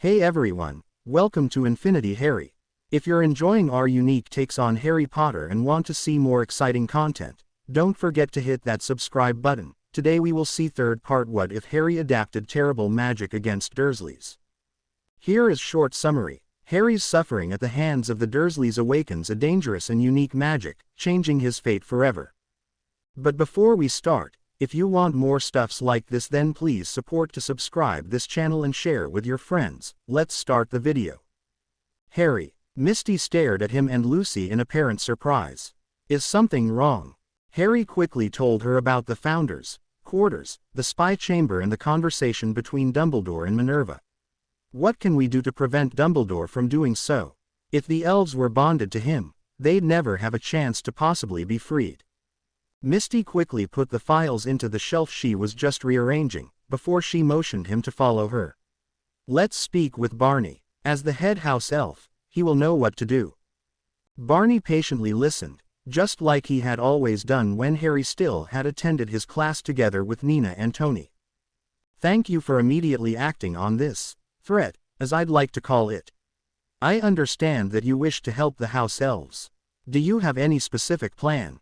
Hey everyone, welcome to Infinity Harry. If you're enjoying our unique takes on Harry Potter and want to see more exciting content, don't forget to hit that subscribe button. Today we will see third part, What If Harry Adapted Terrible Magic Against Dursleys. Here is short summary. Harry's suffering at the hands of the Dursleys awakens a dangerous and unique magic, changing his fate forever. But before we start, if you want more stuffs like this, then please support to subscribe this channel and share with your friends. Let's start the video. Harry. Misty stared at him and Lucy in apparent surprise. Is something wrong? Harry quickly told her about the Founders' quarters, the spy chamber and the conversation between Dumbledore and Minerva. What can we do to prevent Dumbledore from doing so? If the elves were bonded to him, they'd never have a chance to possibly be freed. Misty quickly put the files into the shelf she was just rearranging, before she motioned him to follow her. Let's speak with Barney. As the head house elf, he will know what to do. Barney patiently listened, just like he had always done when Harry still had attended his class together with Nina and Tony. Thank you for immediately acting on this threat, as I'd like to call it. I understand that you wish to help the house elves. Do you have any specific plan?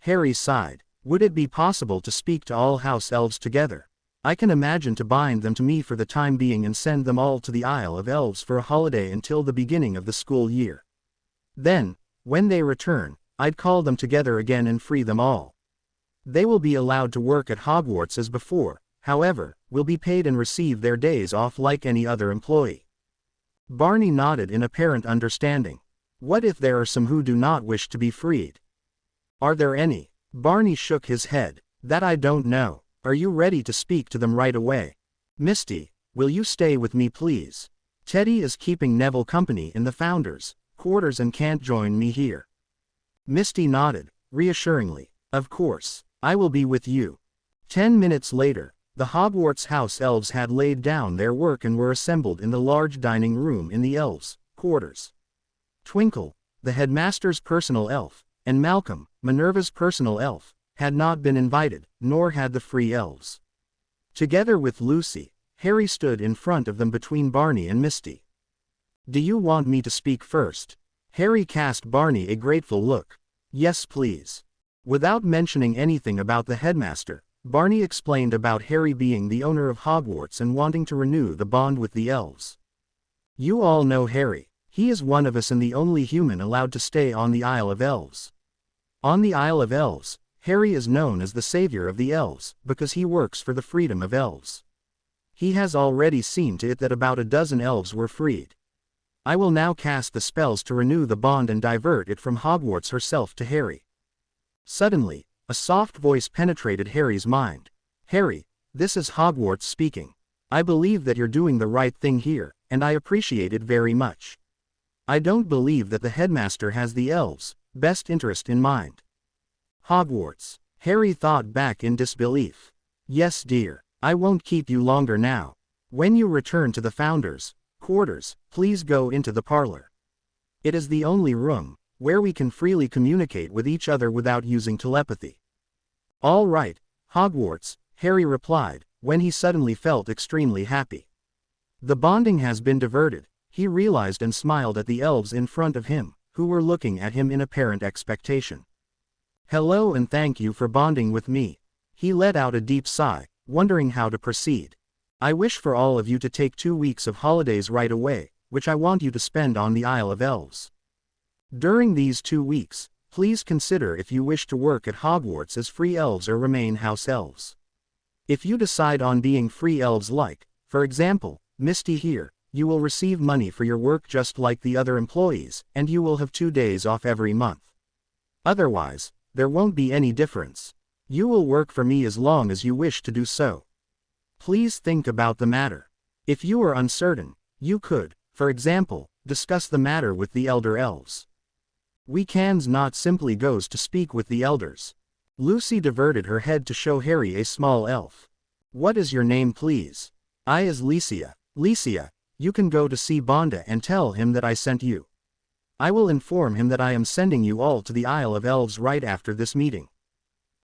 Harry sighed. Would it be possible to speak to all house elves together? I can imagine to bind them to me for the time being and send them all to the Isle of Elves for a holiday until the beginning of the school year. Then, when they return, I'd call them together again and free them all. They will be allowed to work at Hogwarts as before, however, will be paid and receive their days off like any other employee. Barney nodded in apparent understanding. What if there are some who do not wish to be freed? Are there any? Barney shook his head. That I don't know. Are you ready to speak to them right away? Misty, will you stay with me please? Teddy is keeping Neville company in the Founders' quarters and can't join me here. Misty nodded, reassuringly. Of course, I will be with you. 10 minutes later, the Hogwarts house elves had laid down their work and were assembled in the large dining room in the elves' quarters. Twinkle, the headmaster's personal elf, and Malcolm, Minerva's personal elf, had not been invited, nor had the free elves. Together with Lucy, Harry stood in front of them between Barney and Misty. Do you want me to speak first? Harry cast Barney a grateful look. Yes please. Without mentioning anything about the headmaster, Barney explained about Harry being the owner of Hogwarts and wanting to renew the bond with the elves. You all know Harry. He is one of us and the only human allowed to stay on the Isle of Elves. On the Isle of Elves, Harry is known as the savior of the elves, because he works for the freedom of elves. He has already seen to it that about a dozen elves were freed. I will now cast the spells to renew the bond and divert it from Hogwarts herself to Harry. Suddenly, a soft voice penetrated Harry's mind. Harry, this is Hogwarts speaking. I believe that you're doing the right thing here, and I appreciate it very much. I don't believe that the headmaster has the elves' best interest in mind. Hogwarts. Harry thought back in disbelief. Yes dear, I won't keep you longer now. When you return to the Founders' quarters, please go into the parlor. It is the only room where we can freely communicate with each other without using telepathy. All right, Hogwarts, Harry replied, when he suddenly felt extremely happy. The bonding has been diverted, he realized and smiled at the elves in front of him, who were looking at him in apparent expectation. Hello and thank you for bonding with me. He let out a deep sigh, wondering how to proceed. I wish for all of you to take 2 weeks of holidays right away, which I want you to spend on the Isle of Elves. During these 2 weeks, please consider if you wish to work at Hogwarts as free elves or remain house elves. If you decide on being free elves like, for example, Misty here, you will receive money for your work just like the other employees, and you will have 2 days off every month. Otherwise, there won't be any difference. You will work for me as long as you wish to do so. Please think about the matter. If you are uncertain, you could, for example, discuss the matter with the elder elves. We cans not simply goes to speak with the elders. Lucy diverted her head to show Harry a small elf. What is your name please? I is Licia. Licia, you can go to see Bonda and tell him that I sent you. I will inform him that I am sending you all to the Isle of Elves right after this meeting.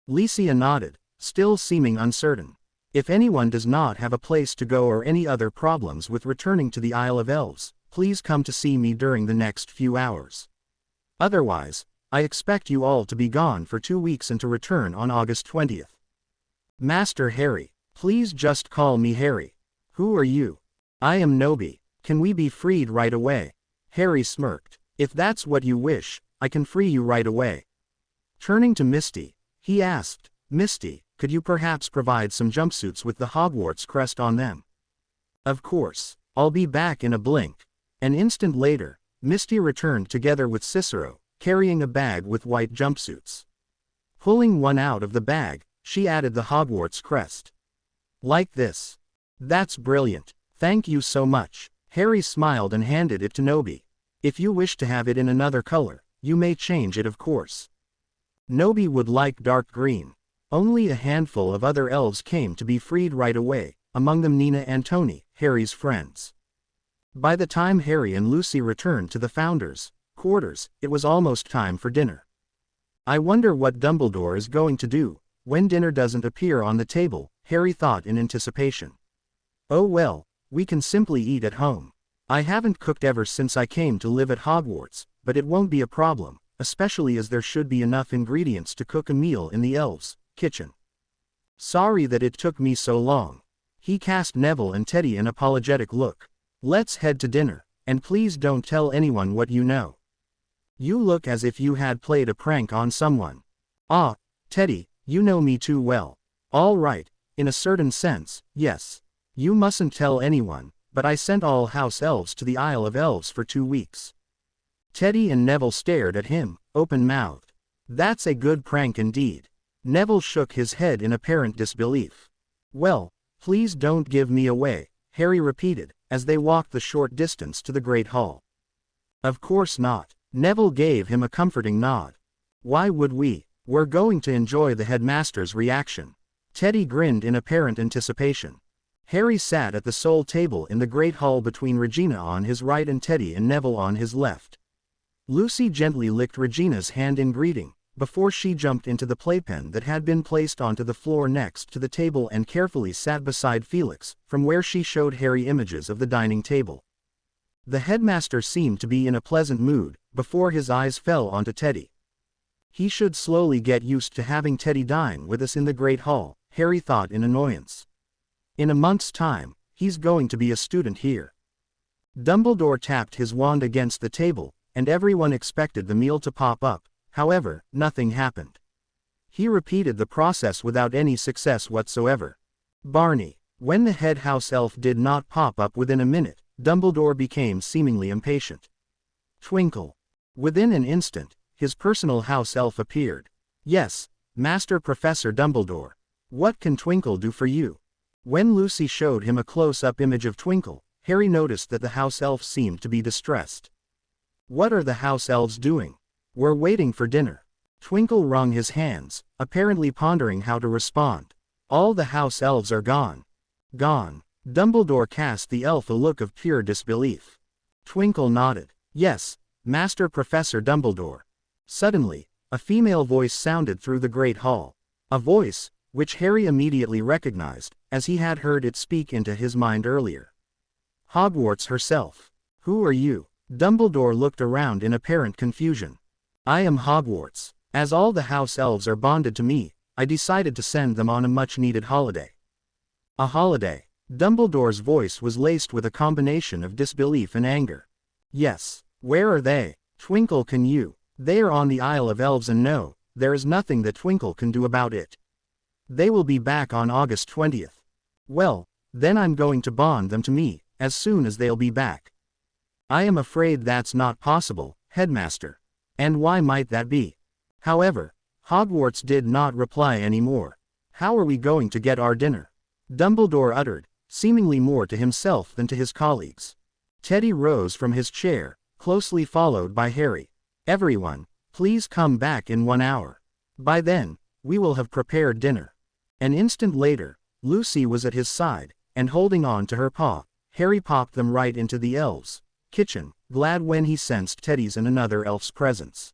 Licia nodded, still seeming uncertain. If anyone does not have a place to go or any other problems with returning to the Isle of Elves, please come to see me during the next few hours. Otherwise, I expect you all to be gone for 2 weeks and to return on August 20th. Master Harry, please just call me Harry. Who are you? I am Noby. Can we be freed right away? Harry smirked. If that's what you wish, I can free you right away. Turning to Misty, he asked, Misty, could you perhaps provide some jumpsuits with the Hogwarts crest on them? Of course, I'll be back in a blink. An instant later, Misty returned together with Cicero, carrying a bag with white jumpsuits. Pulling one out of the bag, she added the Hogwarts crest. Like this. That's brilliant. Thank you so much. Harry smiled and handed it to Noby. If you wish to have it in another color, you may change it of course. Noby would like dark green. Only a handful of other elves came to be freed right away, among them Nina and Tony, Harry's friends. By the time Harry and Lucy returned to the Founders' quarters, it was almost time for dinner. I wonder what Dumbledore is going to do when dinner doesn't appear on the table, Harry thought in anticipation. Oh well, we can simply eat at home. I haven't cooked ever since I came to live at Hogwarts, but it won't be a problem, especially as there should be enough ingredients to cook a meal in the elves' kitchen. Sorry that it took me so long. He cast Neville and Teddy an apologetic look. Let's head to dinner, and please don't tell anyone what you know. You look as if you had played a prank on someone. Ah, Teddy, you know me too well. All right, in a certain sense, yes. You mustn't tell anyone, but I sent all house elves to the Isle of Elves for 2 weeks. Teddy and Neville stared at him, open-mouthed. That's a good prank indeed. Neville shook his head in apparent disbelief. Well, please don't give me away, Harry repeated, as they walked the short distance to the Great Hall. Of course not. Neville gave him a comforting nod. Why would we? We're going to enjoy the headmaster's reaction. Teddy grinned in apparent anticipation. Harry sat at the sole table in the Great Hall between Regina on his right and Teddy and Neville on his left. Lucy gently licked Regina's hand in greeting, before she jumped into the playpen that had been placed onto the floor next to the table and carefully sat beside Felix, from where she showed Harry images of the dining table. The headmaster seemed to be in a pleasant mood, before his eyes fell onto Teddy. He should slowly get used to having Teddy dine with us in the Great Hall, Harry thought in annoyance. In a month's time, he's going to be a student here. Dumbledore tapped his wand against the table, and everyone expected the meal to pop up. However, nothing happened. He repeated the process without any success whatsoever. Barney. When the head house elf did not pop up within a minute, Dumbledore became seemingly impatient. Twinkle. Within an instant, his personal house elf appeared. Yes, Master Professor Dumbledore. What can Twinkle do for you? When Lucy showed him a close-up image of Twinkle, Harry noticed that the house elf seemed to be distressed. What are the house elves doing? We're waiting for dinner. Twinkle wrung his hands, apparently pondering how to respond. All the house elves are gone. Gone. Dumbledore cast the elf a look of pure disbelief. Twinkle nodded. Yes, Master Professor Dumbledore. Suddenly, a female voice sounded through the Great Hall. A voice, which Harry immediately recognized, as he had heard it speak into his mind earlier. Hogwarts herself. Who are you? Dumbledore looked around in apparent confusion. I am Hogwarts. As all the house elves are bonded to me, I decided to send them on a much-needed holiday. A holiday? Dumbledore's voice was laced with a combination of disbelief and anger. Yes. Where are they? Twinkle, can you? They are on the Isle of Elves and no, there is nothing that Twinkle can do about it. They will be back on August 20th. Well, then I'm going to bond them to me, as soon as they'll be back. I am afraid that's not possible, Headmaster. And why might that be? However, Hogwarts did not reply anymore. How are we going to get our dinner? Dumbledore uttered, seemingly more to himself than to his colleagues. Teddy rose from his chair, closely followed by Harry. Everyone, please come back in 1 hour. By then, we will have prepared dinner. An instant later, Lucy was at his side, and holding on to her paw, Harry popped them right into the elves' kitchen, glad when he sensed Teddy's and another elf's presence.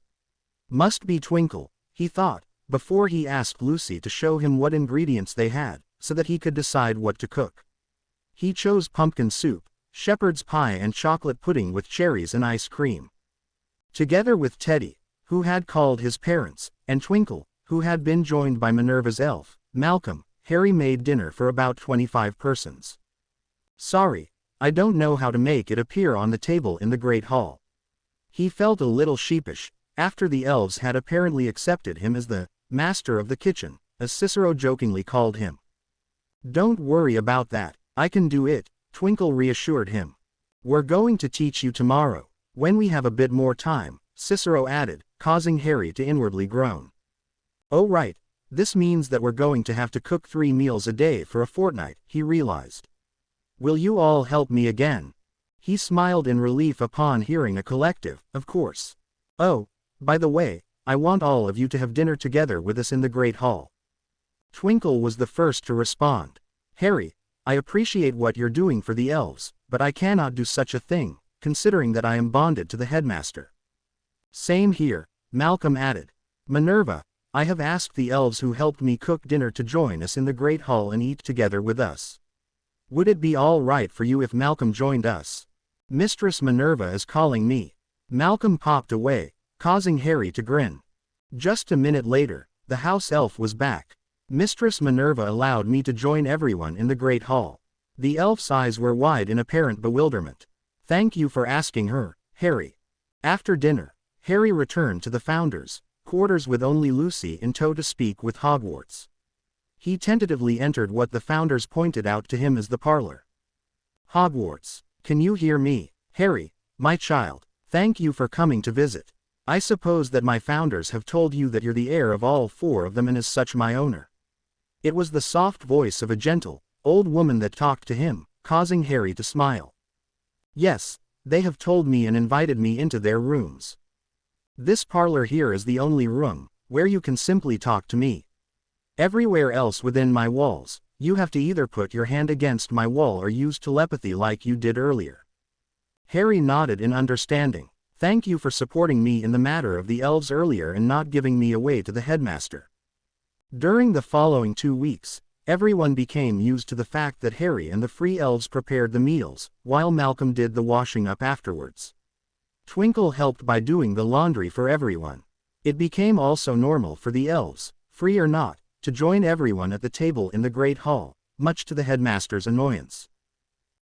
Must be Twinkle, he thought, before he asked Lucy to show him what ingredients they had, so that he could decide what to cook. He chose pumpkin soup, shepherd's pie and chocolate pudding with cherries and ice cream. Together with Teddy, who had called his parents, and Twinkle, who had been joined by Minerva's elf, Malcolm, Harry made dinner for about 25 persons. Sorry, I don't know how to make it appear on the table in the Great Hall. He felt a little sheepish, after the elves had apparently accepted him as the master of the kitchen, as Cicero jokingly called him. Don't worry about that, I can do it, Twinkle reassured him. We're going to teach you tomorrow, when we have a bit more time, Cicero added, causing Harry to inwardly groan. Oh right, this means that we're going to have to cook 3 meals a day for a fortnight, he realized. Will you all help me again? He smiled in relief upon hearing a collective, of course. Oh, by the way, I want all of you to have dinner together with us in the Great Hall. Twinkle was the first to respond. Harry, I appreciate what you're doing for the elves, but I cannot do such a thing, considering that I am bonded to the headmaster. Same here, Malcolm added. Minerva, I have asked the elves who helped me cook dinner to join us in the Great Hall and eat together with us. Would it be all right for you if Malcolm joined us? Mistress Minerva is calling me. Malcolm popped away, causing Harry to grin. Just a minute later, the house elf was back. Mistress Minerva allowed me to join everyone in the Great Hall. The elf's eyes were wide in apparent bewilderment. Thank you for asking her, Harry. After dinner, Harry returned to the Founders' quarters with only Lucy in tow to speak with Hogwarts. He tentatively entered what the Founders pointed out to him as the parlor. Hogwarts, can you hear me, Harry, my child? Thank you for coming to visit. I suppose that my Founders have told you that you're the heir of all 4 of them and as such my owner. It was the soft voice of a gentle, old woman that talked to him, causing Harry to smile. Yes, they have told me and invited me into their rooms. This parlor here is the only room where you can simply talk to me. Everywhere else within my walls, you have to either put your hand against my wall or use telepathy like you did earlier. Harry nodded in understanding. Thank you for supporting me in the matter of the elves earlier and not giving me away to the headmaster. During the following 2 weeks, everyone became used to the fact that Harry and the free elves prepared the meals, while Malcolm did the washing up afterwards. Twinkle helped by doing the laundry for everyone. It became also normal for the elves, free or not, to join everyone at the table in the Great Hall, much to the headmaster's annoyance.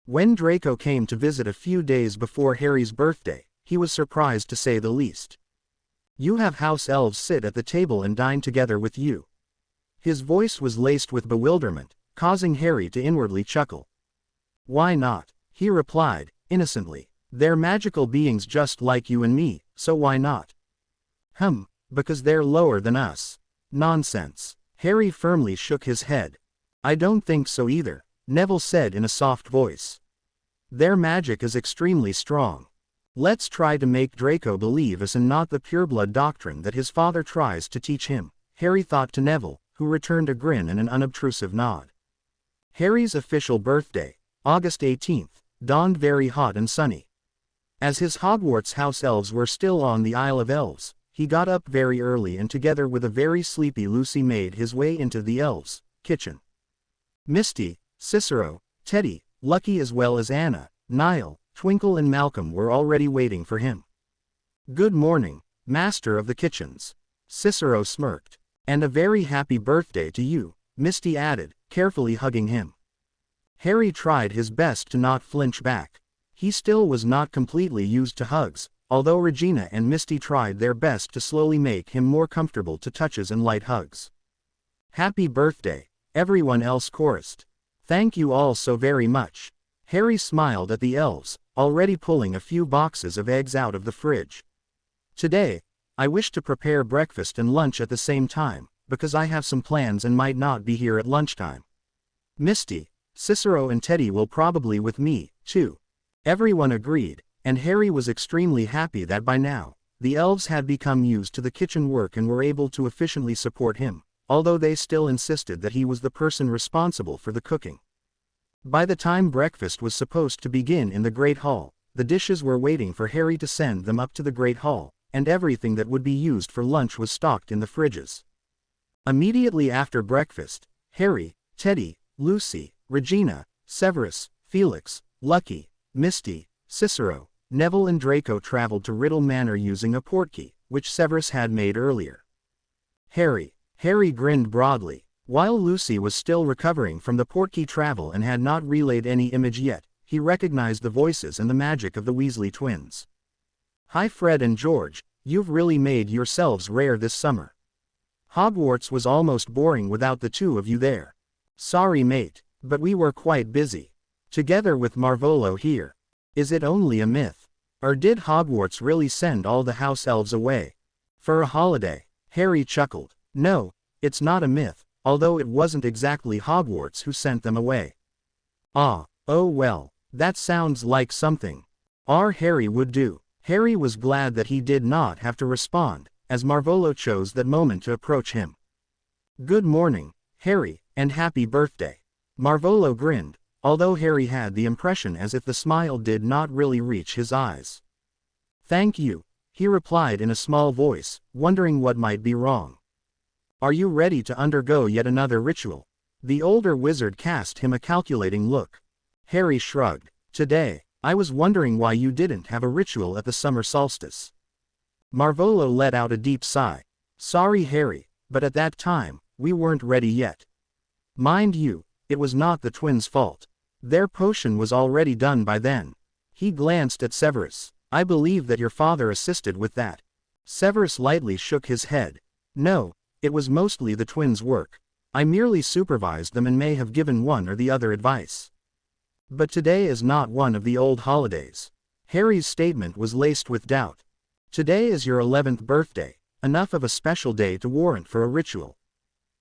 When Draco came to visit a few days before Harry's birthday, he was surprised to say the least. You have house elves sit at the table and dine together with you. His voice was laced with bewilderment, causing Harry to inwardly chuckle. Why not? He replied, innocently. They're magical beings just like you and me, so why not? Because they're lower than us. Nonsense. Harry firmly shook his head. I don't think so either, Neville said in a soft voice. Their magic is extremely strong. Let's try to make Draco believe us and not the pureblood doctrine that his father tries to teach him, Harry thought to Neville, who returned a grin and an unobtrusive nod. Harry's official birthday, August 18th, dawned very hot and sunny. As his Hogwarts house elves were still on the Isle of Elves, he got up very early and together with a very sleepy Lucy made his way into the elves' kitchen. Misty, Cicero, Teddy, Lucky as well as Anna, Niall, Twinkle and Malcolm were already waiting for him. Good morning, Master of the Kitchens. Cicero smirked. And a very happy birthday to you, Misty added, carefully hugging him. Harry tried his best to not flinch back. He still was not completely used to hugs, although Regina and Misty tried their best to slowly make him more comfortable to touches and light hugs. Happy birthday, everyone else chorused. Thank you all so very much. Harry smiled at the elves, already pulling a few boxes of eggs out of the fridge. Today, I wish to prepare breakfast and lunch at the same time, because I have some plans and might not be here at lunchtime. Misty, Cicero and Teddy will probably with me, too. Everyone agreed, and Harry was extremely happy that by now, the elves had become used to the kitchen work and were able to efficiently support him, although they still insisted that he was the person responsible for the cooking. By the time breakfast was supposed to begin in the Great Hall, the dishes were waiting for Harry to send them up to the Great Hall, and everything that would be used for lunch was stocked in the fridges. Immediately after breakfast, Harry, Teddy, Lucy, Regina, Severus, Felix, Lucky, Misty, Cicero, Neville and Draco traveled to Riddle Manor using a portkey, which Severus had made earlier. Harry grinned broadly. While Lucy was still recovering from the portkey travel and had not relayed any image yet, he recognized the voices and the magic of the Weasley twins. "Hi Fred and George, you've really made yourselves rare this summer. Hogwarts was almost boring without the two of you there. Sorry mate, but we were quite busy. Together with Marvolo here. Is it only a myth? Or did Hogwarts really send all the house elves away for a holiday?" Harry chuckled. "No, it's not a myth, although it wasn't exactly Hogwarts who sent them away." "Oh well, that sounds like something our Harry would do." Harry was glad that he did not have to respond, as Marvolo chose that moment to approach him. "Good morning, Harry, and happy birthday." Marvolo grinned, although Harry had the impression as if the smile did not really reach his eyes. "Thank you," he replied in a small voice, wondering what might be wrong. "Are you ready to undergo yet another ritual?" The older wizard cast him a calculating look. Harry shrugged. "Today, I was wondering why you didn't have a ritual at the summer solstice." Marvolo let out a deep sigh. "Sorry Harry, but at that time, we weren't ready yet. Mind you, it was not the twins' fault. Their potion was already done by then." He glanced at Severus. "I believe that your father assisted with that." Severus lightly shook his head. "No, it was mostly the twins' work. I merely supervised them and may have given one or the other advice. But today is not one of the old holidays." Harry's statement was laced with doubt. "Today is your 11th birthday, enough of a special day to warrant for a ritual."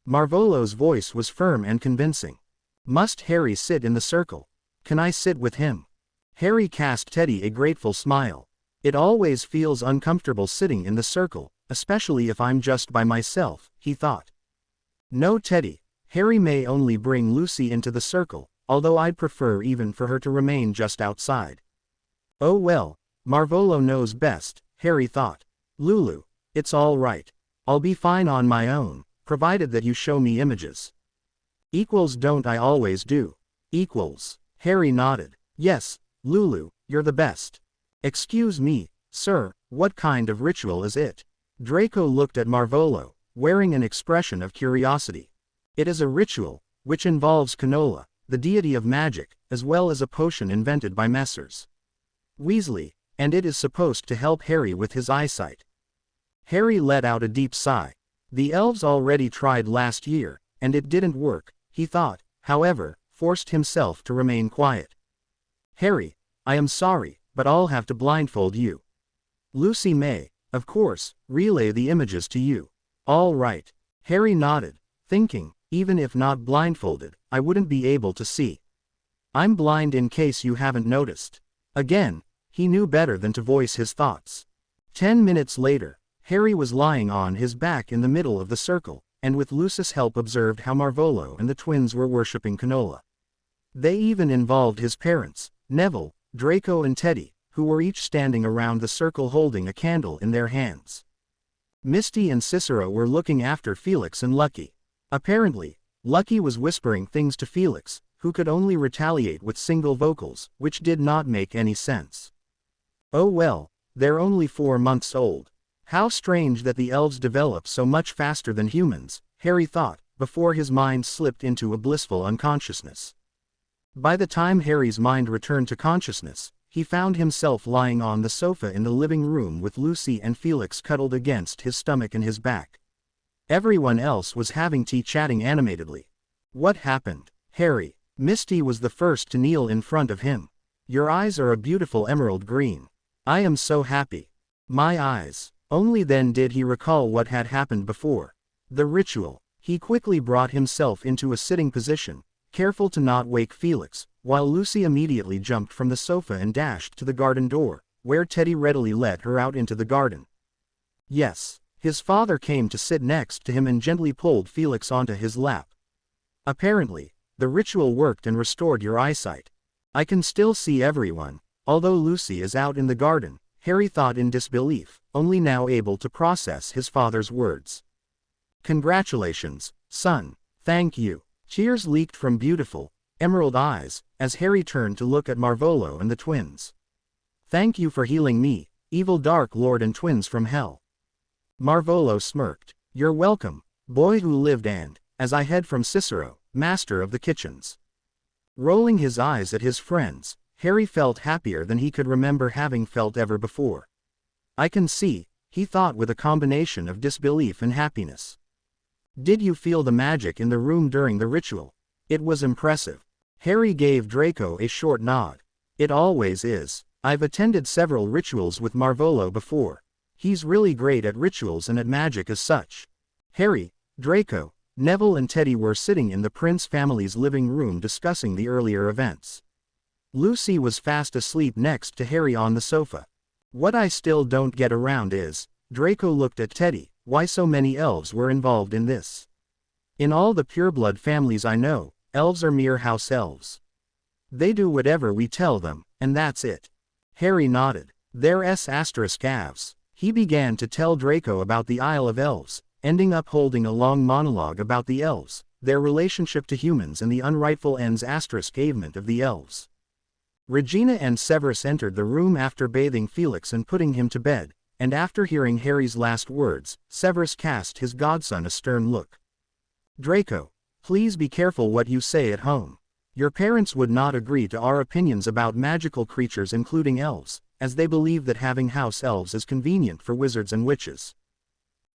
Marvolo's voice was firm and convincing. "Must Harry sit in the circle? Can I sit with him?" Harry cast Teddy a grateful smile. "It always feels uncomfortable sitting in the circle, especially if I'm just by myself," he thought. "No Teddy, Harry may only bring Lucy into the circle, although I'd prefer even for her to remain just outside." "Oh well, Marvolo knows best," Harry thought. "Lulu, it's all right. I'll be fine on my own, provided that you show me images." "Don't I always do?" Harry nodded. "Yes, Lulu, you're the best." "Excuse me, sir, what kind of ritual is it?" Draco looked at Marvolo, wearing an expression of curiosity. "It is a ritual, which involves Canola, the deity of magic, as well as a potion invented by Messrs. Weasley, and it is supposed to help Harry with his eyesight." Harry let out a deep sigh. The elves already tried last year, and it didn't work, he thought, however, forced himself to remain quiet. "Harry, I am sorry, but I'll have to blindfold you. Lucy may, of course, relay the images to you." "All right." Harry nodded, thinking, even if not blindfolded, I wouldn't be able to see. "I'm blind in case you haven't noticed." Again, he knew better than to voice his thoughts. 10 minutes later, Harry was lying on his back in the middle of the circle, and with Lucy's help observed how Marvolo and the twins were worshipping Canola. They even involved his parents, Neville, Draco and Teddy, who were each standing around the circle holding a candle in their hands. Misty and Cicero were looking after Felix and Lucky. Apparently, Lucky was whispering things to Felix, who could only retaliate with single vocals, which did not make any sense. "Oh well, they're only 4 months old. How strange that the elves develop so much faster than humans," Harry thought, before his mind slipped into a blissful unconsciousness. By the time Harry's mind returned to consciousness, he found himself lying on the sofa in the living room with Lucy and Felix cuddled against his stomach and his back. Everyone else was having tea chatting animatedly. "What happened, Harry?" Misty was the first to kneel in front of him. "Your eyes are a beautiful emerald green. I am so happy." "My eyes." Only then did he recall what had happened before. The ritual. He quickly brought himself into a sitting position, careful to not wake Felix, while Lucy immediately jumped from the sofa and dashed to the garden door, where Teddy readily let her out into the garden. Yes. His father came to sit next to him and gently pulled Felix onto his lap. "Apparently, the ritual worked and restored your eyesight. I can still see everyone, although Lucy is out in the garden," Harry thought in disbelief, only now able to process his father's words. "Congratulations, son." "Thank you." Tears leaked from beautiful, emerald eyes, as Harry turned to look at Marvolo and the twins. "Thank you for healing me, evil Dark Lord and twins from hell." Marvolo smirked. "You're welcome, boy who lived and, as I head from Cicero, master of the kitchens." Rolling his eyes at his friends, Harry felt happier than he could remember having felt ever before. "I can see," he thought with a combination of disbelief and happiness. "Did you feel the magic in the room during the ritual? It was impressive." Harry gave Draco a short nod. "It always is. I've attended several rituals with Marvolo before. He's really great at rituals and at magic as such." Harry, Draco, Neville and Teddy were sitting in the Prince family's living room discussing the earlier events. Lucy was fast asleep next to Harry on the sofa. "What I still don't get around is," Draco looked at Teddy, "why so many elves were involved in this. In all the pureblood families I know, elves are mere house elves. They do whatever we tell them, and that's it." Harry nodded. "They're **avs. He began to tell Draco about the Isle of Elves, ending up holding a long monologue about the elves, their relationship to humans and the unrightful ends **avement of the elves. Regina and Severus entered the room after bathing Felix and putting him to bed, and after hearing Harry's last words, Severus cast his godson a stern look. "Draco, please be careful what you say at home. Your parents would not agree to our opinions about magical creatures including elves, as they believe that having house elves is convenient for wizards and witches."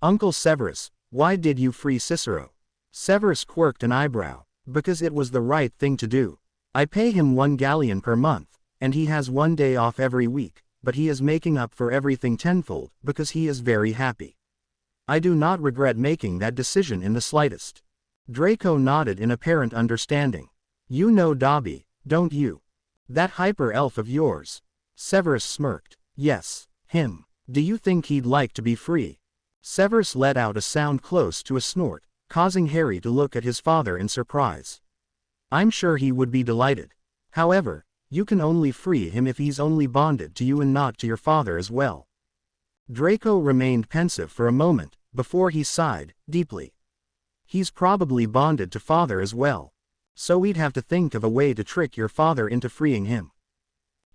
"Uncle Severus, why did you free Cicero?" Severus quirked an eyebrow. "Because it was the right thing to do. I pay him 1 galleon per month, and he has 1 day off every week, but he is making up for everything tenfold, because he is very happy. I do not regret making that decision in the slightest." Draco nodded in apparent understanding. "You know Dobby, don't you? That hyper-elf of yours." Severus smirked. "Yes, him. Do you think he'd like to be free?" Severus let out a sound close to a snort, causing Harry to look at his father in surprise. "I'm sure he would be delighted. However, you can only free him if he's only bonded to you and not to your father as well." Draco remained pensive for a moment, before he sighed, deeply. "He's probably bonded to father as well. So we'd have to think of a way to trick your father into freeing him."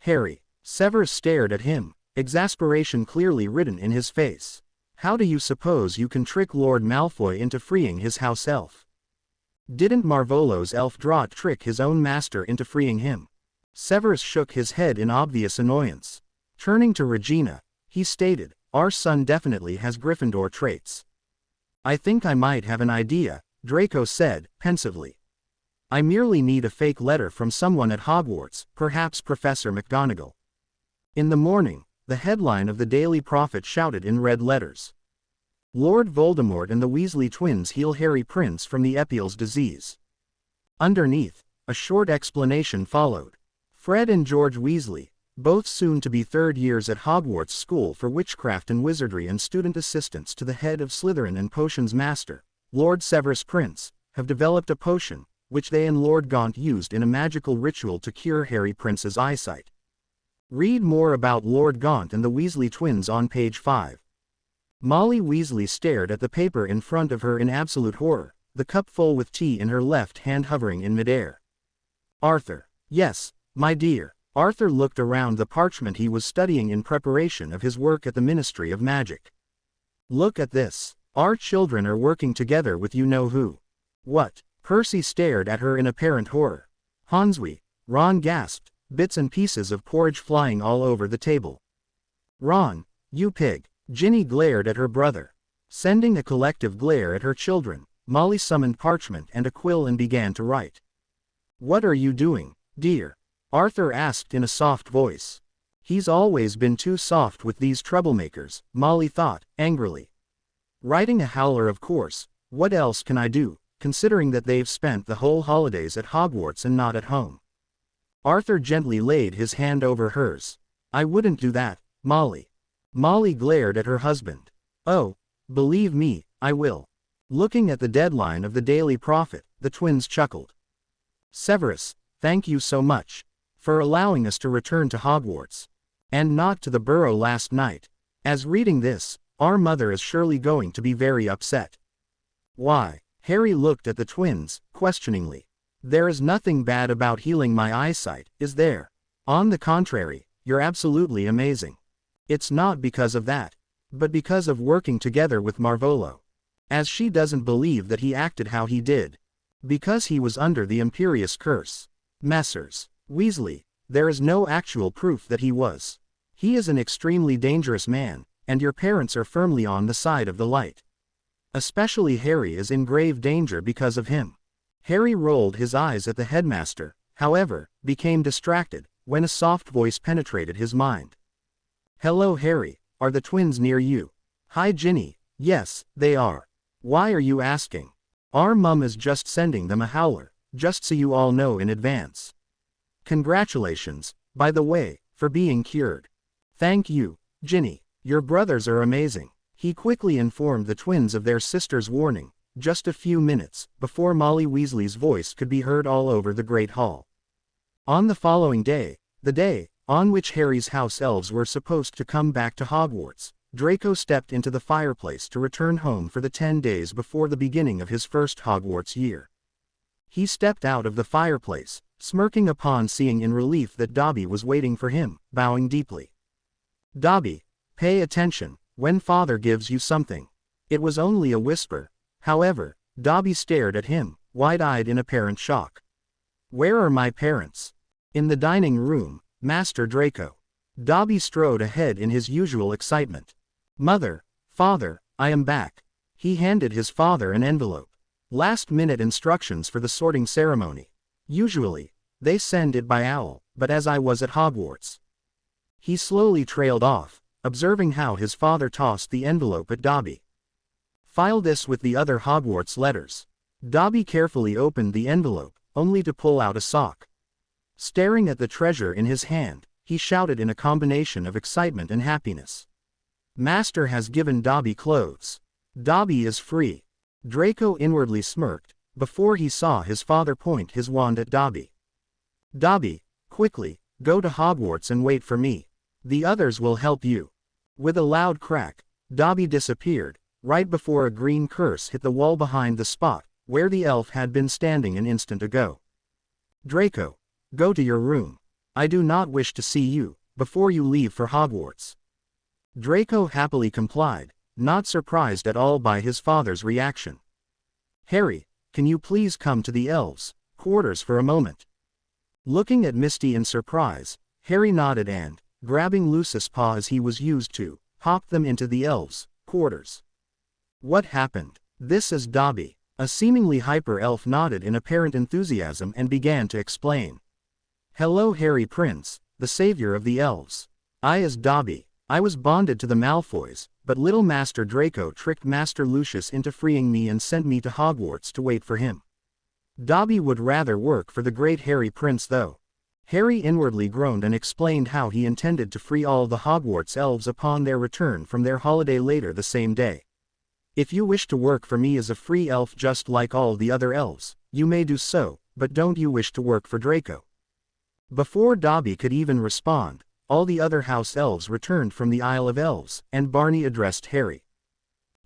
"Harry." Severus stared at him, exasperation clearly written in his face. "How do you suppose you can trick Lord Malfoy into freeing his house elf? Didn't Marvolo's elf draught trick his own master into freeing him?" Severus shook his head in obvious annoyance. Turning to Regina, he stated, "Our son definitely has Gryffindor traits." "I think I might have an idea," Draco said, pensively. "I merely need a fake letter from someone at Hogwarts, perhaps Professor McGonagall." In the morning, the headline of the Daily Prophet shouted in red letters, "Lord Voldemort and the Weasley twins heal Harry Prince from the Epial's disease." Underneath, a short explanation followed. Fred and George Weasley, both soon to be third years at Hogwarts School for Witchcraft and Wizardry and student assistants to the head of Slytherin and Potions Master, Lord Severus Prince, have developed a potion, which they and Lord Gaunt used in a magical ritual to cure Harry Prince's eyesight. Read more about Lord Gaunt and the Weasley twins on page 5. Molly Weasley stared at the paper in front of her in absolute horror, the cup full with tea in her left hand hovering in midair. "Arthur." "Yes, my dear." Arthur looked around the parchment he was studying in preparation of his work at the Ministry of Magic. "Look at this. Our children are working together with you know who." "What?" Percy stared at her in apparent horror. "Hanswee." Ron gasped, bits and pieces of porridge flying all over the table. "Ron, you pig." Ginny glared at her brother. Sending a collective glare at her children, Molly summoned parchment and a quill and began to write. "What are you doing, dear?" Arthur asked in a soft voice. He's always been too soft with these troublemakers, Molly thought, angrily. "Writing a howler of course. What else can I do, considering that they've spent the whole holidays at Hogwarts and not at home?" Arthur gently laid his hand over hers. "I wouldn't do that, Molly." Molly glared at her husband. "Oh, believe me, I will." Looking at the deadline of the Daily Prophet, the twins chuckled. "Severus, thank you so much for allowing us to return to Hogwarts. And not to the Burrow last night. As reading this, our mother is surely going to be very upset." "Why, Harry looked at the twins, questioningly. There is nothing bad about healing my eyesight, is there? On the contrary, you're absolutely amazing. It's not because of that, but because of working together with Marvolo. As she doesn't believe that he acted how he did. Because he was under the Imperious curse. Messrs. Weasley, there is no actual proof that he was. He is an extremely dangerous man, and your parents are firmly on the side of the light. Especially Harry is in grave danger because of him. Harry rolled his eyes at the headmaster, however, became distracted, when a soft voice penetrated his mind. Hello Harry, are the twins near you? Hi Ginny, yes, they are. Why are you asking? Our mum is just sending them a howler, just so you all know in advance. Congratulations, by the way, for being cured. Thank you, Ginny, your brothers are amazing. He quickly informed the twins of their sister's warning, just a few minutes before Molly Weasley's voice could be heard all over the Great Hall. On the following day, the day on which Harry's house elves were supposed to come back to Hogwarts, Draco stepped into the fireplace to return home for the 10 days before the beginning of his first Hogwarts year. He stepped out of the fireplace, smirking upon seeing in relief that Dobby was waiting for him, bowing deeply. Dobby, pay attention, when Father gives you something. It was only a whisper. However, Dobby stared at him, wide-eyed in apparent shock. Where are my parents? In the dining room, Master Draco. Dobby strode ahead in his usual excitement. Mother, Father, I am back. He handed his father an envelope. Last-minute instructions for the sorting ceremony. Usually, they send it by owl, but as I was at Hogwarts. He slowly trailed off, observing how his father tossed the envelope at Dobby. File this with the other Hogwarts letters. Dobby carefully opened the envelope, only to pull out a sock. Staring at the treasure in his hand, he shouted in a combination of excitement and happiness. Master has given Dobby clothes. Dobby is free. Draco inwardly smirked, before he saw his father point his wand at Dobby. Dobby, quickly, go to Hogwarts and wait for me. The others will help you. With a loud crack, Dobby disappeared, right before a green curse hit the wall behind the spot where the elf had been standing an instant ago. Draco, go to your room. I do not wish to see you before you leave for Hogwarts. Draco happily complied, not surprised at all by his father's reaction. Harry, can you please come to the elves' quarters for a moment? Looking at Misty in surprise, Harry nodded and, grabbing Lucius' paw as he was used to, popped them into the elves' quarters. What happened? This is Dobby. A seemingly hyper-elf nodded in apparent enthusiasm and began to explain. Hello Harry Prince, the savior of the elves. I is Dobby. I was bonded to the Malfoys, but little Master Draco tricked Master Lucius into freeing me and sent me to Hogwarts to wait for him. Dobby would rather work for the great Harry Prince though. Harry inwardly groaned and explained how he intended to free all the Hogwarts elves upon their return from their holiday later the same day. If you wish to work for me as a free elf just like all the other elves, you may do so, but don't you wish to work for Draco? Before Dobby could even respond, all the other house elves returned from the Isle of Elves, and Barney addressed Harry.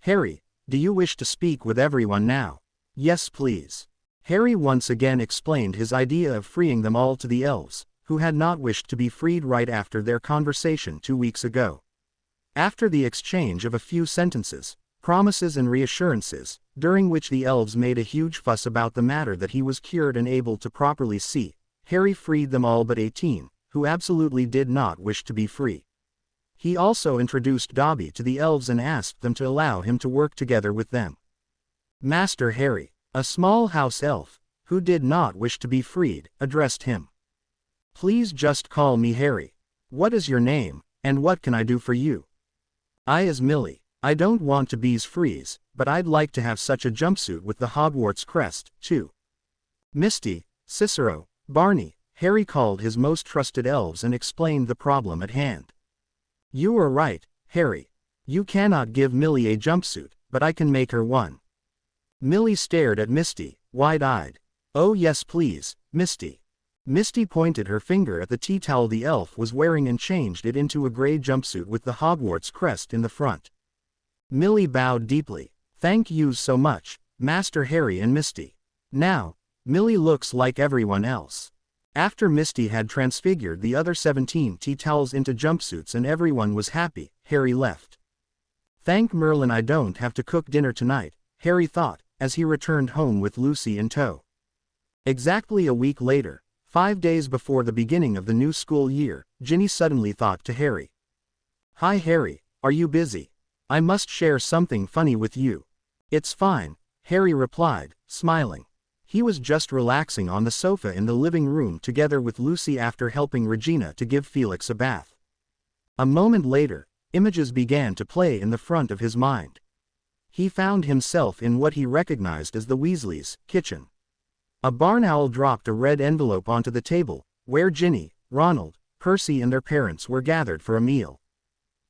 Harry, do you wish to speak with everyone now? Yes please. Harry once again explained his idea of freeing them all to the elves, who had not wished to be freed right after their conversation 2 weeks ago. After the exchange of a few sentences, promises and reassurances, during which the elves made a huge fuss about the matter that he was cured and able to properly see, Harry freed them all but 18, who absolutely did not wish to be free. He also introduced Dobby to the elves and asked them to allow him to work together with them. Master Harry, a small house elf, who did not wish to be freed, addressed him. Please just call me Harry. What is your name, and what can I do for you? I is Millie. I don't want to be's freeze, but I'd like to have such a jumpsuit with the Hogwarts crest, too. Misty, Cicero, Barney, Harry called his most trusted elves and explained the problem at hand. You are right, Harry. You cannot give Millie a jumpsuit, but I can make her one. Millie stared at Misty, wide-eyed. Oh yes please, Misty. Misty pointed her finger at the tea towel the elf was wearing and changed it into a gray jumpsuit with the Hogwarts crest in the front. Millie bowed deeply. Thank you so much, Master Harry and Misty. Now, Millie looks like everyone else. After Misty had transfigured the other 17 tea towels into jumpsuits and everyone was happy, Harry left. Thank Merlin I don't have to cook dinner tonight, Harry thought, as he returned home with Lucy in tow. Exactly a week later, 5 days before the beginning of the new school year, Ginny suddenly thought to Harry. Hi Harry, are you busy? I must share something funny with you. It's fine, Harry replied, smiling. He was just relaxing on the sofa in the living room together with Lucy after helping Regina to give Felix a bath. A moment later, images began to play in the front of his mind. He found himself in what he recognized as the Weasleys' kitchen. A barn owl dropped a red envelope onto the table, where Ginny, Ronald, Percy and their parents were gathered for a meal.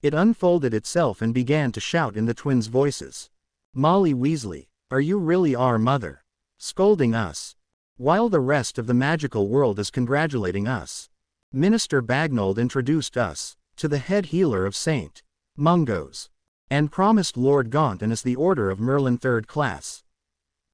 It unfolded itself and began to shout in the twins' voices. Molly Weasley, are you really our mother? Scolding us, while the rest of the magical world is congratulating us. Minister Bagnold introduced us to the head healer of St. Mungo's, and promised Lord Gaunt and us the Order of Merlin 3rd class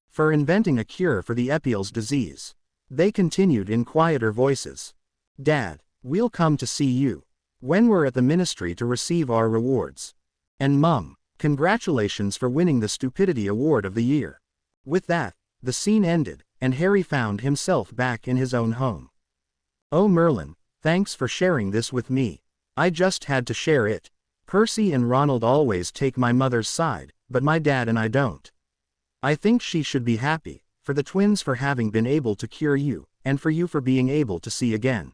for inventing a cure for the Epial's disease. They continued in quieter voices. Dad, we'll come to see you when we're at the ministry to receive our rewards. And Mum, congratulations for winning the Stupidity Award of the Year. With that, the scene ended, and Harry found himself back in his own home. Oh Merlin, thanks for sharing this with me. I just had to share it. Percy and Ronald always take my mother's side, but my dad and I don't. I think she should be happy, for the twins for having been able to cure you, and for you for being able to see again.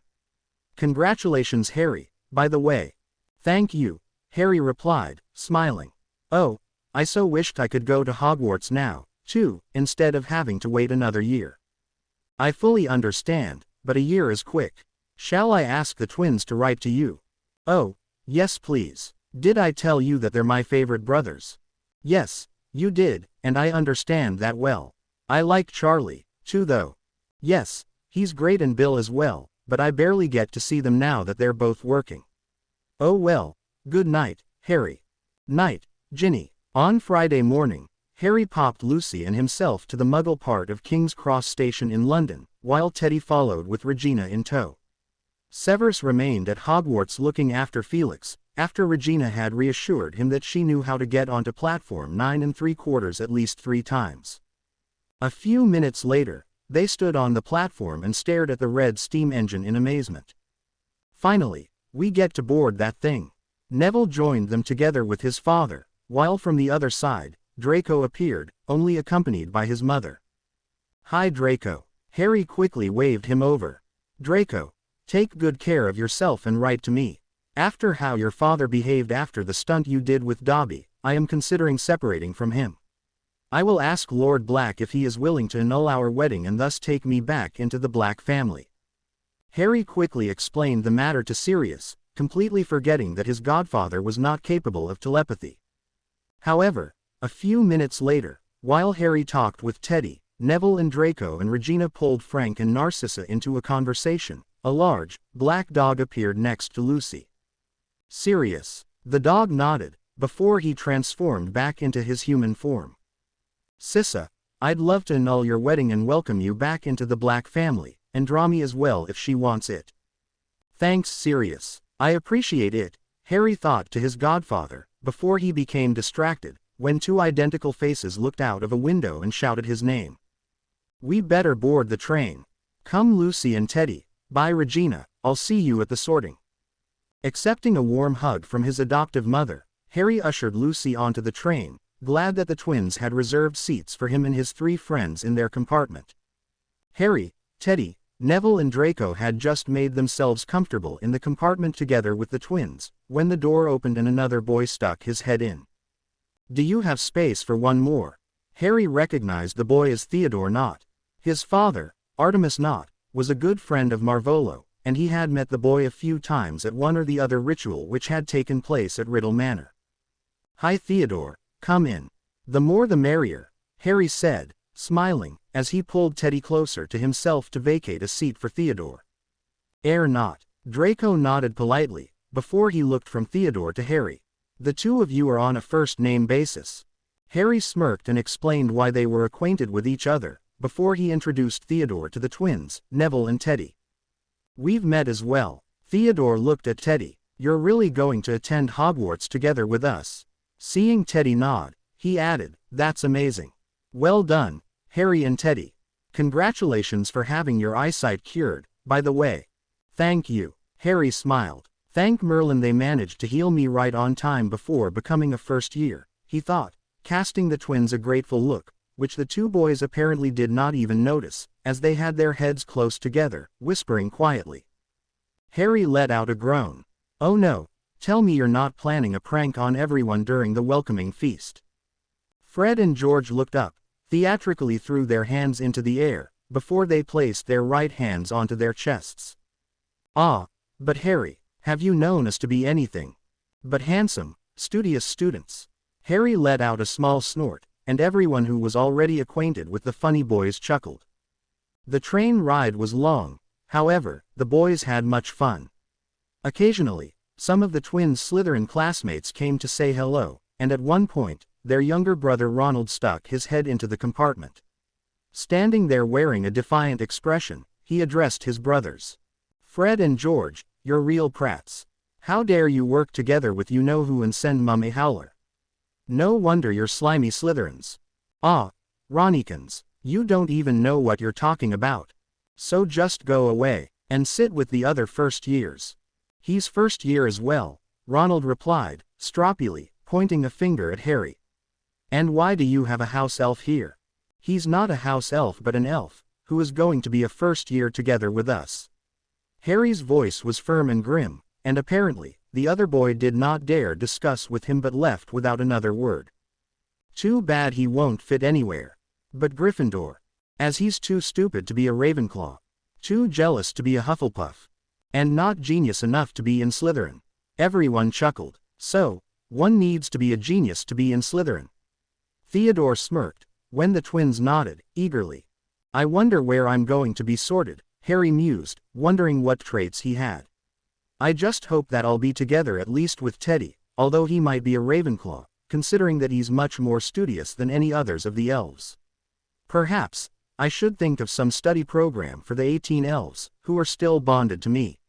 Congratulations Harry, by the way. Thank you, Harry replied, smiling. Oh, I so wished I could go to Hogwarts now, too, instead of having to wait another year. I fully understand, but a year is quick. Shall I ask the twins to write to you? Oh, yes please. Did I tell you that they're my favorite brothers? Yes, you did, and I understand that well. I like Charlie, too though. Yes, he's great and Bill as well, but I barely get to see them now that they're both working. Oh well, good night, Harry. Night, Ginny. On Friday morning, Harry popped Lucy and himself to the Muggle part of King's Cross Station in London, while Teddy followed with Regina in tow. Severus remained at Hogwarts looking after Felix, after Regina had reassured him that she knew how to get onto platform 9 3/4 at least 3 times. A few minutes later, they stood on the platform and stared at the red steam engine in amazement. Finally, we get to board that thing. Neville joined them together with his father, while from the other side, Draco appeared, only accompanied by his mother. Hi Draco. Harry quickly waved him over. Draco, take good care of yourself and write to me. After how your father behaved after the stunt you did with Dobby, I am considering separating from him. I will ask Lord Black if he is willing to annul our wedding and thus take me back into the Black family. Harry quickly explained the matter to Sirius, completely forgetting that his godfather was not capable of telepathy. However, a few minutes later, while Harry talked with Teddy, Neville and Draco and Regina pulled Frank and Narcissa into a conversation. A large, black dog appeared next to Lucy. Sirius. The dog nodded, before he transformed back into his human form. Sissa, I'd love to annul your wedding and welcome you back into the Black family, and draw me as well if she wants it. Thanks Sirius. I appreciate it, Harry thought to his godfather, before he became distracted, when 2 identical faces looked out of a window and shouted his name. We better board the train. Come Lucy and Teddy. Bye Regina, I'll see you at the sorting. Accepting a warm hug from his adoptive mother, Harry ushered Lucy onto the train, glad that the twins had reserved seats for him and his 3 friends in their compartment. Harry, Teddy, Neville and Draco had just made themselves comfortable in the compartment together with the twins, when the door opened and another boy stuck his head in. Do you have space for one more? Harry recognized the boy as Theodore Nott. His father, Artemis Nott, was a good friend of Marvolo, and he had met the boy a few times at one or the other ritual which had taken place at Riddle Manor. Hi Theodore, come in. The more the merrier, Harry said, smiling, as he pulled Teddy closer to himself to vacate a seat for Theodore. Not. Draco nodded politely, before he looked from Theodore to Harry. The two of you are on a first-name basis. Harry smirked and explained why they were acquainted with each other, before he introduced Theodore to the twins, Neville and Teddy. "We've met as well." Theodore looked at Teddy. "You're really going to attend Hogwarts together with us?" Seeing Teddy nod, he added, "That's amazing. Well done, Harry and Teddy. Congratulations for having your eyesight cured, by the way." "Thank you." Harry smiled. "Thank Merlin they managed to heal me right on time before becoming a first year," he thought, casting the twins a grateful look, which the two boys apparently did not even notice, as they had their heads close together, whispering quietly. Harry let out a groan. "Oh no, tell me you're not planning a prank on everyone during the welcoming feast." Fred and George looked up, theatrically threw their hands into the air, before they placed their right hands onto their chests. "Ah, but Harry, have you known us to be anything but handsome, studious students?" Harry let out a small snort, and everyone who was already acquainted with the funny boys chuckled. The train ride was long, however, the boys had much fun. Occasionally, some of the twins' Slytherin classmates came to say hello, and at one point, their younger brother Ronald stuck his head into the compartment. Standing there wearing a defiant expression, he addressed his brothers. "Fred and George, you're real prats. How dare you work together with you-know-who and send Mum a howler? No wonder you're slimy Slytherins. Ah, Ronnikins, you don't even know what you're talking about. So just go away, and sit with the other first years." "He's first year as well," Ronald replied, stroppily, pointing a finger at Harry. "And why do you have a house elf here?" "He's not a house elf but an elf, who is going to be a first year together with us." Harry's voice was firm and grim, and apparently, the other boy did not dare discuss with him but left without another word. Too bad he won't fit anywhere but Gryffindor, as he's too stupid to be a Ravenclaw, too jealous to be a Hufflepuff, and not genius enough to be in Slytherin. Everyone chuckled. "So, one needs to be a genius to be in Slytherin." Theodore smirked, when the twins nodded, eagerly. "I wonder where I'm going to be sorted," Harry mused, wondering what traits he had. "I just hope that I'll be together at least with Teddy, although he might be a Ravenclaw, considering that he's much more studious than any others of the elves. Perhaps, I should think of some study program for the 18 elves, who are still bonded to me.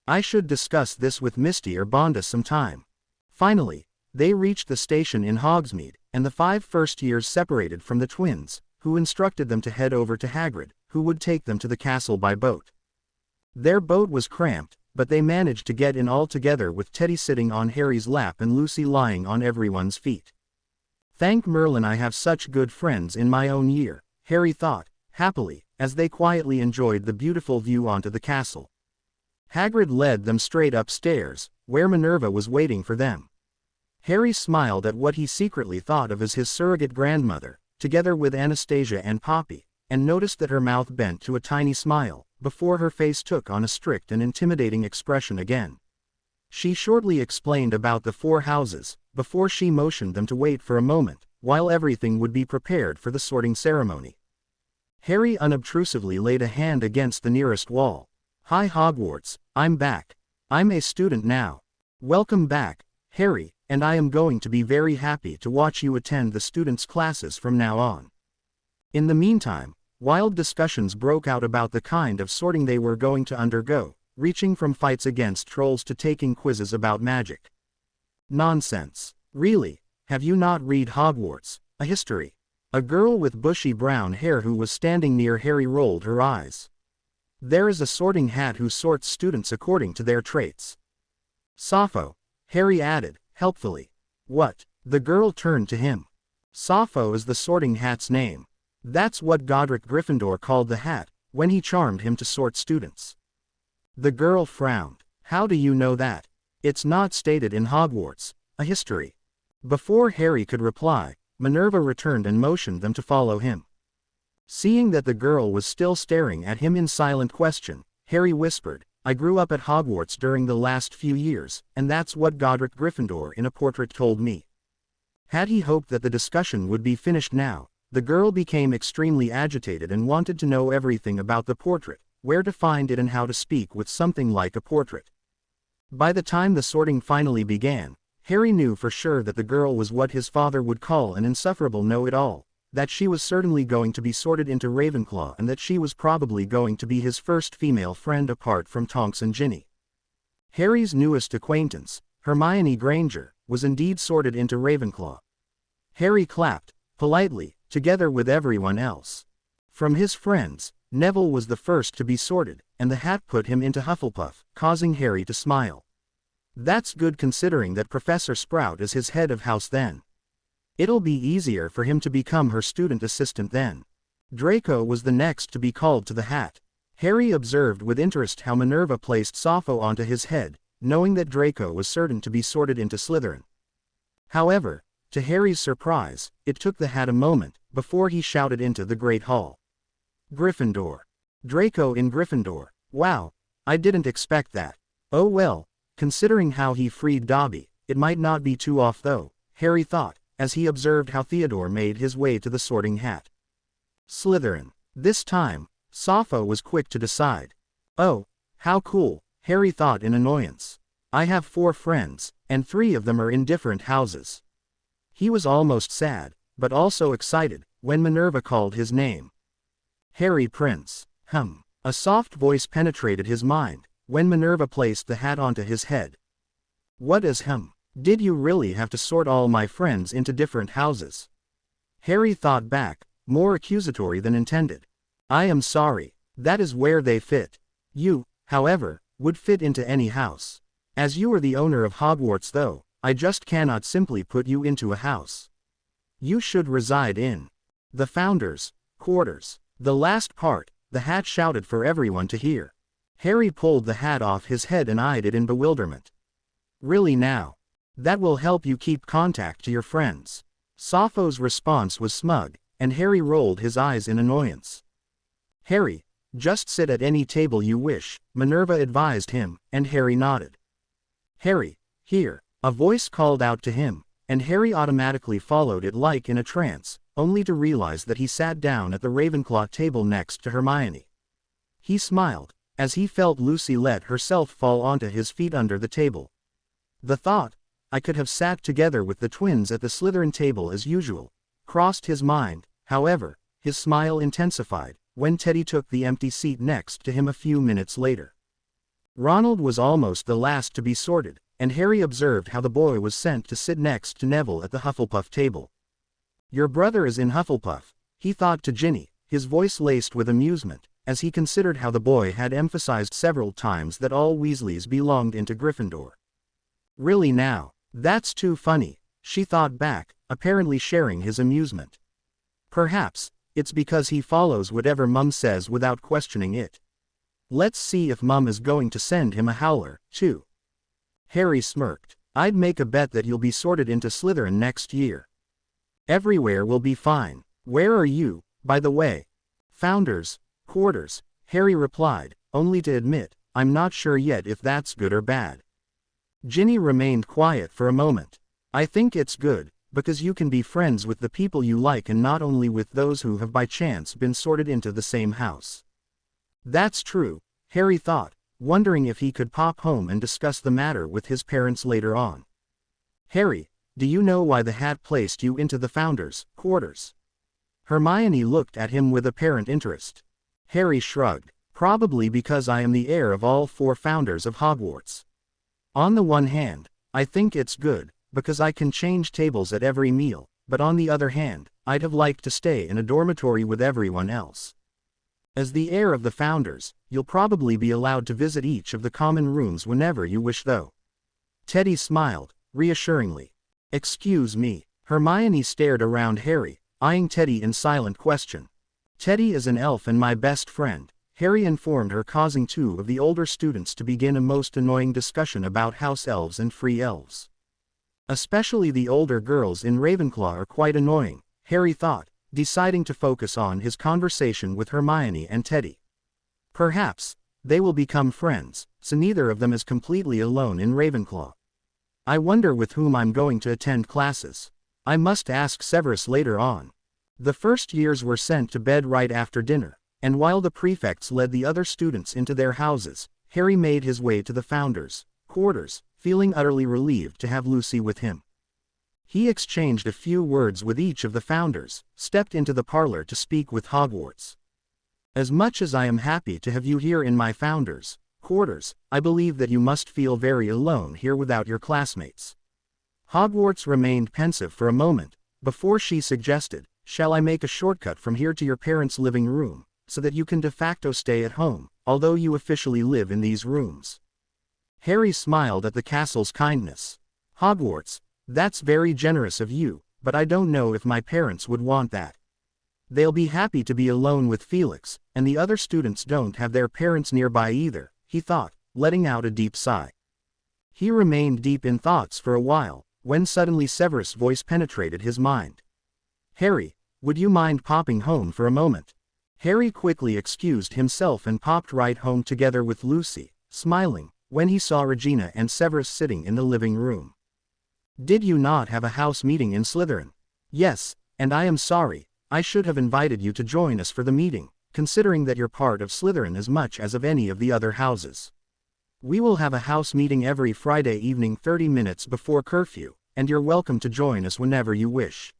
I should discuss this with Misty or Bonda sometime." Finally, they reached the station in Hogsmeade, and the 5 first years separated from the twins, who instructed them to head over to Hagrid, who would take them to the castle by boat. Their boat was cramped, but they managed to get in all together with Teddy sitting on Harry's lap and Lucy lying on everyone's feet. "Thank Merlin I have such good friends in my own year," Harry thought, happily, as they quietly enjoyed the beautiful view onto the castle. Hagrid led them straight upstairs, where Minerva was waiting for them. Harry smiled at what he secretly thought of as his surrogate grandmother, together with Anastasia and Poppy, and noticed that her mouth bent to a tiny smile, before her face took on a strict and intimidating expression again. She shortly explained about the 4 houses, before she motioned them to wait for a moment, while everything would be prepared for the sorting ceremony. Harry unobtrusively laid a hand against the nearest wall. "Hi Hogwarts, I'm back. I'm a student now." "Welcome back, Harry, and I am going to be very happy to watch you attend the students' classes from now on." In the meantime, wild discussions broke out about the kind of sorting they were going to undergo, reaching from fights against trolls to taking quizzes about magic. "Nonsense. Really, have you not read Hogwarts, a history?" A girl with bushy brown hair who was standing near Harry rolled her eyes. "There is a sorting hat who sorts students according to their traits." "Sappho," Harry added, helpfully. "What?" The girl turned to him. "Sappho is the sorting hat's name. That's what Godric Gryffindor called the hat, when he charmed him to sort students." The girl frowned. "How do you know that? It's not stated in Hogwarts, a history." Before Harry could reply, Minerva returned and motioned them to follow him. Seeing that the girl was still staring at him in silent question, Harry whispered, "I grew up at Hogwarts during the last few years, and that's what Godric Gryffindor in a portrait told me." Had he hoped that the discussion would be finished now, the girl became extremely agitated and wanted to know everything about the portrait, where to find it and how to speak with something like a portrait. By the time the sorting finally began, Harry knew for sure that the girl was what his father would call an insufferable know-it-all, that she was certainly going to be sorted into Ravenclaw and that she was probably going to be his first female friend apart from Tonks and Ginny. Harry's newest acquaintance, Hermione Granger, was indeed sorted into Ravenclaw. Harry clapped, politely, together with everyone else. From his friends, Neville was the first to be sorted, and the hat put him into Hufflepuff, causing Harry to smile. That's good considering that Professor Sprout is his head of house then. It'll be easier for him to become her student assistant then. Draco was the next to be called to the hat. Harry observed with interest how Minerva placed Sappho onto his head, knowing that Draco was certain to be sorted into Slytherin. However, to Harry's surprise, it took the hat a moment before he shouted into the Great Hall. Gryffindor. Draco in Gryffindor. Wow, I didn't expect that. Oh well, considering how he freed Dobby, it might not be too off though, Harry thought, as he observed how Theodore made his way to the sorting hat. Slytherin. This time, Sappho was quick to decide. Oh, how cool, Harry thought in annoyance. I have 4 friends, and 3 of them are in different houses. He was almost sad, but also excited, when Minerva called his name. Harry Prince. A soft voice penetrated his mind, when Minerva placed the hat onto his head. What is Did you really have to sort all my friends into different houses? Harry thought back, more accusatory than intended. I am sorry, that is where they fit. You, however, would fit into any house. As you are the owner of Hogwarts though, I just cannot simply put you into a house. You should reside in the Founders' quarters. The last part, the hat shouted for everyone to hear. Harry pulled the hat off his head and eyed it in bewilderment. Really now? That will help you keep contact to your friends. Sappho's response was smug, and Harry rolled his eyes in annoyance. Harry, just sit at any table you wish, Minerva advised him, and Harry nodded. Harry, here, a voice called out to him, and Harry automatically followed it like in a trance, only to realize that he sat down at the Ravenclaw table next to Hermione. He smiled, as he felt Lucy let herself fall onto his feet under the table. The thought, I could have sat together with the twins at the Slytherin table as usual, crossed his mind. However, his smile intensified, when Teddy took the empty seat next to him a few minutes later. Ronald was almost the last to be sorted, and Harry observed how the boy was sent to sit next to Neville at the Hufflepuff table. Your brother is in Hufflepuff, he thought to Ginny, his voice laced with amusement, as he considered how the boy had emphasized several times that all Weasleys belonged into Gryffindor. Really now? That's too funny, she thought back, apparently sharing his amusement. Perhaps, it's because he follows whatever Mum says without questioning it. Let's see if Mum is going to send him a howler, too. Harry smirked. I'd make a bet that you'll be sorted into Slytherin next year. Everywhere will be fine. Where are you, by the way? Founders' quarters, Harry replied, only to admit, I'm not sure yet if that's good or bad. Ginny remained quiet for a moment. I think it's good, because you can be friends with the people you like and not only with those who have by chance been sorted into the same house. That's true, Harry thought, wondering if he could pop home and discuss the matter with his parents later on. Harry, do you know why the hat placed you into the Founders' quarters? Hermione looked at him with apparent interest. Harry shrugged. Probably because I am the heir of all 4 founders of Hogwarts. On the one hand, I think it's good, because I can change tables at every meal, but on the other hand, I'd have liked to stay in a dormitory with everyone else. As the heir of the Founders, you'll probably be allowed to visit each of the common rooms whenever you wish though. Teddy smiled, reassuringly. Excuse me. Hermione stared around Harry, eyeing Teddy in silent question. Teddy is an elf and my best friend, Harry informed her, causing 2 of the older students to begin a most annoying discussion about house elves and free elves. Especially the older girls in Ravenclaw are quite annoying, Harry thought, deciding to focus on his conversation with Hermione and Teddy. Perhaps, they will become friends, so neither of them is completely alone in Ravenclaw. I wonder with whom I'm going to attend classes. I must ask Severus later on. The first years were sent to bed right after dinner, and while the prefects led the other students into their houses, Harry made his way to the Founders' quarters, feeling utterly relieved to have Lucy with him. He exchanged a few words with each of the founders, stepped into the parlor to speak with Hogwarts. As much as I am happy to have you here in my founders' quarters, I believe that you must feel very alone here without your classmates. Hogwarts remained pensive for a moment, before she suggested, shall I make a shortcut from here to your parents' living room, so that you can de facto stay at home, although you officially live in these rooms? Harry smiled at the castle's kindness. Hogwarts, that's very generous of you, but I don't know if my parents would want that. They'll be happy to be alone with Felix, and the other students don't have their parents nearby either, he thought, letting out a deep sigh. He remained deep in thoughts for a while, when suddenly Severus' voice penetrated his mind. Harry, would you mind popping home for a moment? Harry quickly excused himself and popped right home together with Lucy, smiling, when he saw Regina and Severus sitting in the living room. Did you not have a house meeting in Slytherin? Yes, and I am sorry, I should have invited you to join us for the meeting, considering that you're part of Slytherin as much as of any of the other houses. We will have a house meeting every Friday evening 30 minutes before curfew, and you're welcome to join us whenever you wish.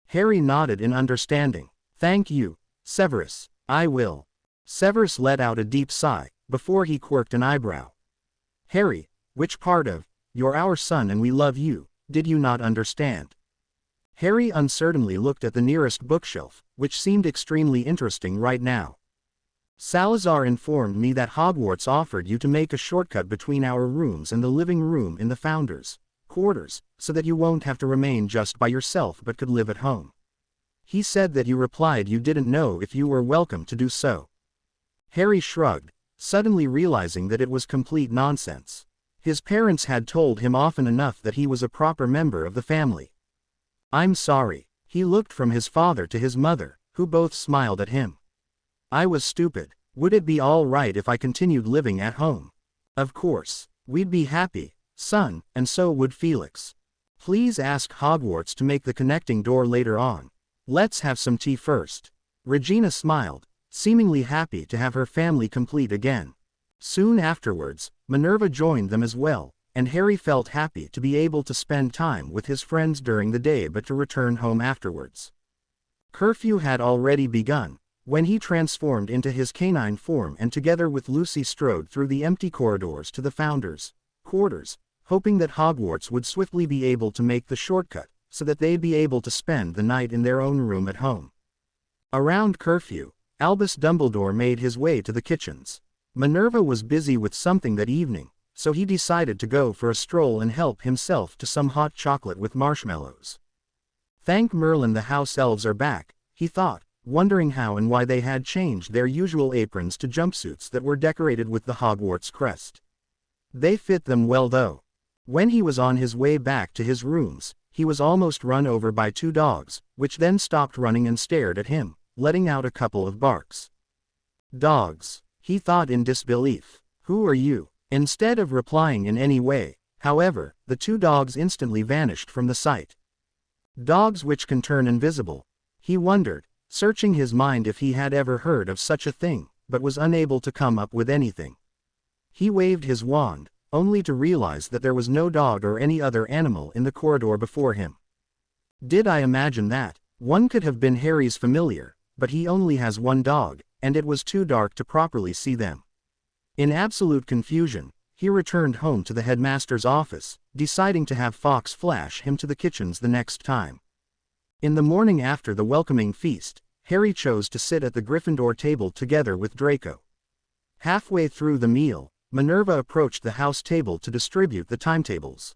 Harry nodded in understanding. Thank you, Severus, I will. Severus let out a deep sigh, before he quirked an eyebrow. Harry, which part of, you're our son and we love you, did you not understand? Harry uncertainly looked at the nearest bookshelf, which seemed extremely interesting right now. Salazar informed me that Hogwarts offered you to make a shortcut between our rooms and the living room in the Founders' quarters, so that you won't have to remain just by yourself but could live at home. He said that you replied you didn't know if you were welcome to do so. Harry shrugged, suddenly realizing that it was complete nonsense. His parents had told him often enough that he was a proper member of the family. I'm sorry. He looked from his father to his mother, who both smiled at him. I was stupid. Would it be all right if I continued living at home? Of course. We'd be happy, son, and so would Felix. Please ask Hogwarts to make the connecting door later on. Let's have some tea first. Regina smiled, seemingly happy to have her family complete again. Soon afterwards, Minerva joined them as well, and Harry felt happy to be able to spend time with his friends during the day but to return home afterwards. Curfew had already begun, when he transformed into his canine form and together with Lucy strode through the empty corridors to the Founders' quarters, hoping that Hogwarts would swiftly be able to make the shortcut, so that they'd be able to spend the night in their own room at home. Around curfew, Albus Dumbledore made his way to the kitchens. Minerva was busy with something that evening, so he decided to go for a stroll and help himself to some hot chocolate with marshmallows. Thank Merlin the house elves are back, he thought, wondering how and why they had changed their usual aprons to jumpsuits that were decorated with the Hogwarts crest. They fit them well though. When he was on his way back to his rooms, he was almost run over by two dogs, which then stopped running and stared at him, letting out a couple of barks. Dogs, he thought in disbelief. Who are you? Instead of replying in any way, however, the two dogs instantly vanished from the sight. Dogs which can turn invisible. He wondered, searching his mind if he had ever heard of such a thing, but was unable to come up with anything. He waved his wand, only to realize that there was no dog or any other animal in the corridor before him. Did I imagine that? One could have been Harry's familiar, but he only has one dog, and it was too dark to properly see them. In absolute confusion, he returned home to the headmaster's office, deciding to have Fawkes flash him to the kitchens the next time. In the morning after the welcoming feast, Harry chose to sit at the Gryffindor table together with Draco. Halfway through the meal, Minerva approached the house table to distribute the timetables.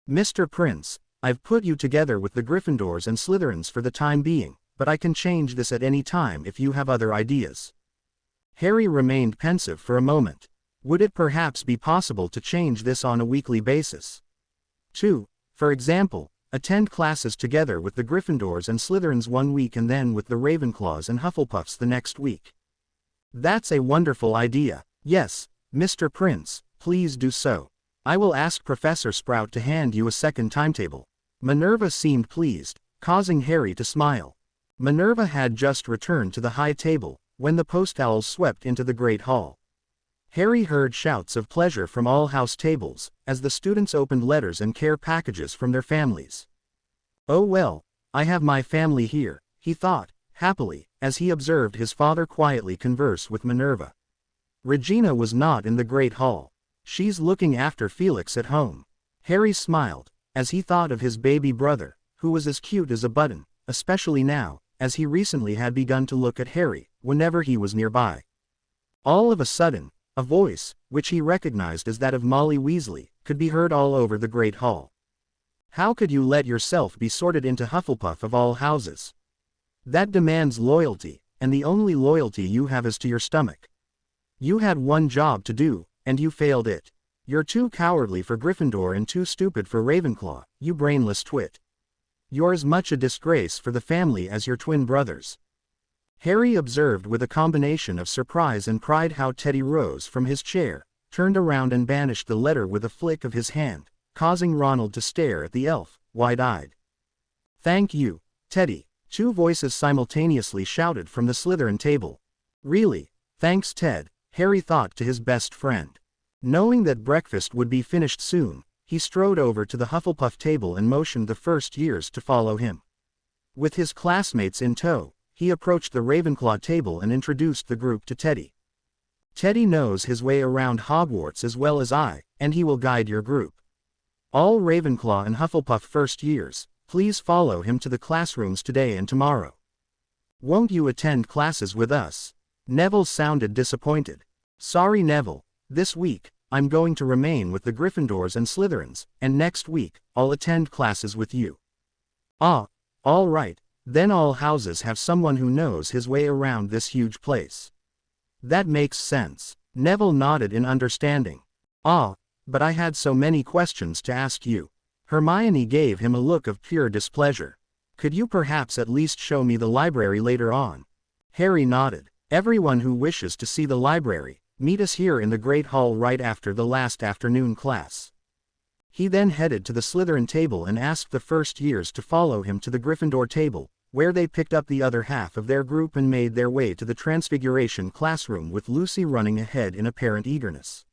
Mr. Prince, I've put you together with the Gryffindors and Slytherins for the time being, but I can change this at any time if you have other ideas. Harry remained pensive for a moment. Would it perhaps be possible to change this on a weekly basis? 2. For example, attend classes together with the Gryffindors and Slytherins one week and then with the Ravenclaws and Hufflepuffs the next week. That's a wonderful idea. Yes, Mr. Prince, please do so. I will ask Professor Sprout to hand you a second timetable. Minerva seemed pleased, causing Harry to smile. Minerva had just returned to the high table, when the post owls swept into the great hall. Harry heard shouts of pleasure from all house tables, as the students opened letters and care packages from their families. "Oh well, I have my family here," he thought, happily, as he observed his father quietly converse with Minerva. Regina was not in the great hall. "She's looking after Felix at home." Harry smiled, as he thought of his baby brother, who was as cute as a button, especially now, as he recently had begun to look at Harry, whenever he was nearby. All of a sudden, a voice, which he recognized as that of Molly Weasley, could be heard all over the great hall. "How could you let yourself be sorted into Hufflepuff of all houses? That demands loyalty, and the only loyalty you have is to your stomach. You had one job to do, and you failed it. You're too cowardly for Gryffindor and too stupid for Ravenclaw, you brainless twit. You're as much a disgrace for the family as your twin brothers." Harry observed with a combination of surprise and pride how Teddy rose from his chair, turned around and banished the letter with a flick of his hand, causing Ronald to stare at the elf, wide-eyed. "Thank you, Teddy," two voices simultaneously shouted from the Slytherin table. "Really, thanks Ted," Harry thought to his best friend. Knowing that breakfast would be finished soon, he strode over to the Hufflepuff table and motioned the first years to follow him. With his classmates in tow, he approached the Ravenclaw table and introduced the group to Teddy. "Teddy knows his way around Hogwarts as well as I, and he will guide your group. All Ravenclaw and Hufflepuff first years, please follow him to the classrooms today and tomorrow." "Won't you attend classes with us?" Neville sounded disappointed. "Sorry Neville, this week, I'm going to remain with the Gryffindors and Slytherins, and next week, I'll attend classes with you." "Ah, all right, then all houses have someone who knows his way around this huge place. That makes sense." Neville nodded in understanding. "Ah, but I had so many questions to ask you." Hermione gave him a look of pure displeasure. "Could you perhaps at least show me the library later on?" Harry nodded. "Everyone who wishes to see the library, meet us here in the Great Hall right after the last afternoon class." He then headed to the Slytherin table and asked the first years to follow him to the Gryffindor table, where they picked up the other half of their group and made their way to the Transfiguration classroom with Lucy running ahead in apparent eagerness.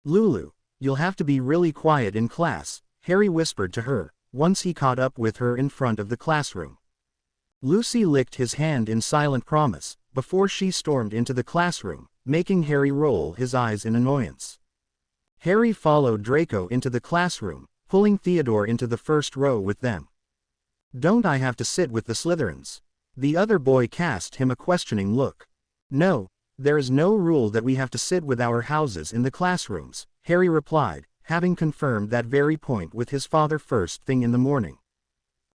"Lulu, you'll have to be really quiet in class," Harry whispered to her, once he caught up with her in front of the classroom. Lucy licked his hand in silent promise, before she stormed into the classroom, making Harry roll his eyes in annoyance. Harry followed Draco into the classroom, pulling Theodore into the first row with them. "Don't I have to sit with the Slytherins?" The other boy cast him a questioning look. "No, there is no rule that we have to sit with our houses in the classrooms," Harry replied, having confirmed that very point with his father first thing in the morning.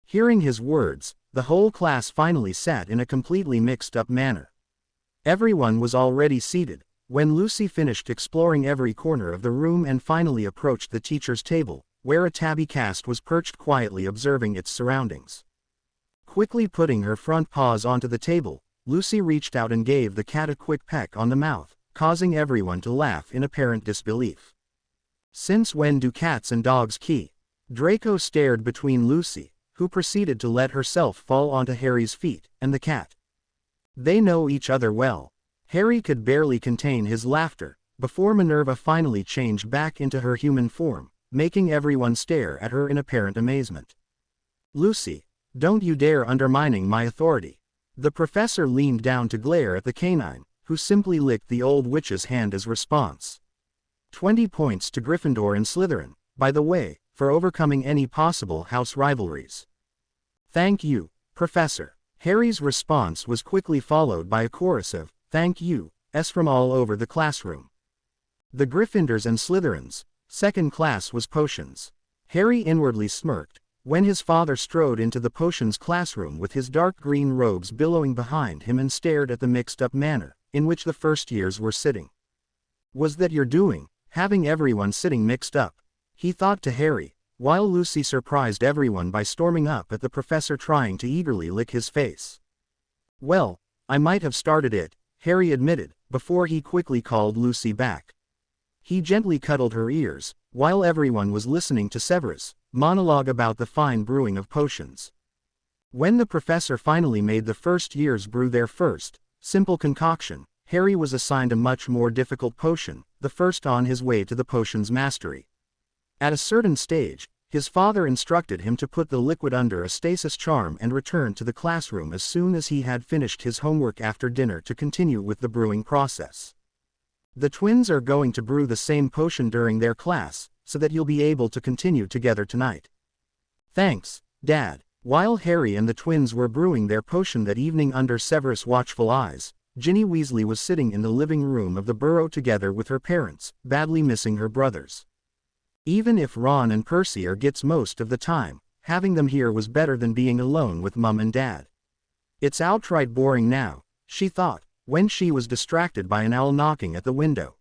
Hearing his words, the whole class finally sat in a completely mixed-up manner. Everyone was already seated, when Lucy finished exploring every corner of the room and finally approached the teacher's table, where a tabby cat was perched quietly observing its surroundings. Quickly putting her front paws onto the table, Lucy reached out and gave the cat a quick peck on the mouth, causing everyone to laugh in apparent disbelief. "Since when do cats and dogs key?" Draco stared between Lucy, who proceeded to let herself fall onto Harry's feet, and the cat. They know each other well. Harry could barely contain his laughter, before Minerva finally changed back into her human form, making everyone stare at her in apparent amazement. "Lucy, don't you dare undermining my authority." The professor leaned down to glare at the canine, who simply licked the old witch's hand as response. 20 points to Gryffindor and Slytherin, by the way, for overcoming any possible house rivalries. "Thank you, Professor." Harry's response was quickly followed by a chorus of "thank you" from all over the classroom. The Gryffindors and Slytherins, second class was potions. Harry inwardly smirked, when his father strode into the potions classroom with his dark green robes billowing behind him and stared at the mixed-up manner in which the first years were sitting. "Was that your doing, having everyone sitting mixed up?" he thought to Harry, while Lucy surprised everyone by storming up at the professor trying to eagerly lick his face. "Well, I might have started it," Harry admitted, before he quickly called Lucy back. He gently cuddled her ears, while everyone was listening to Severus' monologue about the fine brewing of potions. When the professor finally made the first years brew their first, simple concoction, Harry was assigned a much more difficult potion, the first on his way to the potion's mastery. At a certain stage, his father instructed him to put the liquid under a stasis charm and return to the classroom as soon as he had finished his homework after dinner to continue with the brewing process. The twins are going to brew the same potion during their class, so that you'll be able to continue together tonight. Thanks, Dad. While Harry and the twins were brewing their potion that evening under Severus' watchful eyes, Ginny Weasley was sitting in the living room of the burrow together with her parents, badly missing her brothers. Even if Ron and Percy gets most of the time, having them here was better than being alone with Mum and Dad. It's outright boring now, she thought, when she was distracted by an owl knocking at the window.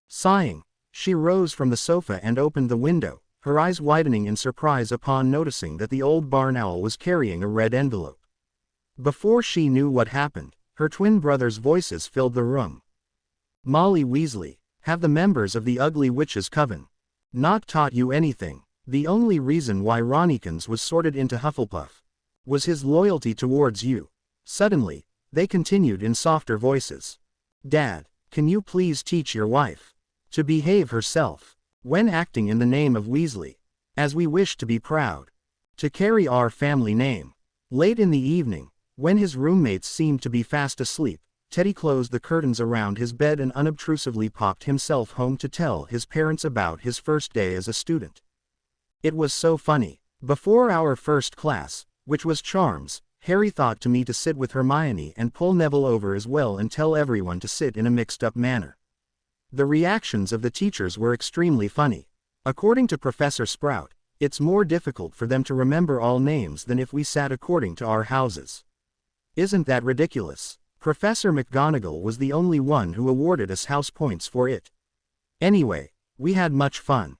Sighing, she rose from the sofa and opened the window, her eyes widening in surprise upon noticing that the old barn owl was carrying a red envelope. Before she knew what happened, her twin brothers' voices filled the room. Molly Weasley, have the members of the Ugly Witch's Coven not taught you anything? The only reason why Ronnikins was sorted into Hufflepuff was his loyalty towards you. Suddenly, they continued in softer voices. Dad, can you please teach your wife to behave herself when acting in the name of Weasley, as we wish to be proud to carry our family name? Late in the evening, when his roommates seemed to be fast asleep, Teddy closed the curtains around his bed and unobtrusively popped himself home to tell his parents about his first day as a student. It was so funny. Before our first class, which was charms, Harry thought to me to sit with Hermione and pull Neville over as well and tell everyone to sit in a mixed-up manner. The reactions of the teachers were extremely funny. According to Professor Sprout, it's more difficult for them to remember all names than if we sat according to our houses. Isn't that ridiculous? Professor McGonagall was the only one who awarded us house points for it. Anyway, we had much fun.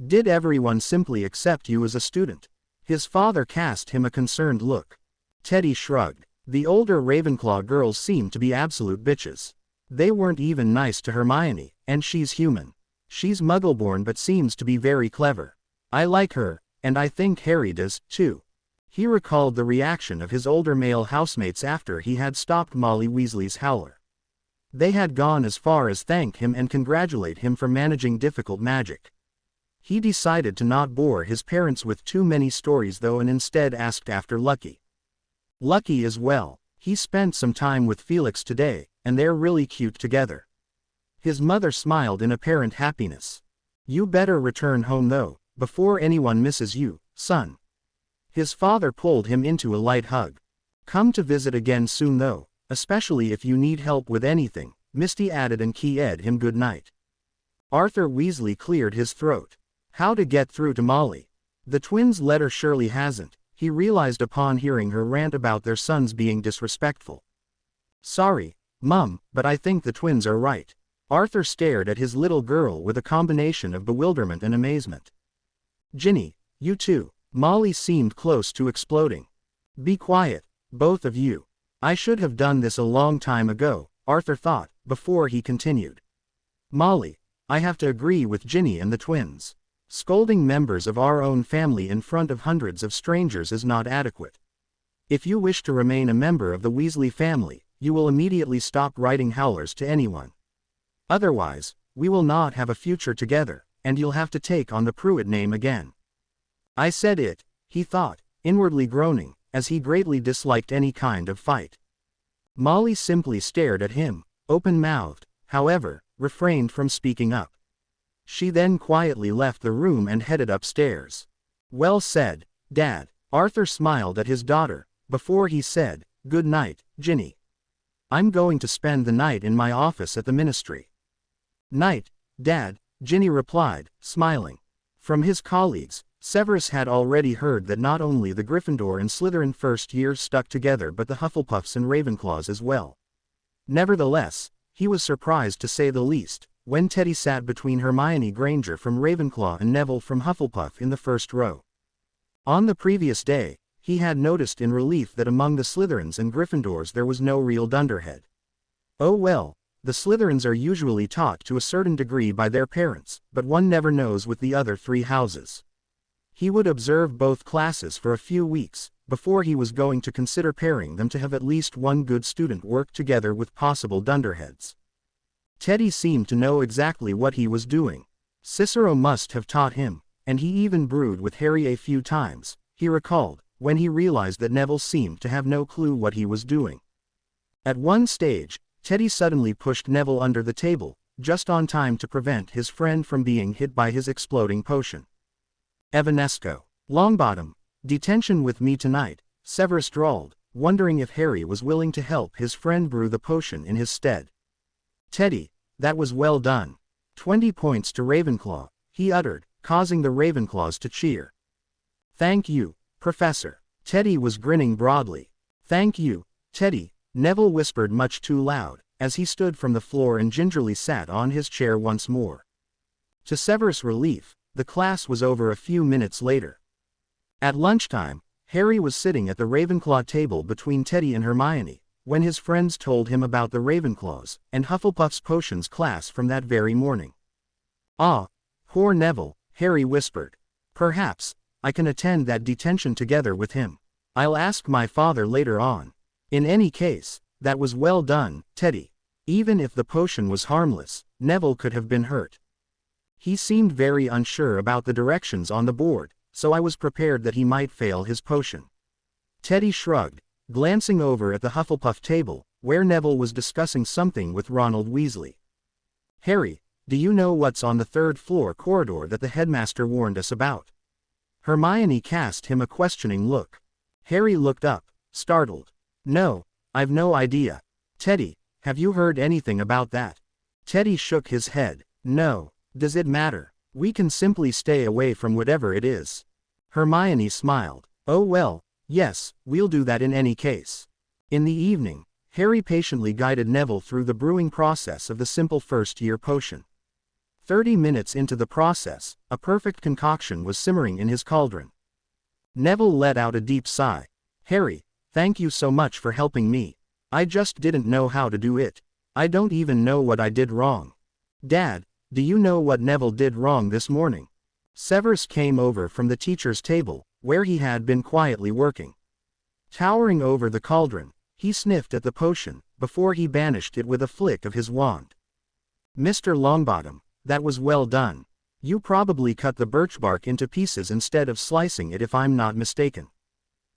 Did everyone simply accept you as a student? His father cast him a concerned look. Teddy shrugged. The older Ravenclaw girls seemed to be absolute bitches. They weren't even nice to Hermione, and she's human. She's Muggle-born but seems to be very clever. I like her, and I think Harry does, too. He recalled the reaction of his older male housemates after he had stopped Molly Weasley's howler. They had gone as far as thank him and congratulate him for managing difficult magic. He decided to not bore his parents with too many stories though and instead asked after Lucky. Lucky as well. He spent some time with Felix today, and they're really cute together. His mother smiled in apparent happiness. You better return home though, before anyone misses you, son. His father pulled him into a light hug. Come to visit again soon though, especially if you need help with anything, Misty added and keyed him good night. Arthur Weasley cleared his throat. How to get through to Molly? The twins' letter surely hasn't, he realized upon hearing her rant about their sons being disrespectful. Sorry, Mum, but I think the twins are right. Arthur stared at his little girl with a combination of bewilderment and amazement. Ginny, you too. Molly seemed close to exploding. Be quiet, both of you. I should have done this a long time ago, Arthur thought, before he continued. Molly, I have to agree with Ginny and the twins. Scolding members of our own family in front of hundreds of strangers is not adequate. If you wish to remain a member of the Weasley family, you will immediately stop writing howlers to anyone. Otherwise, we will not have a future together, and you'll have to take on the Pruitt name again. I said it, he thought, inwardly groaning, as he greatly disliked any kind of fight. Molly simply stared at him, open-mouthed, however, refrained from speaking up. She then quietly left the room and headed upstairs. Well said, Dad. Arthur smiled at his daughter, before he said, Good night, Ginny. I'm going to spend the night in my office at the Ministry. Night, Dad, Ginny replied, smiling. From his colleagues, Severus had already heard that not only the Gryffindor and Slytherin first years stuck together but the Hufflepuffs and Ravenclaws as well. Nevertheless, he was surprised to say the least, when Teddy sat between Hermione Granger from Ravenclaw and Neville from Hufflepuff in the first row. On the previous day, he had noticed in relief that among the Slytherins and Gryffindors there was no real dunderhead. Oh well, the Slytherins are usually taught to a certain degree by their parents, but one never knows with the other three houses. He would observe both classes for a few weeks, before he was going to consider pairing them to have at least one good student work together with possible dunderheads. Teddy seemed to know exactly what he was doing. Cicero must have taught him, and he even brewed with Harry a few times, he recalled, when he realized that Neville seemed to have no clue what he was doing. At one stage, Teddy suddenly pushed Neville under the table, just on time to prevent his friend from being hit by his exploding potion. Evanesco. Longbottom. Detention with me tonight, Severus drawled, wondering if Harry was willing to help his friend brew the potion in his stead. Teddy, that was well done. 20 points to Ravenclaw, he uttered, causing the Ravenclaws to cheer. Thank you, Professor. Teddy was grinning broadly. Thank you, Teddy, Neville whispered much too loud, as he stood from the floor and gingerly sat on his chair once more. To Severus' relief, the class was over a few minutes later. At lunchtime, Harry was sitting at the Ravenclaw table between Teddy and Hermione, when his friends told him about the Ravenclaws and Hufflepuff's potions class from that very morning. Ah, poor Neville, Harry whispered. Perhaps I can attend that detention together with him. I'll ask my father later on. In any case, that was well done, Teddy. Even if the potion was harmless, Neville could have been hurt. He seemed very unsure about the directions on the board, so I was prepared that he might fail his potion. Teddy shrugged, glancing over at the Hufflepuff table, where Neville was discussing something with Ronald Weasley. Harry, do you know what's on the third-floor corridor that the headmaster warned us about? Hermione cast him a questioning look. Harry looked up, startled. No, I've no idea. Teddy, have you heard anything about that? Teddy shook his head. No. Does it matter? We can simply stay away from whatever it is. Hermione smiled. Oh well, yes, we'll do that in any case. In the evening, Harry patiently guided Neville through the brewing process of the simple first-year potion. 30 minutes into the process, a perfect concoction was simmering in his cauldron. Neville let out a deep sigh. Harry, thank you so much for helping me. I just didn't know how to do it. I don't even know what I did wrong. Dad, do you know what Neville did wrong this morning? Severus came over from the teacher's table, where he had been quietly working. Towering over the cauldron, he sniffed at the potion, before he banished it with a flick of his wand. Mr. Longbottom, that was well done. You probably cut the birch bark into pieces instead of slicing it if I'm not mistaken.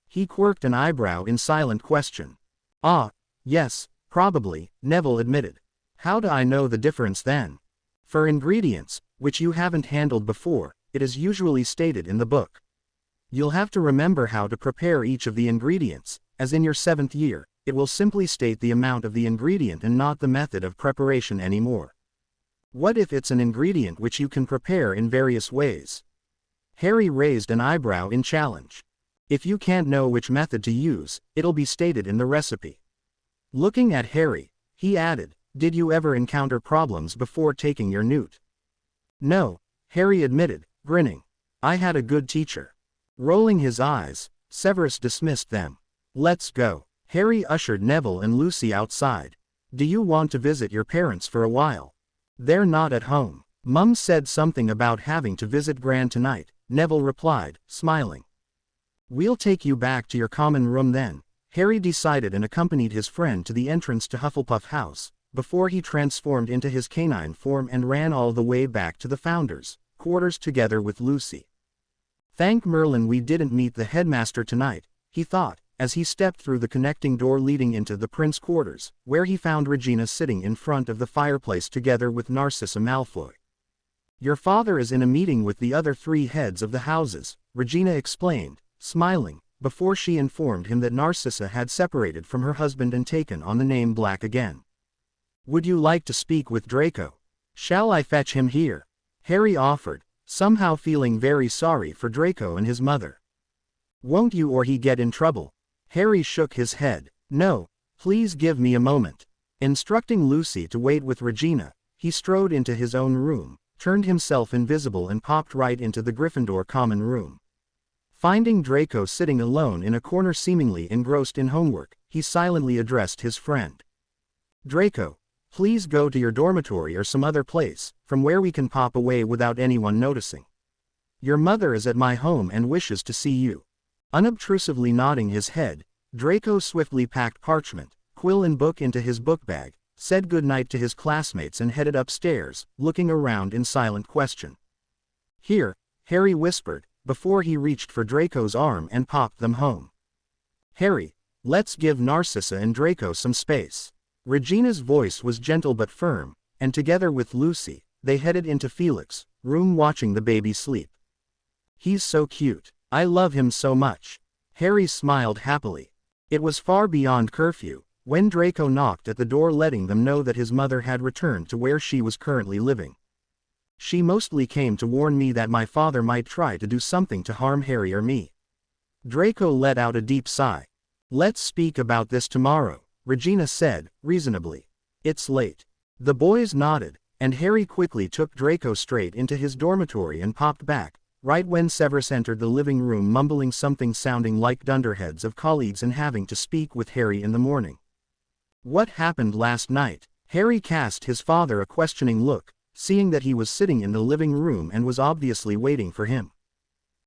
He quirked an eyebrow in silent question. Ah, yes, probably, Neville admitted. How do I know the difference then? For ingredients, which you haven't handled before, it is usually stated in the book. You'll have to remember how to prepare each of the ingredients, as in your 7th year, it will simply state the amount of the ingredient and not the method of preparation anymore. What if it's an ingredient which you can prepare in various ways? Harry raised an eyebrow in challenge. If you can't know which method to use, it'll be stated in the recipe. Looking at Harry, he added, did you ever encounter problems before taking your newt? No, Harry admitted, grinning. I had a good teacher. Rolling his eyes, Severus dismissed them. Let's go. Harry ushered Neville and Lucy outside. Do you want to visit your parents for a while? They're not at home. Mum said something about having to visit Gran tonight, Neville replied, smiling. We'll take you back to your common room then, Harry decided and accompanied his friend to the entrance to Hufflepuff House, before he transformed into his canine form and ran all the way back to the Founders' quarters together with Lucy. Thank Merlin we didn't meet the headmaster tonight, he thought, as he stepped through the connecting door leading into the Prince's quarters, where he found Regina sitting in front of the fireplace together with Narcissa Malfoy. Your father is in a meeting with the other 3 heads of the houses, Regina explained, smiling, before she informed him that Narcissa had separated from her husband and taken on the name Black again. Would you like to speak with Draco? Shall I fetch him here? Harry offered, somehow feeling very sorry for Draco and his mother. Won't you or he get in trouble? Harry shook his head. No, please give me a moment. Instructing Lucy to wait with Regina, he strode into his own room, turned himself invisible and popped right into the Gryffindor common room. Finding Draco sitting alone in a corner seemingly engrossed in homework, he silently addressed his friend. Draco, please go to your dormitory or some other place, from where we can pop away without anyone noticing. Your mother is at my home and wishes to see you." Unobtrusively nodding his head, Draco swiftly packed parchment, quill and book into his book bag, said goodnight to his classmates and headed upstairs, looking around in silent question. "Here," Harry whispered, before he reached for Draco's arm and popped them home. "Harry, let's give Narcissa and Draco some space." Regina's voice was gentle but firm, and together with Lucy, they headed into Felix's room watching the baby sleep. "He's so cute. I love him so much." Harry smiled happily. It was far beyond curfew, when Draco knocked at the door letting them know that his mother had returned to where she was currently living. "She mostly came to warn me that my father might try to do something to harm Harry or me." Draco let out a deep sigh. "Let's speak about this tomorrow," Regina said, reasonably. "It's late." The boys nodded, and Harry quickly took Draco straight into his dormitory and popped back, right when Severus entered the living room mumbling something sounding like dunderheads of colleagues and having to speak with Harry in the morning. "What happened last night?" Harry cast his father a questioning look, seeing that he was sitting in the living room and was obviously waiting for him.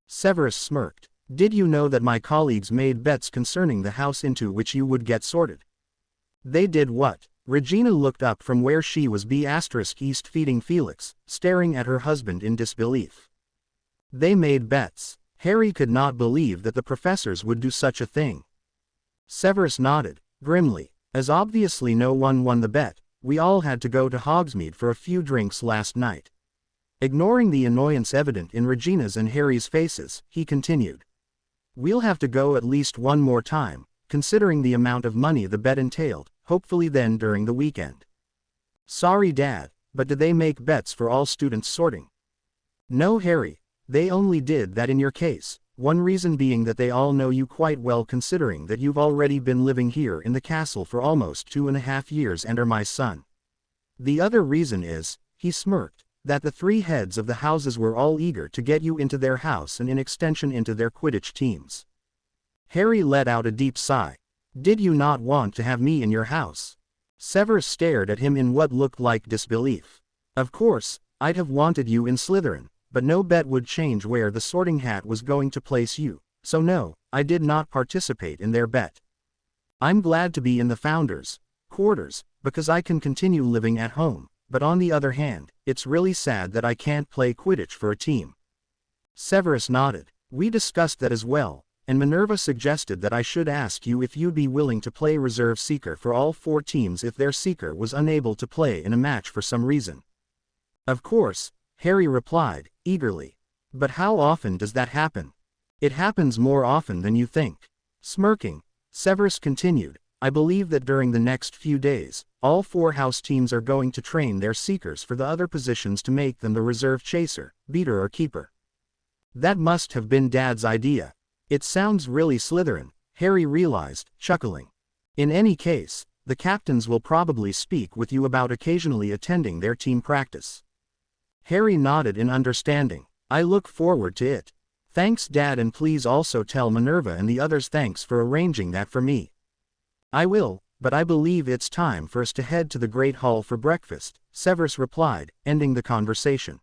Severus smirked. "Did you know that my colleagues made bets concerning the house into which you would get sorted?" "They did what?" Regina looked up from where she was B*East feeding Felix, staring at her husband in disbelief. "They made bets." Harry could not believe that the professors would do such a thing. Severus nodded, grimly. "As obviously no one won the bet, we all had to go to Hogsmeade for a few drinks last night." Ignoring the annoyance evident in Regina's and Harry's faces, he continued. "We'll have to go at least one more time, considering the amount of money the bet entailed, hopefully then during the weekend." "Sorry Dad, but did they make bets for all students sorting?" "No Harry. They only did that in your case, one reason being that they all know you quite well considering that you've already been living here in the castle for almost 2.5 years and are my son. The other reason is," he smirked, "that the three heads of the houses were all eager to get you into their house and in extension into their Quidditch teams." Harry let out a deep sigh. "Did you not want to have me in your house?" Severus stared at him in what looked like disbelief. "Of course, I'd have wanted you in Slytherin, but no bet would change where the Sorting Hat was going to place you, so no, I did not participate in their bet. I'm glad to be in the Founders' quarters, because I can continue living at home, but on the other hand, it's really sad that I can't play Quidditch for a team." Severus nodded. "We discussed that as well, and Minerva suggested that I should ask you if you'd be willing to play Reserve Seeker for all 4 teams if their Seeker was unable to play in a match for some reason." "Of course," Harry replied, eagerly. "But how often does that happen?" "It happens more often than you think." Smirking, Severus continued, "I believe that during the next few days, all 4 house teams are going to train their Seekers for the other positions to make them the Reserve Chaser, Beater or Keeper." "That must have been Dad's idea." "It sounds really Slytherin," Harry realized, chuckling. "In any case, the captains will probably speak with you about occasionally attending their team practice." Harry nodded in understanding. "I look forward to it." "Thanks Dad, and please also tell Minerva and the others thanks for arranging that for me." "I will, but I believe it's time for us to head to the Great Hall for breakfast," Severus replied, ending the conversation.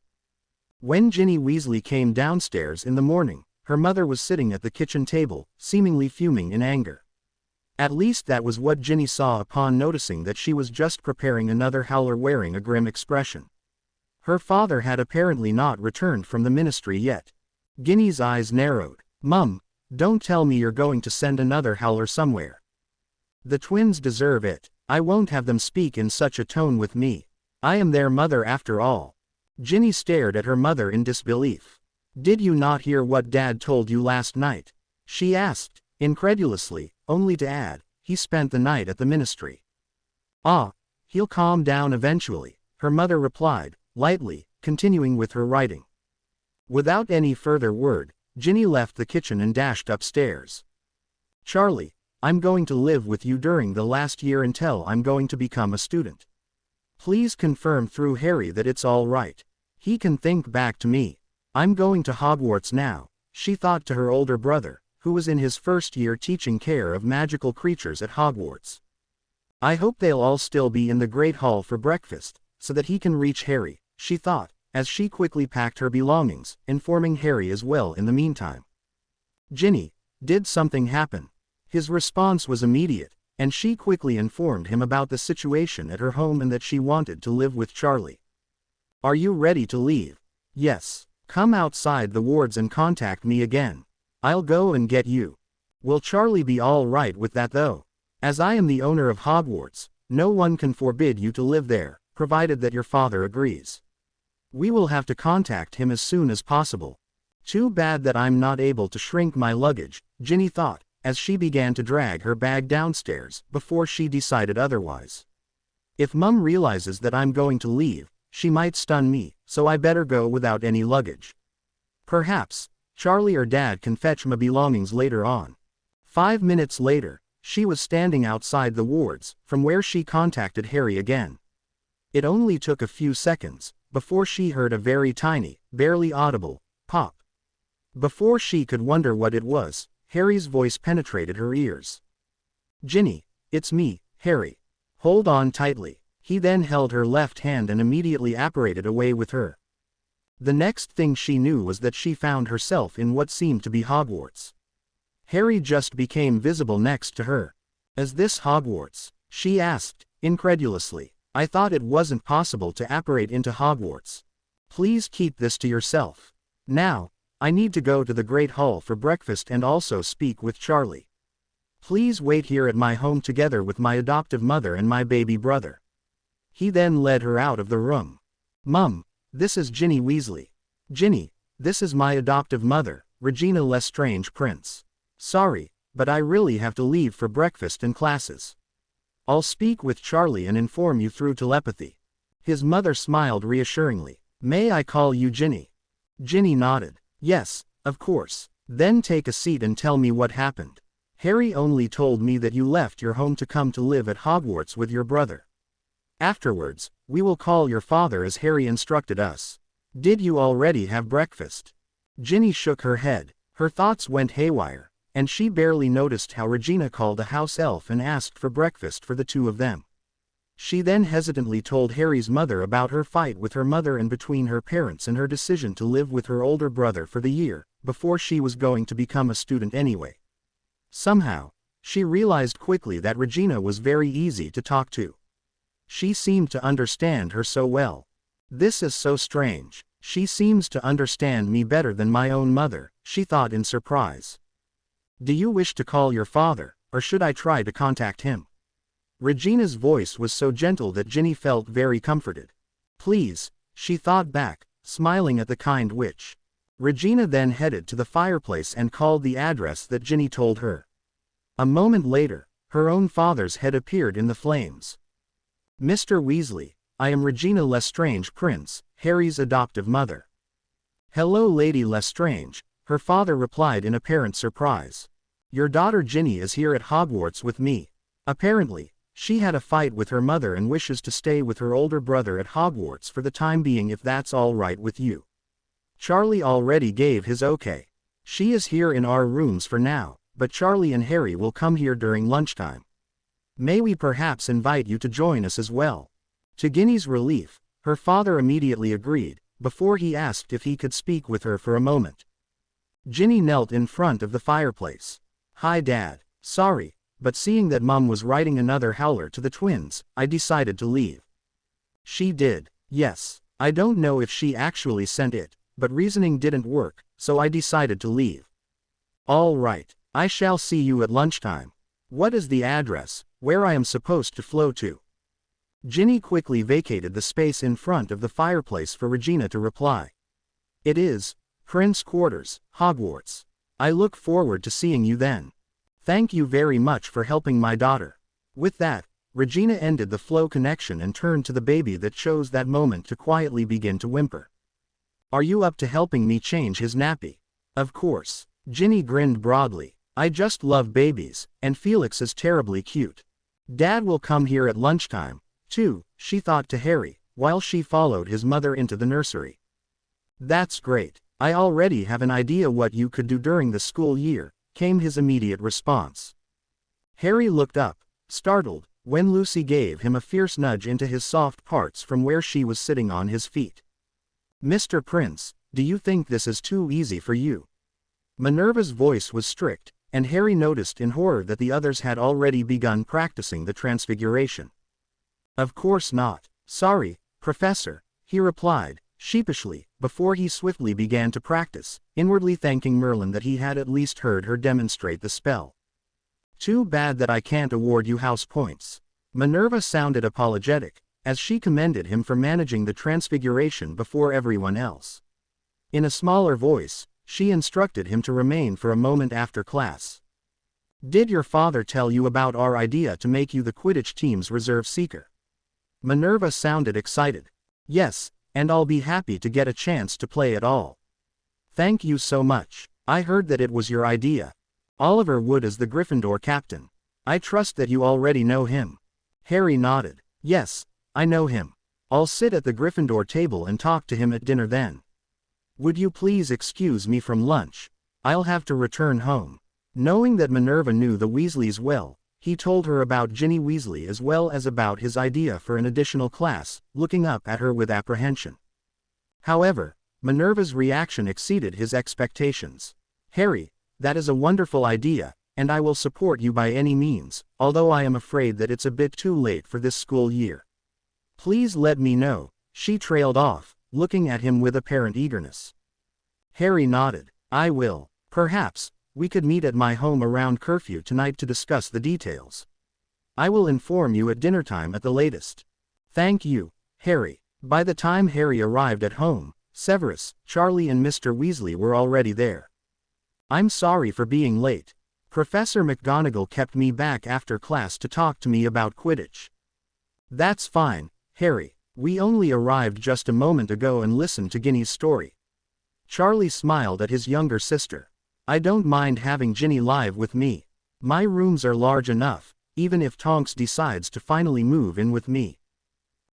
When Ginny Weasley came downstairs in the morning, her mother was sitting at the kitchen table, seemingly fuming in anger. At least that was what Ginny saw upon noticing that she was just preparing another howler wearing a grim expression. Her father had apparently not returned from the ministry yet. Ginny's eyes narrowed. "Mum, don't tell me you're going to send another howler somewhere. The twins deserve it. I won't have them speak in such a tone with me. I am their mother after all." Ginny stared at her mother in disbelief. "Did you not hear what Dad told you last night?" she asked, incredulously, only to add, "He spent the night at the ministry." "Ah, he'll calm down eventually," her mother replied, lightly, continuing with her writing. Without any further word, Ginny left the kitchen and dashed upstairs. "Charlie, I'm going to live with you during the last year until I'm going to become a student. Please confirm through Harry that it's all right. He can think back to me. I'm going to Hogwarts now," she thought to her older brother, who was in his first year teaching care of magical creatures at Hogwarts. "I hope they'll all still be in the Great Hall for breakfast, so that he can reach Harry," she thought, as she quickly packed her belongings, informing Harry as well in the meantime. "Ginny, did something happen?" His response was immediate, and she quickly informed him about the situation at her home and that she wanted to live with Charlie. "Are you ready to leave?" "Yes. Come outside the wards and contact me again. I'll go and get you." "Will Charlie be all right with that though? As I am the owner of Hogwarts, no one can forbid you to live there, provided that your father agrees. We will have to contact him as soon as possible." "Too bad that I'm not able to shrink my luggage," Ginny thought, as she began to drag her bag downstairs, before she decided otherwise. "If Mum realizes that I'm going to leave, she might stun me, so I better go without any luggage. Perhaps Charlie or Dad can fetch my belongings later on." 5 minutes later, she was standing outside the wards, from where she contacted Harry again. It only took a few seconds, before she heard a very tiny, barely audible, pop. Before she could wonder what it was, Harry's voice penetrated her ears. "Ginny, it's me, Harry. Hold on tightly." He then held her left hand and immediately apparated away with her. The next thing she knew was that she found herself in what seemed to be Hogwarts. Harry just became visible next to her. "Is this Hogwarts?" she asked, incredulously. "I thought it wasn't possible to apparate into Hogwarts. Please keep this to yourself. Now, I need to go to the Great Hall for breakfast and also speak with Charlie. Please wait here at my home together with my adoptive mother and my baby brother." He then led her out of the room. "Mum, this is Ginny Weasley. Ginny, this is my adoptive mother, Regina Lestrange Prince. Sorry, but I really have to leave for breakfast and classes. I'll speak with Charlie and inform you through telepathy." His mother smiled reassuringly. "May I call you Ginny?" Ginny nodded. "Yes, of course. Then take a seat and tell me what happened." "Harry only told me that you left your home to come to live at Hogwarts with your brother. Afterwards, we will call your father as Harry instructed us. Did you already have breakfast?" Ginny shook her head. Her thoughts went haywire, and she barely noticed how Regina called a house elf and asked for breakfast for the two of them. She then hesitantly told Harry's mother about her fight with her mother and between her parents and her decision to live with her older brother for the year, before she was going to become a student anyway. Somehow, she realized quickly that Regina was very easy to talk to. She seemed to understand her so well. "This is so strange. She seems to understand me better than my own mother," she thought in surprise. "Do you wish to call your father, or should I try to contact him?" Regina's voice was so gentle that Ginny felt very comforted. "Please," she thought back, smiling at the kind witch. Regina then headed to the fireplace and called the address that Ginny told her. A moment later, her own father's head appeared in the flames. "Mr. Weasley, I am Regina Lestrange Prince, Harry's adoptive mother." "Hello Lady Lestrange," her father replied in apparent surprise. "Your daughter Ginny is here at Hogwarts with me. Apparently, she had a fight with her mother and wishes to stay with her older brother at Hogwarts for the time being if that's all right with you. Charlie already gave his okay. She is here in our rooms for now, but Charlie and Harry will come here during lunchtime. May we perhaps invite you to join us as well?" To Ginny's relief, her father immediately agreed, before he asked if he could speak with her for a moment. Ginny knelt in front of the fireplace. "Hi Dad, sorry, but seeing that Mum was writing another howler to the twins, I decided to leave." "She did, yes. I don't know if she actually sent it, but reasoning didn't work, so I decided to leave." "All right, I shall see you at lunchtime. What is the address, where I am supposed to flow to?" Ginny quickly vacated the space in front of the fireplace for Regina to reply. "It is Prince Quarters, Hogwarts. I look forward to seeing you then. Thank you very much for helping my daughter." With that, Regina ended the flow connection and turned to the baby that chose that moment to quietly begin to whimper. "Are you up to helping me change his nappy?" "Of course." Ginny grinned broadly. "I just love babies, and Felix is terribly cute. Dad will come here at lunchtime, too," she thought to Harry, while she followed his mother into the nursery. "That's great. I already have an idea what you could do during the school year," came his immediate response. Harry looked up, startled, when Lucy gave him a fierce nudge into his soft parts from where she was sitting on his feet. Mr. Prince, do you think this is too easy for you? Minerva's voice was strict, and Harry noticed in horror that the others had already begun practicing the transfiguration. Of course not. Sorry, Professor, he replied, sheepishly, before he swiftly began to practice, inwardly thanking Merlin that he had at least heard her demonstrate the spell. Too bad that I can't award you house points. Minerva sounded apologetic, as she commended him for managing the transfiguration before everyone else. In a smaller voice, she instructed him to remain for a moment after class. Did your father tell you about our idea to make you the Quidditch team's reserve seeker? Minerva sounded excited. Yes, and I'll be happy to get a chance to play at all. Thank you so much. I heard that it was your idea. Oliver Wood is the Gryffindor captain. I trust that you already know him. Harry nodded. Yes, I know him. I'll sit at the Gryffindor table and talk to him at dinner then. Would you please excuse me from lunch? I'll have to return home. Knowing that Minerva knew the Weasleys well, he told her about Ginny Weasley as well as about his idea for an additional class, looking up at her with apprehension. However, Minerva's reaction exceeded his expectations. Harry, that is a wonderful idea, and I will support you by any means, although I am afraid that it's a bit too late for this school year. Please let me know, she trailed off, looking at him with apparent eagerness. Harry nodded. I will. Perhaps, we could meet at my home around curfew tonight to discuss the details. I will inform you at dinner time at the latest. Thank you, Harry. By the time Harry arrived at home, Severus, Charlie and Mr. Weasley were already there. I'm sorry for being late. Professor McGonagall kept me back after class to talk to me about Quidditch. That's fine, Harry. We only arrived just a moment ago and listened to Ginny's story. Charlie smiled at his younger sister. I don't mind having Ginny live with me. My rooms are large enough, even if Tonks decides to finally move in with me.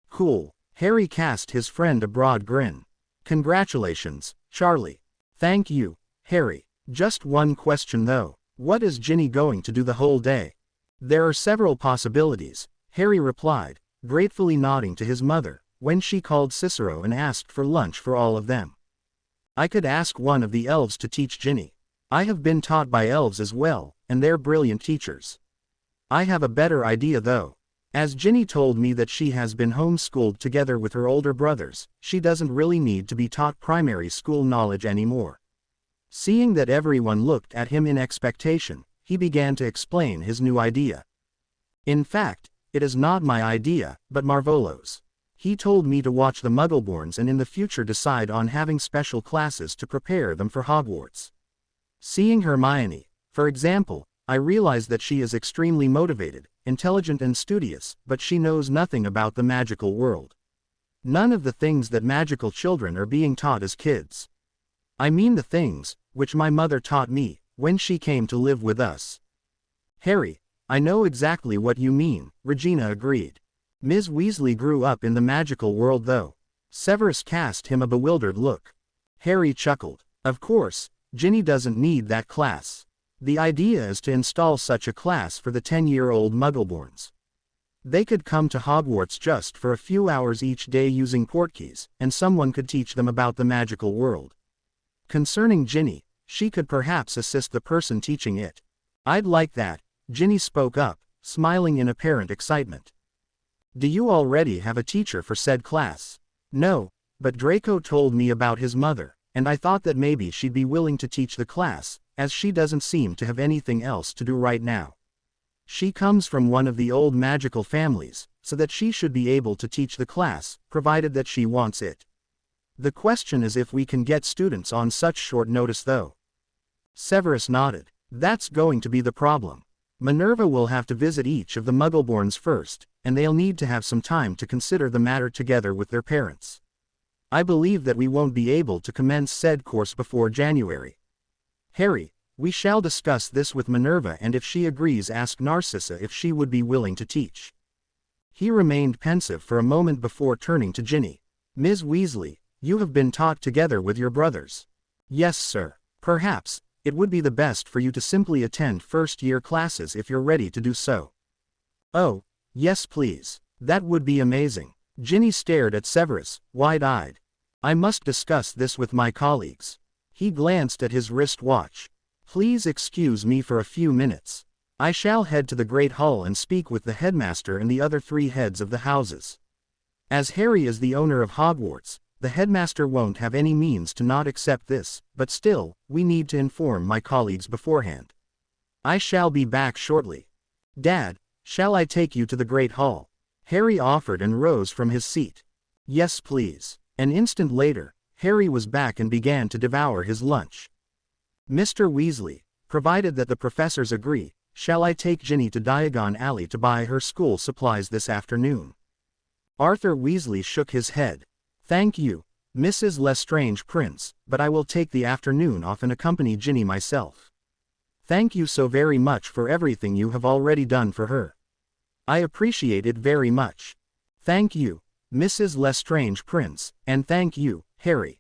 Cool. Harry cast his friend a broad grin. Congratulations, Charlie. Thank you, Harry. Just one question though. What is Ginny going to do the whole day? There are several possibilities, Harry replied, gratefully nodding to his mother, when she called Cicero and asked for lunch for all of them. I could ask one of the elves to teach Ginny. I have been taught by elves as well, and they're brilliant teachers. I have a better idea though. As Ginny told me that she has been homeschooled together with her older brothers, she doesn't really need to be taught primary school knowledge anymore. Seeing that everyone looked at him in expectation, he began to explain his new idea. In fact, it is not my idea, but Marvolo's. He told me to watch the Muggleborns and in the future decide on having special classes to prepare them for Hogwarts. Seeing Hermione, for example, I realized that she is extremely motivated, intelligent and studious, but she knows nothing about the magical world. None of the things that magical children are being taught as kids. I mean the things, which my mother taught me, when she came to live with us. Harry, I know exactly what you mean, Regina agreed. Ms. Weasley grew up in the magical world though. Severus cast him a bewildered look. Harry chuckled. Of course, Ginny doesn't need that class. The idea is to install such a class for the 10-year-old Muggleborns. They could come to Hogwarts just for a few hours each day using portkeys, and someone could teach them about the magical world. Concerning Ginny, she could perhaps assist the person teaching it. I'd like that, Ginny spoke up, smiling in apparent excitement. Do you already have a teacher for said class? No, but Draco told me about his mother, and I thought that maybe she'd be willing to teach the class, as she doesn't seem to have anything else to do right now. She comes from one of the old magical families, so that she should be able to teach the class, provided that she wants it. The question is if we can get students on such short notice though. Severus nodded. That's going to be the problem. Minerva will have to visit each of the Muggleborns first, and they'll need to have some time to consider the matter together with their parents. I believe that we won't be able to commence said course before January. Harry, we shall discuss this with Minerva and if she agrees ask Narcissa if she would be willing to teach. He remained pensive for a moment before turning to Ginny. Ms. Weasley, you have been taught together with your brothers. Yes, sir. Perhaps, it would be the best for you to simply attend first-year classes if you're ready to do so. Oh, yes please. That would be amazing. Ginny stared at Severus, wide-eyed. I must discuss this with my colleagues. He glanced at his wristwatch. Please excuse me for a few minutes. I shall head to the Great Hall and speak with the headmaster and the other 3 heads of the houses. As Harry is the owner of Hogwarts, the headmaster won't have any means to not accept this, but still, we need to inform my colleagues beforehand. I shall be back shortly. Dad, shall I take you to the Great Hall? Harry offered and rose from his seat. Yes, please. An instant later, Harry was back and began to devour his lunch. Mr. Weasley, provided that the professors agree, shall I take Ginny to Diagon Alley to buy her school supplies this afternoon? Arthur Weasley shook his head. Thank you, Mrs. Lestrange Prince, but I will take the afternoon off and accompany Ginny myself. Thank you so very much for everything you have already done for her. I appreciate it very much. Thank you, Mrs. Lestrange Prince, and thank you, Harry.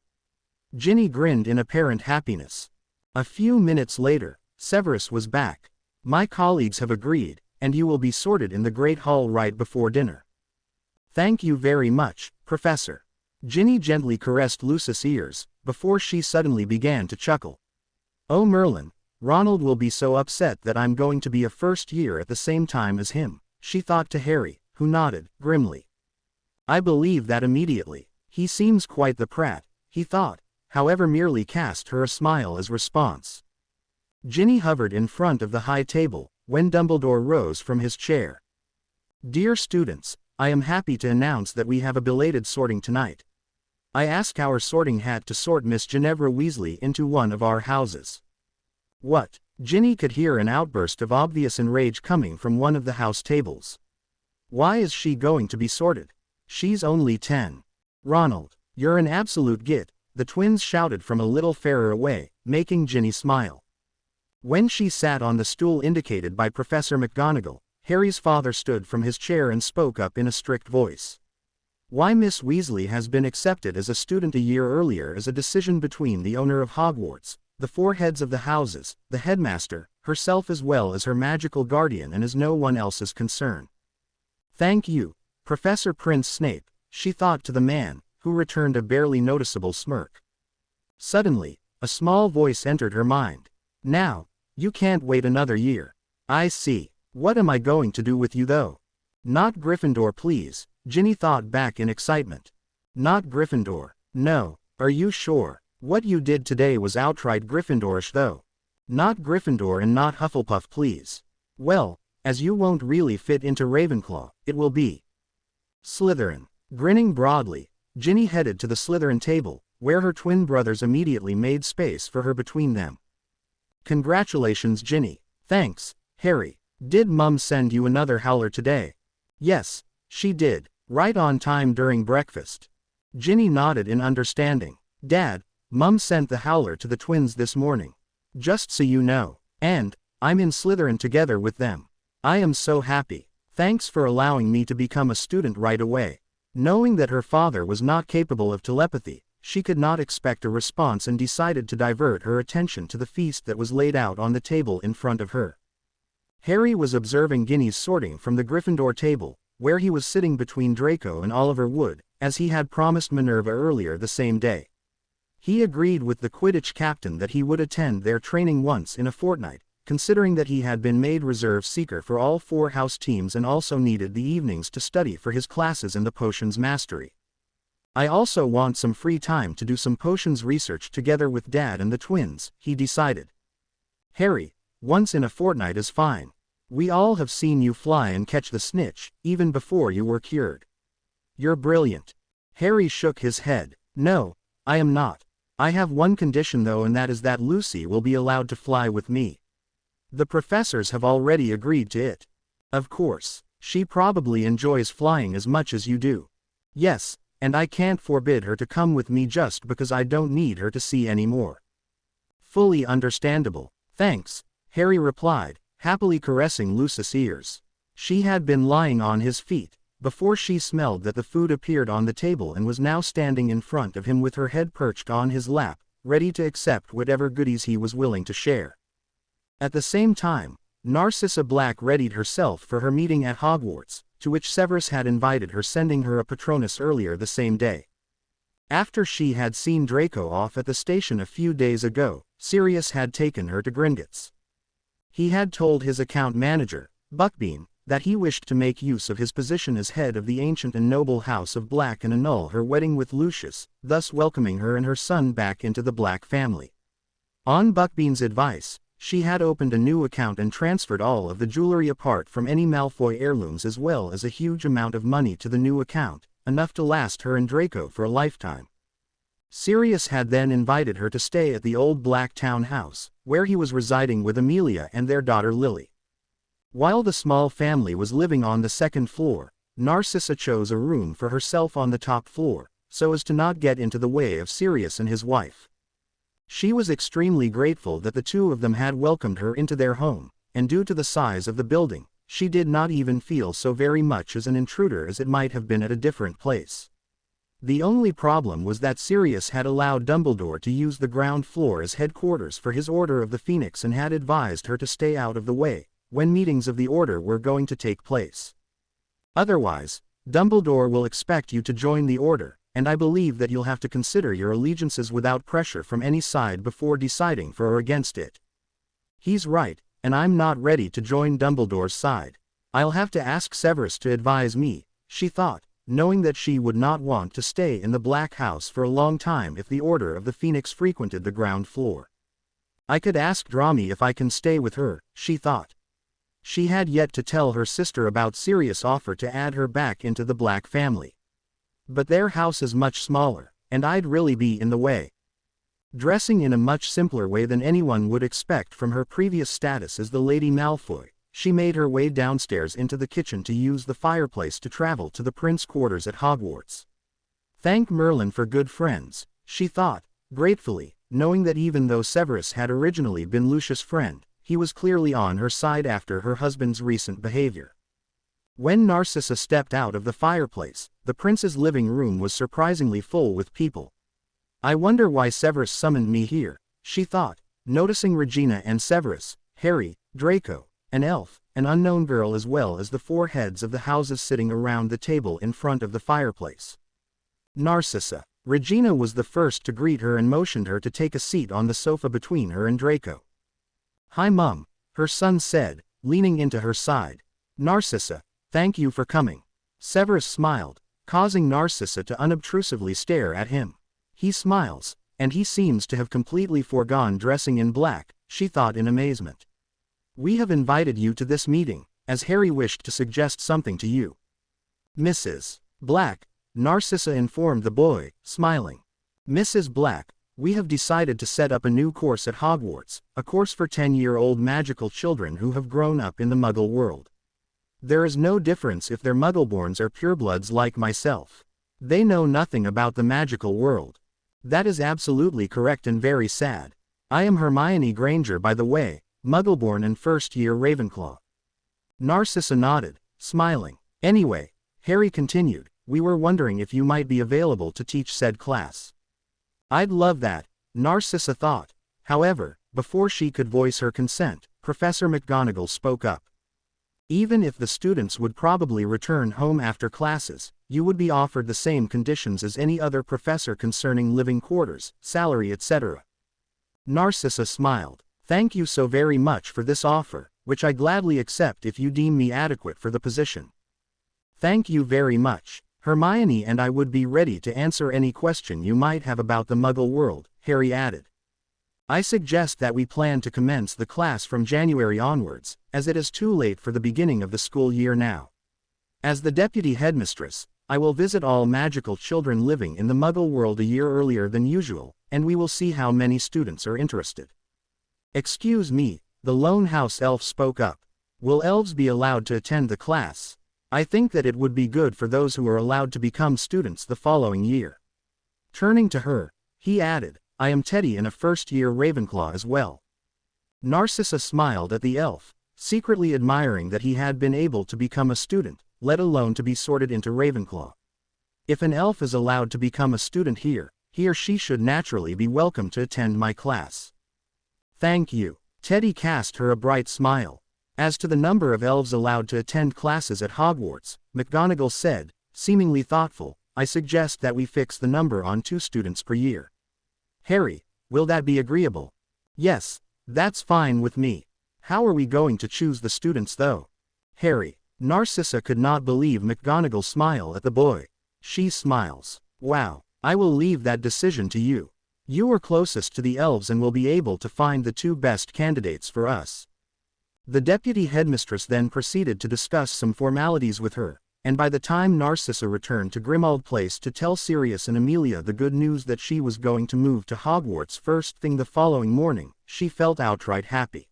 Ginny grinned in apparent happiness. A few minutes later, Severus was back. My colleagues have agreed, and you will be sorted in the Great Hall right before dinner. Thank you very much, Professor. Ginny gently caressed Lucy's ears, before she suddenly began to chuckle. Oh Merlin, Ronald will be so upset that I'm going to be a first year at the same time as him, she thought to Harry, who nodded, grimly. I believe that immediately. He seems quite the prat, he thought, however merely cast her a smile as response. Ginny hovered in front of the high table, when Dumbledore rose from his chair. Dear students, I am happy to announce that we have a belated sorting tonight. I ask our sorting hat to sort Miss Ginevra Weasley into one of our houses. What? Ginny could hear an outburst of obvious enrage coming from one of the house tables. Why is she going to be sorted? She's only 10. Ronald, you're an absolute git, the twins shouted from a little further away, making Ginny smile. When she sat on the stool indicated by Professor McGonagall, Harry's father stood from his chair and spoke up in a strict voice. Why Miss Weasley has been accepted as a student a year earlier is a decision between the owner of Hogwarts, the 4 heads of the houses, the headmaster, herself as well as her magical guardian, and is no one else's concern. Thank you, Professor Prince Snape, she thought to the man, who returned a barely noticeable smirk. Suddenly, a small voice entered her mind. Now, you can't wait another year. I see. What am I going to do with you though? Not Gryffindor please, Ginny thought back in excitement. Not Gryffindor, no, are you sure? What you did today was outright Gryffindorish though. Not Gryffindor and not Hufflepuff please. Well, as you won't really fit into Ravenclaw, it will be Slytherin. Grinning broadly, Ginny headed to the Slytherin table, where her twin brothers immediately made space for her between them. Congratulations Ginny. Thanks, Harry. Did Mum send you another howler today? Yes, she did, right on time during breakfast. Ginny nodded in understanding. Dad, Mum sent the howler to the twins this morning. Just so you know. And, I'm in Slytherin together with them. I am so happy. Thanks for allowing me to become a student right away. Knowing that her father was not capable of telepathy, she could not expect a response and decided to divert her attention to the feast that was laid out on the table in front of her. Harry was observing Ginny's sorting from the Gryffindor table, where he was sitting between Draco and Oliver Wood, as he had promised Minerva earlier the same day. He agreed with the Quidditch captain that he would attend their training once in a fortnight, considering that he had been made reserve seeker for all 4 house teams and also needed the evenings to study for his classes in the potions mastery. I also want some free time to do some potions research together with Dad and the twins, he decided. Harry, once in a fortnight is fine. We all have seen you fly and catch the snitch, even before you were cured. You're brilliant. Harry shook his head. No, I am not. I have one condition though, and that is that Lucy will be allowed to fly with me. The professors have already agreed to it. Of course, she probably enjoys flying as much as you do. Yes, and I can't forbid her to come with me just because I don't need her to see anymore. Fully understandable. Thanks, Harry replied, happily caressing Lucy's ears. She had been lying on his feet, before she smelled that the food appeared on the table and was now standing in front of him with her head perched on his lap, ready to accept whatever goodies he was willing to share. At the same time, Narcissa Black readied herself for her meeting at Hogwarts, to which Severus had invited her, sending her a Patronus earlier the same day. After she had seen Draco off at the station a few days ago, Sirius had taken her to Gringotts. He had told his account manager, Buckbeam, that he wished to make use of his position as head of the ancient and noble house of Black and annul her wedding with Lucius, thus welcoming her and her son back into the Black family. On Buckbeam's advice, she had opened a new account and transferred all of the jewelry apart from any Malfoy heirlooms as well as a huge amount of money to the new account, enough to last her and Draco for a lifetime. Sirius had then invited her to stay at the old Black Town house, where he was residing with Amelia and their daughter Lily. While the small family was living on the second floor, Narcissa chose a room for herself on the top floor, so as to not get into the way of Sirius and his wife. She was extremely grateful that the two of them had welcomed her into their home, and due to the size of the building, she did not even feel so very much as an intruder as it might have been at a different place. The only problem was that Sirius had allowed Dumbledore to use the ground floor as headquarters for his Order of the Phoenix and had advised her to stay out of the way when meetings of the Order were going to take place. Otherwise, Dumbledore will expect you to join the Order, and I believe that you'll have to consider your allegiances without pressure from any side before deciding for or against it. He's right, and I'm not ready to join Dumbledore's side. I'll have to ask Severus to advise me, she thought, knowing that she would not want to stay in the Black House for a long time if the Order of the Phoenix frequented the ground floor. I could ask Drami if I can stay with her, she thought. She had yet to tell her sister about Sirius' offer to add her back into the Black family. But their house is much smaller, and I'd really be in the way. Dressing in a much simpler way than anyone would expect from her previous status as the Lady Malfoy, she made her way downstairs into the kitchen to use the fireplace to travel to the Prince's quarters at Hogwarts. Thank Merlin for good friends, she thought, gratefully, knowing that even though Severus had originally been Lucius' friend, he was clearly on her side after her husband's recent behavior. When Narcissa stepped out of the fireplace, the prince's living room was surprisingly full with people. I wonder why Severus summoned me here, she thought, noticing Regina and Severus, Harry, Draco, an elf, an unknown girl as well as the four heads of the houses sitting around the table in front of the fireplace. Narcissa. Regina was the first to greet her and motioned her to take a seat on the sofa between her and Draco. Hi Mum, her son said, leaning into her side. Narcissa, thank you for coming. Severus smiled, causing Narcissa to unobtrusively stare at him. He smiles, and he seems to have completely foregone dressing in black, she thought in amazement. We have invited you to this meeting, as Harry wished to suggest something to you. Mrs. Black, Narcissa informed the boy, smiling. Mrs. Black, we have decided to set up a new course at Hogwarts, a course for 10-year-old magical children who have grown up in the Muggle world. There is no difference if they're Muggleborns or purebloods like myself. They know nothing about the magical world. That is absolutely correct and very sad. I am Hermione Granger by the way, Muggleborn and first-year Ravenclaw. Narcissa nodded, smiling. Anyway, Harry continued, we were wondering if you might be available to teach said class. I'd love that, Narcissa thought. However, before she could voice her consent, Professor McGonagall spoke up. Even if the students would probably return home after classes, you would be offered the same conditions as any other professor concerning living quarters, salary etc. Narcissa smiled. Thank you so very much for this offer, which I gladly accept if you deem me adequate for the position. Thank you very much. Hermione and I would be ready to answer any question you might have about the Muggle world, Harry added. I suggest that we plan to commence the class from January onwards, as it is too late for the beginning of the school year now. As the deputy headmistress, I will visit all magical children living in the Muggle world a year earlier than usual, and we will see how many students are interested. Excuse me, the lone house elf spoke up. Will elves be allowed to attend the class? I think that it would be good for those who are allowed to become students the following year. Turning to her, he added, I am Teddy and a first-year Ravenclaw as well. Narcissa smiled at the elf, secretly admiring that he had been able to become a student, let alone to be sorted into Ravenclaw. If an elf is allowed to become a student here, he or she should naturally be welcome to attend my class. Thank you. Teddy cast her a bright smile. As to the number of elves allowed to attend classes at Hogwarts, McGonagall said, seemingly thoughtful, I suggest that we fix the number on 2 students per year. Harry, will that be agreeable? Yes, that's fine with me. How are we going to choose the students though? Harry. Narcissa could not believe McGonagall's smile at the boy. She smiles. Wow, I will leave that decision to you. You are closest to the elves and will be able to find the 2 best candidates for us. The deputy headmistress then proceeded to discuss some formalities with her, and by the time Narcissa returned to Grimmauld Place to tell Sirius and Amelia the good news that she was going to move to Hogwarts first thing the following morning, she felt outright happy.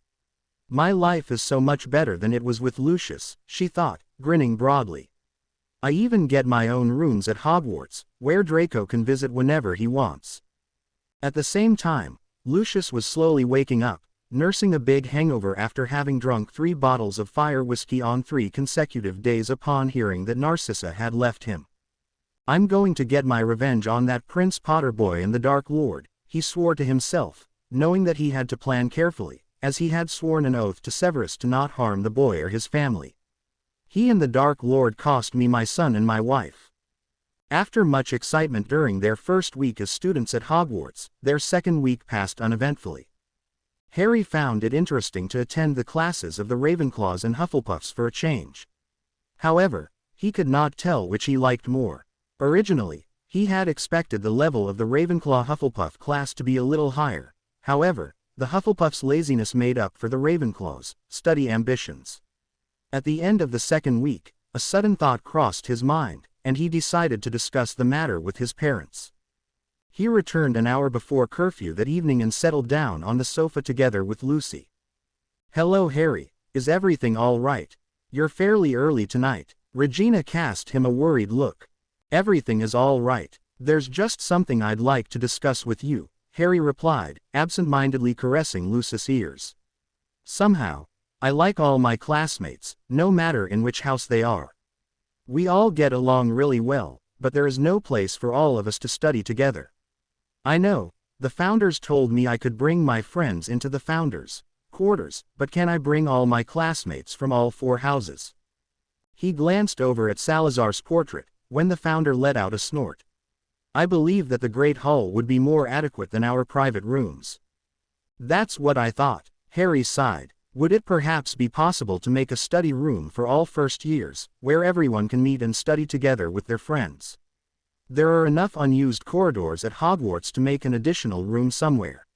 My life is so much better than it was with Lucius, she thought, grinning broadly. I even get my own rooms at Hogwarts, where Draco can visit whenever he wants. At the same time, Lucius was slowly waking up, nursing a big hangover after having drunk 3 bottles of fire whiskey on 3 consecutive days upon hearing that Narcissa had left him. I'm going to get my revenge on that Prince Potter boy and the Dark Lord, he swore to himself, knowing that he had to plan carefully, as he had sworn an oath to Severus to not harm the boy or his family. He and the Dark Lord cost me my son and my wife. After much excitement during their first week as students at Hogwarts, their second week passed uneventfully. Harry found it interesting to attend the classes of the Ravenclaws and Hufflepuffs for a change. However, he could not tell which he liked more. Originally, he had expected the level of the Ravenclaw-Hufflepuff class to be a little higher. However, the Hufflepuff's laziness made up for the Ravenclaw's study ambitions. At the end of the second week, a sudden thought crossed his mind, and he decided to discuss the matter with his parents. He returned an hour before curfew that evening and settled down on the sofa together with Lucy. Hello Harry, is everything all right? You're fairly early tonight. Regina cast him a worried look. Everything is all right. There's just something I'd like to discuss with you, Harry replied, absent-mindedly caressing Lucy's ears. Somehow, I like all my classmates, no matter in which house they are. We all get along really well, but there is no place for all of us to study together. I know, the founders told me I could bring my friends into the founders' quarters, but can I bring all my classmates from all 4 houses? He glanced over at Salazar's portrait, when the founder let out a snort. I believe that the Great Hall would be more adequate than our private rooms. That's what I thought, Harry sighed. Would it perhaps be possible to make a study room for all first years, where everyone can meet and study together with their friends? There are enough unused corridors at Hogwarts to make an additional room somewhere.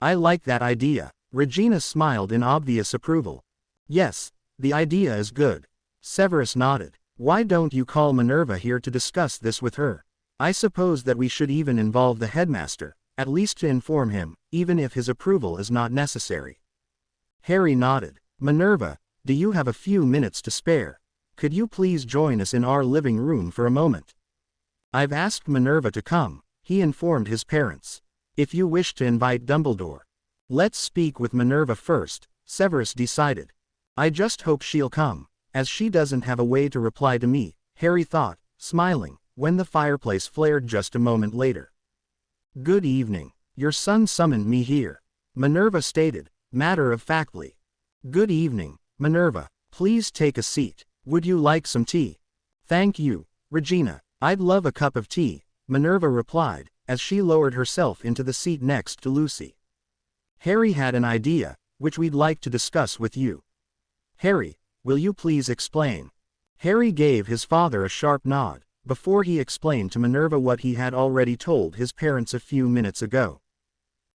I like that idea. Regina smiled in obvious approval. Yes, the idea is good. Severus nodded. Why don't you call Minerva here to discuss this with her? I suppose that we should even involve the headmaster, at least to inform him, even if his approval is not necessary. Harry nodded. Minerva, do you have a few minutes to spare? Could you please join us in our living room for a moment? I've asked Minerva to come, he informed his parents. If you wish to invite Dumbledore. Let's speak with Minerva first, Severus decided. I just hope she'll come, as she doesn't have a way to reply to me, Harry thought, smiling, when the fireplace flared just a moment later. Good evening. Your son summoned me here, Minerva stated, matter-of-factly. Good evening, Minerva. Please take a seat. Would you like some tea? Thank you, Regina. I'd love a cup of tea, Minerva replied, as she lowered herself into the seat next to Lucy. Harry had an idea, which we'd like to discuss with you. Harry, will you please explain? Harry gave his father a sharp nod, before he explained to Minerva what he had already told his parents a few minutes ago.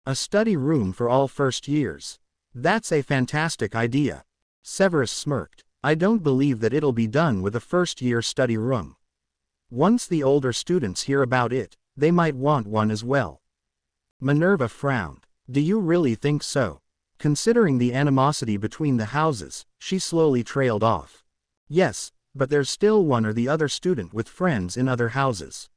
A study room for all first years. That's a fantastic idea. Severus smirked. I don't believe that it'll be done with a first-year study room. Once the older students hear about it, they might want one as well. Minerva frowned. Do you really think so? Considering the animosity between the houses, she slowly trailed off. Yes, but there's still one or the other student with friends in other houses.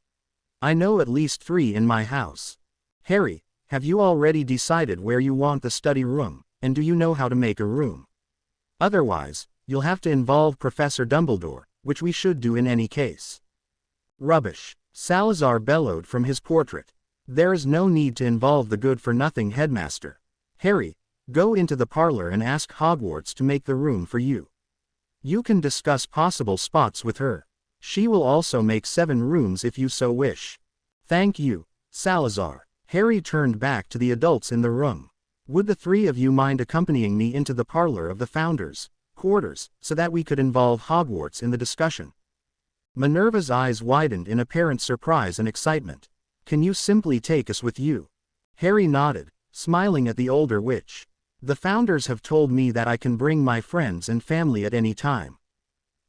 I know at least 3 in my house. Harry, have you already decided where you want the study room, and do you know how to make a room? Otherwise, you'll have to involve Professor Dumbledore, which we should do in any case. Rubbish, Salazar bellowed from his portrait. There is no need to involve the good-for-nothing headmaster. Harry, go into the parlor and ask Hogwarts to make the room for you. You can discuss possible spots with her. She will also make 7 rooms if you so wish. Thank you, Salazar. Harry turned back to the adults in the room. Would the 3 of you mind accompanying me into the parlor of the Founders' quarters, so that we could involve Hogwarts in the discussion? Minerva's eyes widened in apparent surprise and excitement. Can you simply take us with you? Harry nodded, smiling at the older witch. The Founders have told me that I can bring my friends and family at any time.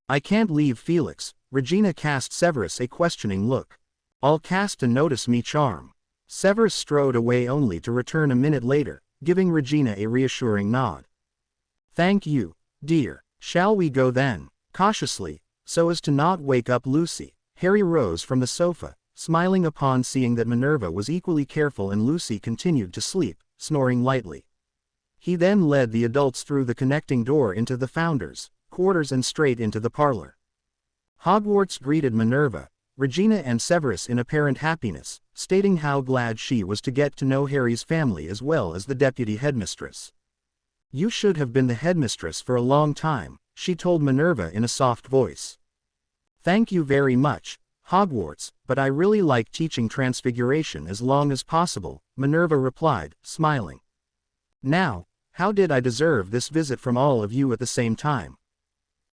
I can't leave Felix. Regina cast Severus a questioning look. I'll cast a notice me charm. Severus strode away only to return a minute later, giving Regina a reassuring nod. Thank you, dear. Shall we go then? Cautiously, so as to not wake up Lucy, Harry rose from the sofa, smiling upon seeing that Minerva was equally careful and Lucy continued to sleep, snoring lightly. He then led the adults through the connecting door into the Founders' quarters and straight into the parlor. Hogwarts greeted Minerva, Regina and Severus in apparent happiness, stating how glad she was to get to know Harry's family as well as the deputy headmistress. You should have been the headmistress for a long time, she told Minerva in a soft voice. Thank you very much, Hogwarts, but I really like teaching Transfiguration as long as possible, Minerva replied, smiling. Now, how did I deserve this visit from all of you at the same time?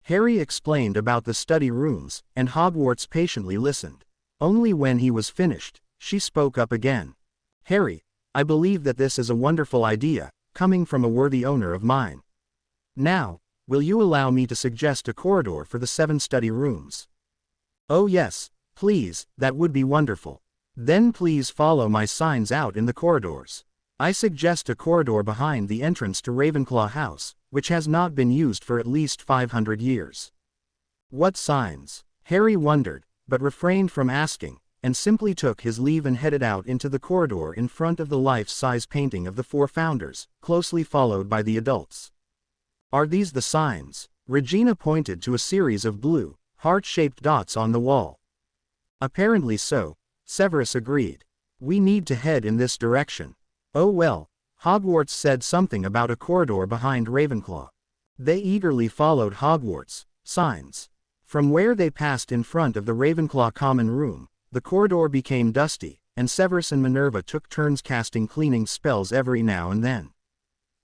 Harry explained about the study rooms, and Hogwarts patiently listened. Only when he was finished, she spoke up again. Harry, I believe that this is a wonderful idea, coming from a worthy owner of mine. Now, will you allow me to suggest a corridor for the 7 study rooms? Oh yes, please, that would be wonderful. Then please follow my signs out in the corridors. I suggest a corridor behind the entrance to Ravenclaw House, which has not been used for at least 500 years. What signs? Harry wondered, but refrained from asking, and simply took his leave and headed out into the corridor in front of the life-size painting of the 4 Founders, closely followed by the adults. Are these the signs? Regina pointed to a series of blue, heart-shaped dots on the wall. Apparently so, Severus agreed. We need to head in this direction. Oh well, Hogwarts said something about a corridor behind Ravenclaw. They eagerly followed Hogwarts' signs. From where they passed in front of the Ravenclaw common room, the corridor became dusty, and Severus and Minerva took turns casting cleaning spells every now and then.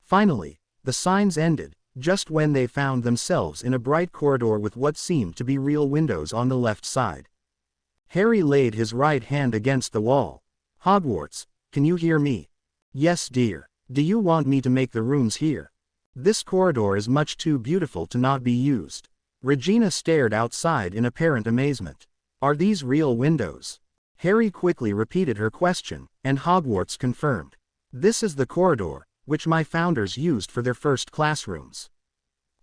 Finally, the signs ended, just when they found themselves in a bright corridor with what seemed to be real windows on the left side. Harry laid his right hand against the wall. Hogwarts, can you hear me? Yes, dear. Do you want me to make the rooms here? This corridor is much too beautiful to not be used. Regina stared outside in apparent amazement. Are these real windows? Harry quickly repeated her question, and Hogwarts confirmed. This is the corridor, which my Founders used for their first classrooms.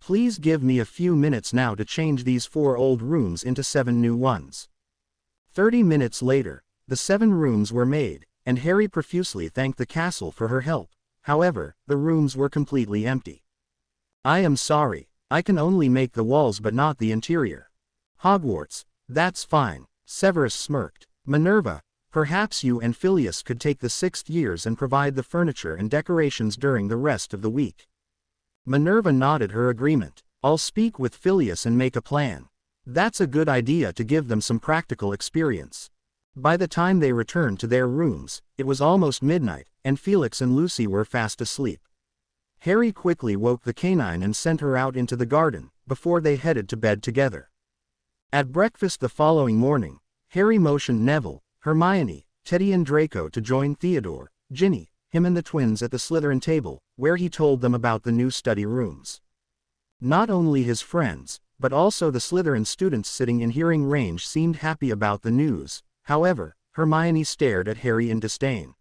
Please give me a few minutes now to change these 4 old rooms into 7 new ones. 30 minutes later, the 7 rooms were made, and Harry profusely thanked the castle for her help. However, the rooms were completely empty. I am sorry, I can only make the walls but not the interior. Hogwarts, that's fine, Severus smirked. Minerva, perhaps you and Phileas could take the 6th years and provide the furniture and decorations during the rest of the week. Minerva nodded her agreement. I'll speak with Phileas and make a plan. That's a good idea to give them some practical experience. By the time they returned to their rooms, it was almost midnight, and Felix and Lucy were fast asleep. Harry quickly woke the canine and sent her out into the garden, before they headed to bed together. At breakfast the following morning, Harry motioned Neville, Hermione, Teddy and Draco to join Theodore, Ginny, him and the twins at the Slytherin table, where he told them about the new study rooms. Not only his friends, but also the Slytherin students sitting in hearing range seemed happy about the news. However, Hermione stared at Harry in disdain.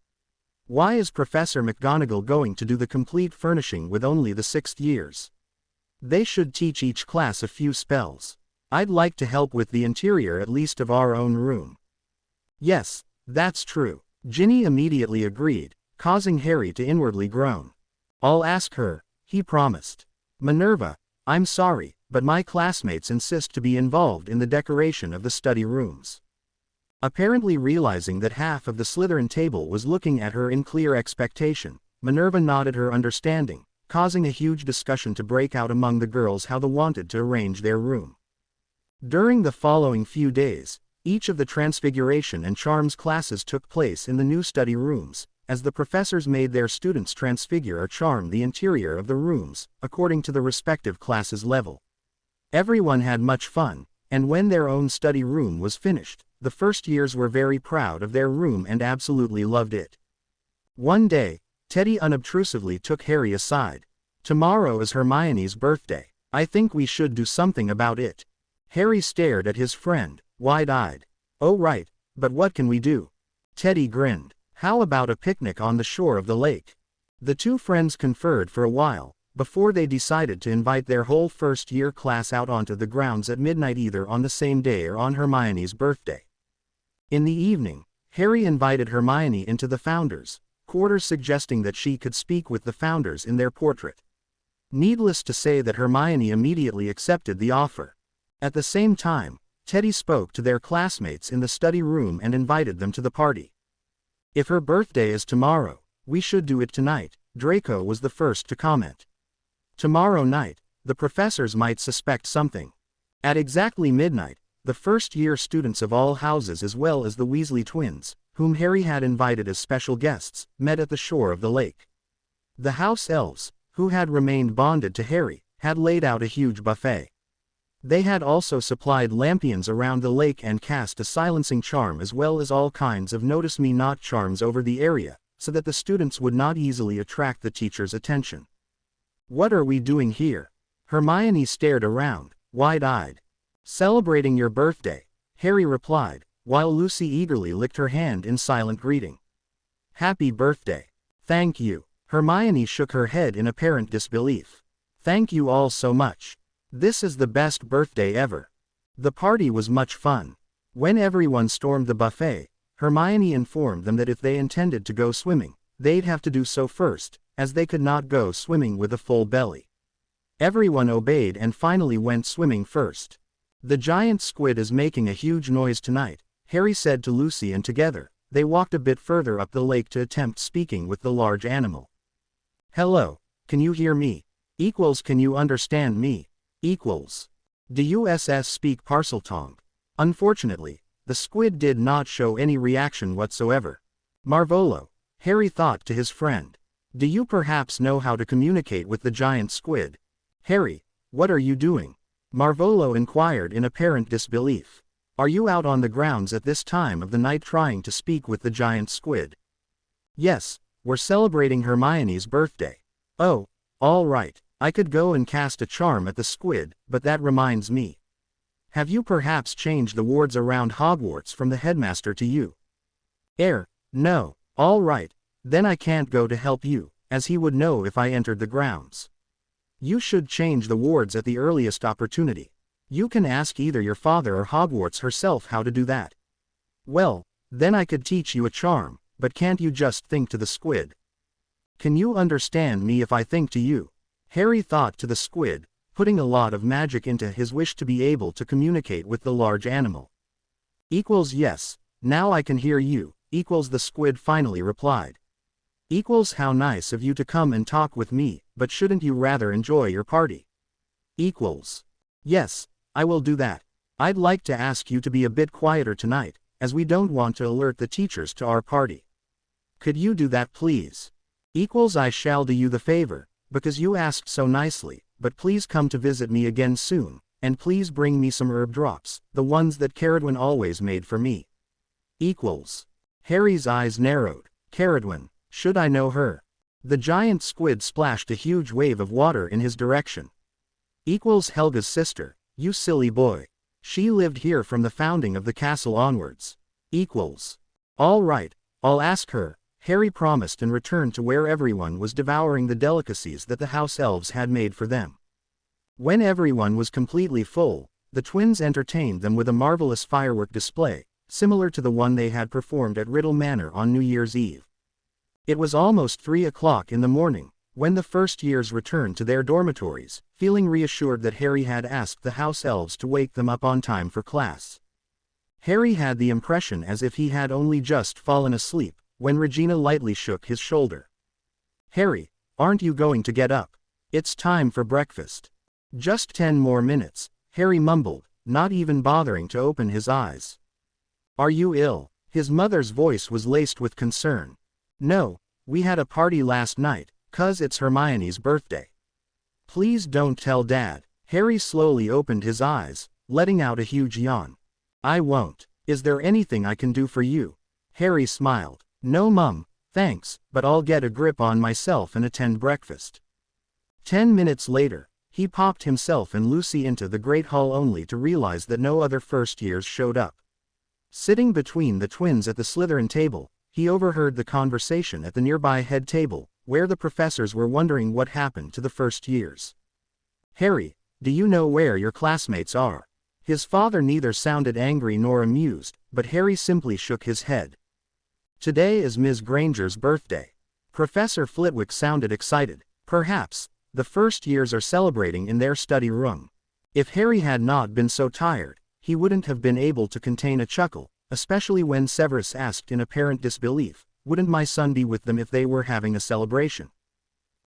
Why is Professor McGonagall going to do the complete furnishing with only the 6th years? They should teach each class a few spells. I'd like to help with the interior at least of our own room. Yes, that's true. Ginny immediately agreed, causing Harry to inwardly groan. I'll ask her, he promised. Minerva, I'm sorry, but my classmates insist to be involved in the decoration of the study rooms. Apparently realizing that half of the Slytherin table was looking at her in clear expectation, Minerva nodded her understanding, causing a huge discussion to break out among the girls how they wanted to arrange their room. During the following few days, each of the Transfiguration and Charms classes took place in the new study rooms, as the professors made their students transfigure or charm the interior of the rooms, according to the respective class's level. Everyone had much fun, and when their own study room was finished, the first years were very proud of their room and absolutely loved it. One day, Teddy unobtrusively took Harry aside. "Tomorrow is Hermione's birthday. I think we should do something about it." Harry stared at his friend, wide-eyed. "Oh right, but what can we do?" Teddy grinned. "How about a picnic on the shore of the lake?" The two friends conferred for a while, before they decided to invite their whole first-year class out onto the grounds at midnight either on the same day or on Hermione's birthday. In the evening, Harry invited Hermione into the Founders' quarters, suggesting that she could speak with the Founders in their portrait. Needless to say that Hermione immediately accepted the offer. At the same time, Teddy spoke to their classmates in the study room and invited them to the party. "If her birthday is tomorrow, we should do it tonight," Draco was the first to comment. "Tomorrow night, the professors might suspect something." At exactly midnight, the first-year students of all houses as well as the Weasley twins, whom Harry had invited as special guests, met at the shore of the lake. The house elves, who had remained bonded to Harry, had laid out a huge buffet. They had also supplied lampions around the lake and cast a silencing charm as well as all kinds of notice-me-not charms over the area, so that the students would not easily attract the teacher's attention. "What are we doing here?" Hermione stared around, wide-eyed. "Celebrating your birthday," Harry replied, while Lucy eagerly licked her hand in silent greeting. "Happy birthday." "Thank you." Hermione shook her head in apparent disbelief. "Thank you all so much. This is the best birthday ever." The party was much fun. When everyone stormed the buffet, Hermione informed them that if they intended to go swimming, they'd have to do so first, as they could not go swimming with a full belly. Everyone obeyed and finally went swimming first. "The giant squid is making a huge noise tonight," Harry said to Lucy, and together, they walked a bit further up the lake to attempt speaking with the large animal. "Hello, can you hear me? Equals, can you understand me? Equals. Do you speak Parseltongue?" Unfortunately, the squid did not show any reaction whatsoever. "Marvolo," Harry thought to his friend. "Do you perhaps know how to communicate with the giant squid?" "Harry, what are you doing?" Marvolo inquired in apparent disbelief. "Are you out on the grounds at this time of the night trying to speak with the giant squid?" "Yes, we're celebrating Hermione's birthday." "Oh, all right, I could go and cast a charm at the squid, but that reminds me. Have you perhaps changed the wards around Hogwarts from the headmaster to you?" No. All right, then I can't go to help you, as he would know if I entered the grounds. You should change the wards at the earliest opportunity. You can ask either your father or Hogwarts herself how to do that." "Well, then I could teach you a charm, but can't you just think to the squid?" "Can you understand me if I think to you?" Harry thought to the squid, putting a lot of magic into his wish to be able to communicate with the large animal. "Equals yes, now I can hear you," equals the squid finally replied. "Equals how nice of you to come and talk with me, but shouldn't you rather enjoy your party?" Equals. "Yes, I will do that. I'd like to ask you to be a bit quieter tonight, as we don't want to alert the teachers to our party. Could you do that please?" Equals I shall do you the favor, because you asked so nicely, but please come to visit me again soon, and please bring me some herb drops, the ones that Caradwin always made for me. Equals. Harry's eyes narrowed. Caradwin, should I know her? The giant squid splashed a huge wave of water in his direction. Equals Helga's sister, you silly boy. She lived here from the founding of the castle onwards. Equals. All right, I'll ask her, Harry promised and returned to where everyone was devouring the delicacies that the house elves had made for them. When everyone was completely full, the twins entertained them with a marvelous firework display, similar to the one they had performed at Riddle Manor on New Year's Eve. It was almost 3 o'clock in the morning, when the first years returned to their dormitories, feeling reassured that Harry had asked the house elves to wake them up on time for class. Harry had the impression as if he had only just fallen asleep, when Regina lightly shook his shoulder. "Harry, aren't you going to get up? It's time for breakfast." "Just 10 more minutes," Harry mumbled, not even bothering to open his eyes. "Are you ill?" His mother's voice was laced with concern. "No, we had a party last night, 'cause it's Hermione's birthday." "Please don't tell Dad." Harry slowly opened his eyes, letting out a huge yawn. "I won't. Is there anything I can do for you?" Harry smiled. "No, Mum, thanks, but I'll get a grip on myself and attend breakfast." 10 minutes later, he popped himself and Lucy into the Great Hall only to realize that no other first years showed up. Sitting between the twins at the Slytherin table, he overheard the conversation at the nearby head table, where the professors were wondering what happened to the first years. "Harry, do you know where your classmates are?" His father neither sounded angry nor amused, but Harry simply shook his head. "Today is Ms. Granger's birthday." Professor Flitwick sounded excited. "Perhaps the first years are celebrating in their study room." If Harry had not been so tired, he wouldn't have been able to contain a chuckle, especially when Severus asked in apparent disbelief, "Wouldn't my son be with them if they were having a celebration?"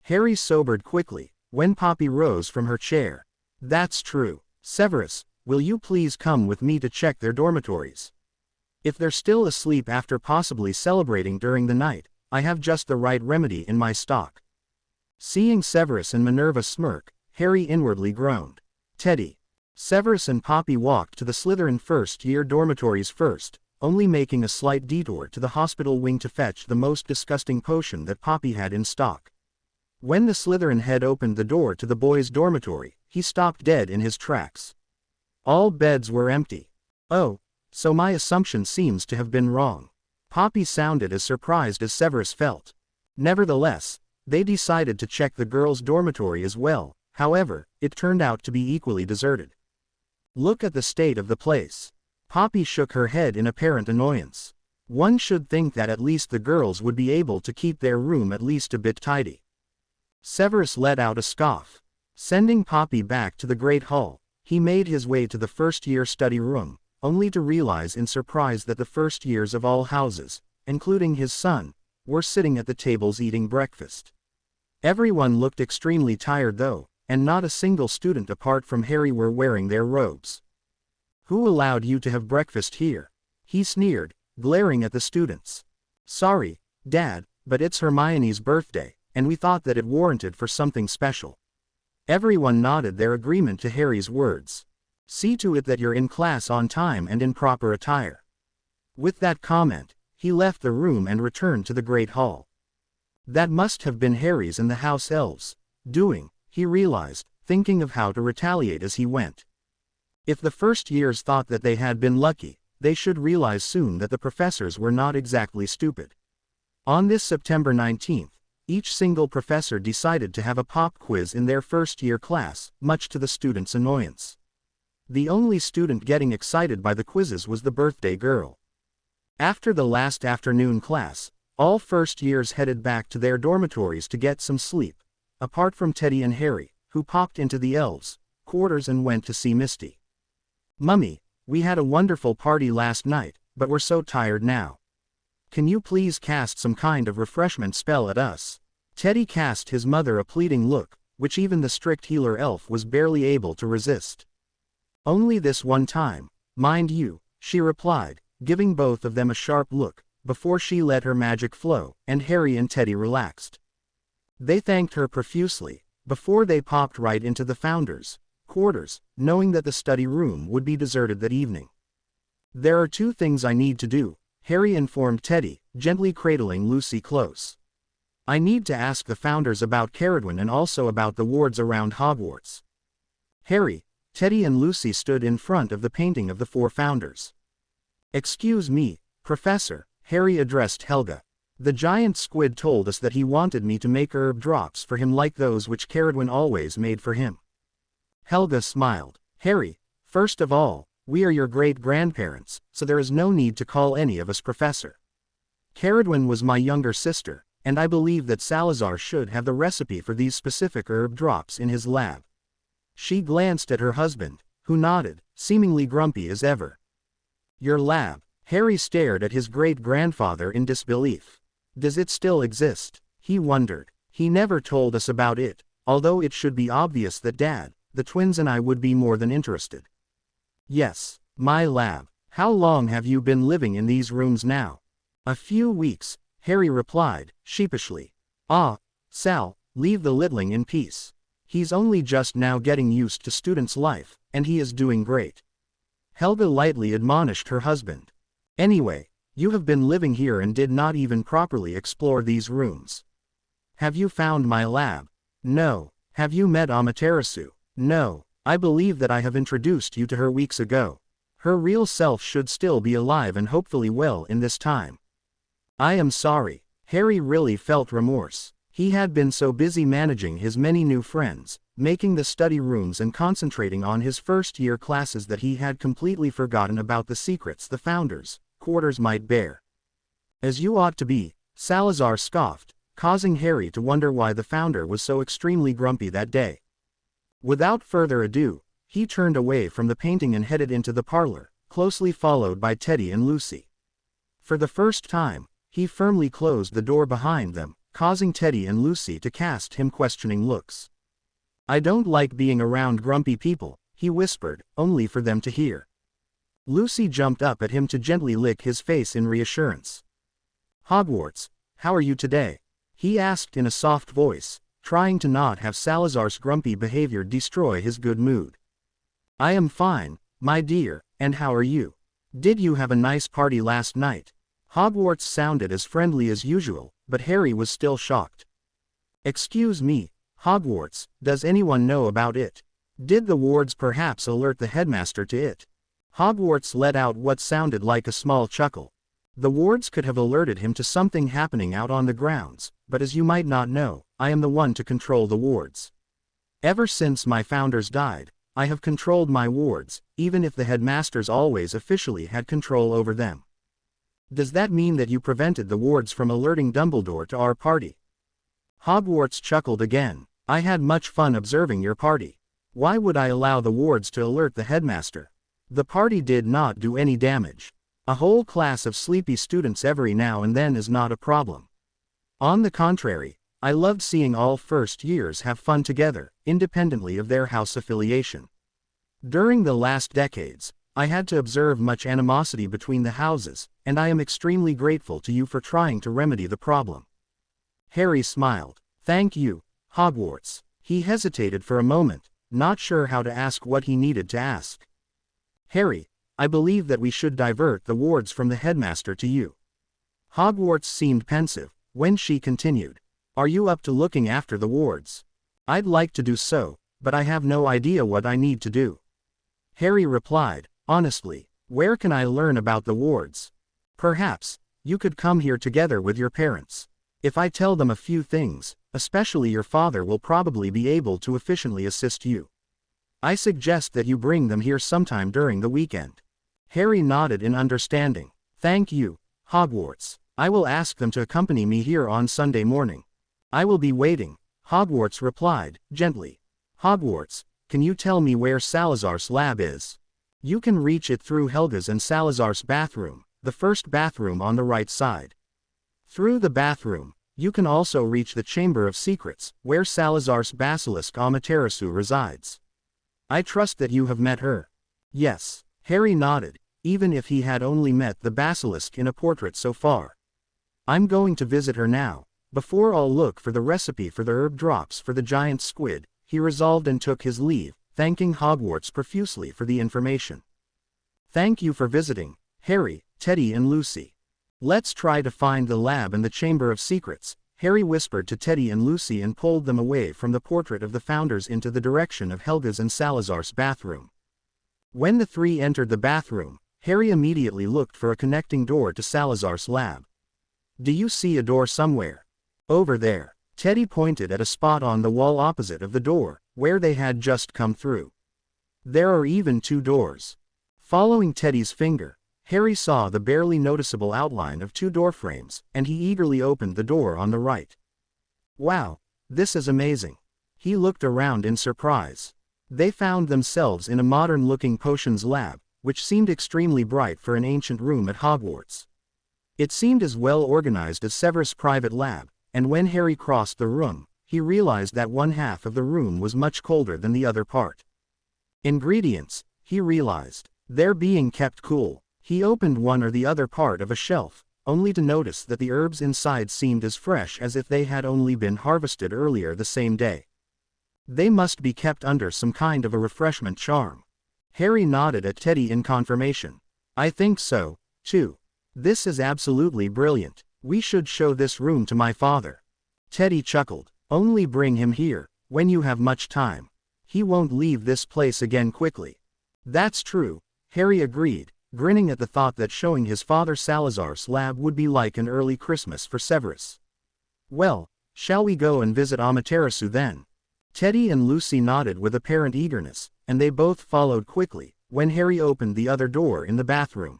Harry sobered quickly when Poppy rose from her chair. "That's true. Severus, will you please come with me to check their dormitories? If they're still asleep after possibly celebrating during the night, I have just the right remedy in my stock." Seeing Severus and Minerva smirk, Harry inwardly groaned. "Teddy." Severus and Poppy walked to the Slytherin first-year dormitories first, only making a slight detour to the hospital wing to fetch the most disgusting potion that Poppy had in stock. When the Slytherin head opened the door to the boys' dormitory, he stopped dead in his tracks. All beds were empty. "Oh, so my assumption seems to have been wrong." Poppy sounded as surprised as Severus felt. Nevertheless, they decided to check the girls' dormitory as well. However, it turned out to be equally deserted. "Look at the state of the place." Poppy shook her head in apparent annoyance. "One should think that at least the girls would be able to keep their room at least a bit tidy." Severus let out a scoff. Sending Poppy back to the Great Hall, he made his way to the first-year study room, only to realize in surprise that the first years of all houses, including his son, were sitting at the tables eating breakfast. Everyone looked extremely tired though, and not a single student apart from Harry were wearing their robes. "Who allowed you to have breakfast here?" he sneered, glaring at the students. "Sorry, Dad, but it's Hermione's birthday, and we thought that it warranted for something special." Everyone nodded their agreement to Harry's words. "See to it that you're in class on time and in proper attire." With that comment, he left the room and returned to the Great Hall. That must have been Harry's and the house elves doing, he realized, thinking of how to retaliate as he went. If the first years thought that they had been lucky, they should realize soon that the professors were not exactly stupid. On this September 19th, each single professor decided to have a pop quiz in their first-year class, much to the students' annoyance. The only student getting excited by the quizzes was the birthday girl. After the last afternoon class, all first years headed back to their dormitories to get some sleep, apart from Teddy and Harry, who popped into the elves' quarters and went to see Misty. "Mummy, we had a wonderful party last night, but we're so tired now. Can you please cast some kind of refreshment spell at us?" Teddy cast his mother a pleading look, which even the strict healer elf was barely able to resist. "Only this one time, mind you," she replied, giving both of them a sharp look, before she let her magic flow, and Harry and Teddy relaxed. They thanked her profusely, before they popped right into the founders' quarters, knowing that the study room would be deserted that evening. "There are two things I need to do," Harry informed Teddy, gently cradling Lucy close. "I need to ask the founders about Caradwyn and also about the wards around Hogwarts." Harry, Teddy and Lucy stood in front of the painting of the four founders. "Excuse me, Professor," Harry addressed Helga. "The giant squid told us that he wanted me to make herb drops for him like those which Caradwyn always made for him." Helga smiled. "Harry, first of all, we are your great-grandparents, so there is no need to call any of us Professor. Caradwyn was my younger sister, and I believe that Salazar should have the recipe for these specific herb drops in his lab." She glanced at her husband, who nodded, seemingly grumpy as ever. "Your lab?" Harry stared at his great-grandfather in disbelief. "Does it still exist?" he wondered. "He never told us about it, although it should be obvious that Dad, the twins and I would be more than interested." Yes, my lab. How long have you been living in these rooms now? A few weeks, Harry replied, sheepishly. Ah, Sal, leave the littling in peace. He's only just now getting used to student's life, and he is doing great. Helga lightly admonished her husband. Anyway, you have been living here and did not even properly explore these rooms. Have you found my lab? No. Have you met Amaterasu? No. I believe that I have introduced you to her weeks ago. Her real self should still be alive and hopefully well in this time. I am sorry. Harry really felt remorse. He had been so busy managing his many new friends, making the study rooms and concentrating on his first-year classes that he had completely forgotten about the secrets the founders' quarters might bear. As you ought to be, Salazar scoffed, causing Harry to wonder why the founder was so extremely grumpy that day. Without further ado, he turned away from the painting and headed into the parlor, closely followed by Teddy and Lucy. For the first time, he firmly closed the door behind them, causing Teddy and Lucy to cast him questioning looks. I don't like being around grumpy people, he whispered, only for them to hear. Lucy jumped up at him to gently lick his face in reassurance. Hogwarts, how are you today? He asked in a soft voice, trying to not have Salazar's grumpy behavior destroy his good mood. I am fine, my dear, and how are you? Did you have a nice party last night? Hogwarts sounded as friendly as usual, but Harry was still shocked. Excuse me, Hogwarts, does anyone know about it? Did the wards perhaps alert the headmaster to it? Hogwarts let out what sounded like a small chuckle. The wards could have alerted him to something happening out on the grounds, but as you might not know, I am the one to control the wards. Ever since my founders died, I have controlled my wards, even if the headmasters always officially had control over them. Does that mean that you prevented the wards from alerting Dumbledore to our party? Hogwarts chuckled again. I had much fun observing your party. Why would I allow the wards to alert the headmaster? The party did not do any damage. A whole class of sleepy students every now and then is not a problem. On the contrary, I loved seeing all first years have fun together, independently of their house affiliation. During the last decades, I had to observe much animosity between the houses, and I am extremely grateful to you for trying to remedy the problem. Harry smiled. Thank you, Hogwarts. He hesitated for a moment, not sure how to ask what he needed to ask. Harry, I believe that we should divert the wards from the headmaster to you. Hogwarts seemed pensive, when she continued. Are you up to looking after the wards? I'd like to do so, but I have no idea what I need to do. Harry replied, honestly, where can I learn about the wards? Perhaps, you could come here together with your parents. If I tell them a few things, especially your father will probably be able to efficiently assist you. I suggest that you bring them here sometime during the weekend. Harry nodded in understanding. Thank you, Hogwarts. I will ask them to accompany me here on Sunday morning. I will be waiting, Hogwarts replied, gently. Hogwarts, can you tell me where Salazar's lab is? You can reach it through Helga's and Salazar's bathroom, the first bathroom on the right side. Through the bathroom, you can also reach the Chamber of Secrets, where Salazar's basilisk Amaterasu resides. I trust that you have met her. Yes, Harry nodded, even if he had only met the basilisk in a portrait so far. I'm going to visit her now. Before I'll look for the recipe for the herb drops for the giant squid, he resolved and took his leave, thanking Hogwarts profusely for the information. Thank you for visiting, Harry, Teddy and Lucy. Let's try to find the lab and the Chamber of Secrets, Harry whispered to Teddy and Lucy and pulled them away from the portrait of the founders into the direction of Helga's and Salazar's bathroom. When the three entered the bathroom, Harry immediately looked for a connecting door to Salazar's lab. Do you see a door somewhere? Over there. Teddy pointed at a spot on the wall opposite of the door, where they had just come through. There are even two doors. Following Teddy's finger, Harry saw the barely noticeable outline of two door frames, and he eagerly opened the door on the right. Wow, this is amazing. He looked around in surprise. They found themselves in a modern-looking potions lab, which seemed extremely bright for an ancient room at Hogwarts. It seemed as well organized as Severus' private lab, and when Harry crossed the room, he realized that one half of the room was much colder than the other part. Ingredients, he realized. They're being kept cool. He opened one or the other part of a shelf, only to notice that the herbs inside seemed as fresh as if they had only been harvested earlier the same day. They must be kept under some kind of a refreshment charm. Harry nodded at Teddy in confirmation. I think so, too. This is absolutely brilliant. We should show this room to my father. Teddy chuckled. Only bring him here, when you have much time. He won't leave this place again quickly. That's true, Harry agreed, grinning at the thought that showing his father Salazar's lab would be like an early Christmas for Severus. Well, shall we go and visit Amaterasu then? Teddy and Lucy nodded with apparent eagerness, and they both followed quickly, when Harry opened the other door in the bathroom.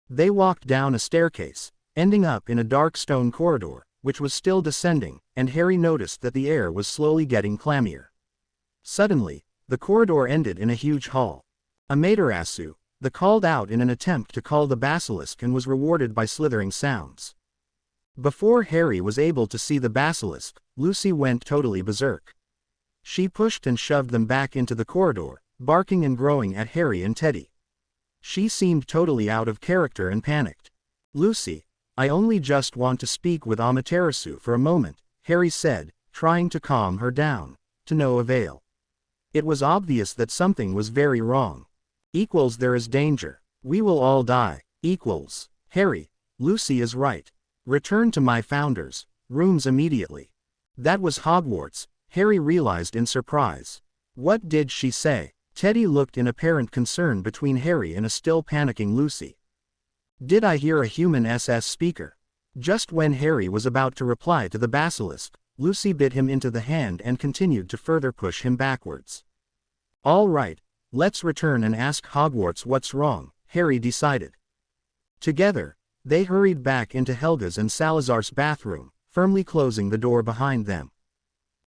They walked down a staircase, ending up in a dark stone corridor, which was still descending, and Harry noticed that the air was slowly getting clammier. Suddenly, the corridor ended in a huge hall. Amaterasu, the called out in an attempt to call the basilisk and was rewarded by slithering sounds. Before Harry was able to see the basilisk, Lucy went totally berserk. She pushed and shoved them back into the corridor, barking and growling at Harry and Teddy. She seemed totally out of character and panicked. Lucy, I only just want to speak with Amaterasu for a moment, Harry said, trying to calm her down, to no avail. It was obvious that something was very wrong. There is danger. We will all die. Harry, Lucy is right. Return to my founder's rooms immediately. That was Hogwarts, Harry realized in surprise. What did she say? Teddy looked in apparent concern between Harry and a still panicking Lucy. Did I hear a human SS speaker? Just when Harry was about to reply to the basilisk, Lucy bit him into the hand and continued to further push him backwards. All right, let's return and ask Hogwarts what's wrong, Harry decided. Together, they hurried back into Helga's and Salazar's bathroom, firmly closing the door behind them.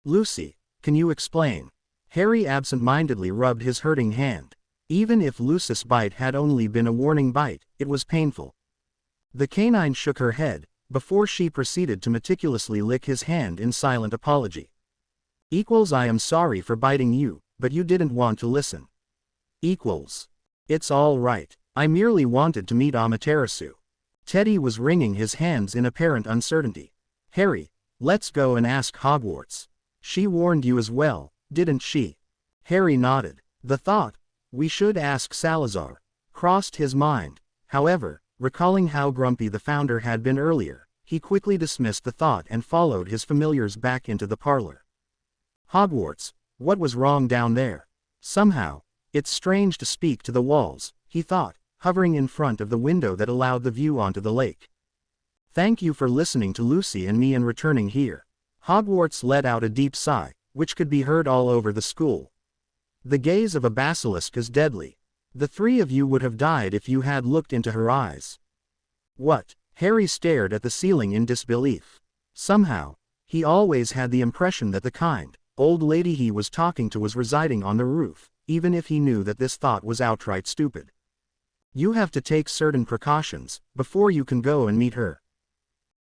Lucy, can you explain? Harry absent-mindedly rubbed his hurting hand. Even if Lucy's bite had only been a warning bite, it was painful. The canine shook her head, before she proceeded to meticulously lick his hand in silent apology. I am sorry for biting you, but you didn't want to listen. It's all right. I merely wanted to meet Amaterasu. Teddy was wringing his hands in apparent uncertainty. Harry, let's go and ask Hogwarts. She warned you as well, didn't she? Harry nodded. The thought, we should ask Salazar, crossed his mind. However, recalling how grumpy the founder had been earlier, he quickly dismissed the thought and followed his familiars back into the parlor. Hogwarts, what was wrong down there? Somehow, it's strange to speak to the walls, he thought, hovering in front of the window that allowed the view onto the lake. Thank you for listening to Lucy and me and returning here. Hogwarts let out a deep sigh, which could be heard all over the school. The gaze of a basilisk is deadly. The three of you would have died if you had looked into her eyes. What? Harry stared at the ceiling in disbelief. Somehow, he always had the impression that the kind, old lady he was talking to was residing on the roof, even if he knew that this thought was outright stupid. You have to take certain precautions, before you can go and meet her.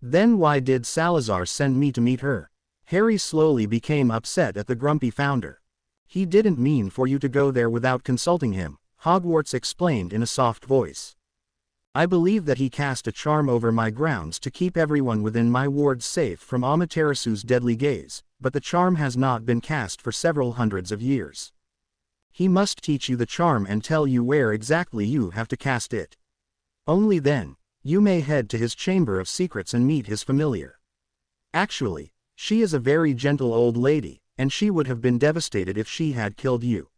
Then why did Salazar send me to meet her? Harry slowly became upset at the grumpy founder. He didn't mean for you to go there without consulting him, Hogwarts explained in a soft voice. I believe that he cast a charm over my grounds to keep everyone within my ward safe from Amaterasu's deadly gaze, but the charm has not been cast for several hundreds of years. He must teach you the charm and tell you where exactly you have to cast it. Only then, you may head to his chamber of secrets and meet his familiar. Actually, she is a very gentle old lady, and she would have been devastated if she had killed you.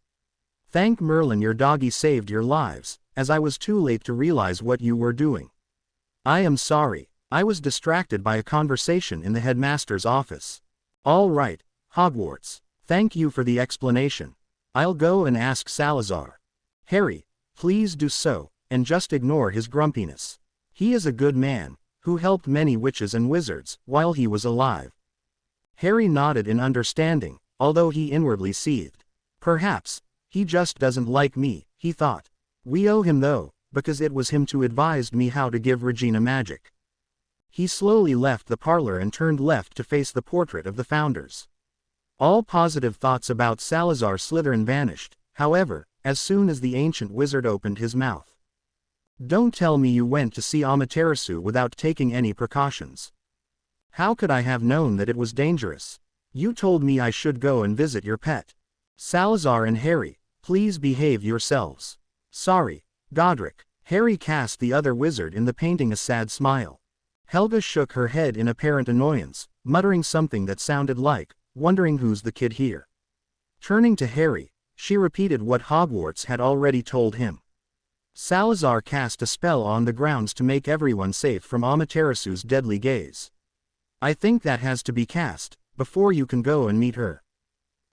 Thank Merlin your doggy saved your lives, as I was too late to realize what you were doing. I am sorry, I was distracted by a conversation in the headmaster's office. All right, Hogwarts, thank you for the explanation. I'll go and ask Salazar. Harry, please do so, and just ignore his grumpiness. He is a good man, who helped many witches and wizards, while he was alive. Harry nodded in understanding, although he inwardly seethed. Perhaps, he just doesn't like me, he thought. We owe him though, because it was him who advised me how to give Regina magic. He slowly left the parlor and turned left to face the portrait of the founders. All positive thoughts about Salazar Slytherin vanished, however, as soon as the ancient wizard opened his mouth. Don't tell me you went to see Amaterasu without taking any precautions. How could I have known that it was dangerous? You told me I should go and visit your pet. Salazar and Harry, please behave yourselves. Sorry, Godric. Harry cast the other wizard in the painting a sad smile. Helga shook her head in apparent annoyance, muttering something that sounded like, wondering who's the kid here. Turning to Harry, she repeated what Hogwarts had already told him. Salazar cast a spell on the grounds to make everyone safe from Amaterasu's deadly gaze. I think that has to be cast, before you can go and meet her.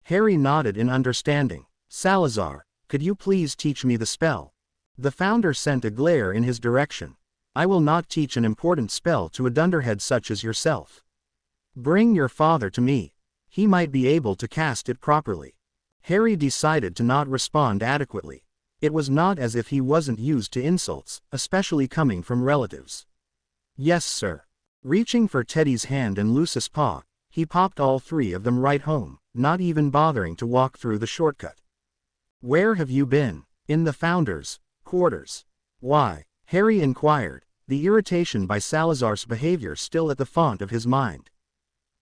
Harry nodded in understanding. Salazar, could you please teach me the spell? The founder sent a glare in his direction. I will not teach an important spell to a dunderhead such as yourself. Bring your father to me. He might be able to cast it properly. Harry decided to not respond adequately. It was not as if he wasn't used to insults, especially coming from relatives. Yes, sir. Reaching for Teddy's hand and Lucius' paw, he popped all three of them right home, not even bothering to walk through the shortcut. Where have you been? In the founder's quarters. Why? Harry inquired, the irritation by Salazar's behavior still at the font of his mind.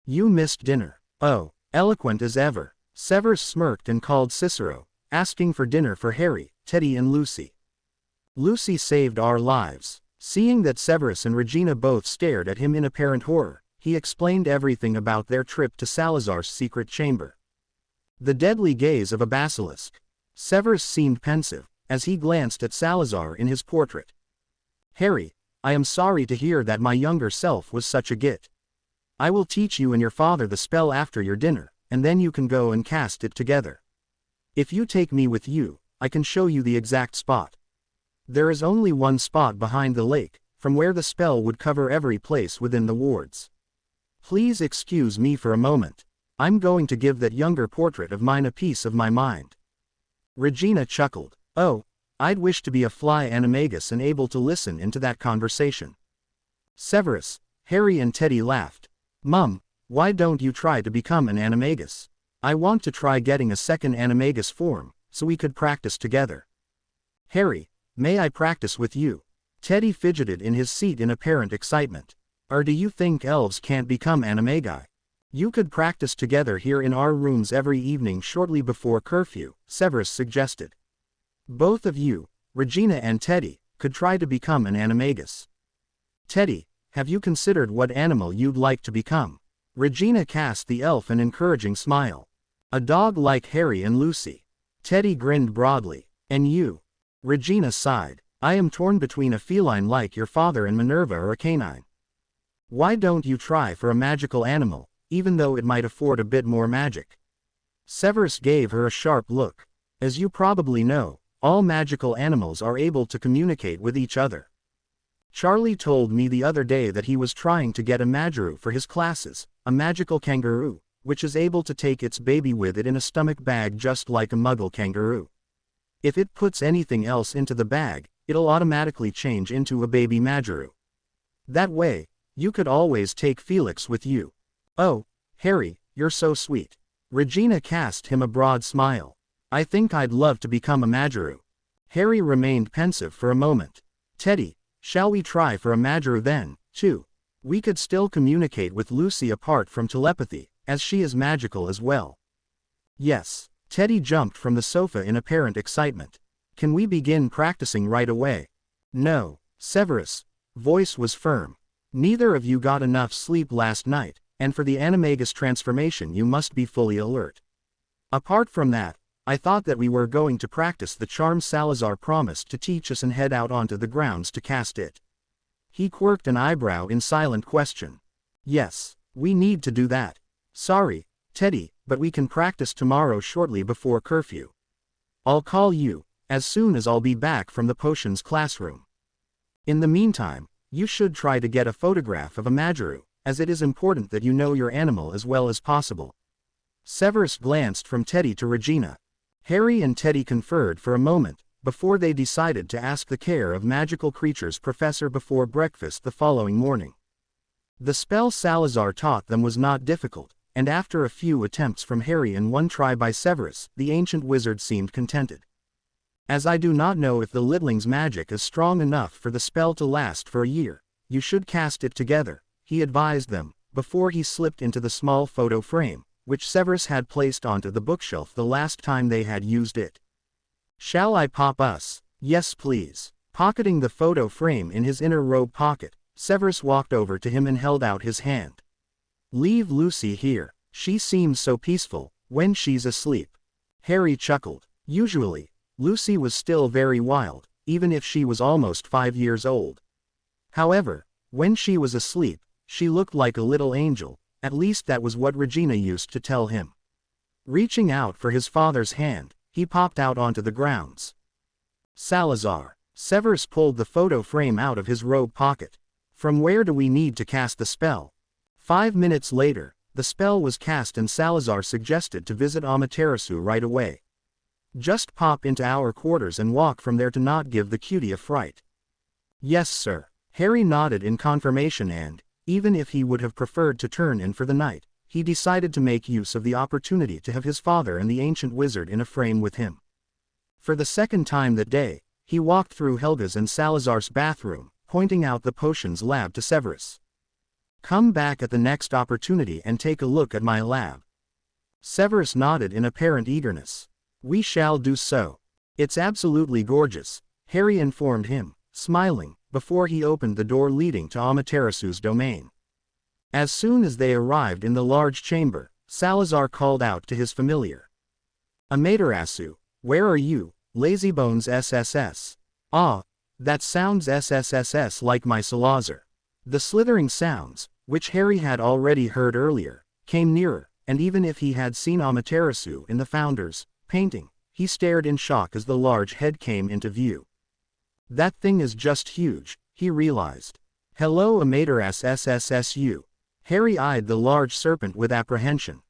You missed dinner. Oh, eloquent as ever. Severus smirked and called Cicero, asking for dinner for Harry, Teddy and Lucy. Lucy saved our lives. Seeing that Severus and Regina both stared at him in apparent horror, he explained everything about their trip to Salazar's secret chamber. The deadly gaze of a basilisk. Severus seemed pensive, as he glanced at Salazar in his portrait. Harry, I am sorry to hear that my younger self was such a git. I will teach you and your father the spell after your dinner, and then you can go and cast it together. If you take me with you, I can show you the exact spot. There is only one spot behind the lake, from where the spell would cover every place within the wards. Please excuse me for a moment. I'm going to give that younger portrait of mine a piece of my mind. Regina chuckled. Oh, I'd wish to be a fly animagus and able to listen into that conversation. Severus, Harry and Teddy laughed. Mum, why don't you try to become an animagus? I want to try getting a second animagus form, so we could practice together. Harry, may I practice with you? Teddy fidgeted in his seat in apparent excitement. Or do you think elves can't become animagi? You could practice together here in our rooms every evening shortly before curfew, Severus suggested. Both of you, Regina and Teddy, could try to become an animagus. Teddy, have you considered what animal you'd like to become? Regina cast the elf an encouraging smile. A dog like Harry and Lucy. Teddy grinned broadly. And you? Regina sighed. I am torn between a feline like your father and Minerva or a canine. Why don't you try for a magical animal, even though it might afford a bit more magic? Severus gave her a sharp look. As you probably know, all magical animals are able to communicate with each other. Charlie told me the other day that he was trying to get a Magaroo for his classes, a magical kangaroo, which is able to take its baby with it in a stomach bag just like a muggle kangaroo. If it puts anything else into the bag, it'll automatically change into a baby Magaroo. That way, you could always take Felix with you. Oh, Harry, you're so sweet. Regina cast him a broad smile. I think I'd love to become a Magaroo. Harry remained pensive for a moment. Teddy, shall we try for a Magaroo then, too? We could still communicate with Lucy apart from telepathy, as she is magical as well. Yes. Teddy jumped from the sofa in apparent excitement. Can we begin practicing right away? No. Severus' voice was firm. Neither of you got enough sleep last night, and for the animagus transformation you must be fully alert. Apart from that, I thought that we were going to practice the charm Salazar promised to teach us and head out onto the grounds to cast it. He quirked an eyebrow in silent question. Yes, we need to do that. Sorry, Teddy, but we can practice tomorrow shortly before curfew. I'll call you, as soon as I'll be back from the potions classroom. In the meantime, you should try to get a photograph of a Magaroo, as it is important that you know your animal as well as possible. Severus glanced from Teddy to Regina. Harry and Teddy conferred for a moment, before they decided to ask the care of magical creatures professor before breakfast the following morning. The spell Salazar taught them was not difficult, and after a few attempts from Harry and one try by Severus, the ancient wizard seemed contented. As I do not know if the Lidling's magic is strong enough for the spell to last for a year, you should cast it together, he advised them, before he slipped into the small photo frame, which Severus had placed onto the bookshelf the last time they had used it. Shall I pop us? Yes please. Pocketing the photo frame in his inner robe pocket, Severus walked over to him and held out his hand. Leave Lucy here, she seems so peaceful, when she's asleep. Harry chuckled. Usually, Lucy was still very wild, even if she was almost 5 years old. However, when she was asleep, she looked like a little angel, at least that was what Regina used to tell him. Reaching out for his father's hand, he popped out onto the grounds. Salazar. Severus pulled the photo frame out of his robe pocket. From where do we need to cast the spell? 5 minutes later, the spell was cast and Salazar suggested to visit Amaterasu right away. Just pop into our quarters and walk from there to not give the cutie a fright. Yes sir. Harry nodded in confirmation and, even if he would have preferred to turn in for the night, he decided to make use of the opportunity to have his father and the ancient wizard in a frame with him. For the second time that day, he walked through Helga's and Salazar's bathroom, pointing out the potions lab to Severus. Come back at the next opportunity and take a look at my lab. Severus nodded in apparent eagerness. We shall do so. It's absolutely gorgeous, Harry informed him, smiling, before he opened the door leading to Amaterasu's domain. As soon as they arrived in the large chamber, Salazar called out to his familiar. Amaterasu, where are you, Lazybones SSS? Ah, that sounds SSSS like my Salazar. The slithering sounds, which Harry had already heard earlier, came nearer, and even if he had seen Amaterasu in the Founder's painting, he stared in shock as the large head came into view. That thing is just huge, he realized. Hello Amaterasu SSSU. Harry eyed the large serpent with apprehension.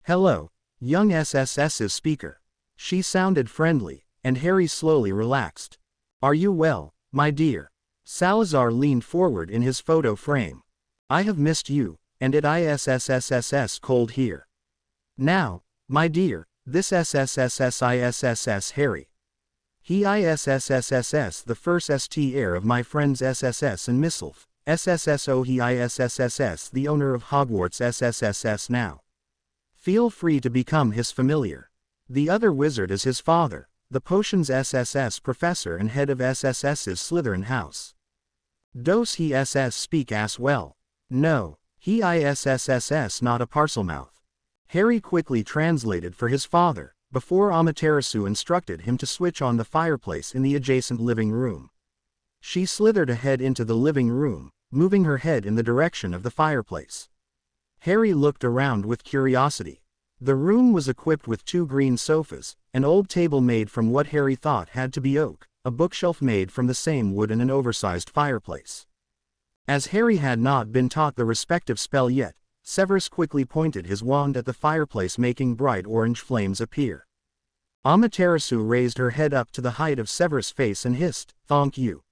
Hello, young SSS's speaker. She sounded friendly, and Harry slowly relaxed. Are you well, my dear? Salazar leaned forward in his photo frame. I have missed you, and it ISSSSS cold here. Now, my dear, this SSSSISSS Harry. He ISSSSS the first ST heir of my friends SSS and Misself, SSSO he ISSSS the owner of Hogwarts SSSS now. Feel free to become his familiar. The other wizard is his father, the potions SSS professor and head of SSS's Slytherin house. Does he SS speak as well? No, he ISSSS not a parcelmouth. Harry quickly translated for his father, before Amaterasu instructed him to switch on the fireplace in the adjacent living room. She slithered ahead into the living room, moving her head in the direction of the fireplace. Harry looked around with curiosity. The room was equipped with 2 green sofas, an old table made from what Harry thought had to be oak, a bookshelf made from the same wood and an oversized fireplace. As Harry had not been taught the respective spell yet, Severus quickly pointed his wand at the fireplace making bright orange flames appear. Amaterasu raised her head up to the height of Severus' face and hissed, "Thank you."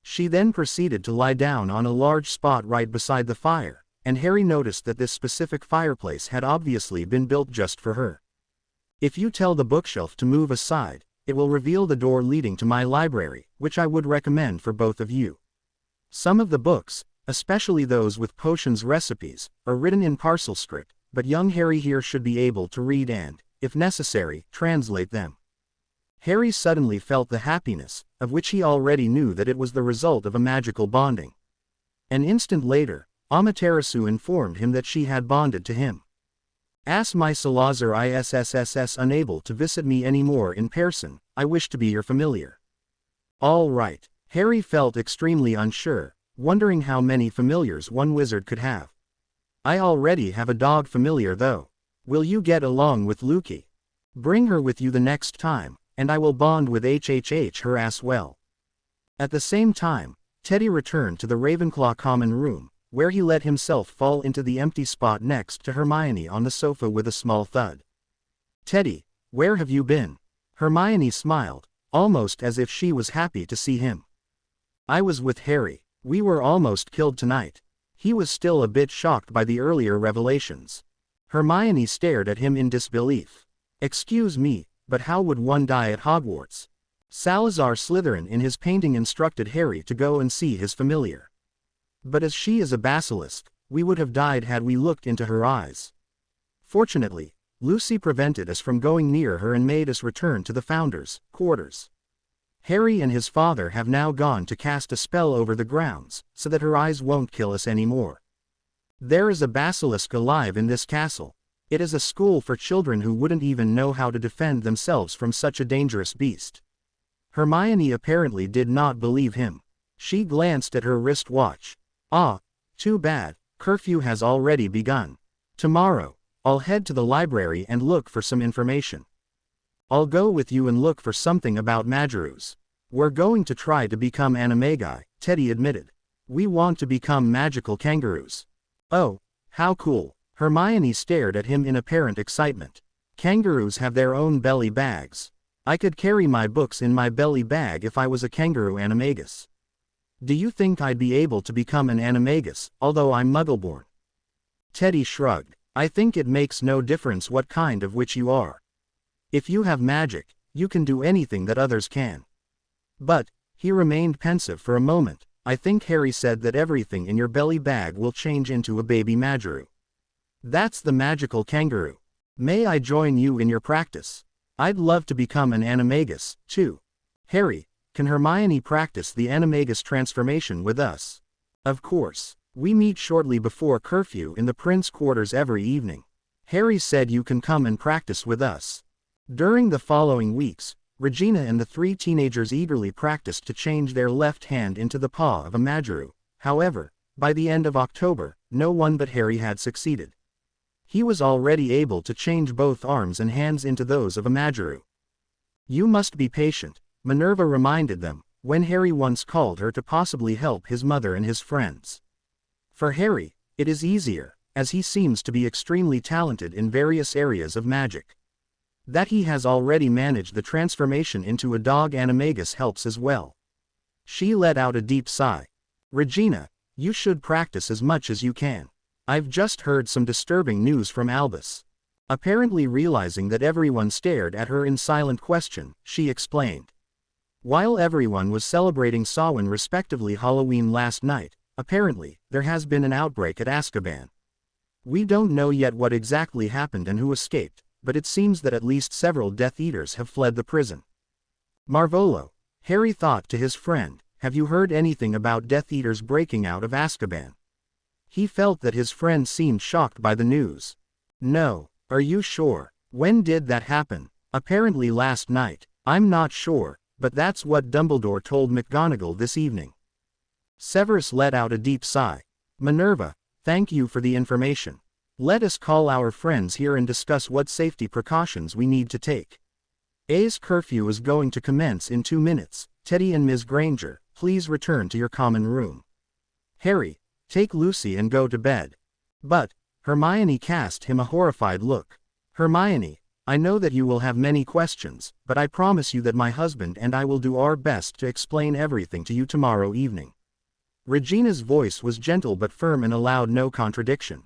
She then proceeded to lie down on a large spot right beside the fire, and Harry noticed that this specific fireplace had obviously been built just for her. If you tell the bookshelf to move aside, it will reveal the door leading to my library, which I would recommend for both of you. Some of the books, especially those with potions recipes, are written in parcel script, but young Harry here should be able to read and, if necessary, translate them. Harry suddenly felt the happiness, of which he already knew that it was the result of a magical bonding. An instant later, Amaterasu informed him that she had bonded to him. As my Salazar ISSSS unable to visit me anymore in person, I wish to be your familiar. All right. Harry felt extremely unsure, wondering how many familiars one wizard could have. I already have a dog familiar though. Will you get along with Lukey? Bring her with you the next time, and I will bond with her as well. At the same time, Teddy returned to the Ravenclaw common room, where he let himself fall into the empty spot next to Hermione on the sofa with a small thud. Teddy, where have you been? Hermione smiled, almost as if she was happy to see him. I was with Harry. We were almost killed tonight. He was still a bit shocked by the earlier revelations. Hermione stared at him in disbelief. Excuse me, but how would one die at Hogwarts? Salazar Slytherin in his painting instructed Harry to go and see his familiar. But as she is a basilisk, we would have died had we looked into her eyes. Fortunately, Lucy prevented us from going near her and made us return to the Founder's quarters. Harry and his father have now gone to cast a spell over the grounds, so that her eyes won't kill us anymore. There is a basilisk alive in this castle. It is a school for children who wouldn't even know how to defend themselves from such a dangerous beast. Hermione apparently did not believe him. She glanced at her wristwatch. Ah, too bad, curfew has already begun. Tomorrow, I'll head to the library and look for some information. I'll go with you and look for something about Magiroos. We're going to try to become animagi, Teddy admitted. We want to become magical kangaroos. Oh, how cool. Hermione stared at him in apparent excitement. Kangaroos have their own belly bags. I could carry my books in my belly bag if I was a kangaroo animagus. Do you think I'd be able to become an animagus, although I'm Muggleborn? Teddy shrugged. I think it makes no difference what kind of witch you are. If you have magic, you can do anything that others can. But, he remained pensive for a moment. I think Harry said that everything in your belly bag will change into a baby Magiroo. That's the magical kangaroo. May I join you in your practice? I'd love to become an animagus, too. Harry, can Hermione practice the animagus transformation with us? Of course. We meet shortly before curfew in the Prince quarters every evening. Harry said you can come and practice with us. During the following weeks, Regina and the three teenagers eagerly practiced to change their left hand into the paw of a Magiroo. However, by the end of October, no one but Harry had succeeded. He was already able to change both arms and hands into those of a Magiroo. You must be patient, Minerva reminded them, when Harry once called her to possibly help his mother and his friends. For Harry, it is easier, as he seems to be extremely talented in various areas of magic. That he has already managed the transformation into a dog animagus helps as well. She let out a deep sigh. Regina, you should practice as much as you can. I've just heard some disturbing news from Albus. Apparently realizing that everyone stared at her in silent question, she explained. While everyone was celebrating Samhain respectively Halloween last night, apparently, there has been an outbreak at Azkaban. We don't know yet what exactly happened and who escaped, but it seems that at least several Death Eaters have fled the prison. Marvolo, Harry thought to his friend, have you heard anything about Death Eaters breaking out of Azkaban? He felt that his friend seemed shocked by the news. No, are you sure? When did that happen? Apparently last night. I'm not sure, but that's what Dumbledore told McGonagall this evening. Severus let out a deep sigh. Minerva, thank you for the information. Let us call our friends here and discuss what safety precautions we need to take. A's curfew is going to commence in 2 minutes. Teddy and Ms. Granger, please return to your common room. Harry, take Lucy and go to bed. But, Hermione cast him a horrified look. Hermione, I know that you will have many questions, but I promise you that my husband and I will do our best to explain everything to you tomorrow evening. Regina's voice was gentle but firm and allowed no contradiction.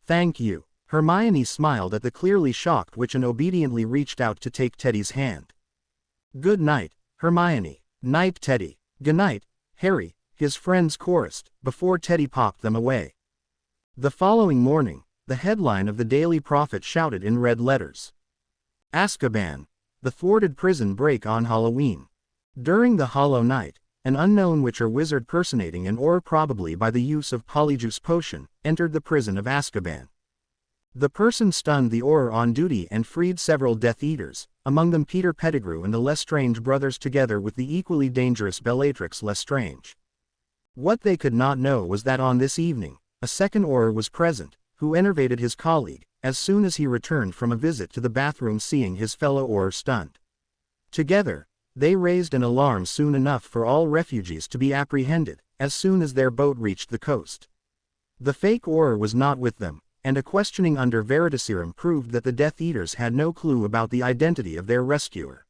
Thank you. Hermione smiled at the clearly shocked witch and obediently reached out to take Teddy's hand. Good night, Hermione. Night, Teddy. Good night, Harry, his friends chorused, before Teddy popped them away. The following morning, the headline of the Daily Prophet shouted in red letters. Azkaban, the thwarted prison break on Halloween. During the Hollow Night, an unknown witch or wizard personating an Auror probably by the use of Polyjuice potion, entered the prison of Azkaban. The person stunned the Auror on duty and freed several Death Eaters, among them Peter Pettigrew and the Lestrange brothers together with the equally dangerous Bellatrix Lestrange. What they could not know was that on this evening, a second Auror was present, who enervated his colleague, as soon as he returned from a visit to the bathroom seeing his fellow Auror stunned. Together, they raised an alarm soon enough for all refugees to be apprehended, as soon as their boat reached the coast. The fake Auror was not with them, and a questioning under Veritaserum proved that the Death Eaters had no clue about the identity of their rescuer.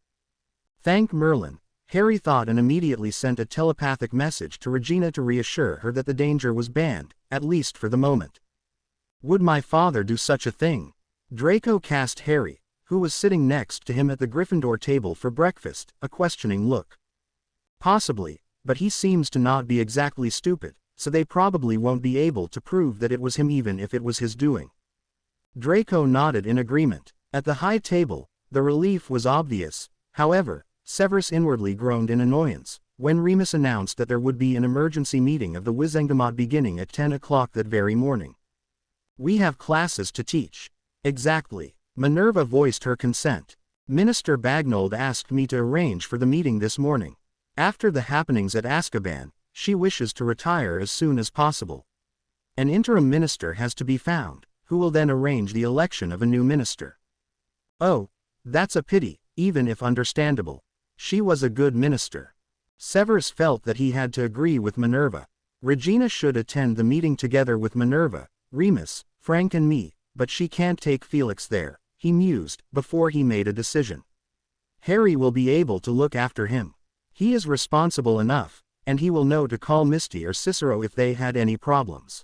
Thank Merlin, Harry thought, and immediately sent a telepathic message to Regina to reassure her that the danger was banned, at least for the moment. Would my father do such a thing? Draco cast Harry, who was sitting next to him at the Gryffindor table for breakfast, a questioning look. Possibly, but he seems to not be exactly stupid, so they probably won't be able to prove that it was him even if it was his doing. Draco nodded in agreement. At the high table, the relief was obvious. However, Severus inwardly groaned in annoyance when Remus announced that there would be an emergency meeting of the Wizengamot beginning at 10 o'clock that very morning. "We have classes to teach." "Exactly." Minerva voiced her consent. "Minister Bagnold asked me to arrange for the meeting this morning. After the happenings at Azkaban, she wishes to retire as soon as possible. An interim minister has to be found, who will then arrange the election of a new minister." "Oh, that's a pity, even if understandable. She was a good minister." Severus felt that he had to agree with Minerva. Regina should attend the meeting together with Minerva, Remus, Frank and me, but she can't take Felix there, he mused, before he made a decision. Harry will be able to look after him. He is responsible enough, and he will know to call Misty or Cicero if they had any problems.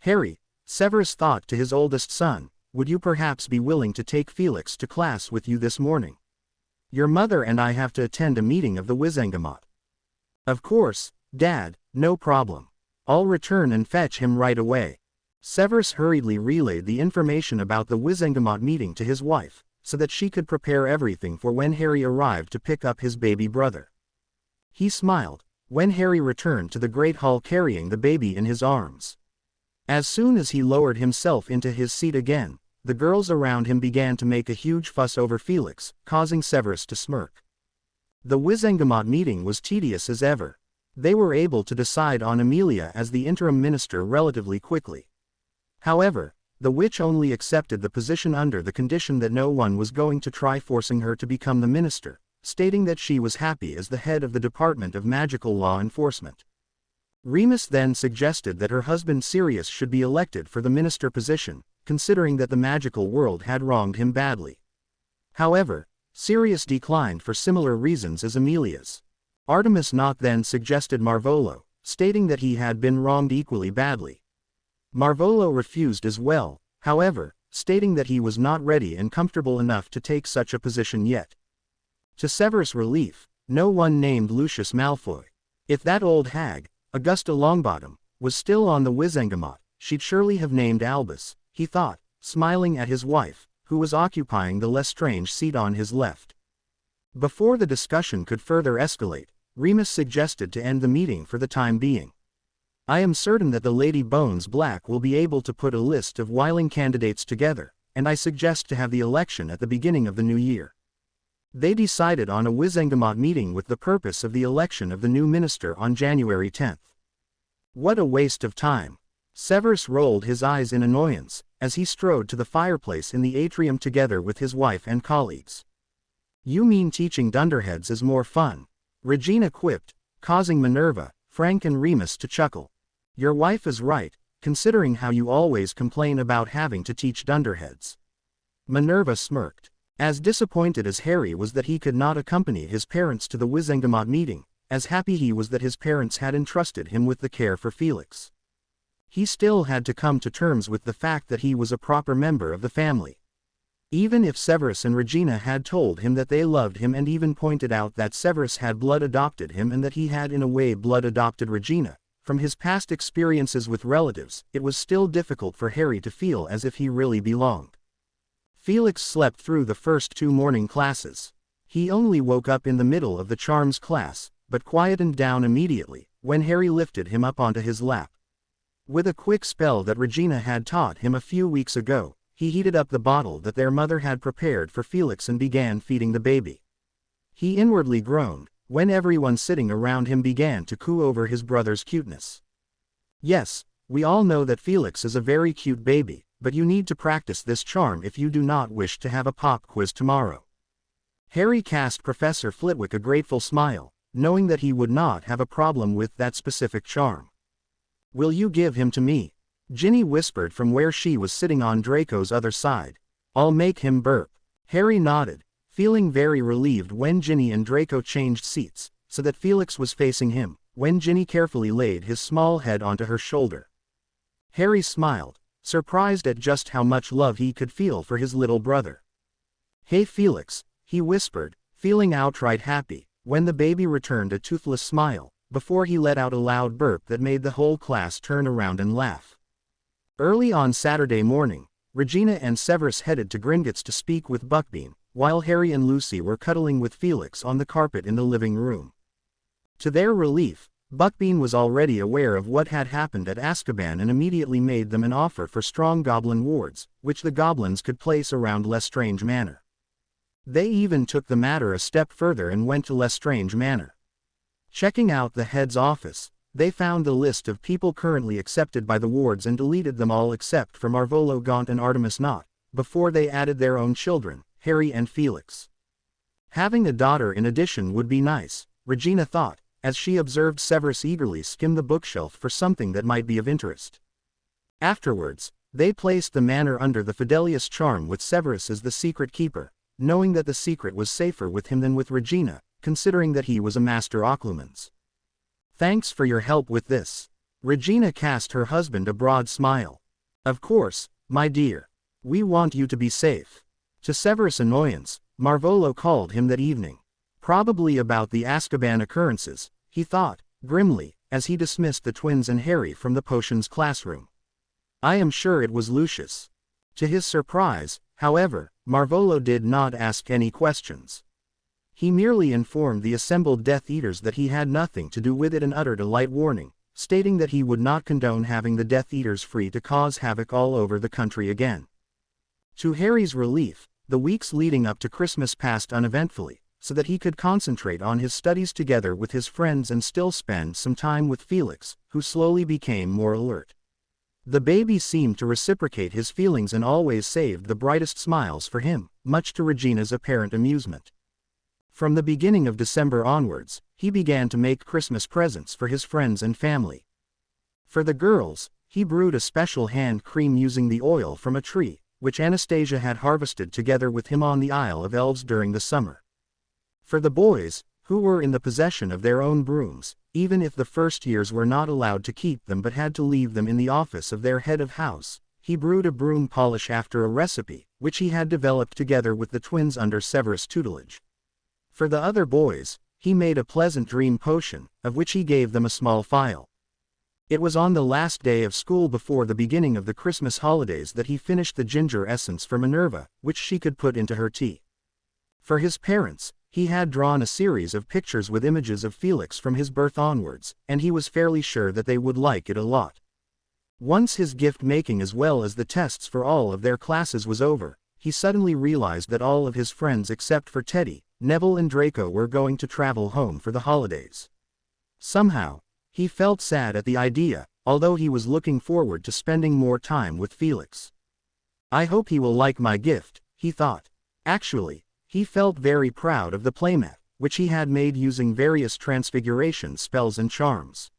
"Harry," Severus thought to his oldest son, "would you perhaps be willing to take Felix to class with you this morning? Your mother and I have to attend a meeting of the Wizengamot." "Of course, Dad, no problem. I'll return and fetch him right away." Severus hurriedly relayed the information about the Wizengamot meeting to his wife, so that she could prepare everything for when Harry arrived to pick up his baby brother. He smiled when Harry returned to the Great Hall carrying the baby in his arms. As soon as he lowered himself into his seat again, the girls around him began to make a huge fuss over Felix, causing Severus to smirk. The Wizengamot meeting was tedious as ever. They were able to decide on Amelia as the interim minister relatively quickly. However, the witch only accepted the position under the condition that no one was going to try forcing her to become the minister, stating that she was happy as the head of the Department of Magical Law Enforcement. Remus then suggested that her husband Sirius should be elected for the minister position, considering that the magical world had wronged him badly. However, Sirius declined for similar reasons as Amelia's. Artemis Knott then suggested Marvolo, stating that he had been wronged equally badly. Marvolo refused as well, however, stating that he was not ready and comfortable enough to take such a position yet. To Severus' relief, no one named Lucius Malfoy. If that old hag, Augusta Longbottom, was still on the Wizengamot, she'd surely have named Albus, he thought, smiling at his wife, who was occupying the less strange seat on his left. Before the discussion could further escalate, Remus suggested to end the meeting for the time being. "I am certain that the Lady Bones Black will be able to put a list of willing candidates together, and I suggest to have the election at the beginning of the new year." They decided on a Wizengamot meeting with the purpose of the election of the new minister on January 10th. What a waste of time. Severus rolled his eyes in annoyance, as he strode to the fireplace in the atrium together with his wife and colleagues. "You mean teaching dunderheads is more fun," Regina quipped, causing Minerva, Frank and Remus to chuckle. "Your wife is right, considering how you always complain about having to teach dunderheads." Minerva smirked. As disappointed as Harry was that he could not accompany his parents to the Wizengamot meeting, as happy he was that his parents had entrusted him with the care for Felix. He still had to come to terms with the fact that he was a proper member of the family. Even if Severus and Regina had told him that they loved him and even pointed out that Severus had blood adopted him and that he had in a way blood adopted Regina, from his past experiences with relatives, it was still difficult for Harry to feel as if he really belonged. Felix slept through the first 2 morning classes. He only woke up in the middle of the charms class, but quietened down immediately, when Harry lifted him up onto his lap. With a quick spell that Regina had taught him a few weeks ago, he heated up the bottle that their mother had prepared for Felix and began feeding the baby. He inwardly groaned when everyone sitting around him began to coo over his brother's cuteness. "Yes, we all know that Felix is a very cute baby, but you need to practice this charm if you do not wish to have a pop quiz tomorrow." Harry cast Professor Flitwick a grateful smile, knowing that he would not have a problem with that specific charm. "Will you give him to me?" Ginny whispered from where she was sitting on Draco's other side. "I'll make him burp." Harry nodded, feeling very relieved when Ginny and Draco changed seats, so that Felix was facing him, when Ginny carefully laid his small head onto her shoulder. Harry smiled, surprised at just how much love he could feel for his little brother. "Hey Felix," he whispered, feeling outright happy, when the baby returned a toothless smile, before he let out a loud burp that made the whole class turn around and laugh. Early on Saturday morning, Regina and Severus headed to Gringotts to speak with Buckbean, while Harry and Lucy were cuddling with Felix on the carpet in the living room. To their relief, Buckbean was already aware of what had happened at Azkaban and immediately made them an offer for strong goblin wards, which the goblins could place around Lestrange Manor. They even took the matter a step further and went to Lestrange Manor. Checking out the head's office, they found the list of people currently accepted by the wards and deleted them all except for Marvolo Gaunt and Artemis Knott, before they added their own children, Harry and Felix. Having a daughter in addition would be nice, Regina thought, as she observed Severus eagerly skim the bookshelf for something that might be of interest. Afterwards, they placed the manor under the Fidelius charm with Severus as the secret keeper, knowing that the secret was safer with him than with Regina, considering that he was a master occlumens. "Thanks for your help with this." Regina cast her husband a broad smile. "Of course, my dear. We want you to be safe." To Severus' annoyance, Marvolo called him that evening. Probably about the Azkaban occurrences, he thought, grimly, as he dismissed the twins and Harry from the potions classroom. "I am sure it was Lucius." To his surprise, however, Marvolo did not ask any questions. He merely informed the assembled Death Eaters that he had nothing to do with it and uttered a light warning, stating that he would not condone having the Death Eaters free to cause havoc all over the country again. To Harry's relief, the weeks leading up to Christmas passed uneventfully, so that he could concentrate on his studies together with his friends and still spend some time with Felix, who slowly became more alert. The baby seemed to reciprocate his feelings and always saved the brightest smiles for him, much to Regina's apparent amusement. From the beginning of December onwards, he began to make Christmas presents for his friends and family. For the girls, he brewed a special hand cream using the oil from a tree, which Anastasia had harvested together with him on the Isle of Elves during the summer. For the boys, who were in the possession of their own brooms, even if the first years were not allowed to keep them but had to leave them in the office of their head of house, he brewed a broom polish after a recipe, which he had developed together with the twins under Severus' tutelage. For the other boys, he made a pleasant dream potion, of which he gave them a small phial. It was on the last day of school before the beginning of the Christmas holidays that he finished the ginger essence for Minerva, which she could put into her tea. For his parents, he had drawn a series of pictures with images of Felix from his birth onwards, and he was fairly sure that they would like it a lot. Once his gift-making as well as the tests for all of their classes was over, he suddenly realized that all of his friends except for Teddy, Neville and Draco were going to travel home for the holidays. Somehow, he felt sad at the idea, although he was looking forward to spending more time with Felix. "I hope he will like my gift," he thought. Actually, he felt very proud of the playmat, which he had made using various transfiguration spells and charms.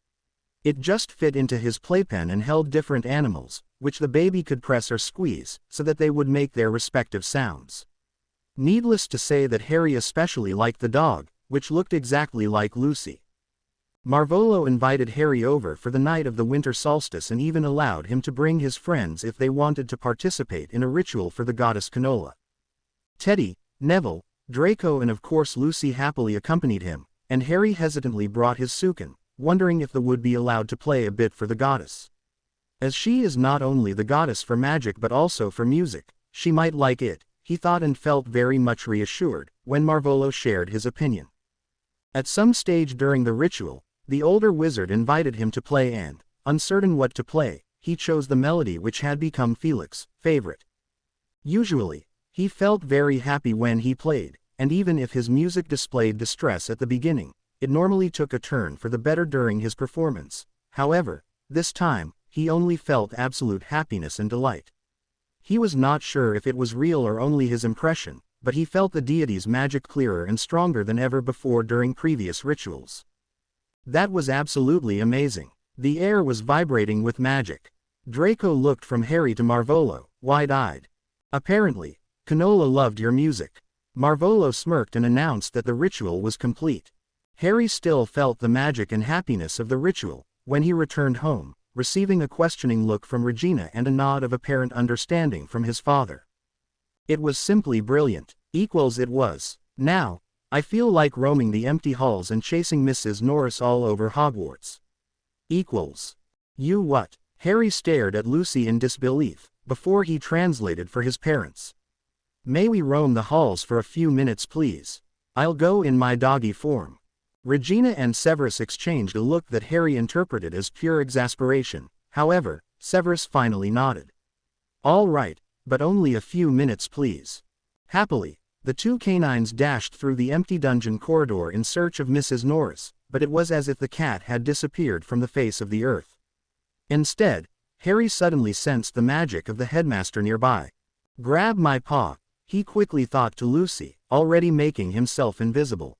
It just fit into his playpen and held different animals, which the baby could press or squeeze, so that they would make their respective sounds. Needless to say that Harry especially liked the dog, which looked exactly like Lucy. Marvolo invited Harry over for the night of the winter solstice and even allowed him to bring his friends if they wanted to participate in a ritual for the goddess Canola. Teddy, Neville, Draco and of course Lucy happily accompanied him, and Harry hesitantly brought his Sukin, wondering if the would be allowed to play a bit for the goddess. As she is not only the goddess for magic but also for music, she might like it, he thought, and felt very much reassured when Marvolo shared his opinion. At some stage during the ritual, the older wizard invited him to play and, uncertain what to play, he chose the melody which had become Felix's favorite. Usually, he felt very happy when he played, and even if his music displayed distress at the beginning, it normally took a turn for the better during his performance. However, this time, he only felt absolute happiness and delight. He was not sure if it was real or only his impression, but he felt the deity's magic clearer and stronger than ever before during previous rituals. That was absolutely amazing. The air was vibrating with magic. Draco looked from Harry to Marvolo, wide-eyed. "Apparently, Canola loved your music." Marvolo smirked and announced that the ritual was complete. Harry still felt the magic and happiness of the ritual, when he returned home, receiving a questioning look from Regina and a nod of apparent understanding from his father. "It was simply brilliant," It was. Now, I feel like roaming the empty halls and chasing Mrs. Norris all over Hogwarts. You what? Harry stared at Lucy in disbelief, before he translated for his parents. May we roam the halls for a few minutes please? I'll go in my doggy form. Regina and Severus exchanged a look that Harry interpreted as pure exasperation. However, Severus finally nodded. All right, but only a few minutes please. Happily, the two canines dashed through the empty dungeon corridor in search of Mrs. Norris, but it was as if the cat had disappeared from the face of the earth. Instead, Harry suddenly sensed the magic of the headmaster nearby. Grab my paw, he quickly thought to Lucy, already making himself invisible.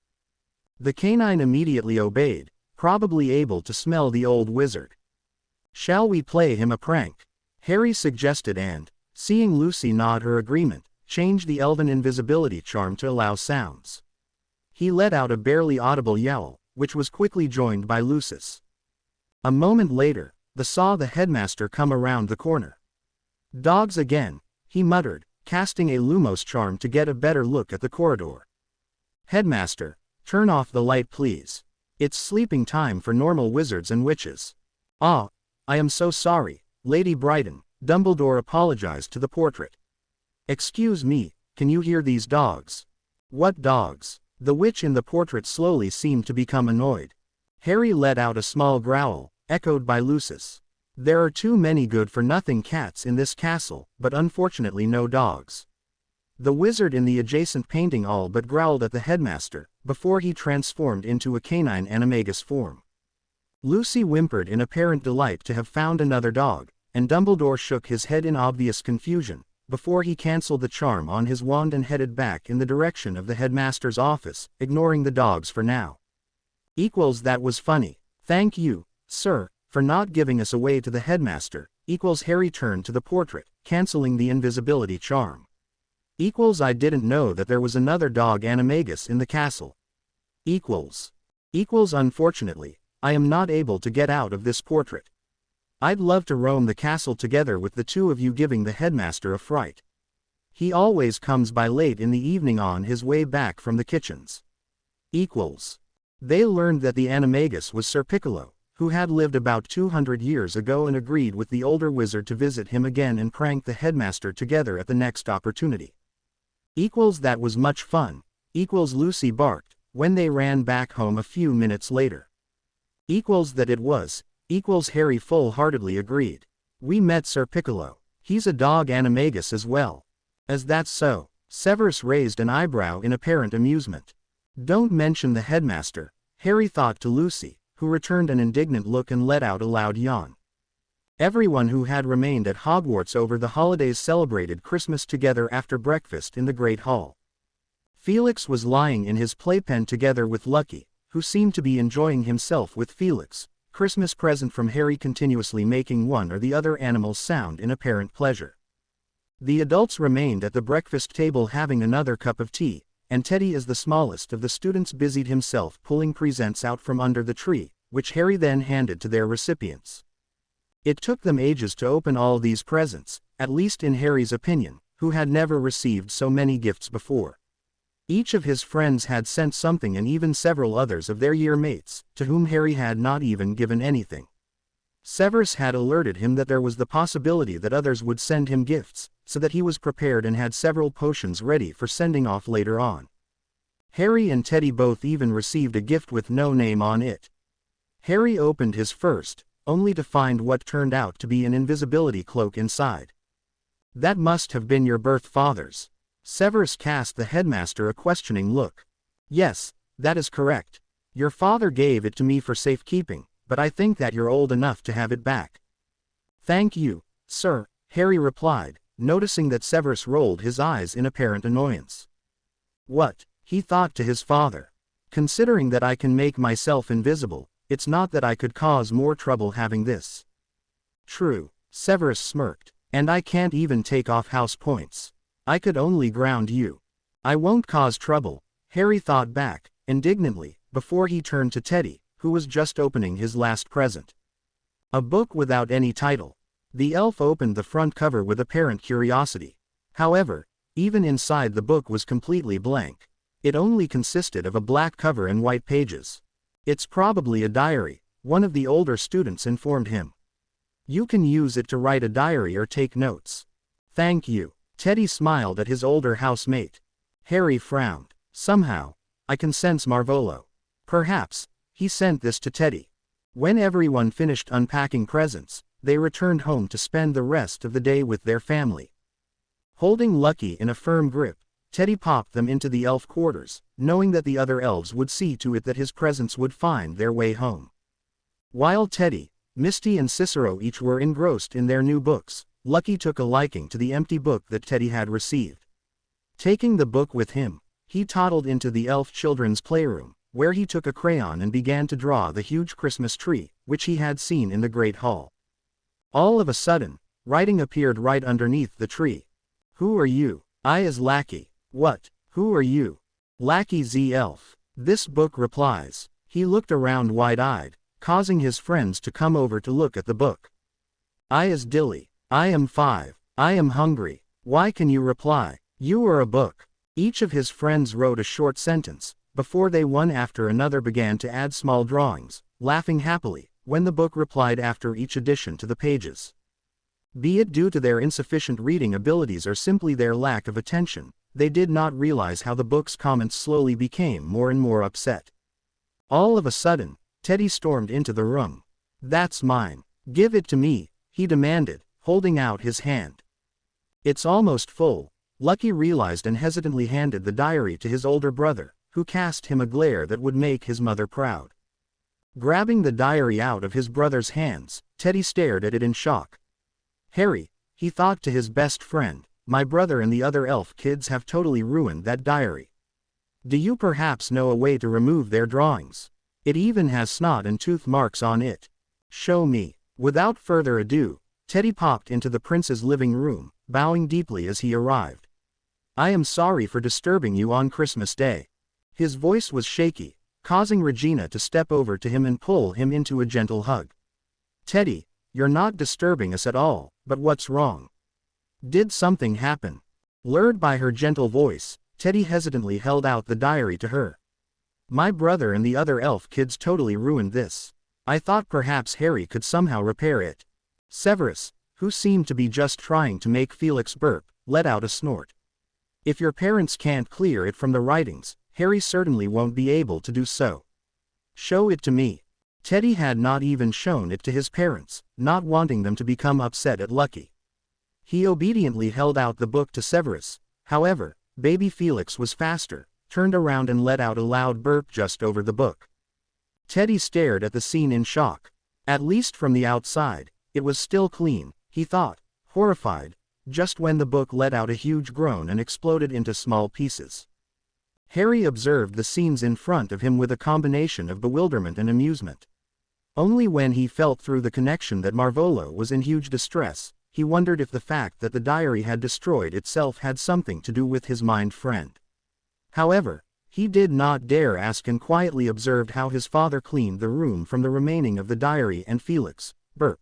The canine immediately obeyed, probably able to smell the old wizard. Shall we play him a prank? Harry suggested and, seeing Lucy nod her agreement, changed the elven invisibility charm to allow sounds. He let out a barely audible yowl, which was quickly joined by Lucius. A moment later, they saw the headmaster come around the corner. Dogs again, he muttered, casting a Lumos charm to get a better look at the corridor. Headmaster, turn off the light please. It's sleeping time for normal wizards and witches. Ah, I am so sorry, Lady Brighton, Dumbledore apologized to the portrait. Excuse me, can you hear these dogs? What dogs? The witch in the portrait slowly seemed to become annoyed. Harry let out a small growl, echoed by Lucius. There are too many good-for-nothing cats in this castle, but unfortunately no dogs. The wizard in the adjacent painting all but growled at the headmaster, before he transformed into a canine animagus form. Lucy whimpered in apparent delight to have found another dog, and Dumbledore shook his head in obvious confusion, before he cancelled the charm on his wand and headed back in the direction of the headmaster's office, ignoring the dogs for now. That was funny. Thank you, sir, for not giving us away to the headmaster. Harry turned to the portrait, cancelling the invisibility charm. I didn't know that there was another dog animagus in the castle. Unfortunately, I am not able to get out of this portrait. I'd love to roam the castle together with the two of you, giving the headmaster a fright. He always comes by late in the evening on his way back from the kitchens. They learned that the animagus was Sir Piccolo, who had lived about 200 years ago, and agreed with the older wizard to visit him again and prank the headmaster together at the next opportunity. That was much fun. Lucy barked, when they ran back home a few minutes later. That it was. Harry full-heartedly agreed. We met Sir Piccolo. He's a dog animagus as well. As that's so, Severus raised an eyebrow in apparent amusement. Don't mention the headmaster, Harry thought to Lucy, who returned an indignant look and let out a loud yawn. Everyone who had remained at Hogwarts over the holidays celebrated Christmas together after breakfast in the Great Hall. Felix was lying in his playpen together with Lucky, who seemed to be enjoying himself with Felix, Christmas present from Harry, continuously making one or the other animal's sound in apparent pleasure. The adults remained at the breakfast table having another cup of tea, and Teddy, as the smallest of the students, busied himself pulling presents out from under the tree, which Harry then handed to their recipients. It took them ages to open all these presents, at least in Harry's opinion, who had never received so many gifts before. Each of his friends had sent something, and even several others of their year mates, to whom Harry had not even given anything. Severus had alerted him that there was the possibility that others would send him gifts, so that he was prepared and had several potions ready for sending off later on. Harry and Teddy both even received a gift with no name on it. Harry opened his first, only to find what turned out to be an invisibility cloak inside. That must have been your birth father's. Severus cast the headmaster a questioning look. Yes, that is correct. Your father gave it to me for safekeeping, but I think that you're old enough to have it back. Thank you, sir, Harry replied, noticing that Severus rolled his eyes in apparent annoyance. What, he thought to his father. Considering that I can make myself invisible, it's not that I could cause more trouble having this. True, Severus smirked, and I can't even take off house points. I could only ground you. I won't cause trouble, Harry thought back, indignantly, before he turned to Teddy, who was just opening his last present. A book without any title. The elf opened the front cover with apparent curiosity. However, Even inside the book was completely blank. It only consisted of a black cover and white pages. It's probably a diary, one of the older students informed him. You can use it to write a diary or take notes. Thank you. Teddy smiled at his older housemate. Harry frowned. Somehow, I can sense Marvolo. Perhaps, he sent this to Teddy. When everyone finished unpacking presents, they returned home to spend the rest of the day with their family. Holding Lucky in a firm grip, Teddy popped them into the elf quarters, knowing that the other elves would see to it that his presents would find their way home. While Teddy, Misty and Cicero each were engrossed in their new books, Lucky took a liking to the empty book that Teddy had received. Taking the book with him, he toddled into the elf children's playroom, where he took a crayon and began to draw the huge Christmas tree, which he had seen in the Great Hall. All of a sudden, writing appeared right underneath the tree. Who are you? I is Lackey. What? Who are you? Lackey Z Elf. This book replies. He looked around wide-eyed, causing his friends to come over to look at the book. I is Dilly. I am 5. I am hungry. Why can you reply? You are a book. Each of his friends wrote a short sentence, before they one after another began to add small drawings, laughing happily, when the book replied after each addition to the pages. Be it due to their insufficient reading abilities or simply their lack of attention, they did not realize how the book's comments slowly became more and more upset. All of a sudden, Teddy stormed into the room. That's mine. Give it to me, he demanded, holding out his hand. It's almost full. Lucky realized and hesitantly handed the diary to his older brother, who cast him a glare that would make his mother proud. Grabbing the diary out of his brother's hands, Teddy stared at it in shock. Harry, he thought to his best friend, my brother and the other elf kids have totally ruined that diary. Do you perhaps know a way to remove their drawings? It even has snot and tooth marks on it. Show me. Without further ado, Teddy popped into the prince's living room, bowing deeply as he arrived. I am sorry for disturbing you on Christmas Day. His voice was shaky, causing Regina to step over to him and pull him into a gentle hug. Teddy, you're not disturbing us at all, but what's wrong? Did something happen? Lured by her gentle voice, Teddy hesitantly held out the diary to her. My brother and the other elf kids totally ruined this. I thought perhaps Harry could somehow repair it. Severus, who seemed to be just trying to make Felix burp, let out a snort. If your parents can't clear it from the writings, Harry certainly won't be able to do so. Show it to me. Teddy had not even shown it to his parents, not wanting them to become upset at Lucky. He obediently held out the book to Severus. However, baby Felix was faster, turned around and let out a loud burp just over the book. Teddy stared at the scene in shock. At least from the outside, it was still clean, he thought, horrified, just when the book let out a huge groan and exploded into small pieces. Harry observed the scenes in front of him with a combination of bewilderment and amusement. Only when he felt through the connection that Marvolo was in huge distress, he wondered if the fact that the diary had destroyed itself had something to do with his mind friend. However, he did not dare ask and quietly observed how his father cleaned the room from the remaining of the diary and Felix, burp.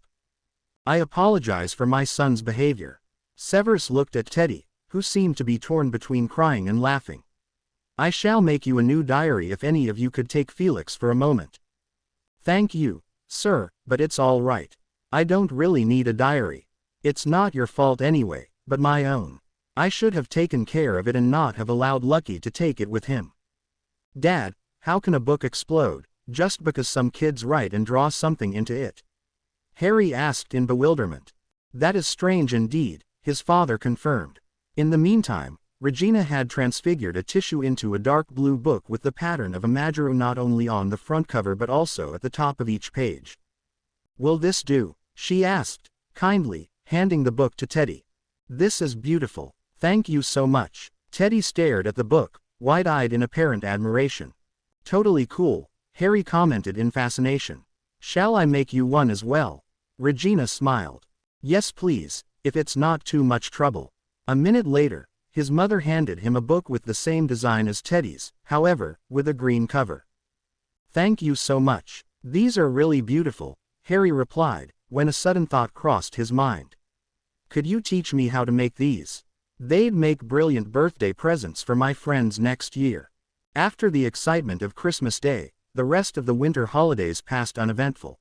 I apologize for my son's behavior. Severus looked at Teddy, who seemed to be torn between crying and laughing. I shall make you a new diary if any of you could take Felix for a moment. Thank you, sir, but it's all right. I don't really need a diary. It's not your fault anyway, but my own. I should have taken care of it and not have allowed Lucky to take it with him. Dad, how can a book explode, just because some kids write and draw something into it? Harry asked in bewilderment. That is strange indeed, his father confirmed. In the meantime, Regina had transfigured a tissue into a dark blue book with the pattern of a Majuro not only on the front cover but also at the top of each page. Will this do? She asked, kindly, handing the book to Teddy. This is beautiful. Thank you so much. Teddy stared at the book, wide-eyed in apparent admiration. Totally cool, Harry commented in fascination. Shall I make you one as well? Regina smiled. Yes please, if it's not too much trouble. A minute later, his mother handed him a book with the same design as Teddy's, however, with a green cover. Thank you so much. These are really beautiful, Harry replied, when a sudden thought crossed his mind. Could you teach me how to make these? They'd make brilliant birthday presents for my friends next year. After the excitement of Christmas Day, the rest of the winter holidays passed uneventful.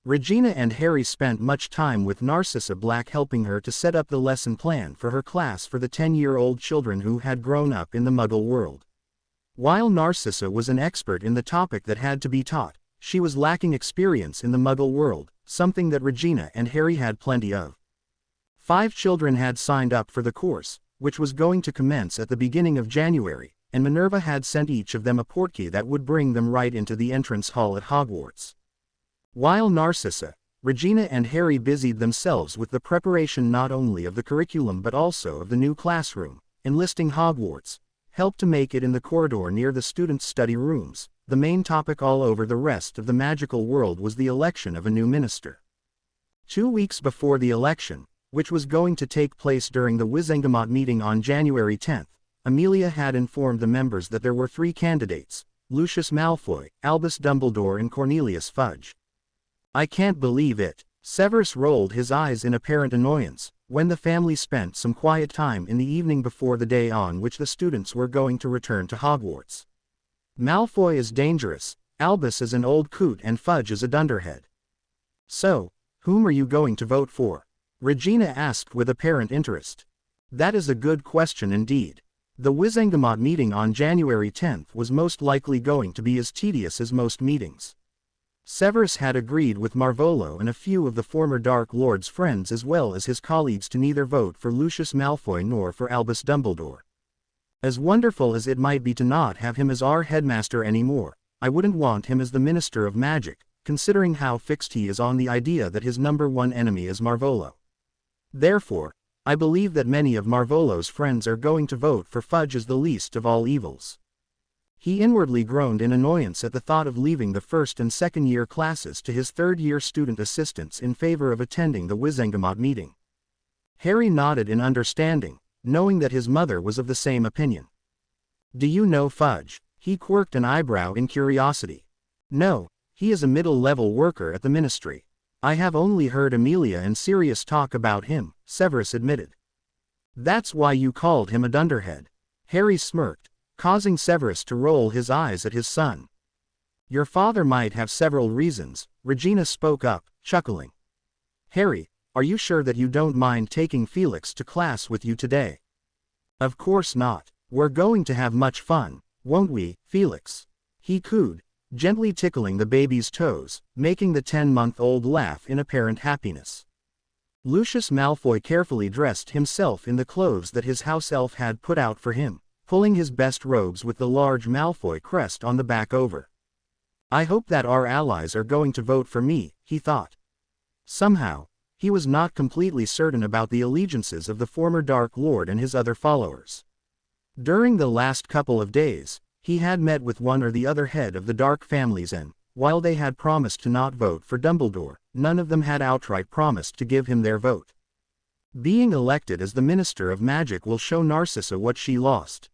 Regina and Harry spent much time with Narcissa Black, helping her to set up the lesson plan for her class for the 10-year-old children who had grown up in the Muggle world. While Narcissa was an expert in the topic that had to be taught, she was lacking experience in the Muggle world, something that Regina and Harry had plenty of. 5 children had signed up for the course, which was going to commence at the beginning of January, and Minerva had sent each of them a portkey that would bring them right into the entrance hall at Hogwarts. While Narcissa, Regina and Harry busied themselves with the preparation not only of the curriculum but also of the new classroom, enlisting Hogwarts helped to make it in the corridor near the students' study rooms. The main topic all over the rest of the magical world was the election of a new minister. 2 weeks before the election, which was going to take place during the Wizengamot meeting on January 10th, Amelia had informed the members that there were 3 candidates: Lucius Malfoy, Albus Dumbledore and Cornelius Fudge. "I can't believe it." Severus rolled his eyes in apparent annoyance, when the family spent some quiet time in the evening before the day on which the students were going to return to Hogwarts. "Malfoy is dangerous, Albus is an old coot and Fudge is a dunderhead." "So, whom are you going to vote for?" Regina asked with apparent interest. "That is a good question indeed. The Wizengamot meeting on January 10th was most likely going to be as tedious as most meetings." Severus had agreed with Marvolo and a few of the former Dark Lord's friends as well as his colleagues to neither vote for Lucius Malfoy nor for Albus Dumbledore. "As wonderful as it might be to not have him as our headmaster anymore, I wouldn't want him as the Minister of Magic, considering how fixed he is on the idea that his #1 enemy is Marvolo. Therefore, I believe that many of Marvolo's friends are going to vote for Fudge as the least of all evils." He inwardly groaned in annoyance at the thought of leaving the first and second-year classes to his third-year student assistants in favor of attending the Wizengamot meeting. Harry nodded in understanding, knowing that his mother was of the same opinion. "Do you know Fudge?" He quirked an eyebrow in curiosity. "No, he is a middle-level worker at the Ministry. I have only heard Amelia and Sirius talk about him," Severus admitted. "That's why you called him a dunderhead." Harry smirked, causing Severus to roll his eyes at his son. "Your father might have several reasons," Regina spoke up, chuckling. "Harry, are you sure that you don't mind taking Felix to class with you today?" "Of course not. We're going to have much fun, won't we, Felix?" he cooed, gently tickling the baby's toes, making the 10-month-old laugh in apparent happiness. Lucius Malfoy carefully dressed himself in the clothes that his house elf had put out for him, pulling his best robes with the large Malfoy crest on the back over. "I hope that our allies are going to vote for me," he thought. Somehow, he was not completely certain about the allegiances of the former Dark Lord and his other followers. During the last couple of days, he had met with one or the other head of the Dark families and, while they had promised to not vote for Dumbledore, none of them had outright promised to give him their vote. Being elected as the Minister of Magic will show Narcissa what she lost.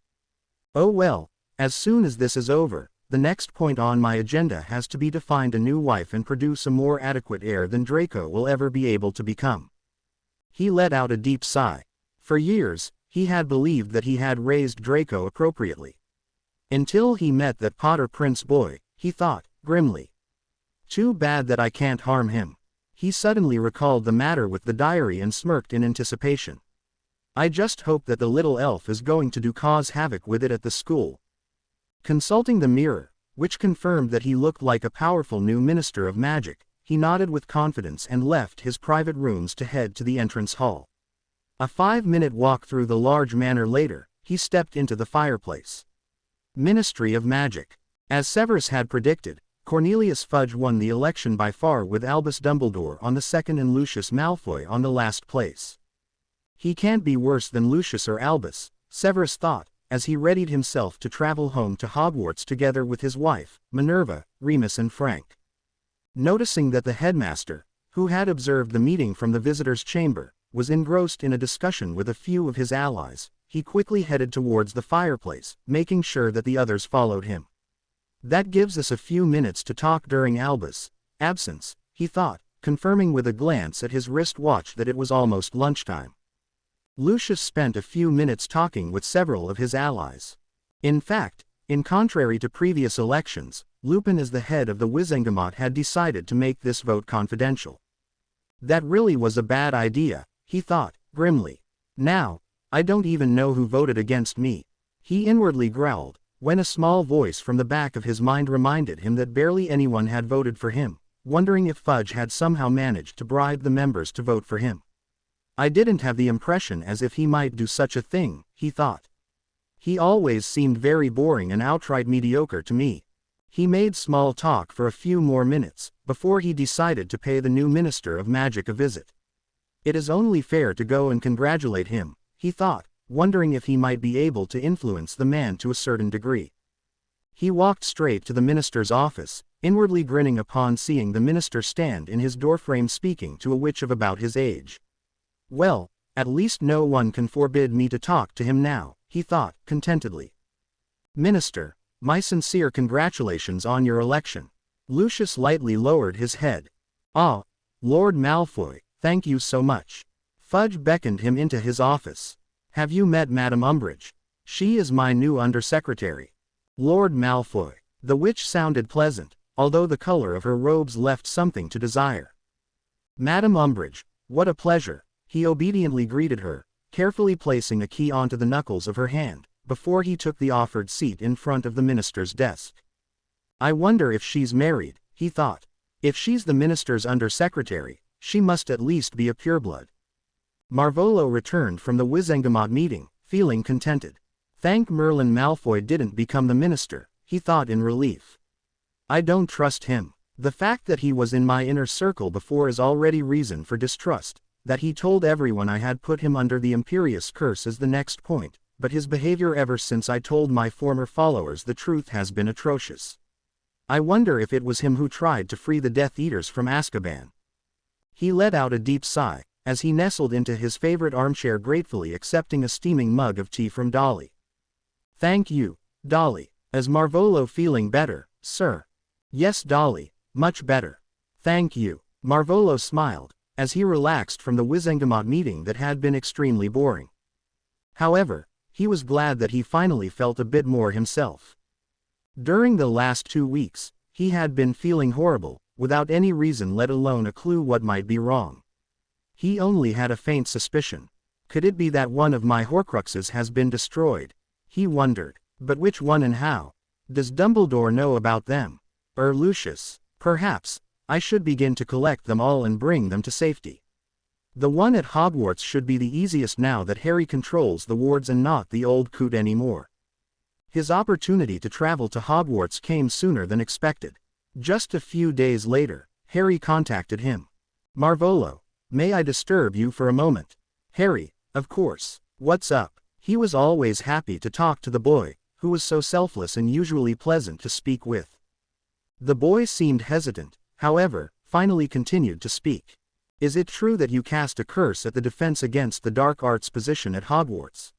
Oh well, as soon as this is over, the next point on my agenda has to be to find a new wife and produce a more adequate heir than Draco will ever be able to become. He let out a deep sigh. For years, he had believed that he had raised Draco appropriately. Until he met that Potter Prince boy, he thought, grimly. Too bad that I can't harm him. He suddenly recalled the matter with the diary and smirked in anticipation. I just hope that the little elf is going to cause havoc with it at the school. Consulting the mirror, which confirmed that he looked like a powerful new Minister of Magic, he nodded with confidence and left his private rooms to head to the entrance hall. A 5-minute walk through the large manor later, he stepped into the fireplace. Ministry of Magic. As Severus had predicted, Cornelius Fudge won the election by far with Albus Dumbledore on the second and Lucius Malfoy on the last place. He can't be worse than Lucius or Albus, Severus thought, as he readied himself to travel home to Hogwarts together with his wife, Minerva, Remus and Frank. Noticing that the headmaster, who had observed the meeting from the visitor's chamber, was engrossed in a discussion with a few of his allies, he quickly headed towards the fireplace, making sure that the others followed him. That gives us a few minutes to talk during Albus' absence, he thought, confirming with a glance at his wristwatch that it was almost lunchtime. Lucius spent a few minutes talking with several of his allies. In fact, in contrary to previous elections, Lupin as the head of the Wizengamot had decided to make this vote confidential. That really was a bad idea, he thought, grimly. Now, I don't even know who voted against me. He inwardly growled, when a small voice from the back of his mind reminded him that barely anyone had voted for him, wondering if Fudge had somehow managed to bribe the members to vote for him. I didn't have the impression as if he might do such a thing, he thought. He always seemed very boring and outright mediocre to me. He made small talk for a few more minutes, before he decided to pay the new Minister of Magic a visit. It is only fair to go and congratulate him, he thought, wondering if he might be able to influence the man to a certain degree. He walked straight to the minister's office, inwardly grinning upon seeing the minister stand in his doorframe speaking to a witch of about his age. Well, at least no one can forbid me to talk to him now, he thought, contentedly. Minister, my sincere congratulations on your election. Lucius lightly lowered his head. Ah, Lord Malfoy, thank you so much. Fudge beckoned him into his office. Have you met Madame Umbridge? She is my new undersecretary. Lord Malfoy. The witch sounded pleasant, although the color of her robes left something to desire. Madame Umbridge, what a pleasure. He obediently greeted her, carefully placing a key onto the knuckles of her hand, before he took the offered seat in front of the minister's desk. I wonder if she's married, he thought. If she's the minister's undersecretary, she must at least be a pureblood. Marvolo returned from the Wizengamot meeting, feeling contented. Thank Merlin Malfoy didn't become the minister, he thought in relief. I don't trust him. The fact that he was in my inner circle before is already reason for distrust. That he told everyone I had put him under the Imperious Curse is the next point, but his behavior ever since I told my former followers the truth has been atrocious. I wonder if it was him who tried to free the Death Eaters from Azkaban. He let out a deep sigh, as he nestled into his favorite armchair gratefully accepting a steaming mug of tea from Dolly. Thank you, Dolly. Is Marvolo feeling better, sir? Yes, Dolly, much better. Thank you. Marvolo smiled, as he relaxed from the Wizengamot meeting that had been extremely boring. However, he was glad that he finally felt a bit more himself. During the last 2 weeks, he had been feeling horrible, without any reason let alone a clue what might be wrong. He only had a faint suspicion. Could it be that one of my Horcruxes has been destroyed? He wondered. But which one and how? Does Dumbledore know about them? Or Lucius? Perhaps. I should begin to collect them all and bring them to safety. The one at Hogwarts should be the easiest now that Harry controls the wards and not the old coot anymore. His opportunity to travel to Hogwarts came sooner than expected. Just a few days later, Harry contacted him. Marvolo, may I disturb you for a moment? Harry, of course. What's up? He was always happy to talk to the boy, who was so selfless and usually pleasant to speak with. The boy seemed hesitant, however, finally continued to speak. Is it true that you cast a curse at the Defense Against the Dark Arts position at Hogwarts?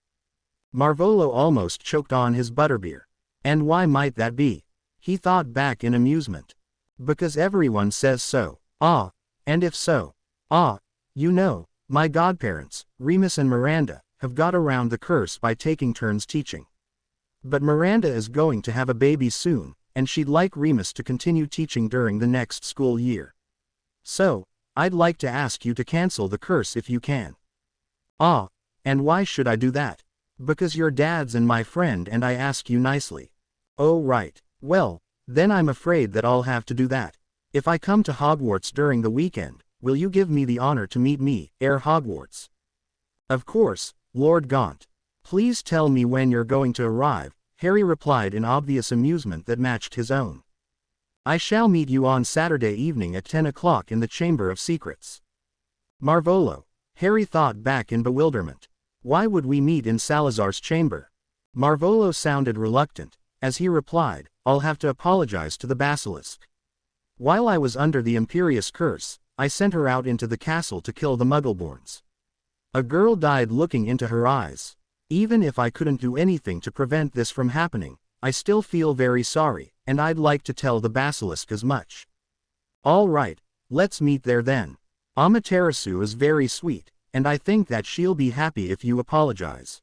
Marvolo almost choked on his butterbeer. And why might that be? He thought back in amusement. Because everyone says so. Ah, and if so? Ah, you know, my godparents, Remus and Miranda, have got around the curse by taking turns teaching. But Miranda is going to have a baby soon, and she'd like Remus to continue teaching during the next school year. So, I'd like to ask you to cancel the curse if you can. Ah, and why should I do that? Because your dad's and my friend and I ask you nicely. Oh right, well, then I'm afraid that I'll have to do that. If I come to Hogwarts during the weekend, will you give me the honor to meet me, Heir Hogwarts? Of course, Lord Gaunt. Please tell me when you're going to arrive, Harry replied in obvious amusement that matched his own. I shall meet you on Saturday evening at 10 o'clock in the Chamber of Secrets. Marvolo. Harry thought back in bewilderment. Why would we meet in Salazar's chamber? Marvolo sounded reluctant, as he replied, I'll have to apologize to the basilisk. While I was under the Imperious Curse, I sent her out into the castle to kill the Muggleborns. A girl died looking into her eyes. Even if I couldn't do anything to prevent this from happening, I still feel very sorry, and I'd like to tell the basilisk as much. All right, let's meet there then. Amaterasu is very sweet, and I think that she'll be happy if you apologize.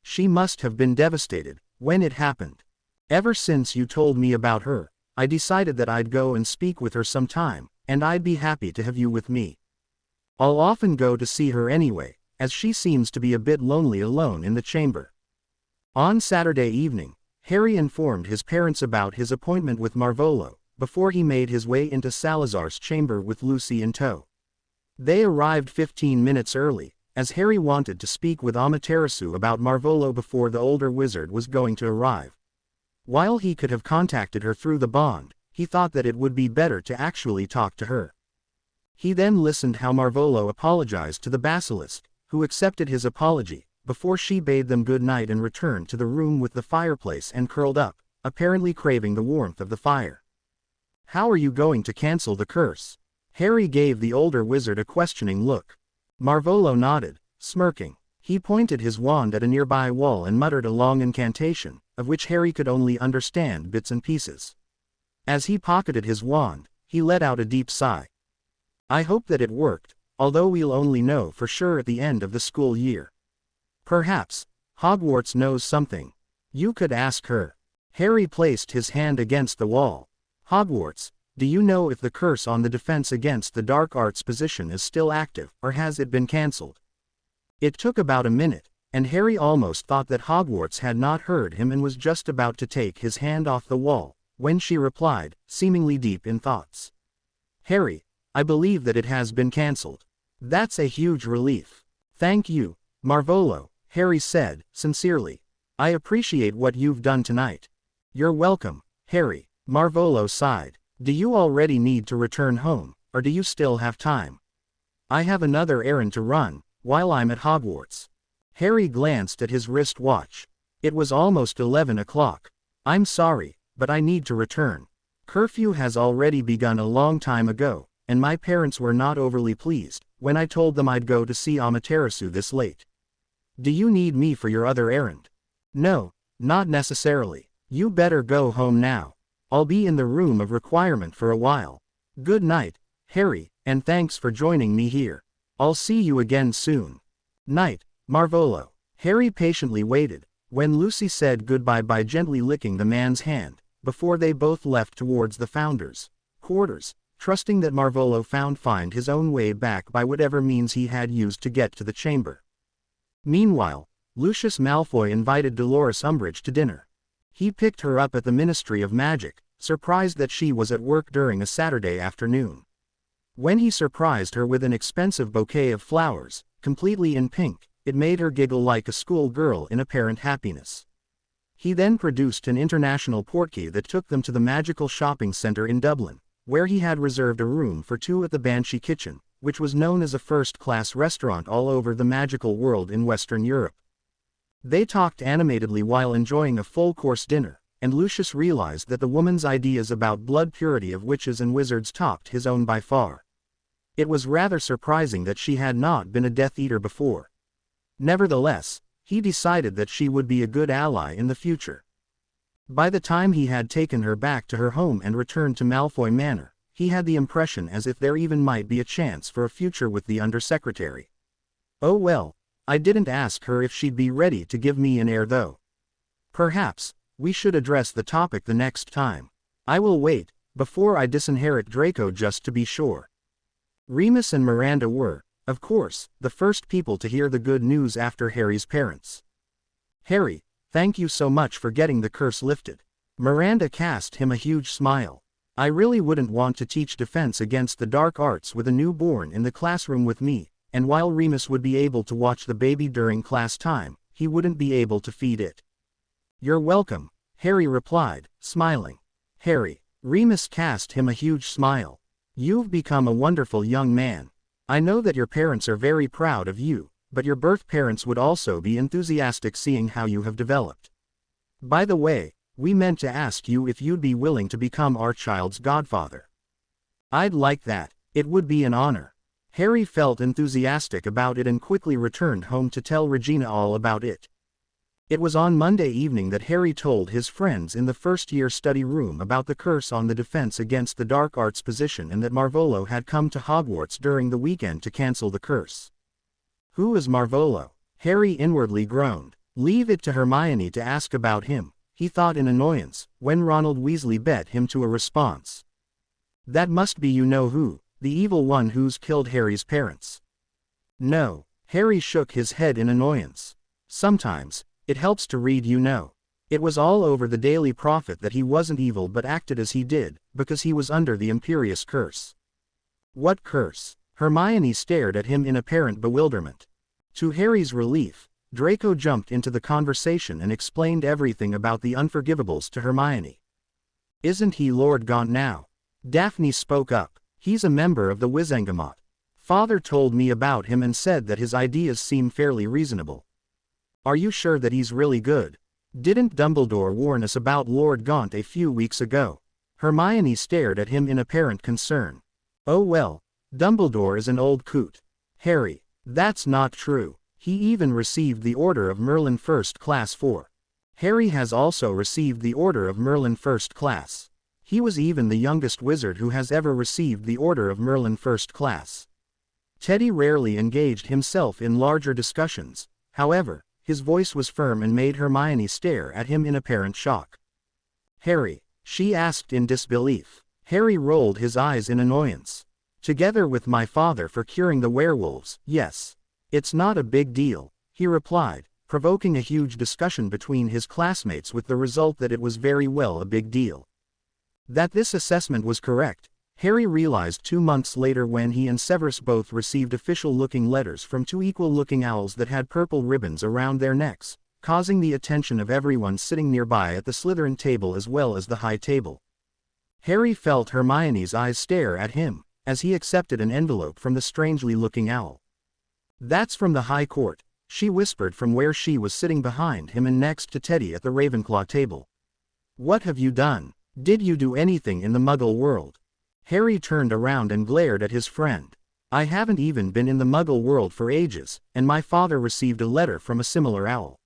She must have been devastated when it happened. Ever since you told me about her, I decided that I'd go and speak with her sometime, and I'd be happy to have you with me. I'll often go to see her anyway, as she seems to be a bit lonely alone in the chamber." On Saturday evening, Harry informed his parents about his appointment with Marvolo, before he made his way into Salazar's chamber with Lucy in tow. They arrived 15 minutes early, as Harry wanted to speak with Amaterasu about Marvolo before the older wizard was going to arrive. While he could have contacted her through the bond, he thought that it would be better to actually talk to her. He then listened how Marvolo apologized to the basilisk, who accepted his apology, before she bade them good night and returned to the room with the fireplace and curled up, apparently craving the warmth of the fire. "How are you going to cancel the curse?" Harry gave the older wizard a questioning look. Marvolo nodded, smirking. He pointed his wand at a nearby wall and muttered a long incantation, of which Harry could only understand bits and pieces. As he pocketed his wand, he let out a deep sigh. "I hope that it worked, although we'll only know for sure at the end of the school year. Perhaps Hogwarts knows something. You could ask her." Harry placed his hand against the wall. "Hogwarts, do you know if the curse on the defense against the dark arts position is still active, or has it been cancelled?" It took about a minute, and Harry almost thought that Hogwarts had not heard him and was just about to take his hand off the wall, when she replied, seemingly deep in thoughts. "Harry, I believe that it has been cancelled." "That's a huge relief. Thank you, Marvolo," Harry said, sincerely. "I appreciate what you've done tonight." "You're welcome, Harry," Marvolo sighed. "Do you already need to return home, or do you still have time?" "I have another errand to run, while I'm at Hogwarts." Harry glanced at his wrist watch. It was almost 11 o'clock. "I'm sorry, but I need to return. Curfew has already begun a long time ago, and my parents were not overly pleased when I told them I'd go to see Amaterasu this late." "Do you need me for your other errand?" "No, not necessarily. You better go home now. I'll be in the room of requirement for a while. Good night, Harry, and thanks for joining me here. I'll see you again soon." "Night, Marvolo." Harry patiently waited, when Lucy said goodbye by gently licking the man's hand, before they both left towards the Founder's quarters, trusting that Marvolo find his own way back by whatever means he had used to get to the chamber. Meanwhile, Lucius Malfoy invited Dolores Umbridge to dinner. He picked her up at the Ministry of Magic, surprised that she was at work during a Saturday afternoon. When he surprised her with an expensive bouquet of flowers, completely in pink, it made her giggle like a schoolgirl in apparent happiness. He then produced an international portkey that took them to the magical shopping center in Dublin, where he had reserved a room for two at the Banshee Kitchen, which was known as a first-class restaurant all over the magical world in Western Europe. They talked animatedly while enjoying a full-course dinner, and Lucius realized that the woman's ideas about blood purity of witches and wizards topped his own by far. It was rather surprising that she had not been a Death Eater before. Nevertheless, he decided that she would be a good ally in the future. By the time he had taken her back to her home and returned to Malfoy Manor, he had the impression as if there even might be a chance for a future with the Undersecretary. "Oh well, I didn't ask her if she'd be ready to give me an heir though. Perhaps we should address the topic the next time. I will wait, before I disinherit Draco just to be sure." Remus and Miranda were, of course, the first people to hear the good news after Harry's parents. "Harry, thank you so much for getting the curse lifted." Miranda cast him a huge smile. "I really wouldn't want to teach defense against the dark arts with a newborn in the classroom with me, and while Remus would be able to watch the baby during class time, he wouldn't be able to feed it." "You're welcome," Harry replied, smiling. "Harry." Remus cast him a huge smile. "You've become a wonderful young man. I know that your parents are very proud of you, but your birth parents would also be enthusiastic seeing how you have developed. By the way, we meant to ask you if you'd be willing to become our child's godfather." "I'd like that. It would be an honor." Harry felt enthusiastic about it and quickly returned home to tell Regina all about it. It was on Monday evening that Harry told his friends in the first-year study room about the curse on the defense against the dark arts position and that Marvolo had come to Hogwarts during the weekend to cancel the curse. Who is Marvolo? Harry inwardly groaned. Leave it to Hermione to ask about him, he thought in annoyance, when Ronald Weasley bet him to a response. That must be you-know-who, the evil one who's killed Harry's parents. No. Harry shook his head in annoyance. Sometimes, it helps to read you-know. It was all over the Daily Prophet that he wasn't evil but acted as he did, because he was under the Imperious Curse. What curse? Hermione stared at him in apparent bewilderment. To Harry's relief, Draco jumped into the conversation and explained everything about the Unforgivables to Hermione. Isn't he Lord Gaunt now? Daphne spoke up. He's a member of the Wizengamot. Father told me about him and said that his ideas seem fairly reasonable. Are you sure that he's really good? Didn't Dumbledore warn us about Lord Gaunt a few weeks ago? Hermione stared at him in apparent concern. Oh well, Dumbledore is an old coot. Harry, that's not true. He even received the Order of Merlin First Class 4. Harry has also received the Order of Merlin First Class. He was even the youngest wizard who has ever received the Order of Merlin First Class. Teddy rarely engaged himself in larger discussions, however, his voice was firm and made Hermione stare at him in apparent shock. Harry, she asked in disbelief. Harry rolled his eyes in annoyance. Together with my father for curing the werewolves, yes. It's not a big deal, he replied, provoking a huge discussion between his classmates with the result that it was very well a big deal. That this assessment was correct, Harry realized 2 months later when he and Severus both received official-looking letters from two equal-looking owls that had purple ribbons around their necks, causing the attention of everyone sitting nearby at the Slytherin table as well as the high table. Harry felt Hermione's eyes stare at him, as he accepted an envelope from the strangely-looking owl. That's from the High Court, she whispered from where she was sitting behind him and next to Teddy at the Ravenclaw table. What have you done? Did you do anything in the Muggle world? Harry turned around and glared at his friend. I haven't even been in the Muggle world for ages, and my father received a letter from a similar owl.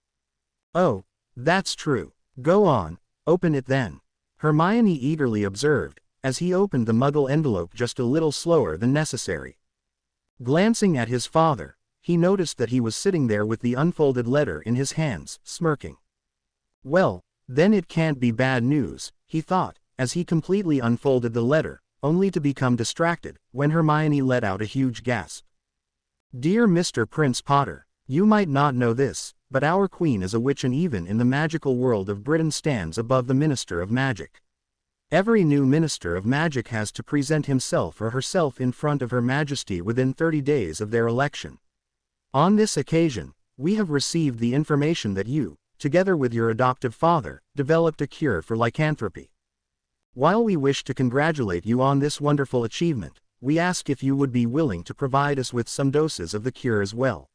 Oh, that's true. Go on, open it then. Hermione eagerly observed, as he opened the Muggle envelope just a little slower than necessary. Glancing at his father, he noticed that he was sitting there with the unfolded letter in his hands, smirking. Well, then it can't be bad news, he thought, as he completely unfolded the letter, only to become distracted, when Hermione let out a huge gasp. Dear Mr. Prince Potter, you might not know this, but our queen is a witch and even in the magical world of Britain stands above the Minister of Magic. Every new Minister of Magic has to present himself or herself in front of Her Majesty within 30 days of their election. On this occasion, we have received the information that you, together with your adoptive father, developed a cure for lycanthropy. While we wish to congratulate you on this wonderful achievement, we ask if you would be willing to provide us with some doses of the cure as well.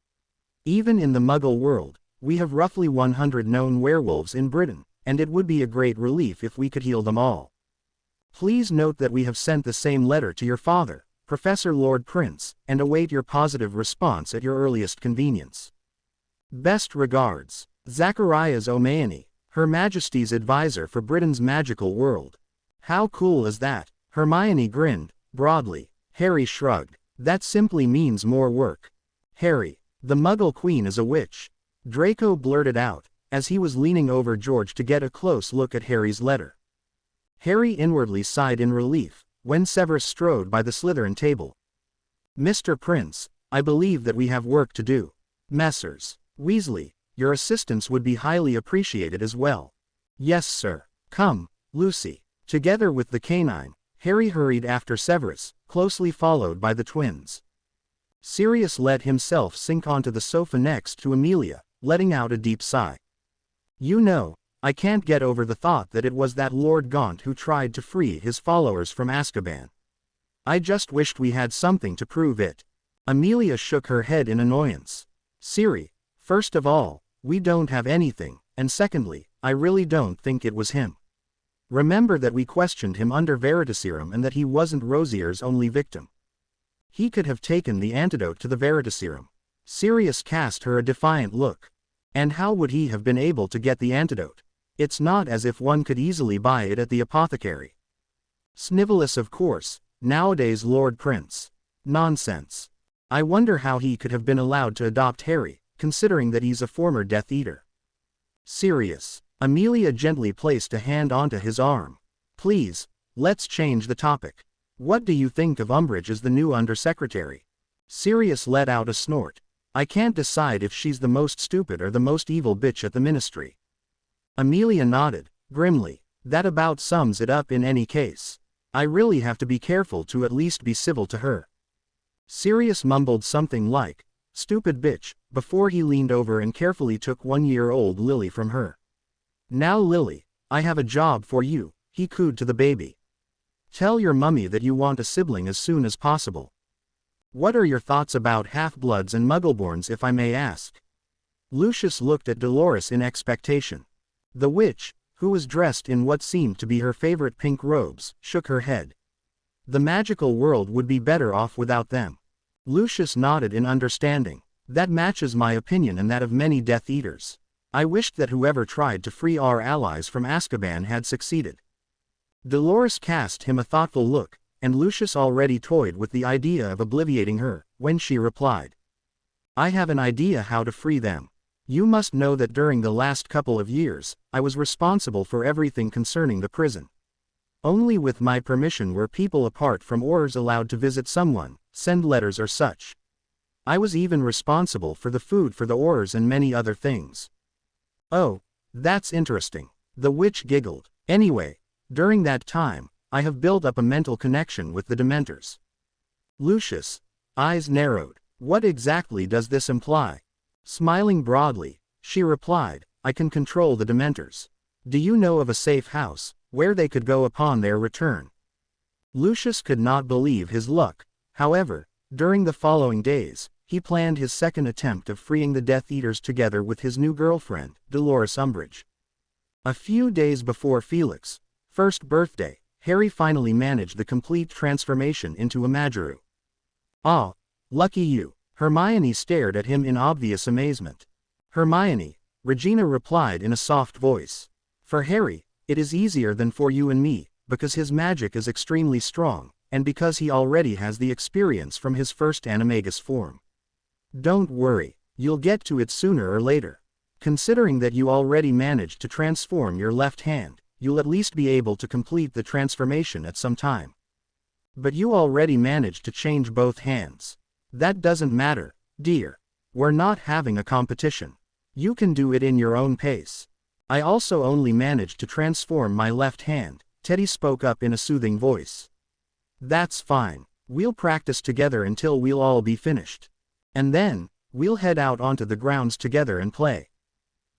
Even in the Muggle world, we have roughly 100 known werewolves in Britain, and it would be a great relief if we could heal them all. Please note that we have sent the same letter to your father, Professor Lord Prince, and await your positive response at your earliest convenience. Best regards, Zacharias O'Mahony, Her Majesty's advisor for Britain's magical world. How cool is that? Hermione grinned, broadly. Harry shrugged. That simply means more work. Harry, the Muggle Queen is a witch. Draco blurted out, as he was leaning over George to get a close look at Harry's letter. Harry inwardly sighed in relief, when Severus strode by the Slytherin table. Mr. Prince, I believe that we have work to do. Messrs. Weasley, your assistance would be highly appreciated as well. Yes, sir. Come, Lucy. Together with the canine, Harry hurried after Severus, closely followed by the twins. Sirius let himself sink onto the sofa next to Amelia, letting out a deep sigh. You know, I can't get over the thought that it was that Lord Gaunt who tried to free his followers from Azkaban. I just wished we had something to prove it. Amelia shook her head in annoyance. Siri, first of all, we don't have anything, and secondly, I really don't think it was him. Remember that we questioned him under Veritaserum and that he wasn't Rosier's only victim. He could have taken the antidote to the Veritaserum. Sirius cast her a defiant look. And how would he have been able to get the antidote? It's not as if one could easily buy it at the apothecary. Snivellus, of course, nowadays Lord Prince. Nonsense. I wonder how he could have been allowed to adopt Harry, considering that he's a former Death Eater. Sirius. Amelia gently placed a hand onto his arm. Please, let's change the topic. What do you think of Umbridge as the new undersecretary? Sirius let out a snort. I can't decide if she's the most stupid or the most evil bitch at the ministry. Amelia nodded, grimly. That about sums it up in any case. I really have to be careful to at least be civil to her. Sirius mumbled something like, stupid bitch, before he leaned over and carefully took 1-year-old Lily from her. Now Lily, I have a job for you, he cooed to the baby. Tell your mummy that you want a sibling as soon as possible. What are your thoughts about half-bloods and muggleborns, if I may ask? Lucius looked at Dolores in expectation. The witch, who was dressed in what seemed to be her favorite pink robes, shook her head. The magical world would be better off without them. Lucius nodded in understanding. That matches my opinion and that of many Death Eaters. I wished that whoever tried to free our allies from Azkaban had succeeded. Dolores cast him a thoughtful look, and Lucius already toyed with the idea of obliviating her, when she replied. I have an idea how to free them. You must know that during the last couple of years, I was responsible for everything concerning the prison. Only with my permission were people apart from Aurors allowed to visit someone, send letters or such. I was even responsible for the food for the Aurors and many other things. Oh, that's interesting. The witch giggled. Anyway, during that time, I have built up a mental connection with the Dementors. Lucius' eyes narrowed. What exactly does this imply? Smiling broadly, she replied, I can control the Dementors. Do you know of a safe house, where they could go upon their return? Lucius could not believe his luck. However, during the following days, he planned his second attempt of freeing the Death Eaters together with his new girlfriend, Dolores Umbridge. A few days before Felix's first birthday, Harry finally managed the complete transformation into a Majoru. Ah, lucky you. Hermione stared at him in obvious amazement. Hermione, Regina replied in a soft voice. For Harry, it is easier than for you and me, because his magic is extremely strong, and because he already has the experience from his first animagus form. Don't worry, you'll get to it sooner or later. Considering that you already managed to transform your left hand, you'll at least be able to complete the transformation at some time. But you already managed to change both hands. That doesn't matter, dear. We're not having a competition. You can do it in your own pace. I also only managed to transform my left hand, Teddy spoke up in a soothing voice. That's fine. We'll practice together until we'll all be finished. And then, we'll head out onto the grounds together and play.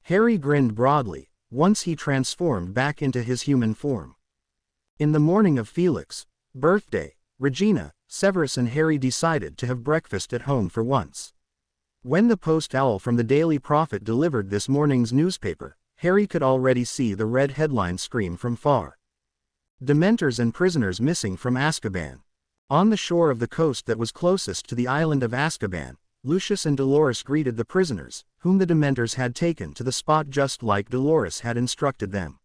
Harry grinned broadly, once he transformed back into his human form. In the morning of Felix's birthday, Regina, Severus and Harry decided to have breakfast at home for once. When the post owl from the Daily Prophet delivered this morning's newspaper, Harry could already see the red headline scream from far. Dementors and prisoners missing from Azkaban. On the shore of the coast that was closest to the island of Azkaban, Lucius and Dolores greeted the prisoners, whom the Dementors had taken to the spot just like Dolores had instructed them.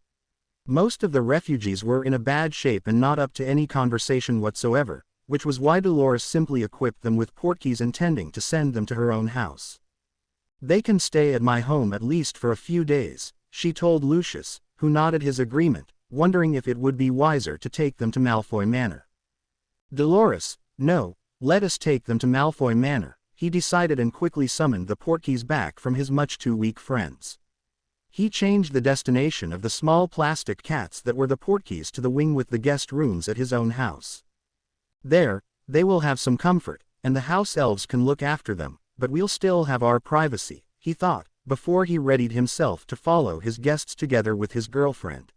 Most of the refugees were in a bad shape and not up to any conversation whatsoever, which was why Dolores simply equipped them with portkeys intending to send them to her own house. They can stay at my home at least for a few days, she told Lucius, who nodded his agreement, wondering if it would be wiser to take them to Malfoy Manor. Dolores, no, let us take them to Malfoy Manor, he decided and quickly summoned the portkeys back from his much too weak friends. He changed the destination of the small plastic cats that were the portkeys to the wing with the guest rooms at his own house. There, they will have some comfort, and the house elves can look after them, but we'll still have our privacy, he thought, before he readied himself to follow his guests together with his girlfriend.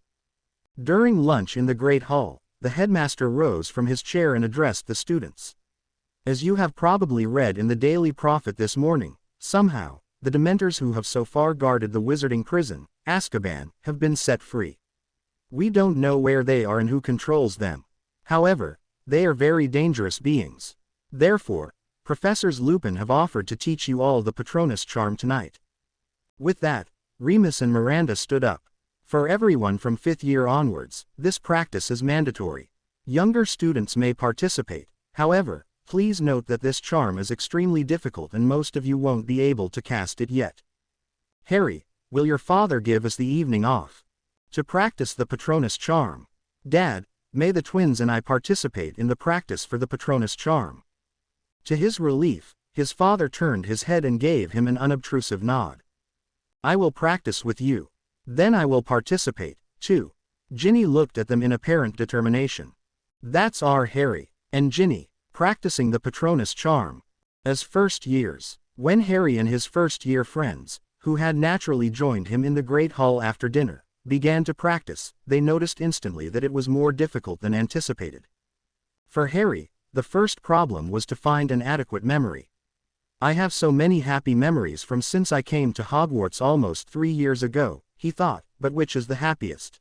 During lunch in the Great Hall, the headmaster rose from his chair and addressed the students. As you have probably read in the Daily Prophet this morning, somehow, the Dementors who have so far guarded the wizarding prison, Azkaban, have been set free. We don't know where they are and who controls them. However, they are very dangerous beings. Therefore, Professors Lupin have offered to teach you all the Patronus charm tonight. With that, Remus and Miranda stood up. For everyone from 5th year onwards, this practice is mandatory. Younger students may participate, however, Please note that this charm is extremely difficult and most of you won't be able to cast it yet. Harry, will your father give us the evening off to practice the Patronus charm? Dad, may the twins and I participate in the practice for the Patronus charm? To his relief, his father turned his head and gave him an unobtrusive nod. I will practice with you. Then I will participate, too. Ginny looked at them in apparent determination. That's our Harry and Ginny, practicing the Patronus charm. As first years, when Harry and his first-year friends, who had naturally joined him in the great hall after dinner, began to practice, they noticed instantly that it was more difficult than anticipated. For Harry, the first problem was to find an adequate memory. I have so many happy memories from since I came to Hogwarts almost 3 years ago, he thought, but which is the happiest?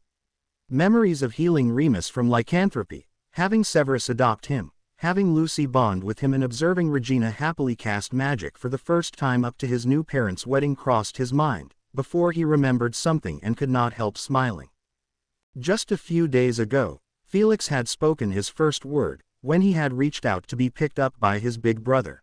Memories of healing Remus from lycanthropy, having Severus adopt him, having Lucy bond with him and observing Regina happily cast magic for the first time up to his new parents' wedding crossed his mind, before he remembered something and could not help smiling. Just a few days ago, Felix had spoken his first word, when he had reached out to be picked up by his big brother.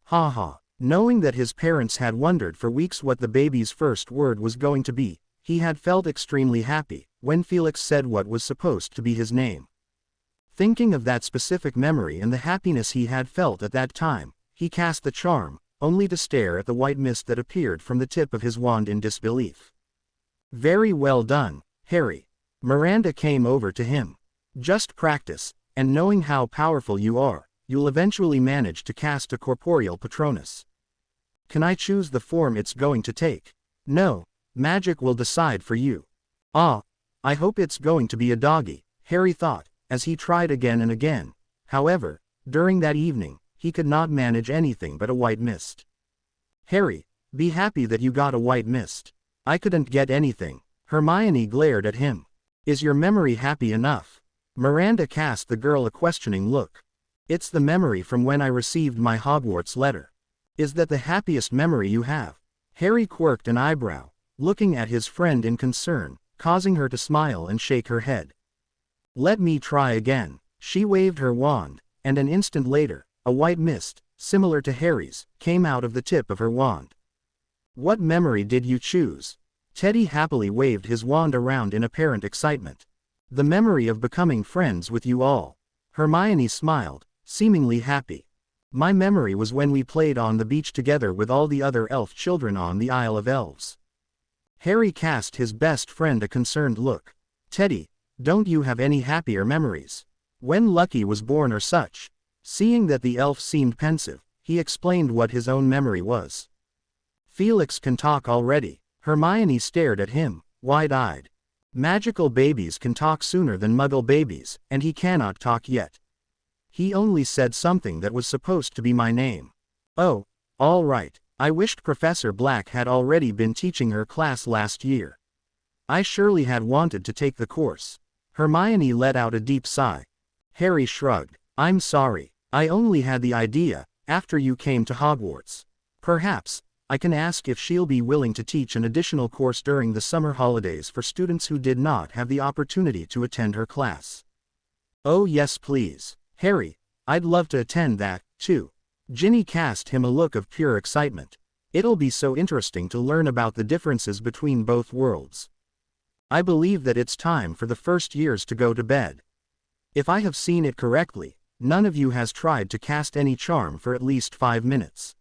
Ha ha. Knowing that his parents had wondered for weeks what the baby's first word was going to be, he had felt extremely happy when Felix said what was supposed to be his name. Thinking of that specific memory and the happiness he had felt at that time, he cast the charm, only to stare at the white mist that appeared from the tip of his wand in disbelief. Very well done, Harry. Miranda came over to him. Just practice, and knowing how powerful you are, you'll eventually manage to cast a corporeal Patronus. Can I choose the form it's going to take? No, magic will decide for you. Ah, I hope it's going to be a doggy, Harry thought, as he tried again and again. However, during that evening, he could not manage anything but a white mist. Harry, be happy that you got a white mist. I couldn't get anything. Hermione glared at him. Is your memory happy enough? Miranda cast the girl a questioning look. It's the memory from when I received my Hogwarts letter. Is that the happiest memory you have? Harry quirked an eyebrow, looking at his friend in concern, causing her to smile and shake her head. Let me try again. She waved her wand, and an instant later, a white mist, similar to Harry's, came out of the tip of her wand. What memory did you choose? Teddy happily waved his wand around in apparent excitement. The memory of becoming friends with you all. Hermione smiled, seemingly happy. My memory was when we played on the beach together with all the other elf children on the Isle of Elves. Harry cast his best friend a concerned look. Teddy, don't you have any happier memories? When Lucky was born or such? Seeing that the elf seemed pensive, he explained what his own memory was. Felix can talk already. Hermione stared at him, wide-eyed. Magical babies can talk sooner than Muggle babies, and he cannot talk yet. He only said something that was supposed to be my name. Oh, all right. I wished Professor Black had already been teaching her class last year. I surely had wanted to take the course. Hermione let out a deep sigh. Harry shrugged. I'm sorry. I only had the idea, after you came to Hogwarts. Perhaps, I can ask if she'll be willing to teach an additional course during the summer holidays for students who did not have the opportunity to attend her class. Oh yes please. Harry, I'd love to attend that, too. Ginny cast him a look of pure excitement. It'll be so interesting to learn about the differences between both worlds. I believe that it's time for the first years to go to bed. If I have seen it correctly, none of you has tried to cast any charm for at least 5 minutes.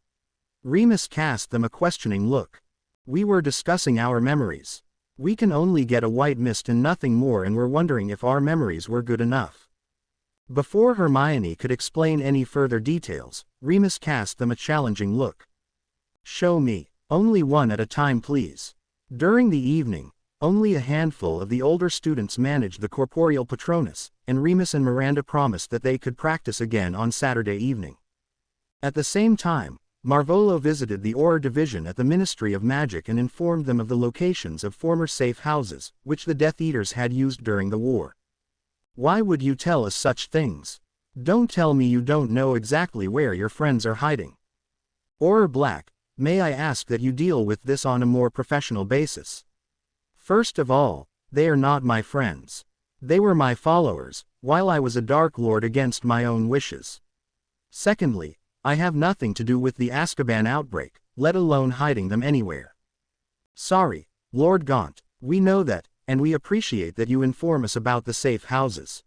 Remus cast them a questioning look. We were discussing our memories. We can only get a white mist and nothing more, and we're wondering if our memories were good enough. Before Hermione could explain any further details, Remus cast them a challenging look. Show me. Only one at a time please. During the evening, only a handful of the older students managed the corporeal Patronus, and Remus and Miranda promised that they could practice again on Saturday evening. At the same time, Marvolo visited the Auror Division at the Ministry of Magic and informed them of the locations of former safe houses, which the Death Eaters had used during the war. Why would you tell us such things? Don't tell me you don't know exactly where your friends are hiding. Auror Black, may I ask that you deal with this on a more professional basis? First of all, they are not my friends. They were my followers, while I was a Dark Lord against my own wishes. Secondly, I have nothing to do with the Azkaban outbreak, let alone hiding them anywhere. Sorry, Lord Gaunt, we know that, and we appreciate that you inform us about the safe houses.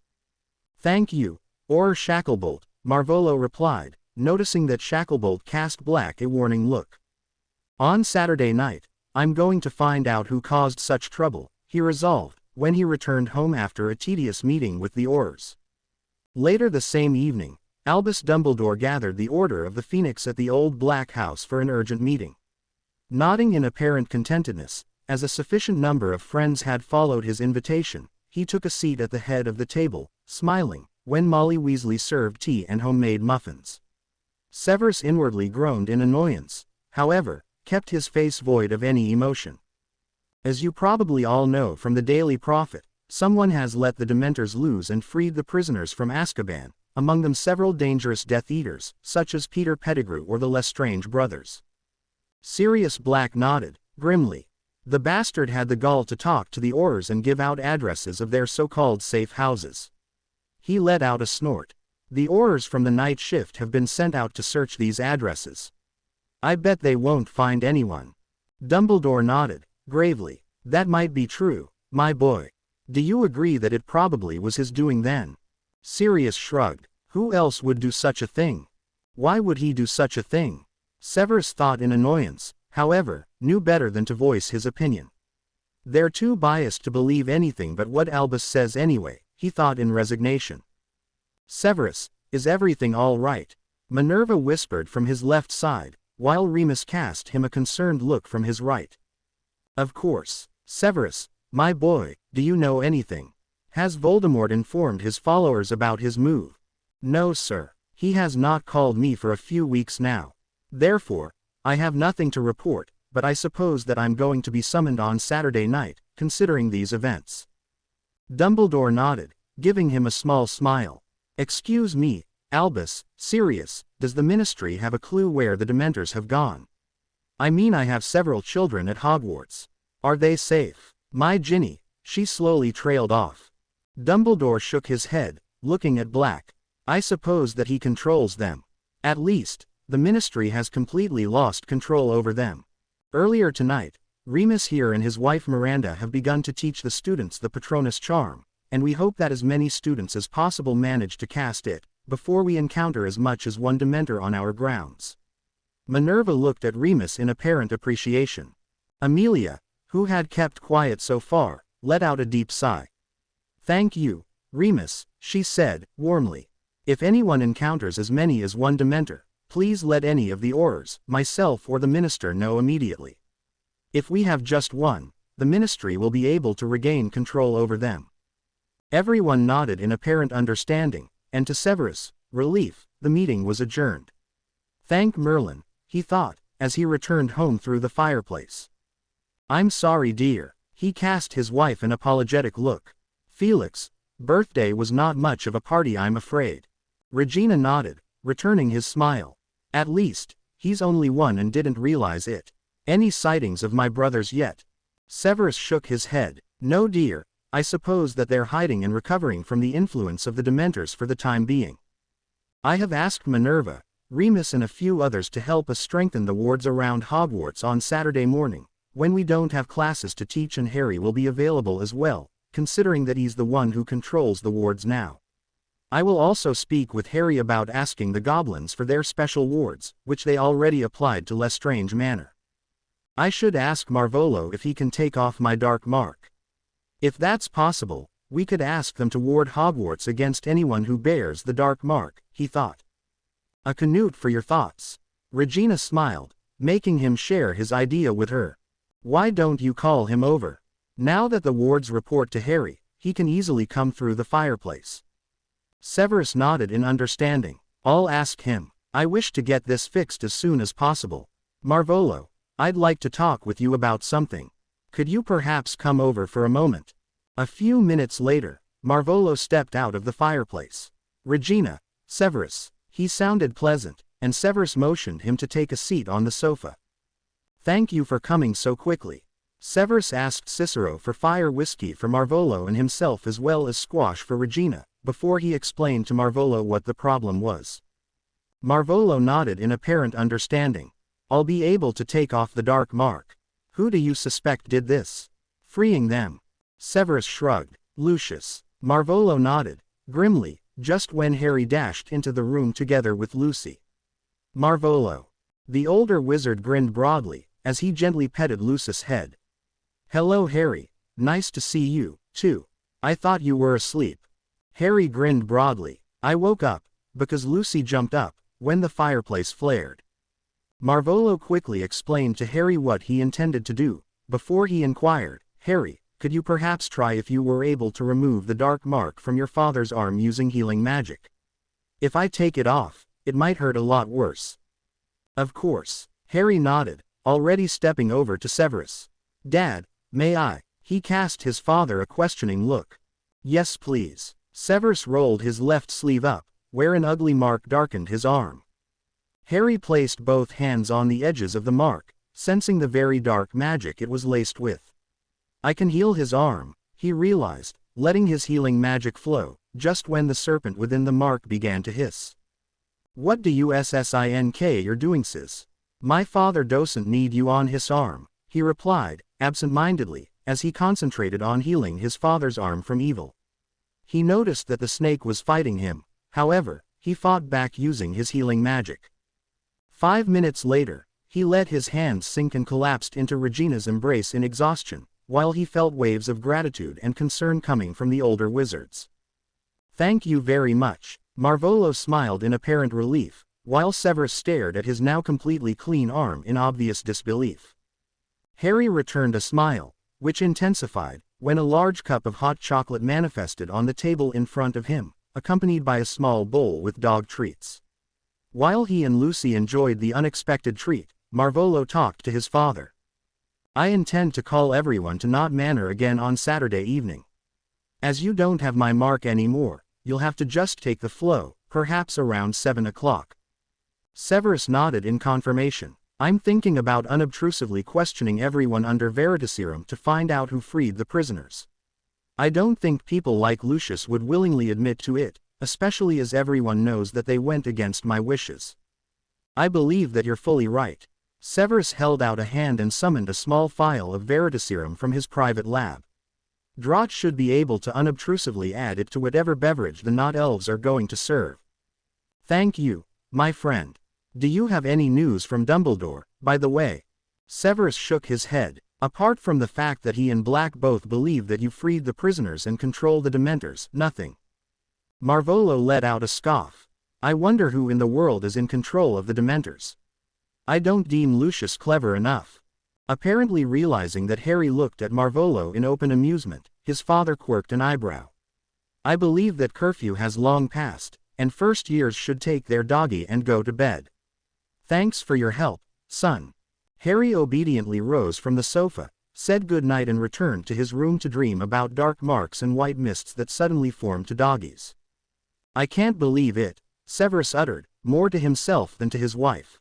Thank you, Or Shacklebolt, Marvolo replied, noticing that Shacklebolt cast Black a warning look. On Saturday night, I'm going to find out who caused such trouble, he resolved, when he returned home after a tedious meeting with the Aurors. Later the same evening, Albus Dumbledore gathered the Order of the Phoenix at the old Black House for an urgent meeting. Nodding in apparent contentedness, as a sufficient number of friends had followed his invitation, he took a seat at the head of the table, smiling, when Molly Weasley served tea and homemade muffins. Severus inwardly groaned in annoyance, however, kept his face void of any emotion. As you probably all know from the Daily Prophet, someone has let the Dementors loose and freed the prisoners from Azkaban, among them several dangerous Death Eaters, such as Peter Pettigrew or the Lestrange brothers. Sirius Black nodded, grimly. The bastard had the gall to talk to the Aurors and give out addresses of their so-called safe houses. He let out a snort. The Aurors from the night shift have been sent out to search these addresses. I bet they won't find anyone. Dumbledore nodded, gravely. That might be true, my boy. Do you agree that it probably was his doing then? Sirius shrugged. Who else would do such a thing? Why would he do such a thing? Severus thought in annoyance, however, knew better than to voice his opinion. They're too biased to believe anything but what Albus says anyway, he thought in resignation. Severus, is everything all right? Minerva whispered from his left side, while Remus cast him a concerned look from his right. Of course. Severus, my boy, do you know anything? Has Voldemort informed his followers about his move? No, sir. He has not called me for a few weeks now. Therefore, I have nothing to report, but I suppose that I'm going to be summoned on Saturday night, considering these events. Dumbledore nodded, giving him a small smile. Excuse me, Albus, Sirius, does the Ministry have a clue where the Dementors have gone? I mean, I have several children at Hogwarts. Are they safe? My Ginny, she slowly trailed off. Dumbledore shook his head, looking at Black. I suppose that he controls them. At least, the Ministry has completely lost control over them. Earlier tonight, Remus here and his wife Miranda have begun to teach the students the Patronus charm, and we hope that as many students as possible manage to cast it, before we encounter as much as one Dementor on our grounds. Minerva looked at Remus in apparent appreciation. Amelia, who had kept quiet so far, let out a deep sigh. Thank you, Remus, she said, warmly. If anyone encounters as many as one Dementor, please let any of the Aurors, myself or the Minister know immediately. If we have just one, the Ministry will be able to regain control over them. Everyone nodded in apparent understanding, and to Severus' relief, the meeting was adjourned. Thank Merlin, he thought, as he returned home through the fireplace. I'm sorry, dear. He cast his wife an apologetic look. Felix, birthday was not much of a party, I'm afraid. Regina nodded, returning his smile. At least, he's only one and didn't realize it. Any sightings of my brothers yet? Severus shook his head. No, dear. I suppose that they're hiding and recovering from the influence of the Dementors for the time being. I have asked Minerva, Remus and a few others to help us strengthen the wards around Hogwarts on Saturday morning, when we don't have classes to teach, and Harry will be available as well, considering that he's the one who controls the wards now. I will also speak with Harry about asking the goblins for their special wards, which they already applied to Lestrange Manor. I should ask Marvolo if he can take off my dark mark. If that's possible, we could ask them to ward Hogwarts against anyone who bears the dark mark, he thought. A Canute for your thoughts. Regina smiled, making him share his idea with her. Why don't you call him over? Now that the wards report to Harry, he can easily come through the fireplace. Severus nodded in understanding. I'll ask him. I wish to get this fixed as soon as possible. Marvolo, I'd like to talk with you about something. Could you perhaps come over for a moment? A few minutes later, Marvolo stepped out of the fireplace. Regina, Severus. He sounded pleasant, and Severus motioned him to take a seat on the sofa. Thank you for coming so quickly. Severus asked Cicero for fire whiskey for Marvolo and himself, as well as squash for Regina, before he explained to Marvolo what the problem was. Marvolo nodded in apparent understanding. I'll be able to take off the dark mark. Who do you suspect did this? Freeing them. Severus shrugged. Lucius. Marvolo nodded, grimly, just when Harry dashed into the room together with Lucy. Marvolo. The older wizard grinned broadly, as he gently petted Lucius' head. Hello Harry, nice to see you, too. I thought you were asleep. Harry grinned broadly. I woke up, because Lucy jumped up, when the fireplace flared. Marvolo quickly explained to Harry what he intended to do, before he inquired, Harry, could you perhaps try if you were able to remove the dark mark from your father's arm using healing magic? If I take it off, it might hurt a lot worse. Of course. Harry nodded, already stepping over to Severus. Dad, may I? He cast his father a questioning look. Yes please. Severus rolled his left sleeve up, where an ugly mark darkened his arm. Harry placed both hands on the edges of the mark, sensing the very dark magic it was laced with. I can heal his arm, he realized, letting his healing magic flow, just when the serpent within the mark began to hiss. What do you think you're doing sis? My father doesn't need you on his arm, he replied, absent-mindedly, as he concentrated on healing his father's arm from evil. He noticed that the snake was fighting him, however, he fought back using his healing magic. 5 minutes later, he let his hands sink and collapsed into Regina's embrace in exhaustion, while he felt waves of gratitude and concern coming from the older wizards. Thank you very much, Marvolo smiled in apparent relief, while Severus stared at his now completely clean arm in obvious disbelief. Harry returned a smile, which intensified, when a large cup of hot chocolate manifested on the table in front of him, accompanied by a small bowl with dog treats. While he and Lucy enjoyed the unexpected treat, Marvolo talked to his father. I intend to call everyone to Not Manor again on Saturday evening. As you don't have my mark anymore, you'll have to just take the flow, perhaps around 7 o'clock. Severus nodded in confirmation. I'm thinking about unobtrusively questioning everyone under Veritaserum to find out who freed the prisoners. I don't think people like Lucius would willingly admit to it, especially as everyone knows that they went against my wishes. I believe that you're fully right. Severus held out a hand and summoned a small phial of Veritaserum from his private lab. Draught should be able to unobtrusively add it to whatever beverage the Not Elves are going to serve. Thank you, my friend. Do you have any news from Dumbledore, by the way? Severus shook his head. Apart from the fact that he and Black both believe that you freed the prisoners and control the Dementors, nothing. Marvolo let out a scoff. I wonder who in the world is in control of the Dementors. I don't deem Lucius clever enough. Apparently realizing that Harry looked at Marvolo in open amusement, his father quirked an eyebrow. I believe that curfew has long passed, and first years should take their doggy and go to bed. Thanks for your help, son. Harry obediently rose from the sofa, said good night and returned to his room to dream about dark marks and white mists that suddenly formed to doggies. I can't believe it, Severus uttered, more to himself than to his wife.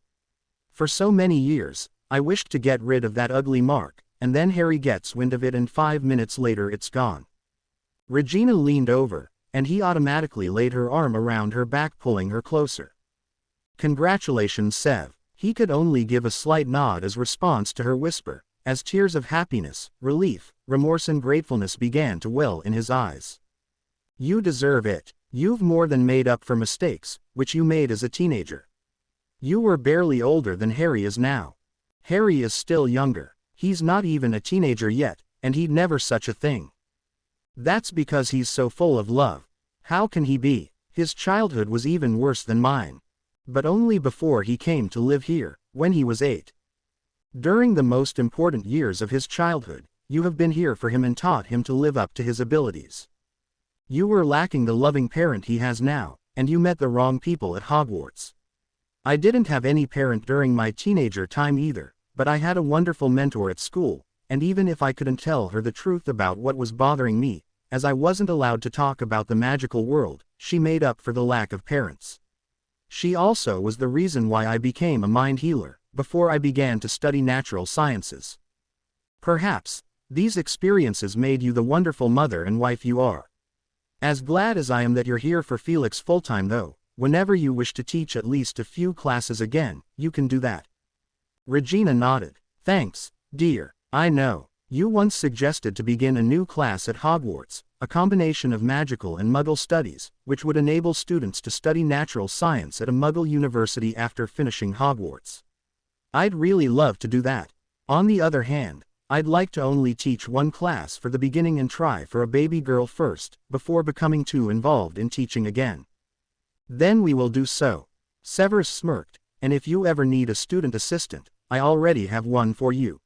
For so many years, I wished to get rid of that ugly mark, and then Harry gets wind of it and 5 minutes later it's gone. Regina leaned over, and he automatically laid her arm around her back, pulling her closer. Congratulations, Sev. He could only give a slight nod as response to her whisper, as tears of happiness, relief, remorse and gratefulness began to well in his eyes. You deserve it. You've more than made up for mistakes, which you made as a teenager. You were barely older than Harry is now. Harry is still younger. He's not even a teenager yet, and he'd never such a thing. That's because he's so full of love. How can he be? His childhood was even worse than mine. But only before he came to live here, when he was 8. During the most important years of his childhood, you have been here for him and taught him to live up to his abilities. You were lacking the loving parent he has now, and you met the wrong people at Hogwarts. I didn't have any parent during my teenager time either, but I had a wonderful mentor at school, and even if I couldn't tell her the truth about what was bothering me, as I wasn't allowed to talk about the magical world, she made up for the lack of parents. She also was the reason why I became a mind healer, before I began to study natural sciences. Perhaps, these experiences made you the wonderful mother and wife you are. As glad as I am that you're here for Felix full-time though, Whenever you wish to teach at least a few classes again, you can do that. Regina nodded. Thanks, dear. I know. You once suggested to begin a new class at Hogwarts, a combination of magical and Muggle studies, which would enable students to study natural science at a Muggle university after finishing Hogwarts. I'd really love to do that. On the other hand, I'd like to only teach one class for the beginning and try for a baby girl first, before becoming too involved in teaching again. Then we will do so. Severus smirked, and if you ever need a student assistant, I already have one for you.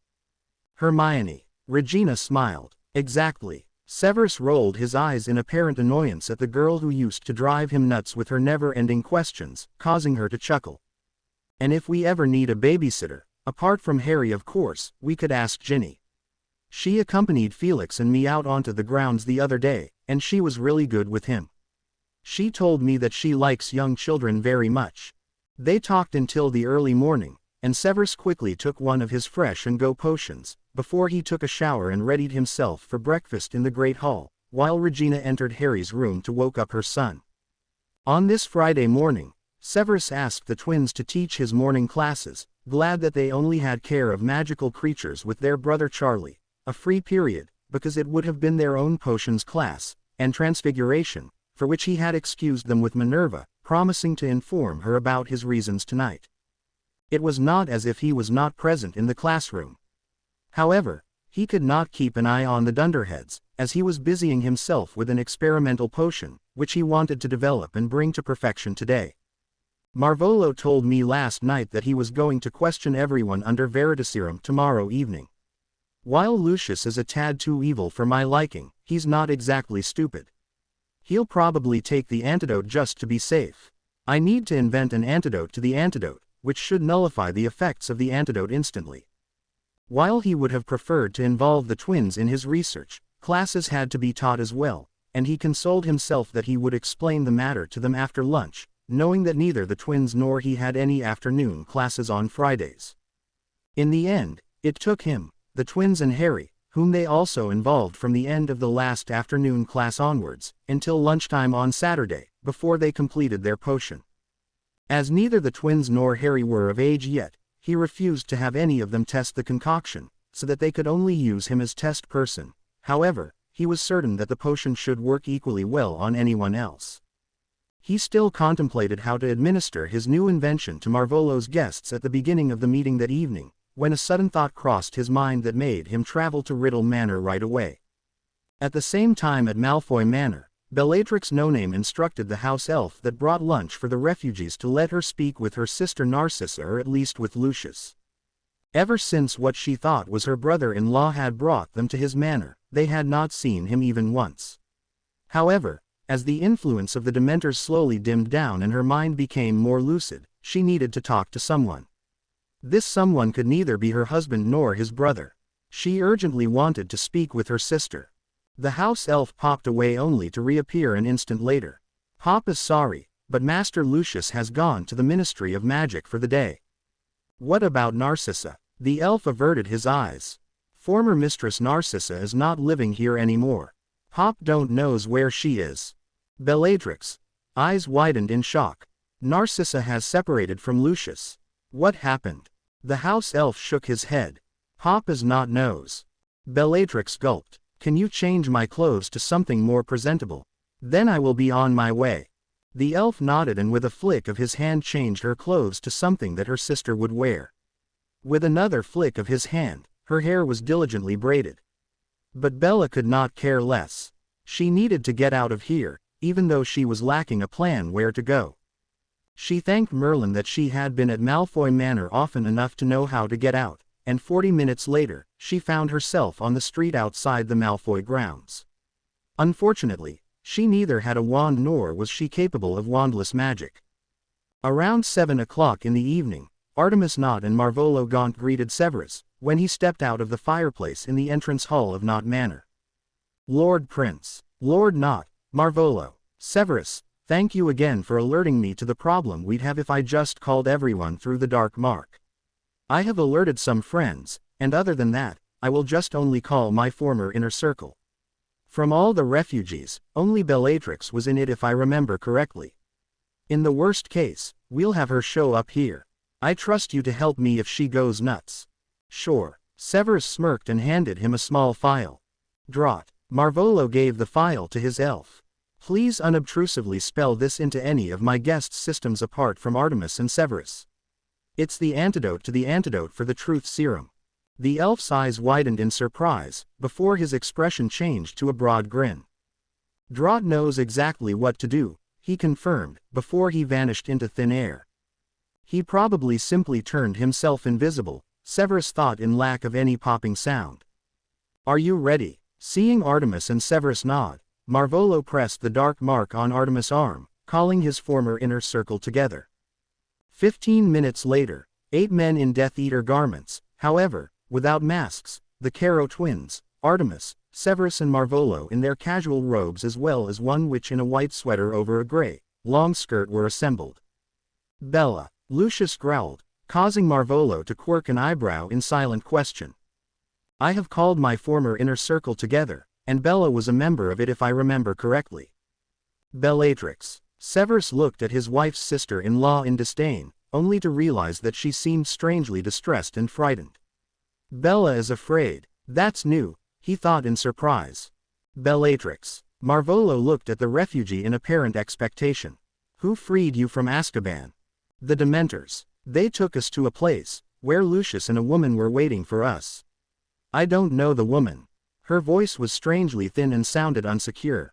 Hermione. Regina smiled. Exactly. Severus rolled his eyes in apparent annoyance at the girl who used to drive him nuts with her never-ending questions, causing her to chuckle. And if we ever need a babysitter, apart from Harry of course, we could ask Ginny. She accompanied Felix and me out onto the grounds the other day, and she was really good with him. She told me that she likes young children very much. They talked until the early morning, and Severus quickly took one of his fresh and go potions, before he took a shower and readied himself for breakfast in the Great Hall, while Regina entered Harry's room to woke up her son. On this Friday morning, Severus asked the twins to teach his morning classes, glad that they only had care of magical creatures with their brother Charlie, a free period, because it would have been their own potions class, and transfiguration, for which he had excused them with Minerva, promising to inform her about his reasons tonight. It was not as if he was not present in the classroom. However, he could not keep an eye on the dunderheads, as he was busying himself with an experimental potion, which he wanted to develop and bring to perfection today. Marvolo told me last night that he was going to question everyone under Veritaserum tomorrow evening. While Lucius is a tad too evil for my liking, he's not exactly stupid. He'll probably take the antidote just to be safe. I need to invent an antidote to the antidote, which should nullify the effects of the antidote instantly. While he would have preferred to involve the twins in his research, classes had to be taught as well, and he consoled himself that he would explain the matter to them after lunch, knowing that neither the twins nor he had any afternoon classes on Fridays. In the end, it took him, the twins and Harry, whom they also involved from the end of the last afternoon class onwards, until lunchtime on Saturday, before they completed their potion. As neither the twins nor Harry were of age yet, he refused to have any of them test the concoction, so that they could only use him as test person. However, he was certain that the potion should work equally well on anyone else. He still contemplated how to administer his new invention to Marvolo's guests at the beginning of the meeting that evening, when a sudden thought crossed his mind that made him travel to Riddle Manor right away. At the same time at Malfoy Manor, Bellatrix No-Name instructed the house elf that brought lunch for the refugees to let her speak with her sister Narcissa or at least with Lucius. Ever since what she thought was her brother-in-law had brought them to his manor, they had not seen him even once. However, as the influence of the Dementors slowly dimmed down and her mind became more lucid, she needed to talk to someone. This someone could neither be her husband nor his brother. She urgently wanted to speak with her sister. The house elf popped away only to reappear an instant later. "Pop is sorry, but Master Lucius has gone to the Ministry of Magic for the day." "What about Narcissa?" The elf averted his eyes. "Former Mistress Narcissa is not living here anymore. Pop don't knows where she is." Bellatrix, eyes widened in shock. "Narcissa has separated from Lucius. What happened?" The house elf shook his head. "Pop is not knows." Bellatrix gulped. "Can you change my clothes to something more presentable? Then I will be on my way." The elf nodded and with a flick of his hand changed her clothes to something that her sister would wear. With another flick of his hand, her hair was diligently braided. But Bella could not care less. She needed to get out of here, even though she was lacking a plan where to go. She thanked Merlin that she had been at Malfoy Manor often enough to know how to get out, and 40 minutes later, she found herself on the street outside the Malfoy grounds. Unfortunately, she neither had a wand nor was she capable of wandless magic. Around 7 o'clock in the evening, Artemis Knott and Marvolo Gaunt greeted Severus, when he stepped out of the fireplace in the entrance hall of Knott Manor. "Lord Prince, Lord Knott, Marvolo, Severus, thank you again for alerting me to the problem we'd have if I just called everyone through the dark mark. I have alerted some friends, and other than that, I will just only call my former inner circle. From all the refugees, only Bellatrix was in it if I remember correctly." In the worst case, we'll have her show up here. I trust you to help me if she goes nuts. Sure. Severus smirked and handed him a small file. Draught. Marvolo gave the file to his elf. Please unobtrusively spell this into any of my guests' systems apart from Artemis and Severus. It's the antidote to the antidote for the truth serum. The elf's eyes widened in surprise, before his expression changed to a broad grin. Draught knows exactly what to do, he confirmed, before he vanished into thin air. He probably simply turned himself invisible, Severus thought in lack of any popping sound. Are you ready? Seeing Artemis and Severus nod, Marvolo pressed the dark mark on Artemis' arm, calling his former inner circle together. 15 minutes later, 8 men in Death Eater garments, however, without masks, the Caro twins, Artemis, Severus and Marvolo in their casual robes as well as one witch in a white sweater over a gray, long skirt were assembled. Bella, Lucius growled, causing Marvolo to quirk an eyebrow in silent question. I have called my former inner circle together, and Bella was a member of it if I remember correctly. Bellatrix. Severus looked at his wife's sister-in-law in disdain, only to realize that she seemed strangely distressed and frightened. Bella is afraid. That's new, he thought in surprise. Bellatrix. Marvolo looked at the refugee in apparent expectation. Who freed you from Azkaban? The Dementors. They took us to a place, where Lucius and a woman were waiting for us. I don't know the woman. Her voice was strangely thin and sounded unsecure.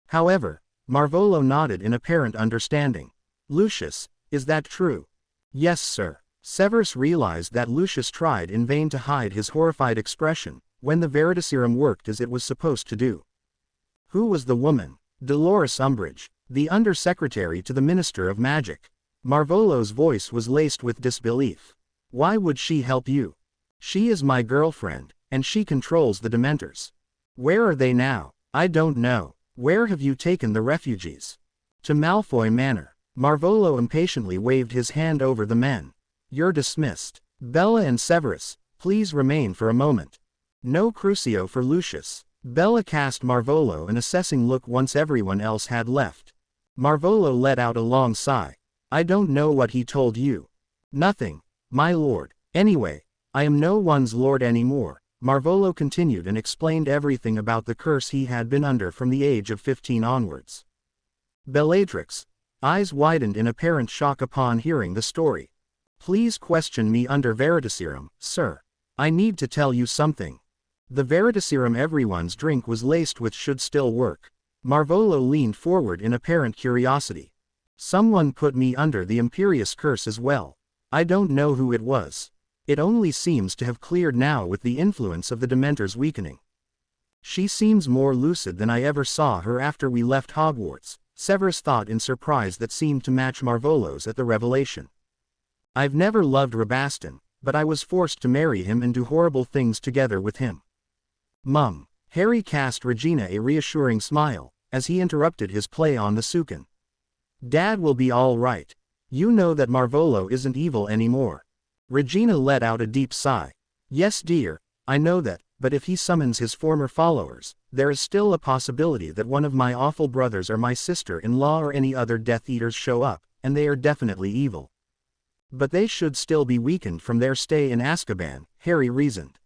However, Marvolo nodded in apparent understanding. Lucius, is that true? Yes, sir. Severus realized that Lucius tried in vain to hide his horrified expression, when the Veritaserum worked as it was supposed to do. Who was the woman? Dolores Umbridge, the undersecretary to the Minister of Magic. Marvolo's voice was laced with disbelief. Why would she help you? She is my girlfriend, and she controls the Dementors. Where are they now? I don't know. Where have you taken the refugees? To Malfoy Manor. Marvolo impatiently waved his hand over the men. You're dismissed. Bella and Severus, please remain for a moment. No Crucio for Lucius. Bella cast Marvolo an assessing look once everyone else had left. Marvolo let out a long sigh. I don't know what he told you. Nothing, my lord. Anyway, I am no one's lord anymore. Marvolo continued and explained everything about the curse he had been under from the age of 15 onwards. Bellatrix, eyes widened in apparent shock upon hearing the story. Please question me under Veritaserum, sir. I need to tell you something. The Veritaserum everyone's drink was laced with should still work. Marvolo leaned forward in apparent curiosity. Someone put me under the Imperious curse as well. I don't know who it was. It only seems to have cleared now with the influence of the Dementors weakening. She seems more lucid than I ever saw her after we left Hogwarts, Severus thought in surprise that seemed to match Marvolo's at the revelation. I've never loved Rabaston, but I was forced to marry him and do horrible things together with him. Mum. Harry cast Regina a reassuring smile, as he interrupted his play on the Sukin. Dad will be all right. You know that Marvolo isn't evil anymore. Regina let out a deep sigh. Yes dear, I know that, but if he summons his former followers, there is still a possibility that one of my awful brothers or my sister-in-law or any other Death Eaters show up, and they are definitely evil. But they should still be weakened from their stay in Azkaban, Harry reasoned.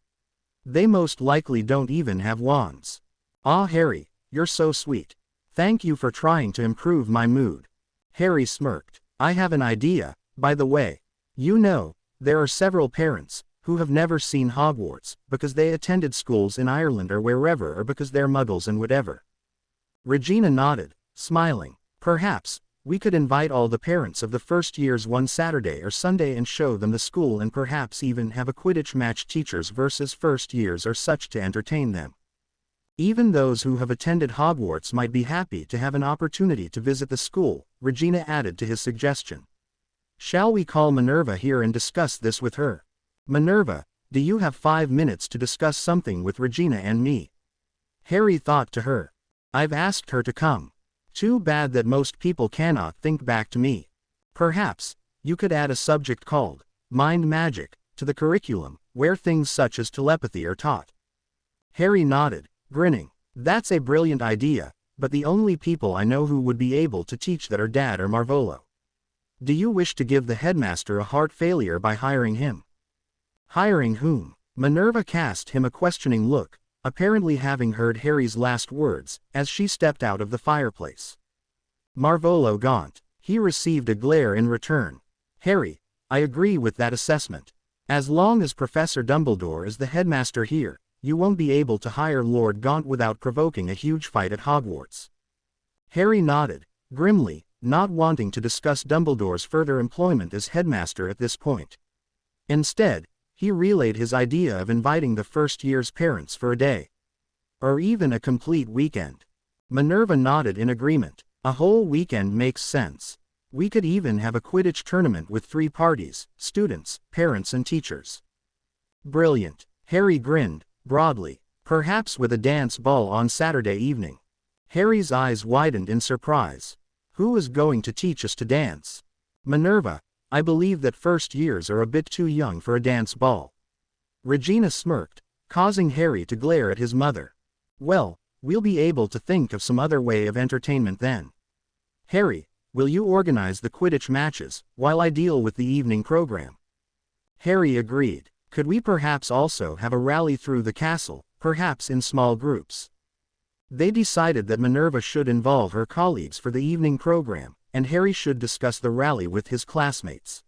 They most likely don't even have wands. Ah Harry, you're so sweet. Thank you for trying to improve my mood. Harry smirked. I have an idea, by the way. You know, there are several parents, who have never seen Hogwarts, because they attended schools in Ireland or wherever or because they're muggles and whatever. Regina nodded, smiling. Perhaps, we could invite all the parents of the first years one Saturday or Sunday and show them the school and perhaps even have a Quidditch match teachers versus first years or such to entertain them. Even those who have attended Hogwarts might be happy to have an opportunity to visit the school, Regina added to his suggestion. Shall we call Minerva here and discuss this with her? Minerva, do you have 5 minutes to discuss something with Regina and me? Harry thought to her. I've asked her to come. Too bad that most people cannot think back to me. Perhaps, you could add a subject called Mind Magic to the curriculum, where things such as telepathy are taught. Harry nodded, grinning. That's a brilliant idea, but the only people I know who would be able to teach that are Dad or Marvolo. Do you wish to give the headmaster a heart failure by hiring him? Hiring whom? Minerva cast him a questioning look, apparently having heard Harry's last words, as she stepped out of the fireplace. Marvolo Gaunt. He received a glare in return. Harry, I agree with that assessment. As long as Professor Dumbledore is the headmaster here, you won't be able to hire Lord Gaunt without provoking a huge fight at Hogwarts. Harry nodded, grimly, not wanting to discuss Dumbledore's further employment as headmaster at this point. Instead, he relayed his idea of inviting the first year's parents for a day. Or even a complete weekend. Minerva nodded in agreement. A whole weekend makes sense. We could even have a Quidditch tournament with 3 parties, students, parents and teachers. Brilliant. Harry grinned, broadly. Perhaps with a dance ball on Saturday evening. Harry's eyes widened in surprise. Who is going to teach us to dance? Minerva, I believe that first years are a bit too young for a dance ball. Regina smirked, causing Harry to glare at his mother. Well, we'll be able to think of some other way of entertainment then. Harry, will you organize the Quidditch matches, while I deal with the evening program? Harry agreed. Could we perhaps also have a rally through the castle, perhaps in small groups? They decided that Minerva should involve her colleagues for the evening program, and Harry should discuss the rally with his classmates.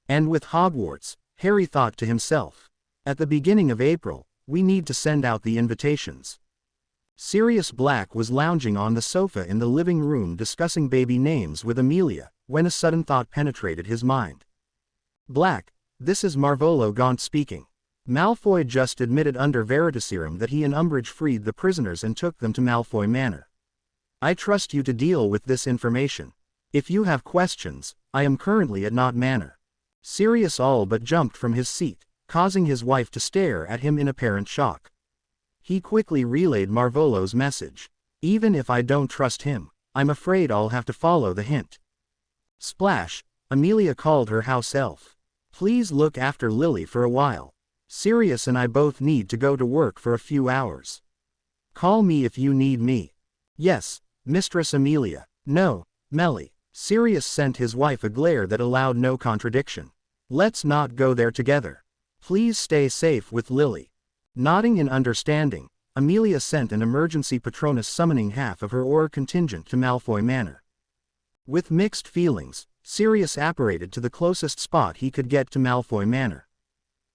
And with Hogwarts, Harry thought to himself. At the beginning of April, we need to send out the invitations. Sirius Black was lounging on the sofa in the living room discussing baby names with Amelia, when a sudden thought penetrated his mind. Black, this is Marvolo Gaunt speaking. Malfoy just admitted under Veritaserum that he and Umbridge freed the prisoners and took them to Malfoy Manor. I trust you to deal with this information. If you have questions, I am currently at Knott Manor. Sirius all but jumped from his seat, causing his wife to stare at him in apparent shock. He quickly relayed Marvolo's message. Even if I don't trust him, I'm afraid I'll have to follow the hint. Splash, Amelia called her house elf. Please look after Lily for a while. Sirius and I both need to go to work for a few hours. Call me if you need me. Yes, Mistress Amelia. No, Melly. Sirius sent his wife a glare that allowed no contradiction. Let's not go there together. Please stay safe with Lily. Nodding in understanding, Amelia sent an emergency Patronus summoning half of her Auror contingent to Malfoy Manor. With mixed feelings, Sirius apparated to the closest spot he could get to Malfoy Manor.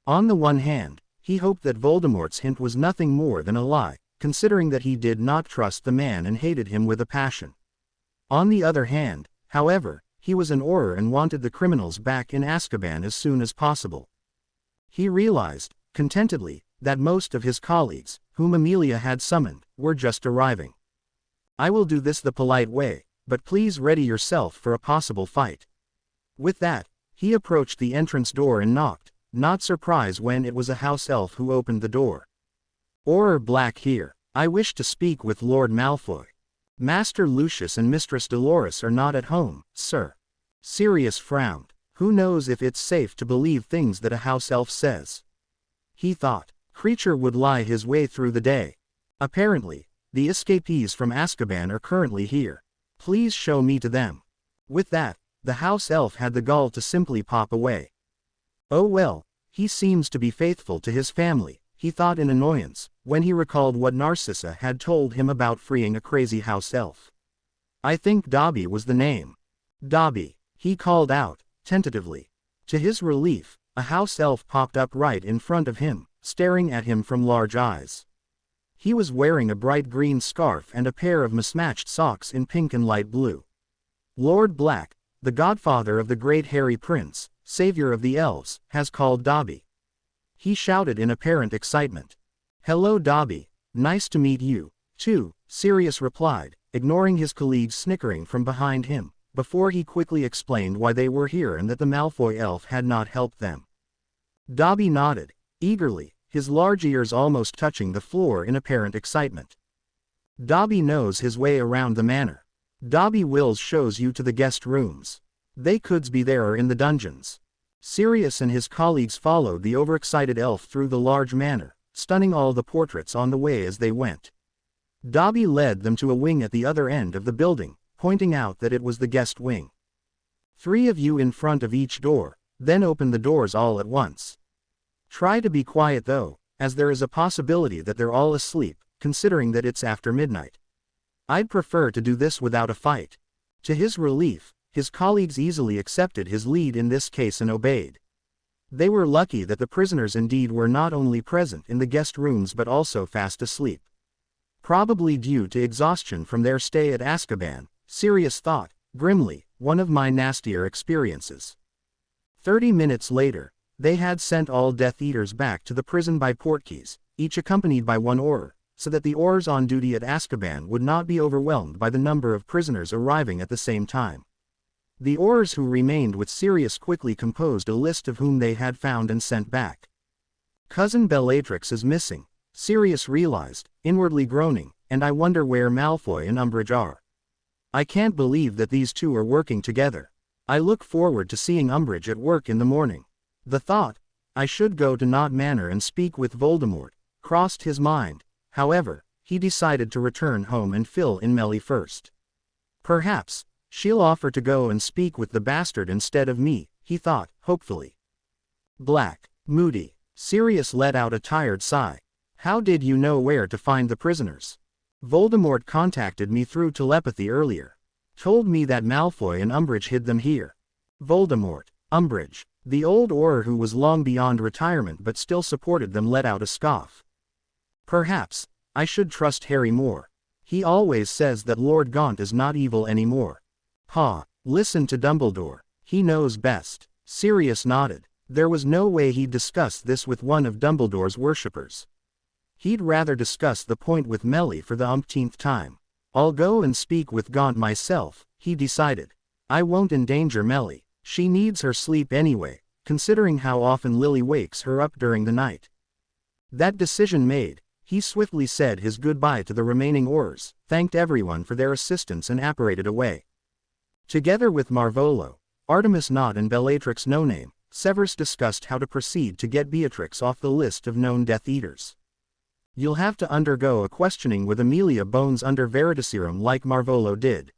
On the one hand, he hoped that Voldemort's hint was nothing more than a lie, considering that he did not trust the man and hated him with a passion. On the other hand, however, he was an Auror and wanted the criminals back in Azkaban as soon as possible. He realized, contentedly, that most of his colleagues, whom Amelia had summoned, were just arriving. I will do this the polite way, but please ready yourself for a possible fight. With that, he approached the entrance door and knocked, not surprised when it was a house elf who opened the door. Auror Black here. I wish to speak with Lord Malfoy. Master Lucius and Mistress Dolores are not at home, sir. Sirius frowned. Who knows if it's safe to believe things that a house elf says? He thought. Creature would lie his way through the day. Apparently, the escapees from Azkaban are currently here. Please show me to them. With that, the house elf had the gall to simply pop away. Oh well, he seems to be faithful to his family, he thought in annoyance, when he recalled what Narcissa had told him about freeing a crazy house elf. I think Dobby was the name. Dobby, he called out, tentatively. To his relief, a house elf popped up right in front of him, staring at him from large eyes. He was wearing a bright green scarf and a pair of mismatched socks in pink and light blue. Lord Black, the godfather of the great Harry Prince, savior of the elves, has called Dobby. He shouted in apparent excitement. Hello Dobby, nice to meet you, too, Sirius replied, ignoring his colleagues snickering from behind him, before he quickly explained why they were here and that the Malfoy elf had not helped them. Dobby nodded, eagerly, his large ears almost touching the floor in apparent excitement. Dobby knows his way around the manor. Dobby Wills shows you to the guest rooms. They could be there or in the dungeons. Sirius and his colleagues followed the overexcited elf through the large manor, stunning all the portraits on the way as they went. Dobby led them to a wing at the other end of the building, pointing out that it was the guest wing. 3 of you in front of each door, then open the doors all at once. Try to be quiet though, as there is a possibility that they're all asleep, considering that it's after midnight. I'd prefer to do this without a fight." To his relief, his colleagues easily accepted his lead in this case and obeyed. They were lucky that the prisoners indeed were not only present in the guest rooms but also fast asleep. Probably due to exhaustion from their stay at Azkaban, Sirius thought, grimly, one of my nastier experiences. 30 minutes later, they had sent all Death Eaters back to the prison by portkeys, each accompanied by one Auror, so that the Aurors on duty at Azkaban would not be overwhelmed by the number of prisoners arriving at the same time. The Aurors who remained with Sirius quickly composed a list of whom they had found and sent back. Cousin Bellatrix is missing, Sirius realized, inwardly groaning, and I wonder where Malfoy and Umbridge are. I can't believe that these two are working together. I look forward to seeing Umbridge at work in the morning. The thought, I should go to Knot Manor and speak with Voldemort, crossed his mind. However, he decided to return home and fill in Melly first. Perhaps she'll offer to go and speak with the bastard instead of me, he thought, hopefully. Black, moody, Sirius let out a tired sigh. How did you know where to find the prisoners? Voldemort contacted me through telepathy earlier. Told me that Malfoy and Umbridge hid them here. Voldemort, Umbridge, the old Auror who was long beyond retirement but still supported them, let out a scoff. Perhaps I should trust Harry more. He always says that Lord Gaunt is not evil anymore. Ha, listen to Dumbledore, he knows best. Sirius nodded. There was no way he'd discuss this with one of Dumbledore's worshippers. He'd rather discuss the point with Melly for the umpteenth time. I'll go and speak with Gaunt myself, he decided. I won't endanger Melly. She needs her sleep anyway, considering how often Lily wakes her up during the night. That decision made, he swiftly said his goodbye to the remaining Aurors, thanked everyone for their assistance and apparated away. Together with Marvolo, Artemis Knott and Bellatrix No Name, Severus discussed how to proceed to get Beatrix off the list of known Death Eaters. You'll have to undergo a questioning with Amelia Bones under Veritaserum like Marvolo did.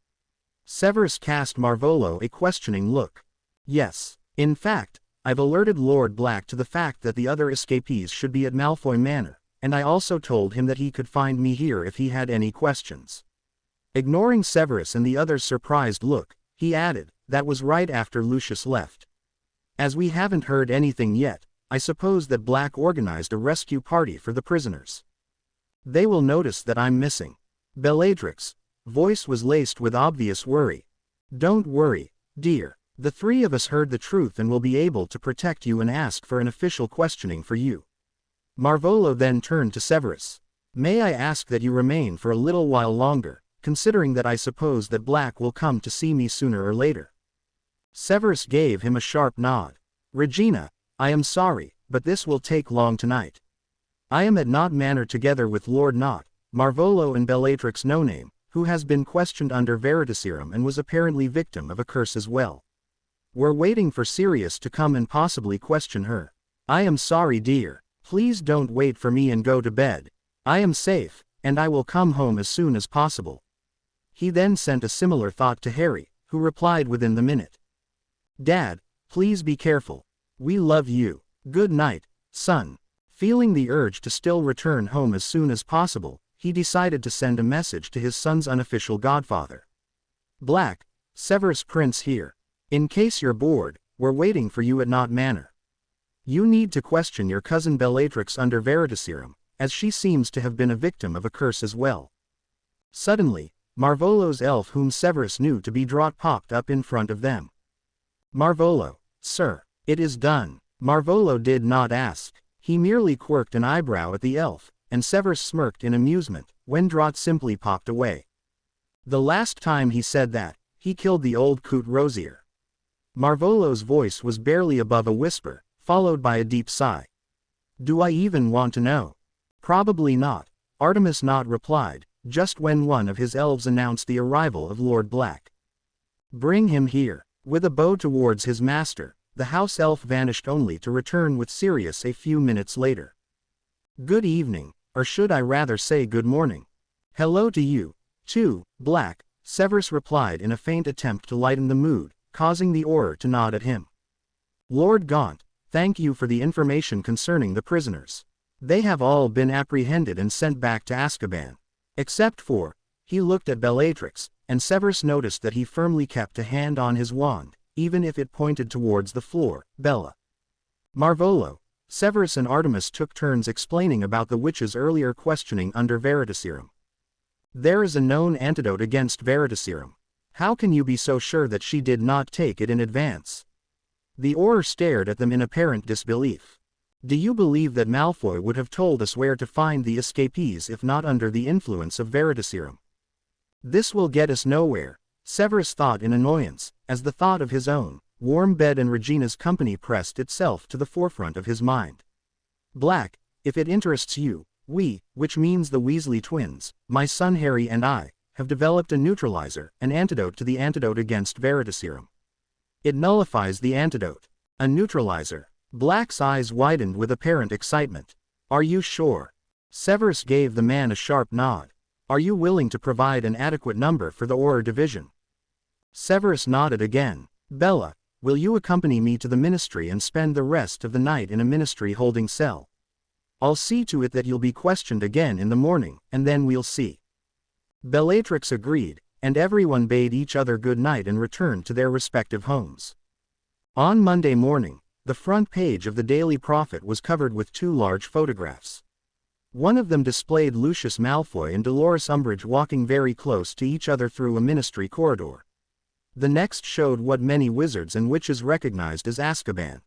Severus cast Marvolo a questioning look. Yes, in fact, I've alerted Lord Black to the fact that the other escapees should be at Malfoy Manor, and I also told him that he could find me here if he had any questions. Ignoring Severus and the other's surprised look, he added, that was right after Lucius left. As we haven't heard anything yet, I suppose that Black organized a rescue party for the prisoners. They will notice that I'm missing. Bellatrix, voice was laced with obvious worry. Don't worry, dear. The 3 of us heard the truth and will be able to protect you and ask for an official questioning for you. Marvolo then turned to Severus. May I ask that you remain for a little while longer, considering that I suppose that Black will come to see me sooner or later. Severus gave him a sharp nod. Regina, I am sorry, but this will take long tonight. I am at Knott Manor together with Lord Knott, Marvolo and Bellatrix No Name, who has been questioned under Veritaserum and was apparently victim of a curse as well. We're waiting for Sirius to come and possibly question her. I am sorry, dear. Please don't wait for me and go to bed. I am safe, and I will come home as soon as possible. He then sent a similar thought to Harry, who replied within the minute. Dad, please be careful. We love you. Good night, son. Feeling the urge to still return home as soon as possible, he decided to send a message to his son's unofficial godfather. Black, Severus Prince here. In case you're bored, we're waiting for you at Knott Manor. You need to question your cousin Bellatrix under Veritaserum, as she seems to have been a victim of a curse as well. Suddenly, Marvolo's elf whom Severus knew to be Draught popped up in front of them. Marvolo, sir, it is done. Marvolo did not ask. He merely quirked an eyebrow at the elf, and Severus smirked in amusement, when Draught simply popped away. The last time he said that, he killed the old coot Rosier. Marvolo's voice was barely above a whisper, followed by a deep sigh. Do I even want to know? Probably not, Artemis Knott replied, just when one of his elves announced the arrival of Lord Black. Bring him here. With a bow towards his master, the house elf vanished only to return with Sirius a few minutes later. Good evening, or should I rather say good morning. Hello to you, too, Black, Severus replied in a faint attempt to lighten the mood, causing the Auror to nod at him. Lord Gaunt, thank you for the information concerning the prisoners. They have all been apprehended and sent back to Azkaban. Except for, he looked at Bellatrix, and Severus noticed that he firmly kept a hand on his wand, even if it pointed towards the floor. Bella. Marvolo. Severus and Artemis took turns explaining about the witch's earlier questioning under Veritaserum. There is a known antidote against Veritaserum. How can you be so sure that she did not take it in advance? The Auror stared at them in apparent disbelief. Do you believe that Malfoy would have told us where to find the escapees if not under the influence of Veritaserum? This will get us nowhere, Severus thought in annoyance, as the thought of his own warm bed and Regina's company pressed itself to the forefront of his mind. Black, if it interests you, we, which means the Weasley twins, my son Harry and I, have developed a neutralizer, an antidote to the antidote against Veritaserum. It nullifies the antidote. A neutralizer. Black's eyes widened with apparent excitement. Are you sure? Severus gave the man a sharp nod. Are you willing to provide an adequate number for the Auror division? Severus nodded again. Bella, will you accompany me to the ministry and spend the rest of the night in a ministry holding cell? I'll see to it that you'll be questioned again in the morning, and then we'll see. Bellatrix agreed, and everyone bade each other good night and returned to their respective homes. On Monday morning, the front page of the Daily Prophet was covered with two large photographs. One of them displayed Lucius Malfoy and Dolores Umbridge walking very close to each other through a ministry corridor. The next showed what many wizards and witches recognized as Azkaban.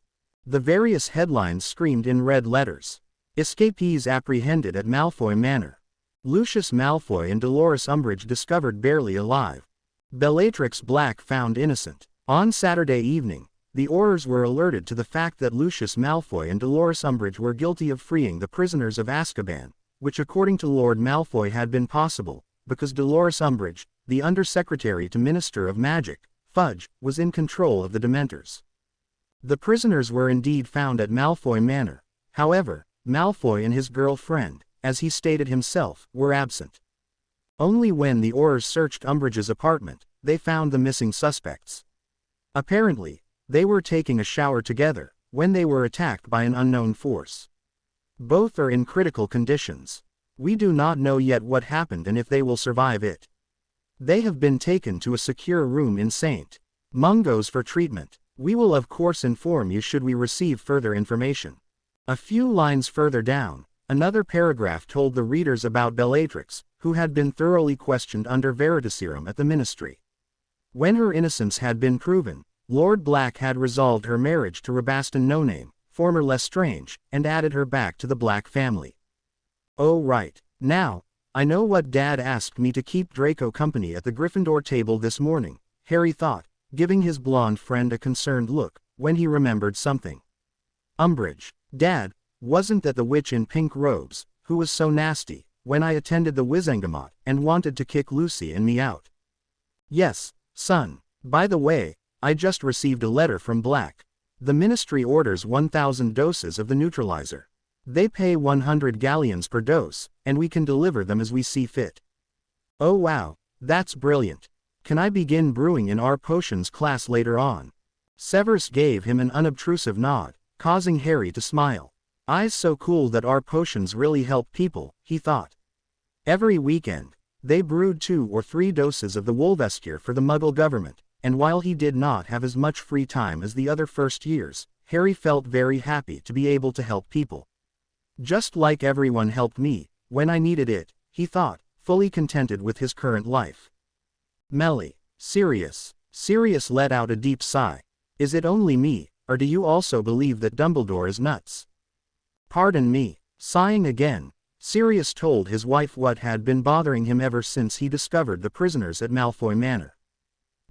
The various headlines screamed in red letters. Escapees apprehended at Malfoy Manor. Lucius Malfoy and Dolores Umbridge discovered barely alive. Bellatrix Black found innocent. On Saturday evening, the Aurors were alerted to the fact that Lucius Malfoy and Dolores Umbridge were guilty of freeing the prisoners of Azkaban, which according to Lord Malfoy had been possible, because Dolores Umbridge, the Undersecretary to Minister of Magic, Fudge, was in control of the Dementors. The prisoners were indeed found at Malfoy Manor. However, Malfoy and his girlfriend, as he stated himself, were absent. Only when the Aurors searched Umbridge's apartment, they found the missing suspects. Apparently, they were taking a shower together, when they were attacked by an unknown force. Both are in critical conditions. We do not know yet what happened and if they will survive it. They have been taken to a secure room in St. Mungo's for treatment. We will of course inform you should we receive further information. A few lines further down, another paragraph told the readers about Bellatrix, who had been thoroughly questioned under Veritaserum at the ministry. When her innocence had been proven, Lord Black had resolved her marriage to Rabaston No-Name, former Lestrange, and added her back to the Black family. Oh right, now, I know what Dad asked me to keep Draco company at the Gryffindor table this morning, Harry thought, giving his blonde friend a concerned look, when he remembered something. Umbridge, Dad, wasn't that the witch in pink robes, who was so nasty, when I attended the Wizengamot, and wanted to kick Lucy and me out? Yes, son. By the way, I just received a letter from Black. The ministry orders 1,000 doses of the neutralizer. They pay 100 galleons per dose, and we can deliver them as we see fit. Oh wow, that's brilliant. Can I begin brewing in our potions class later on? Severus gave him an unobtrusive nod, causing Harry to smile. Eyes so cool that our potions really help people, he thought. Every weekend, they brewed 2 or 3 doses of the Wolvescure for the Muggle government, and while he did not have as much free time as the other first years, Harry felt very happy to be able to help people. Just like everyone helped me, when I needed it, he thought, fully contented with his current life. Melly. Sirius. Sirius let out a deep sigh. Is it only me, or do you also believe that Dumbledore is nuts? Pardon me. Sighing again, Sirius told his wife what had been bothering him ever since he discovered the prisoners at Malfoy Manor.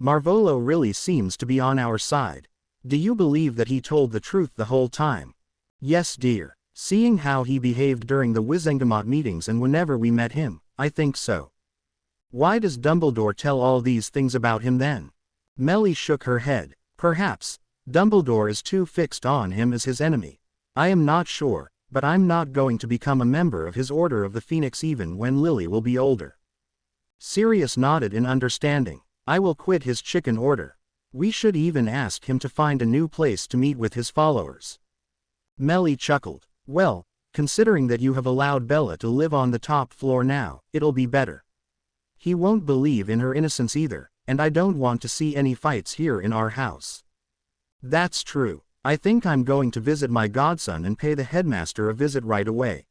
Marvolo really seems to be on our side. Do you believe that he told the truth the whole time? Yes, dear. Seeing how he behaved during the Wizengamot meetings and whenever we met him, I think so. Why does Dumbledore tell all these things about him then? Melly shook her head. Perhaps Dumbledore is too fixed on him as his enemy. I am not sure, but I'm not going to become a member of his Order of the Phoenix even when Lily will be older. Sirius nodded in understanding. I will quit his chicken order. We should even ask him to find a new place to meet with his followers. Melly chuckled. Well, considering that you have allowed Bella to live on the top floor now, it'll be better. He won't believe in her innocence either, and I don't want to see any fights here in our house. That's true. I think I'm going to visit my godson and pay the headmaster a visit right away.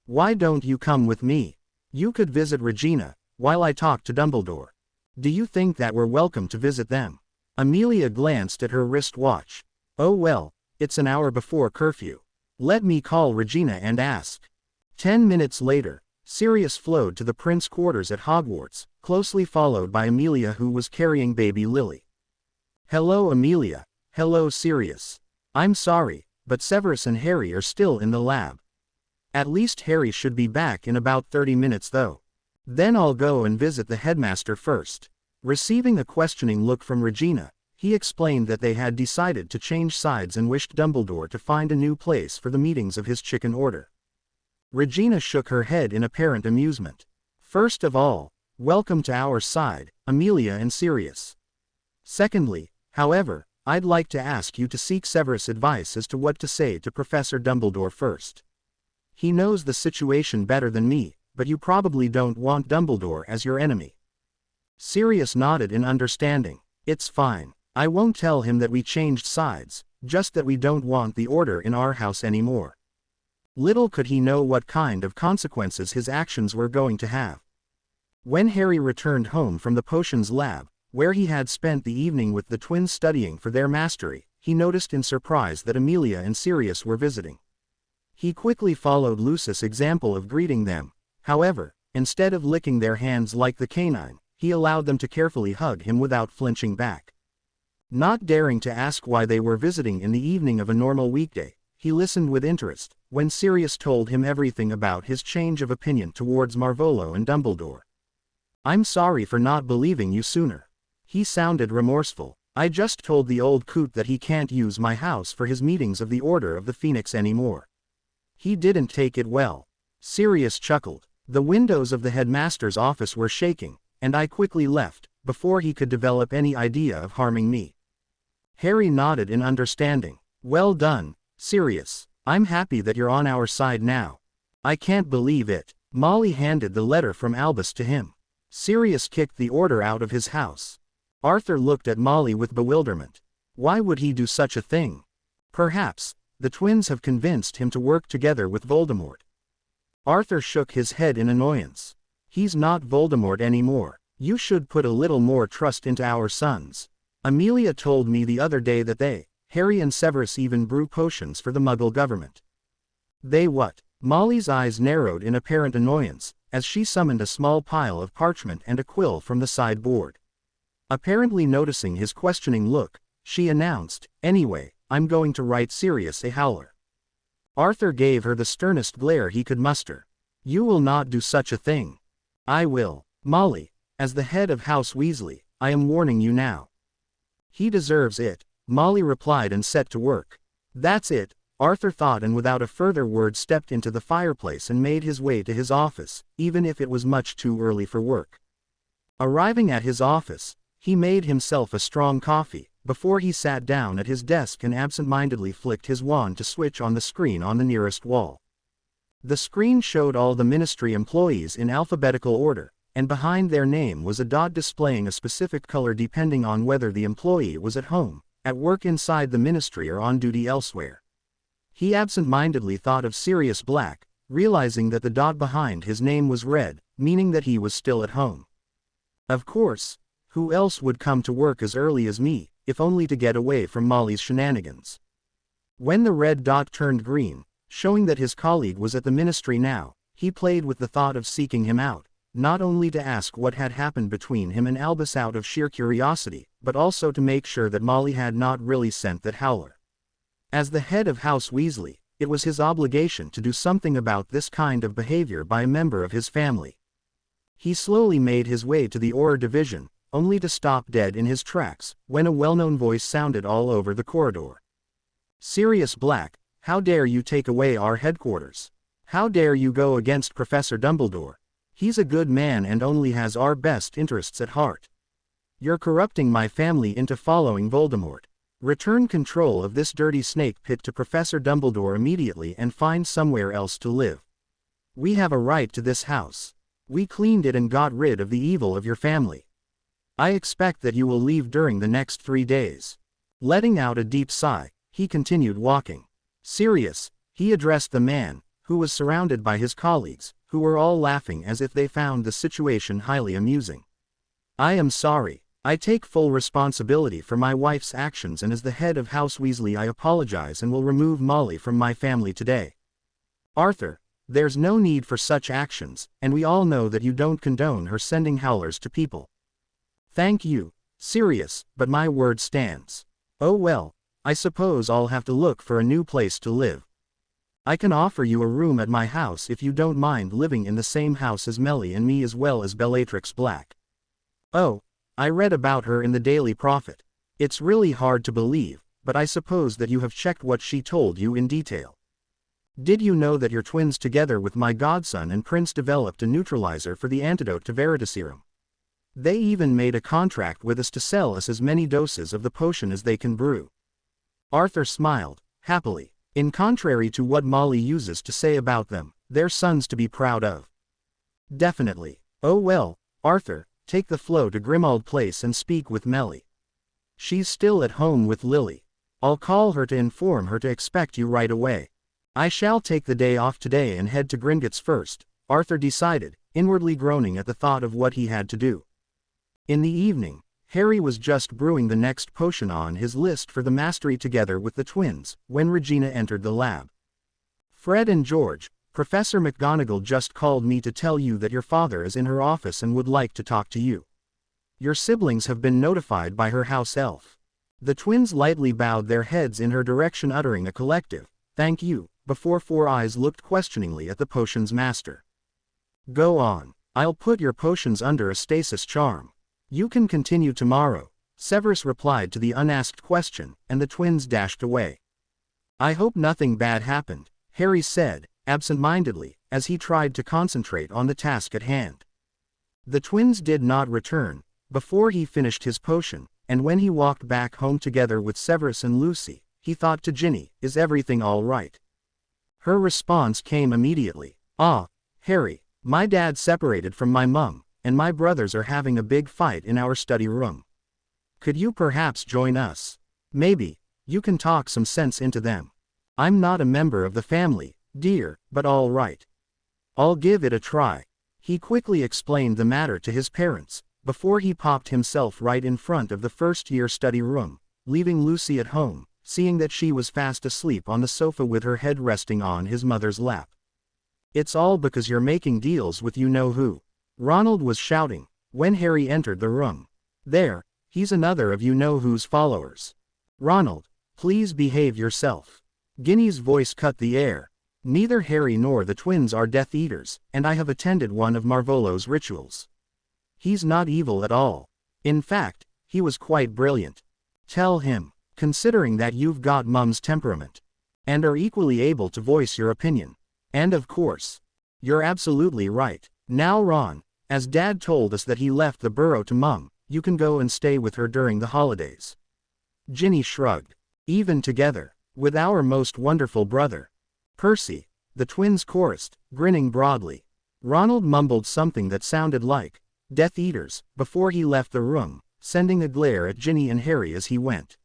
Why don't you come with me? You could visit Regina, while I talk to Dumbledore. Do you think that we're welcome to visit them? Amelia glanced at her wristwatch. Oh well, it's an hour before curfew. Let me call Regina and ask. 10 minutes later, Sirius flowed to the prince's quarters at Hogwarts, closely followed by Amelia, who was carrying baby Lily. Hello Amelia. Hello Sirius. I'm sorry, but Severus and Harry are still in the lab. At least Harry should be back in about 30 minutes though. Then I'll go and visit the headmaster first. Receiving a questioning look from Regina, he explained that they had decided to change sides and wished Dumbledore to find a new place for the meetings of his chicken order. Regina shook her head in apparent amusement. First of all, welcome to our side, Amelia and Sirius. Secondly, however, I'd like to ask you to seek Severus' advice as to what to say to Professor Dumbledore first. He knows the situation better than me, but you probably don't want Dumbledore as your enemy. Sirius nodded in understanding. It's fine. I won't tell him that we changed sides, just that we don't want the order in our house anymore. Little could he know what kind of consequences his actions were going to have. When Harry returned home from the potions lab, where he had spent the evening with the twins studying for their mastery, he noticed in surprise that Amelia and Sirius were visiting. He quickly followed Lucius' example of greeting them. However, instead of licking their hands like the canine, he allowed them to carefully hug him without flinching back. Not daring to ask why they were visiting in the evening of a normal weekday, he listened with interest when Sirius told him everything about his change of opinion towards Marvolo and Dumbledore. I'm sorry for not believing you sooner. He sounded remorseful. I just told the old coot that he can't use my house for his meetings of the Order of the Phoenix anymore. He didn't take it well. Sirius chuckled. The windows of the headmaster's office were shaking, and I quickly left, before he could develop any idea of harming me. Harry nodded in understanding. Well done, Sirius. I'm happy that you're on our side now. I can't believe it. Molly handed the letter from Albus to him. Sirius kicked the order out of his house. Arthur looked at Molly with bewilderment. Why would he do such a thing? Perhaps the twins have convinced him to work together with Voldemort. Arthur shook his head in annoyance. He's not Voldemort anymore. You should put a little more trust into our sons. Amelia told me the other day that they, Harry and Severus, even brew potions for the Muggle government. They what? Molly's eyes narrowed in apparent annoyance, as she summoned a small pile of parchment and a quill from the sideboard. Apparently noticing his questioning look, she announced, Anyway, I'm going to write Sirius a howler. Arthur gave her the sternest glare he could muster. You will not do such a thing. I will. Molly, as the head of House Weasley, I am warning you now. He deserves it, Molly replied and set to work. That's it, Arthur thought, and without a further word stepped into the fireplace and made his way to his office, even if it was much too early for work. Arriving at his office, he made himself a strong coffee, before he sat down at his desk and absent-mindedly flicked his wand to switch on the screen on the nearest wall. The screen showed all the ministry employees in alphabetical order, and behind their name was a dot displaying a specific color depending on whether the employee was at home, at work inside the ministry, or on duty elsewhere. He absent-mindedly thought of Sirius Black, realizing that the dot behind his name was red, meaning that he was still at home. Of course, who else would come to work as early as me, if only to get away from Molly's shenanigans? When the red dot turned green, showing that his colleague was at the ministry now, he played with the thought of seeking him out, not only to ask what had happened between him and Albus out of sheer curiosity, but also to make sure that Molly had not really sent that howler. As the head of House Weasley, it was his obligation to do something about this kind of behavior by a member of his family. He slowly made his way to the Auror division, only to stop dead in his tracks, when a well-known voice sounded all over the corridor. Sirius Black, how dare you take away our headquarters? How dare you go against Professor Dumbledore? He's a good man and only has our best interests at heart. You're corrupting my family into following Voldemort. Return control of this dirty snake pit to Professor Dumbledore immediately and find somewhere else to live. We have a right to this house. We cleaned it and got rid of the evil of your family. I expect that you will leave during the next 3 days. Letting out a deep sigh, he continued walking. Serious, he addressed the man, who was surrounded by his colleagues, who were all laughing as if they found the situation highly amusing. I am sorry. I take full responsibility for my wife's actions, and as the head of House Weasley I apologize and will remove Molly from my family today. Arthur, there's no need for such actions, and we all know that you don't condone her sending howlers to people. Thank you, Sirius, but my word stands. Oh well, I suppose I'll have to look for a new place to live. I can offer you a room at my house if you don't mind living in the same house as Melly and me, as well as Bellatrix Black. Oh, I read about her in the Daily Prophet. It's really hard to believe, but I suppose that you have checked what she told you in detail. Did you know that your twins together with my godson and prince developed a neutralizer for the antidote to Veritaserum? They even made a contract with us to sell us as many doses of the potion as they can brew. Arthur smiled, happily. In contrary to what Molly uses to say about them, they're sons to be proud of. Definitely. Oh well, Arthur, take the flow to Grimmauld Place and speak with Melly. She's still at home with Lily. I'll call her to inform her to expect you right away. I shall take the day off today and head to Gringotts first, Arthur decided, inwardly groaning at the thought of what he had to do. In the evening, Harry was just brewing the next potion on his list for the mastery together with the twins, when Regina entered the lab. Fred and George, Professor McGonagall just called me to tell you that your father is in her office and would like to talk to you. Your siblings have been notified by her house elf. The twins lightly bowed their heads in her direction, uttering a collective, "Thank you," before Four Eyes looked questioningly at the potion's master. Go on. I'll put your potions under a stasis charm. You can continue tomorrow, Severus replied to the unasked question, and the twins dashed away. I hope nothing bad happened, Harry said, absent-mindedly, as he tried to concentrate on the task at hand. The twins did not return before he finished his potion, and when he walked back home together with Severus and Lucy, he thought to Ginny, "Is everything all right?" Her response came immediately. "Ah, Harry, my dad separated from my mum, and my brothers are having a big fight in our study room. Could you perhaps join us? Maybe you can talk some sense into them. I'm not a member of the family, dear, but all right. I'll give it a try." He quickly explained the matter to his parents, before he popped himself right in front of the first-year study room, leaving Lucy at home, seeing that she was fast asleep on the sofa with her head resting on his mother's lap. "It's all because you're making deals with you-know-who," Ronald was shouting, when Harry entered the room. "There, he's another of you-know-who's followers. Ronald, please behave yourself." Ginny's voice cut the air. "Neither Harry nor the twins are Death Eaters, and I have attended one of Marvolo's rituals. He's not evil at all. In fact, he was quite brilliant. Tell him, considering that you've got Mum's temperament, and are equally able to voice your opinion. And of course, you're absolutely right. Now Ron, as Dad told us that he left the burrow to Mum, you can go and stay with her during the holidays." Ginny shrugged. "Even together, with our most wonderful brother, Percy," the twins chorused, grinning broadly. Ronald mumbled something that sounded like, "Death Eaters," before he left the room, sending a glare at Ginny and Harry as he went.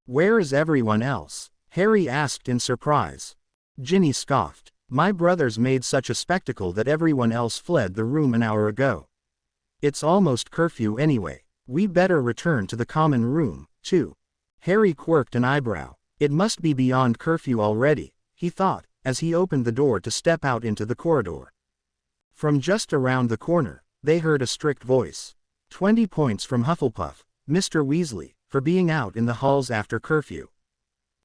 "Where is everyone else?" Harry asked in surprise. Ginny scoffed. "My brothers made such a spectacle that everyone else fled the room an hour ago. It's almost curfew anyway. We better return to the common room, too." Harry quirked an eyebrow. It must be beyond curfew already, he thought, as he opened the door to step out into the corridor. From just around the corner, they heard a strict voice. 20 points from Hufflepuff, Mr. Weasley, for being out in the halls after curfew.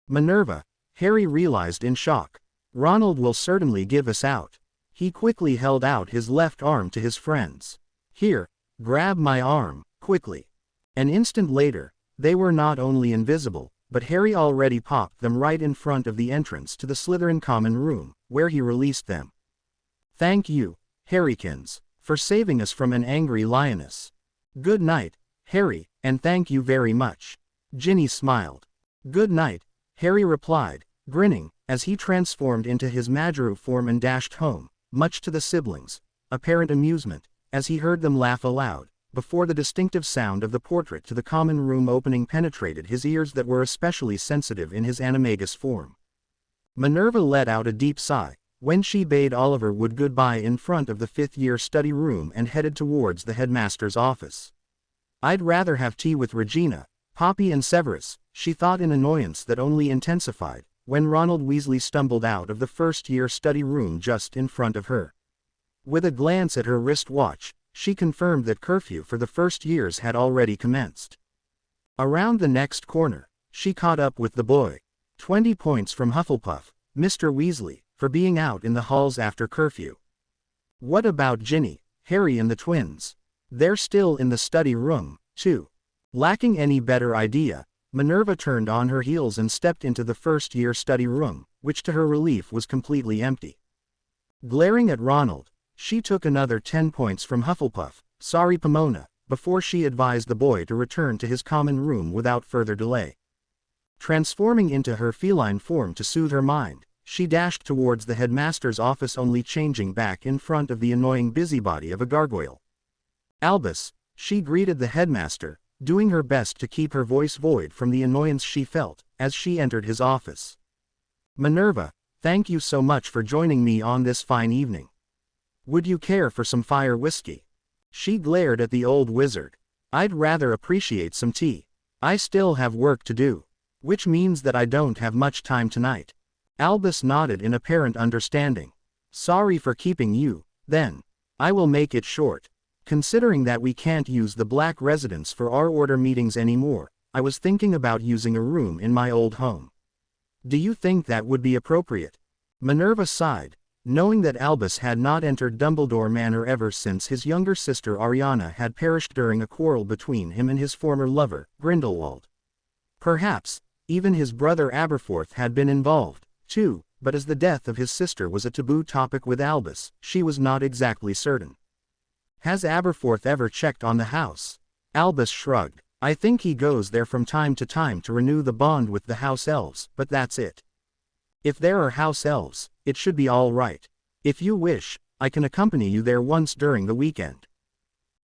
Minerva, Harry realized in shock. Ronald will certainly give us out. He quickly held out his left arm to his friends. "Here, grab my arm, quickly." An instant later, they were not only invisible, but Harry already popped them right in front of the entrance to the Slytherin common room, where he released them. "Thank you, Harrykins, for saving us from an angry lioness. Good night, Harry, and thank you very much. Ginny smiled. Good night, Harry replied, grinning, as he transformed into his Majru form and dashed home, much to the siblings' apparent amusement, as he heard them laugh aloud, before the distinctive sound of the portrait to the common room opening penetrated his ears that were especially sensitive in his animagus form. Minerva let out a deep sigh, when she bade Oliver Wood goodbye in front of the fifth-year study room and headed towards the headmaster's office. I'd rather have tea with Regina, Poppy and Severus, she thought in annoyance that only intensified, when Ronald Weasley stumbled out of the first-year study room just in front of her. With a glance at her wristwatch, she confirmed that curfew for the first years had already commenced. Around the next corner, she caught up with the boy. 20 points from Hufflepuff, Mr. Weasley, for being out in the halls after curfew. What about Ginny, Harry and the twins? They're still in the study room, too. Lacking any better idea, Minerva turned on her heels and stepped into the first-year study room, which to her relief was completely empty. Glaring at Ronald, she took another 10 points from Hufflepuff, sorry Pomona, before she advised the boy to return to his common room without further delay. Transforming into her feline form to soothe her mind, she dashed towards the headmaster's office, only changing back in front of the annoying busybody of a gargoyle. Albus, she greeted the headmaster, doing her best to keep her voice void from the annoyance she felt as she entered his office. Minerva, thank you so much for joining me on this fine evening. Would you care for some fire whiskey? She glared at the old wizard. I'd rather appreciate some tea. I still have work to do. Which means that I don't have much time tonight. Albus nodded in apparent understanding. Sorry for keeping you, then. I will make it short. Considering that we can't use the Black residence for our order meetings anymore, I was thinking about using a room in my old home. Do you think that would be appropriate? Minerva sighed, knowing that Albus had not entered Dumbledore Manor ever since his younger sister Ariana had perished during a quarrel between him and his former lover, Grindelwald. Perhaps, even his brother Aberforth had been involved, too, but as the death of his sister was a taboo topic with Albus, she was not exactly certain. Has Aberforth ever checked on the house? Albus shrugged. I think he goes there from time to time to renew the bond with the house elves, but that's it. If there are house elves, it should be all right. If you wish, I can accompany you there once during the weekend.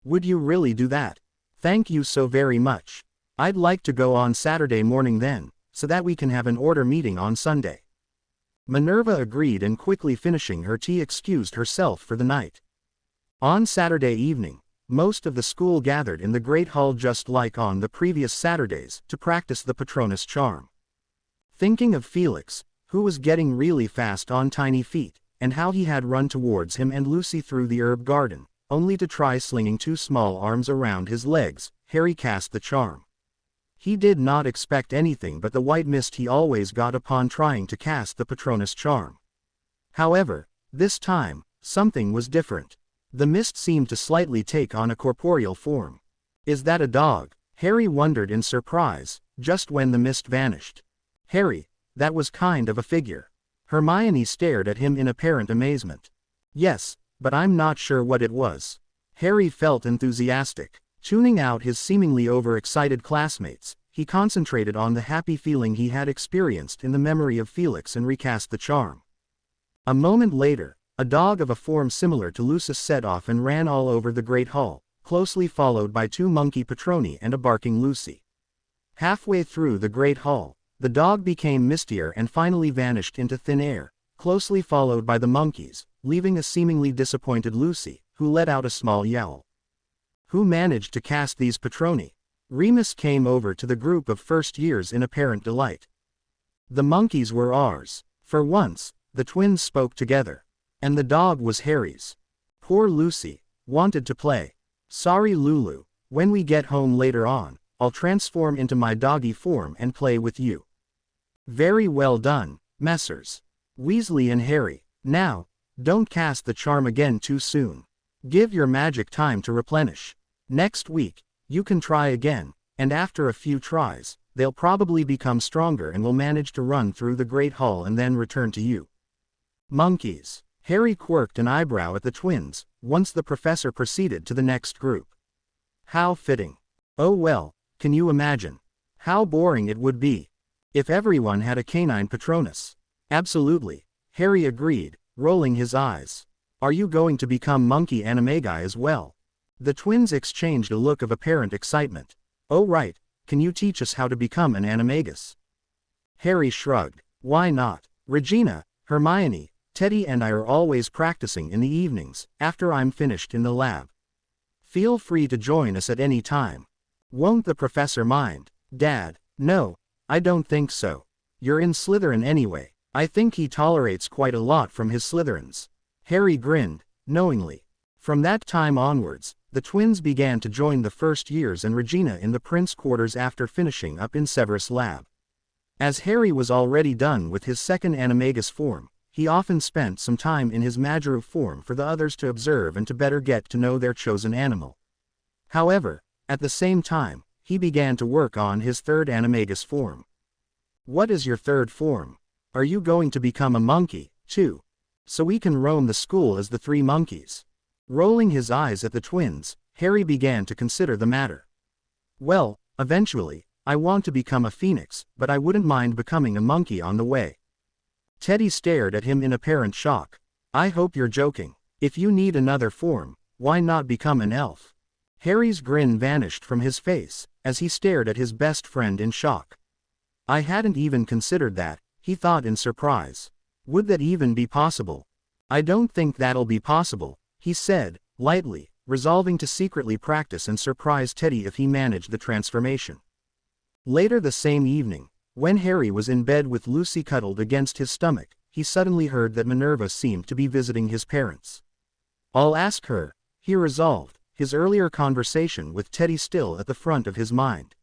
Would you really do that? Thank you so very much. I'd like to go on Saturday morning then, so that we can have an order meeting on Sunday. Minerva agreed and quickly finishing her tea excused herself for the night. On Saturday evening, most of the school gathered in the Great Hall just like on the previous Saturdays to practice the Patronus charm. Thinking of Felix, who was getting really fast on tiny feet, and how he had run towards him and Lucy through the herb garden, only to try slinging two small arms around his legs, Harry cast the charm. He did not expect anything but the white mist he always got upon trying to cast the Patronus charm. However, this time, something was different. The mist seemed to slightly take on a corporeal form. Is that a dog? Harry wondered in surprise, just when the mist vanished. Harry, that was kind of a figure. Hermione stared at him in apparent amazement. Yes, but I'm not sure what it was. Harry felt enthusiastic. Tuning out his seemingly overexcited classmates, he concentrated on the happy feeling he had experienced in the memory of Felix and recast the charm. A moment later, a dog of a form similar to Lucius set off and ran all over the Great Hall, closely followed by two monkey Patroni and a barking Lucy. Halfway through the Great Hall, the dog became mistier and finally vanished into thin air, closely followed by the monkeys, leaving a seemingly disappointed Lucy, who let out a small yowl. Who managed to cast these Patroni? Remus came over to the group of first years in apparent delight. The monkeys were ours. For once, the twins spoke together. And the dog was Harry's. Poor Lucy, wanted to play. Sorry Lulu, when we get home later on, I'll transform into my doggy form and play with you. Very well done, Messrs. Weasley and Harry. Now, don't cast the charm again too soon. Give your magic time to replenish. Next week, you can try again, and after a few tries, they'll probably become stronger and will manage to run through the Great Hall and then return to you. Monkeys. Harry quirked an eyebrow at the twins, once the professor proceeded to the next group. How fitting. Oh well, can you imagine? How boring it would be if everyone had a canine Patronus. Absolutely, Harry agreed, rolling his eyes. Are you going to become monkey animagi as well? The twins exchanged a look of apparent excitement. Oh right, can you teach us how to become an animagus? Harry shrugged. Why not? Regina, Hermione, Teddy and I are always practicing in the evenings, after I'm finished in the lab. Feel free to join us at any time. Won't the professor mind? Dad, no, I don't think so. You're in Slytherin anyway. I think he tolerates quite a lot from his Slytherins. Harry grinned, knowingly. From that time onwards, the twins began to join the first years and Regina in the Prince quarters after finishing up in Severus' lab. As Harry was already done with his second animagus form, he often spent some time in his Majoru form for the others to observe and to better get to know their chosen animal. However, at the same time, he began to work on his third animagus form. What is your third form? Are you going to become a monkey, too? So we can roam the school as the three monkeys? Rolling his eyes at the twins, Harry began to consider the matter. Well, eventually, I want to become a phoenix, but I wouldn't mind becoming a monkey on the way. Teddy stared at him in apparent shock. I hope you're joking. If you need another form, why not become an elf? Harry's grin vanished from his face, as he stared at his best friend in shock. I hadn't even considered that, he thought in surprise. Would that even be possible? I don't think that'll be possible, he said, lightly, resolving to secretly practice and surprise Teddy if he managed the transformation. Later the same evening, when Harry was in bed with Lucy cuddled against his stomach, he suddenly heard that Minerva seemed to be visiting his parents. I'll ask her, he resolved, his earlier conversation with Teddy still at the front of his mind.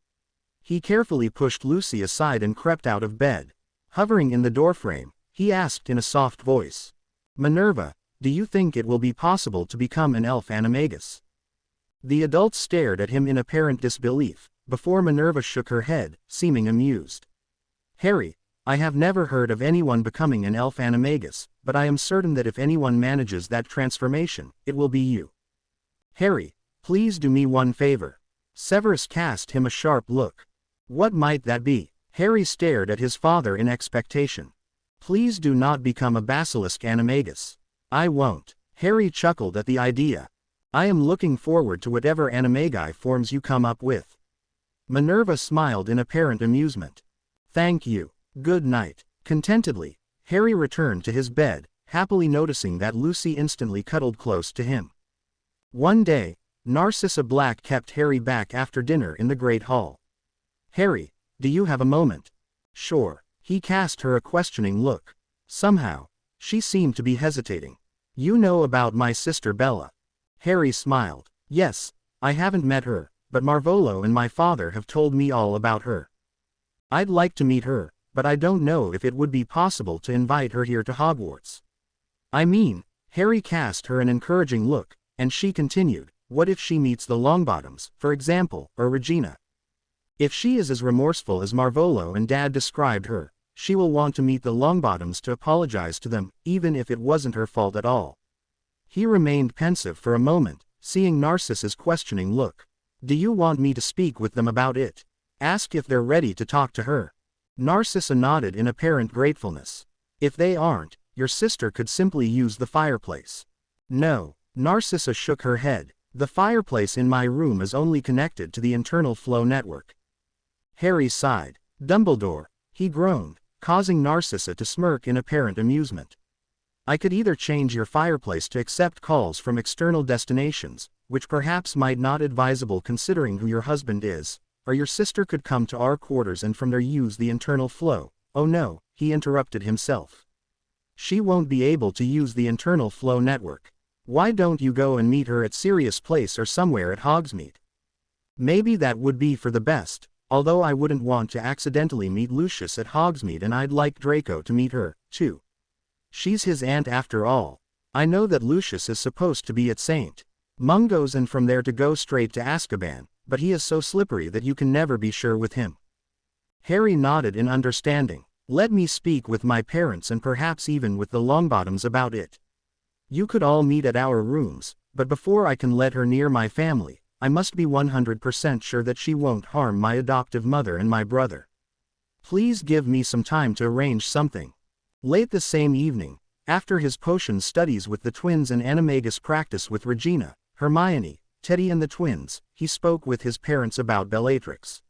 He carefully pushed Lucy aside and crept out of bed. Hovering in the doorframe, he asked in a soft voice. Minerva, do you think it will be possible to become an elf animagus? The adults stared at him in apparent disbelief, before Minerva shook her head, seeming amused. Harry, I have never heard of anyone becoming an elf animagus, but I am certain that if anyone manages that transformation, it will be you. Harry, please do me one favor. Severus cast him a sharp look. What might that be? Harry stared at his father in expectation. Please do not become a basilisk animagus. I won't. Harry chuckled at the idea. I am looking forward to whatever animagi forms you come up with. Minerva smiled in apparent amusement. Thank you. Good night. Contentedly, Harry returned to his bed, happily noticing that Lucy instantly cuddled close to him. One day, Narcissa Black kept Harry back after dinner in the Great Hall. Harry, do you have a moment? Sure. He cast her a questioning look. Somehow, she seemed to be hesitating. You know about my sister Bella? Harry smiled. Yes, I haven't met her, but Marvolo and my father have told me all about her. I'd like to meet her, but I don't know if it would be possible to invite her here to Hogwarts. I mean, Harry cast her an encouraging look, and she continued, what if she meets the Longbottoms, for example, or Regina? If she is as remorseful as Marvolo and Dad described her, she will want to meet the Longbottoms to apologize to them, even if it wasn't her fault at all. He remained pensive for a moment, seeing Narcissa's questioning look. Do you want me to speak with them about it? Ask if they're ready to talk to her. Narcissa nodded in apparent gratefulness. If they aren't, your sister could simply use the fireplace. No, Narcissa shook her head. The fireplace in my room is only connected to the internal flow network. Harry sighed. Dumbledore, he groaned, causing Narcissa to smirk in apparent amusement. I could either change your fireplace to accept calls from external destinations, which perhaps might not advisable considering who your husband is, or your sister could come to our quarters and from there use the internal flow. Oh no, he interrupted himself. She won't be able to use the internal flow network. Why don't you go and meet her at Sirius Place or somewhere at Hogsmeade? Maybe that would be for the best, although I wouldn't want to accidentally meet Lucius at Hogsmeade and I'd like Draco to meet her, too. She's his aunt after all. I know that Lucius is supposed to be at St. Mungo's and from there to go straight to Azkaban, but he is so slippery that you can never be sure with him. Harry nodded in understanding. Let me speak with my parents and perhaps even with the Longbottoms about it. You could all meet at our rooms, but before I can let her near my family, I must be 100% sure that she won't harm my adoptive mother and my brother. Please give me some time to arrange something. Late the same evening, after his potion studies with the twins and animagus practice with Regina, Hermione, Teddy and the twins, he spoke with his parents about Bellatrix.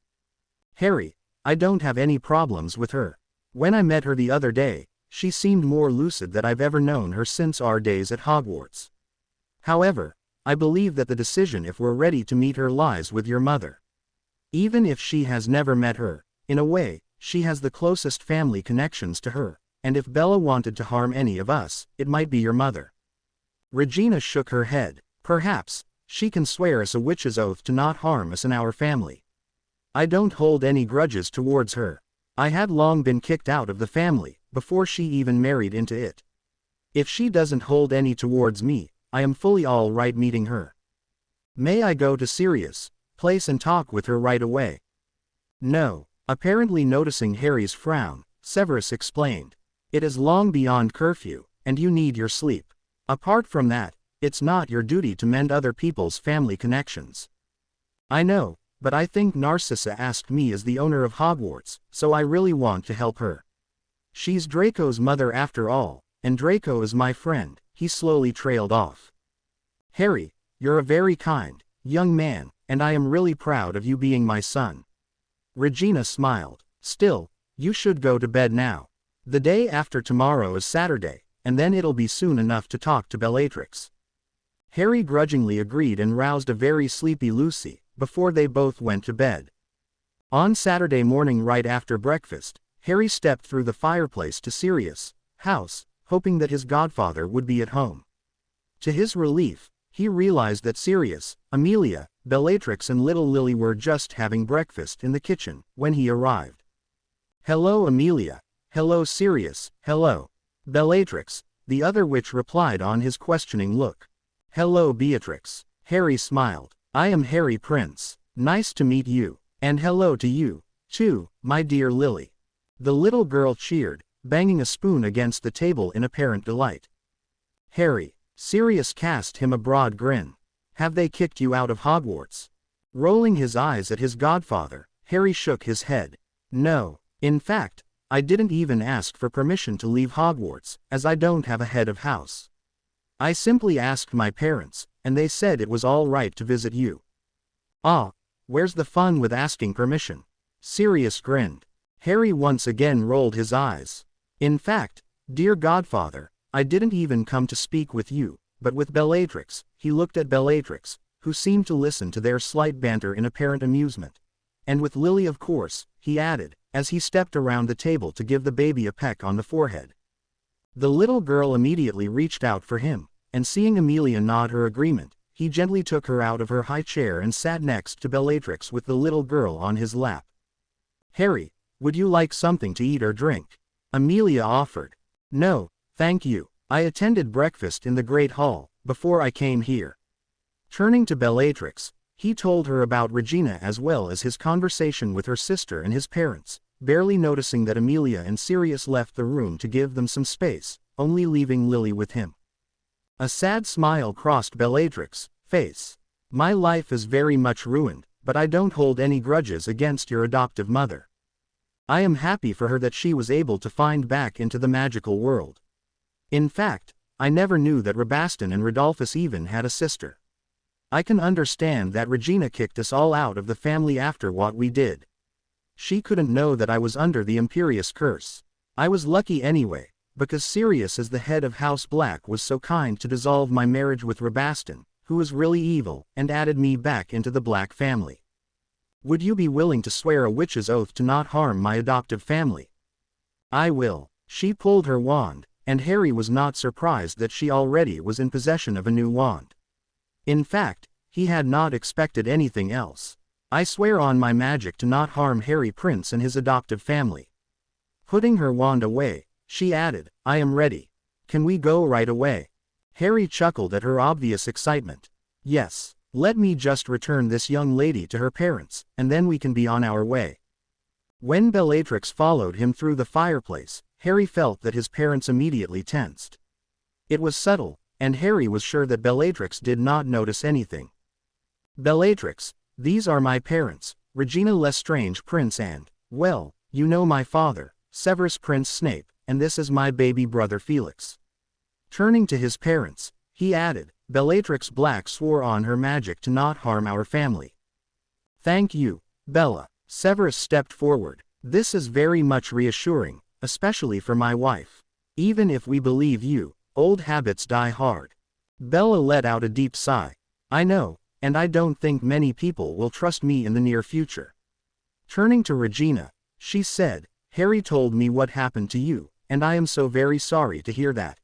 Harry, I don't have any problems with her. When I met her the other day, she seemed more lucid than I've ever known her since our days at Hogwarts. However, I believe that the decision if we're ready to meet her lies with your mother. Even if she has never met her, in a way, she has the closest family connections to her, and if Bella wanted to harm any of us, it might be your mother. Regina shook her head. Perhaps, she can swear us a witch's oath to not harm us and our family. I don't hold any grudges towards her. I had long been kicked out of the family, before she even married into it. If she doesn't hold any towards me, I am fully all right meeting her. May I go to Sirius' place and talk with her right away? No. Apparently noticing Harry's frown, Severus explained. It is long beyond curfew, and you need your sleep. Apart from that, it's not your duty to mend other people's family connections. I know, but I think Narcissa asked me as the owner of Hogwarts, so I really want to help her. She's Draco's mother after all, and Draco is my friend. He slowly trailed off. Harry, you're a very kind, young man, and I am really proud of you being my son. Regina smiled. Still, you should go to bed now. The day after tomorrow is Saturday, and then it'll be soon enough to talk to Bellatrix. Harry grudgingly agreed and roused a very sleepy Lucy, before they both went to bed. On Saturday morning right after breakfast, Harry stepped through the fireplace to Sirius' house, hoping that his godfather would be at home. To his relief, he realized that Sirius, Amelia, Bellatrix and little Lily were just having breakfast in the kitchen, when he arrived. Hello Amelia. Hello Sirius. Hello. Bellatrix, the other witch replied on his questioning look. Hello Beatrix. Harry smiled. I am Harry Prince. Nice to meet you. And hello to you, too, my dear Lily. The little girl cheered, banging a spoon against the table in apparent delight. Harry. Sirius cast him a broad grin. Have they kicked you out of Hogwarts? Rolling his eyes at his godfather, Harry shook his head. No. In fact, I didn't even ask for permission to leave Hogwarts, as I don't have a head of house. I simply asked my parents, and they said it was all right to visit you. Ah, where's the fun with asking permission? Sirius grinned. Harry once again rolled his eyes. In fact, dear godfather, I didn't even come to speak with you, but with Bellatrix. He looked at Bellatrix, who seemed to listen to their slight banter in apparent amusement. And with Lily of course, he added, as he stepped around the table to give the baby a peck on the forehead. The little girl immediately reached out for him, and seeing Amelia nod her agreement, he gently took her out of her high chair and sat next to Bellatrix with the little girl on his lap. Harry, would you like something to eat or drink? Amelia offered. No, thank you. I attended breakfast in the Great Hall, before I came here. Turning to Bellatrix, he told her about Regina as well as his conversation with her sister and his parents, barely noticing that Amelia and Sirius left the room to give them some space, only leaving Lily with him. A sad smile crossed Bellatrix's face. My life is very much ruined, but I don't hold any grudges against your adoptive mother. I am happy for her that she was able to find back into the magical world. In fact, I never knew that Rabaston and Rodolphus even had a sister. I can understand that Regina kicked us all out of the family after what we did. She couldn't know that I was under the Imperious curse. I was lucky anyway, because Sirius as the head of House Black was so kind to dissolve my marriage with Rabaston, who was really evil, and added me back into the Black family. Would you be willing to swear a witch's oath to not harm my adoptive family? I will. She pulled her wand, and Harry was not surprised that she already was in possession of a new wand. In fact, he had not expected anything else. I swear on my magic to not harm Harry Prince and his adoptive family. Putting her wand away, she added, I am ready. Can we go right away? Harry chuckled at her obvious excitement. Yes, let me just return this young lady to her parents, and then we can be on our way. When Bellatrix followed him through the fireplace, Harry felt that his parents immediately tensed. It was subtle, and Harry was sure that Bellatrix did not notice anything. Bellatrix, these are my parents, Regina Lestrange Prince and, well, you know my father, Severus Prince Snape, and this is my baby brother Felix. Turning to his parents, he added, Bellatrix Black swore on her magic to not harm our family. Thank you, Bella. Severus stepped forward. This is very much reassuring, especially for my wife. Even if we believe you, old habits die hard. Bella let out a deep sigh. I know, and I don't think many people will trust me in the near future. Turning to Regina, she said, Harry told me what happened to you, and I am so very sorry to hear that.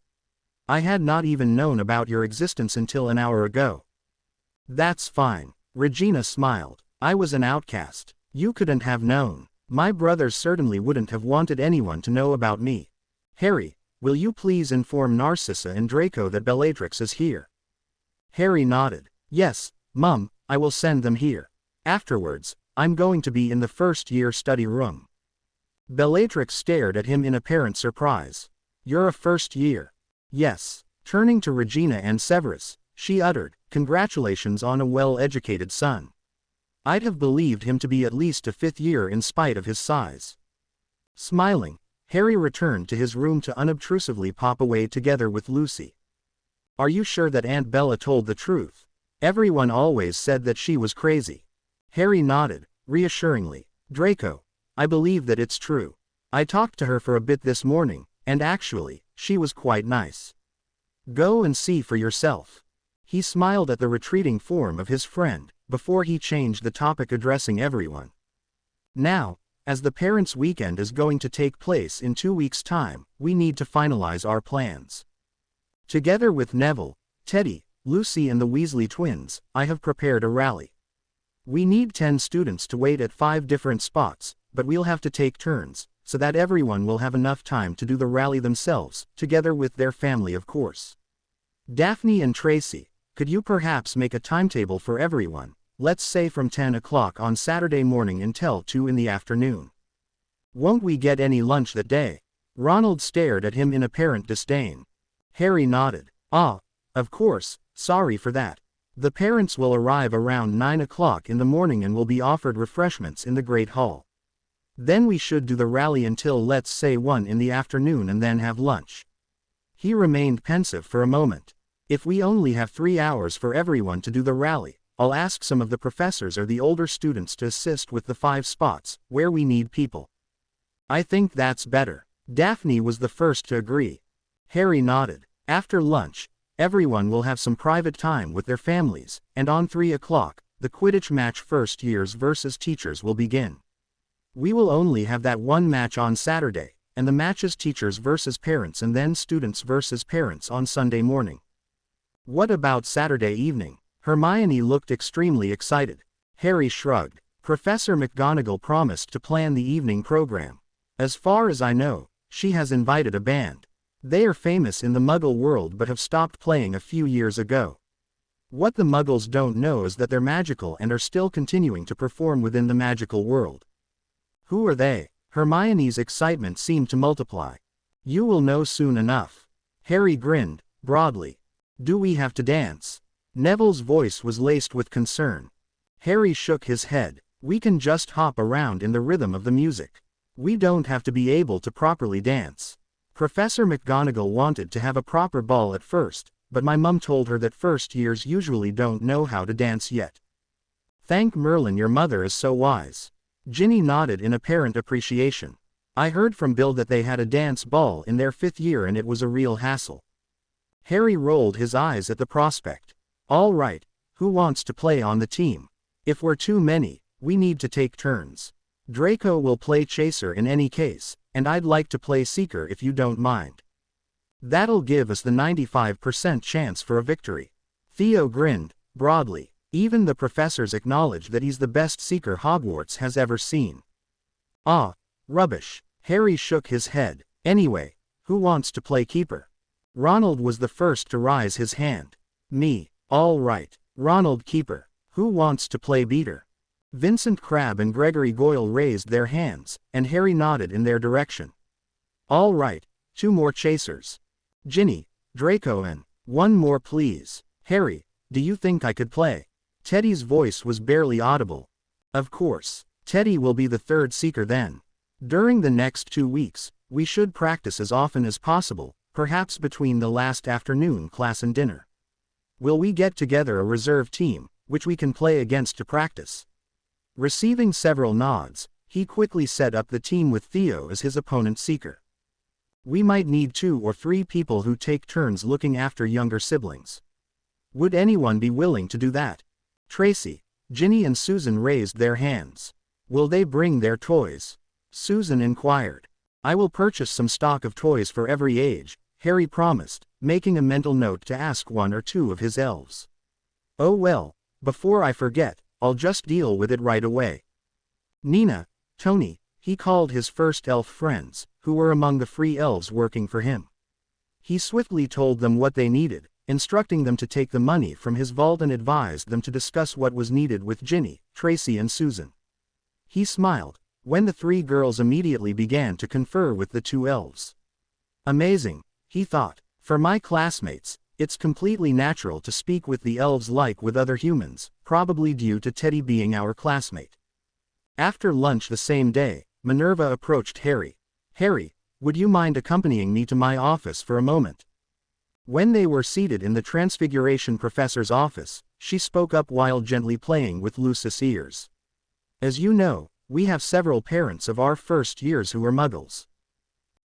I had not even known about your existence until an hour ago. That's fine. Regina smiled. I was an outcast. You couldn't have known. My brothers certainly wouldn't have wanted anyone to know about me. Harry, will you please inform Narcissa and Draco that Bellatrix is here? Harry nodded. Yes, Mum, I will send them here. Afterwards, I'm going to be in the first-year study room. Bellatrix stared at him in apparent surprise. You're a first year? Yes. Turning to Regina and Severus, she uttered, Congratulations on a well-educated son. I'd have believed him to be at least a fifth year in spite of his size. Smiling, Harry returned to his room to unobtrusively pop away together with Lucy. Are you sure that Aunt Bella told the truth? Everyone always said that she was crazy. Harry nodded, reassuringly. Draco, I believe that it's true. I talked to her for a bit this morning, and actually, she was quite nice. Go and see for yourself. He smiled at the retreating form of his friend, before he changed the topic, addressing everyone. Now, as the parents' weekend is going to take place in 2 weeks' time, we need to finalize our plans. Together with Neville, Teddy, Lucy and the Weasley twins, I have prepared a rally. We need 10 students to wait at 5 different spots, but we'll have to take turns, so that everyone will have enough time to do the rally themselves, together with their family of course. Daphne and Tracy, could you perhaps make a timetable for everyone, let's say from 10 o'clock on Saturday morning until 2 in the afternoon? Won't we get any lunch that day? Ronald stared at him in apparent disdain. Harry nodded. Ah, of course, sorry for that. The parents will arrive around 9 o'clock in the morning and will be offered refreshments in the Great Hall. Then we should do the rally until let's say 1 in the afternoon and then have lunch. He remained pensive for a moment. If we only have 3 hours for everyone to do the rally, I'll ask some of the professors or the older students to assist with the 5 spots, where we need people. I think that's better. Daphne was the first to agree. Harry nodded. After lunch, everyone will have some private time with their families, and on 3 o'clock, the Quidditch match first years versus teachers will begin. We will only have that one match on Saturday, and the matches teachers versus parents and then students versus parents on Sunday morning. What about Saturday evening? Hermione looked extremely excited. Harry shrugged. Professor McGonagall promised to plan the evening program. As far as I know, she has invited a band. They are famous in the Muggle world but have stopped playing a few years ago. What the Muggles don't know is that they're magical and are still continuing to perform within the magical world. Who are they? Hermione's excitement seemed to multiply. You will know soon enough. Harry grinned, broadly. Do we have to dance? Neville's voice was laced with concern. Harry shook his head. We can just hop around in the rhythm of the music. We don't have to be able to properly dance. Professor McGonagall wanted to have a proper ball at first, but my mum told her that first years usually don't know how to dance yet. Thank Merlin your mother is so wise. Ginny nodded in apparent appreciation. I heard from Bill that they had a dance ball in their 5th year and it was a real hassle. Harry rolled his eyes at the prospect. All right, who wants to play on the team? If we're too many, we need to take turns. Draco will play Chaser in any case, and I'd like to play Seeker if you don't mind. That'll give us the 95% chance for a victory. Theo grinned, broadly. Even the professors acknowledge that he's the best Seeker Hogwarts has ever seen. Ah, rubbish. Harry shook his head. Anyway, who wants to play Keeper? Ronald was the first to raise his hand. Me. All right. Ronald Keeper. Who wants to play Beater? Vincent Crabbe and Gregory Goyle raised their hands, and Harry nodded in their direction. All right, 2 more Chasers. Ginny, Draco and, 1 more please. Harry, do you think I could play? Teddy's voice was barely audible. Of course. Teddy will be the third seeker then. During the next 2 weeks, we should practice as often as possible, perhaps between the last afternoon class and dinner. Will we get together a reserve team, which we can play against to practice? Receiving several nods, he quickly set up the team with Theo as his opponent seeker. We might need 2 or 3 people who take turns looking after younger siblings. Would anyone be willing to do that? Tracy, Ginny and Susan raised their hands. Will they bring their toys? Susan inquired. I will purchase some stock of toys for every age, Harry promised, making a mental note to ask 1 or 2 of his elves. Oh well, before I forget, I'll just deal with it right away. Nina, Tony, he called his first elf friends, who were among the free elves working for him. He swiftly told them what they needed, instructing them to take the money from his vault and advised them to discuss what was needed with Ginny, Tracy and Susan. He smiled, when the 3 girls immediately began to confer with the 2 elves. Amazing, he thought. For my classmates, it's completely natural to speak with the elves like with other humans, probably due to Teddy being our classmate. After lunch the same day, Minerva approached Harry. Harry, would you mind accompanying me to my office for a moment? When they were seated in the Transfiguration Professor's office, she spoke up while gently playing with Lucis' ears. As you know, we have several parents of our first years who are muggles.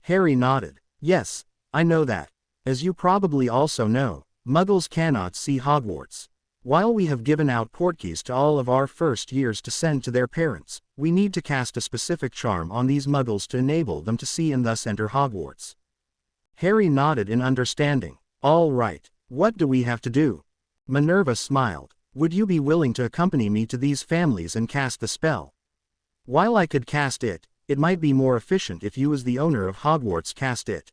Harry nodded. Yes, I know that. As you probably also know, muggles cannot see Hogwarts. While we have given out portkeys to all of our first years to send to their parents, we need to cast a specific charm on these muggles to enable them to see and thus enter Hogwarts. Harry nodded in understanding. All right, what do we have to do? Minerva smiled. Would you be willing to accompany me to these families and cast the spell? While I could cast it, it might be more efficient if you as the owner of Hogwarts cast it.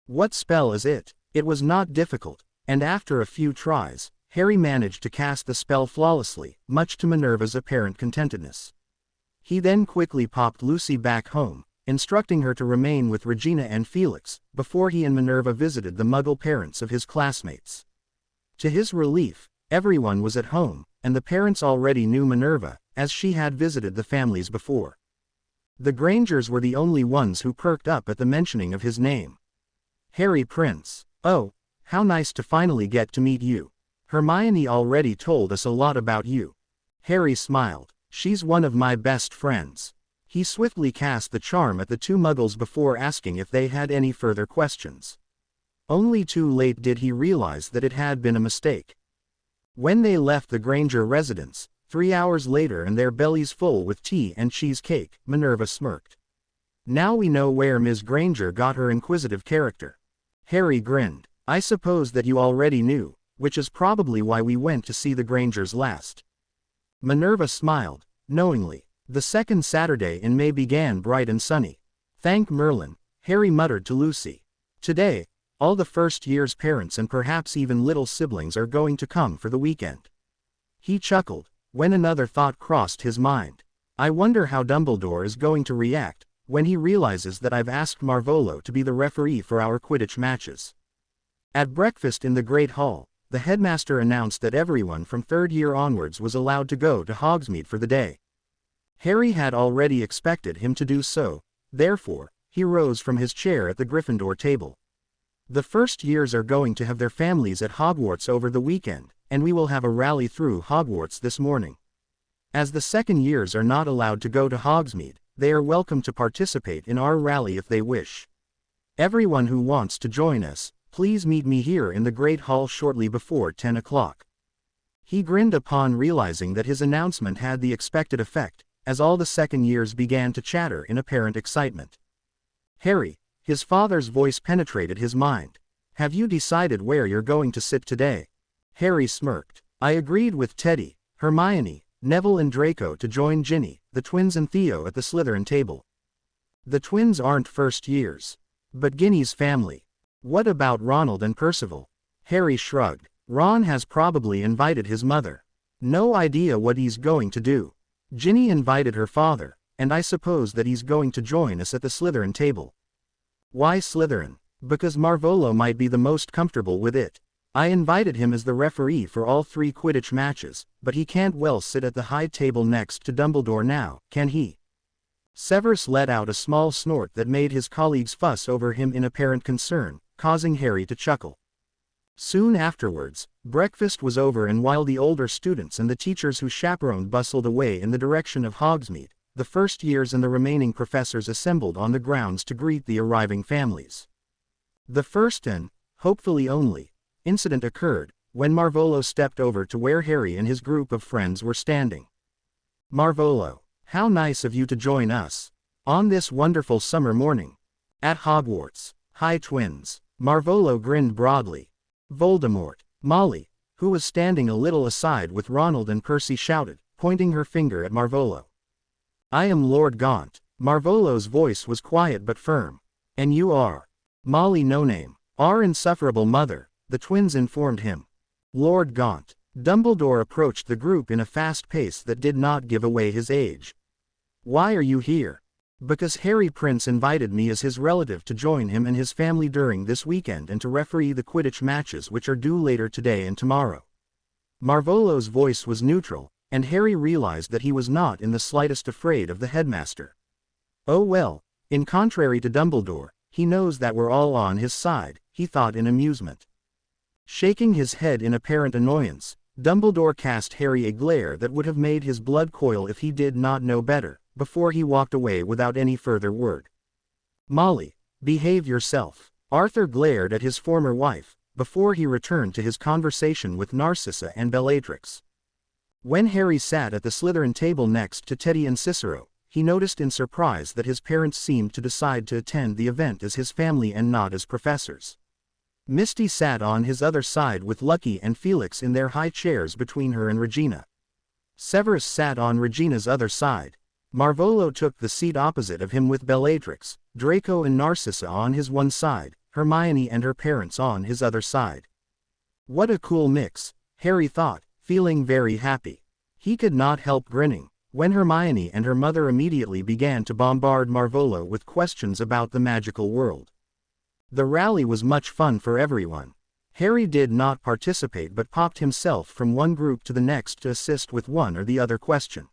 What spell is it? It was not difficult, and after a few tries, Harry managed to cast the spell flawlessly, much to Minerva's apparent contentedness. He then quickly popped Lucy back home, instructing her to remain with Regina and Felix, before he and Minerva visited the Muggle parents of his classmates. To his relief, everyone was at home, and the parents already knew Minerva, as she had visited the families before. The Grangers were the only ones who perked up at the mentioning of his name. Harry Prince. Oh, how nice to finally get to meet you. Hermione already told us a lot about you. Harry smiled. She's one of my best friends. He swiftly cast the charm at the 2 muggles before asking if they had any further questions. Only too late did he realize that it had been a mistake. When they left the Granger residence, 3 hours later and their bellies full with tea and cheesecake, Minerva smirked. Now we know where Ms. Granger got her inquisitive character. Harry grinned. I suppose that you already knew, which is probably why we went to see the Grangers last. Minerva smiled, knowingly. The second Saturday in May began bright and sunny. Thank Merlin, Harry muttered to Lucy. Today, all the first year's parents and perhaps even little siblings are going to come for the weekend. He chuckled, when another thought crossed his mind. I wonder how Dumbledore is going to react when he realizes that I've asked Marvolo to be the referee for our Quidditch matches. At breakfast in the Great Hall, the headmaster announced that everyone from 3rd year onwards was allowed to go to Hogsmeade for the day. Harry had already expected him to do so, therefore, he rose from his chair at the Gryffindor table. The first years are going to have their families at Hogwarts over the weekend, and we will have a rally through Hogwarts this morning. As the second years are not allowed to go to Hogsmeade, they are welcome to participate in our rally if they wish. Everyone who wants to join us, please meet me here in the Great Hall shortly before 10 o'clock. He grinned upon realizing that his announcement had the expected effect, as all the second years began to chatter in apparent excitement. Harry, his father's voice penetrated his mind. Have you decided where you're going to sit today? Harry smirked. I agreed with Teddy, Hermione, Neville and Draco to join Ginny, the twins and Theo at the Slytherin table. The twins aren't first years. But Ginny's family. What about Ronald and Percival? Harry shrugged. Ron has probably invited his mother. No idea what he's going to do. Ginny invited her father, and I suppose that he's going to join us at the Slytherin table. Why Slytherin? Because Marvolo might be the most comfortable with it. I invited him as the referee for all 3 Quidditch matches, but he can't well sit at the high table next to Dumbledore now, can he? Severus let out a small snort that made his colleagues fuss over him in apparent concern, causing Harry to chuckle. Soon afterwards, breakfast was over, and while the older students and the teachers who chaperoned bustled away in the direction of Hogsmeade, the first years and the remaining professors assembled on the grounds to greet the arriving families. The first and, hopefully only, incident occurred when Marvolo stepped over to where Harry and his group of friends were standing. "Marvolo, how nice of you to join us on this wonderful summer morning at Hogwarts. Hi twins." Marvolo grinned broadly. "Voldemort." Molly, who was standing a little aside with Ronald and Percy, shouted, pointing her finger at Marvolo. "I am Lord Gaunt." Marvolo's voice was quiet but firm. "And you are Molly No Name, our insufferable mother," the twins informed him. "Lord Gaunt." Dumbledore approached the group in a fast pace that did not give away his age. "Why are you here?" "Because Harry Prince invited me as his relative to join him and his family during this weekend and to referee the Quidditch matches which are due later today and tomorrow." Marvolo's voice was neutral, and Harry realized that he was not in the slightest afraid of the headmaster. "Oh well, in contrary to Dumbledore, he knows that we're all on his side," he thought in amusement. Shaking his head in apparent annoyance, Dumbledore cast Harry a glare that would have made his blood coil if he did not know better, before he walked away without any further word. "Molly, behave yourself." Arthur glared at his former wife, before he returned to his conversation with Narcissa and Bellatrix. When Harry sat at the Slytherin table next to Teddy and Cicero, he noticed in surprise that his parents seemed to decide to attend the event as his family and not as professors. Misty sat on his other side with Lucky and Felix in their high chairs between her and Regina. Severus sat on Regina's other side. Marvolo took the seat opposite of him with Bellatrix, Draco and Narcissa on his one side, Hermione and her parents on his other side. What a cool mix, Harry thought, feeling very happy. He could not help grinning when Hermione and her mother immediately began to bombard Marvolo with questions about the magical world. The rally was much fun for everyone. Harry did not participate but popped himself from one group to the next to assist with one or the other question.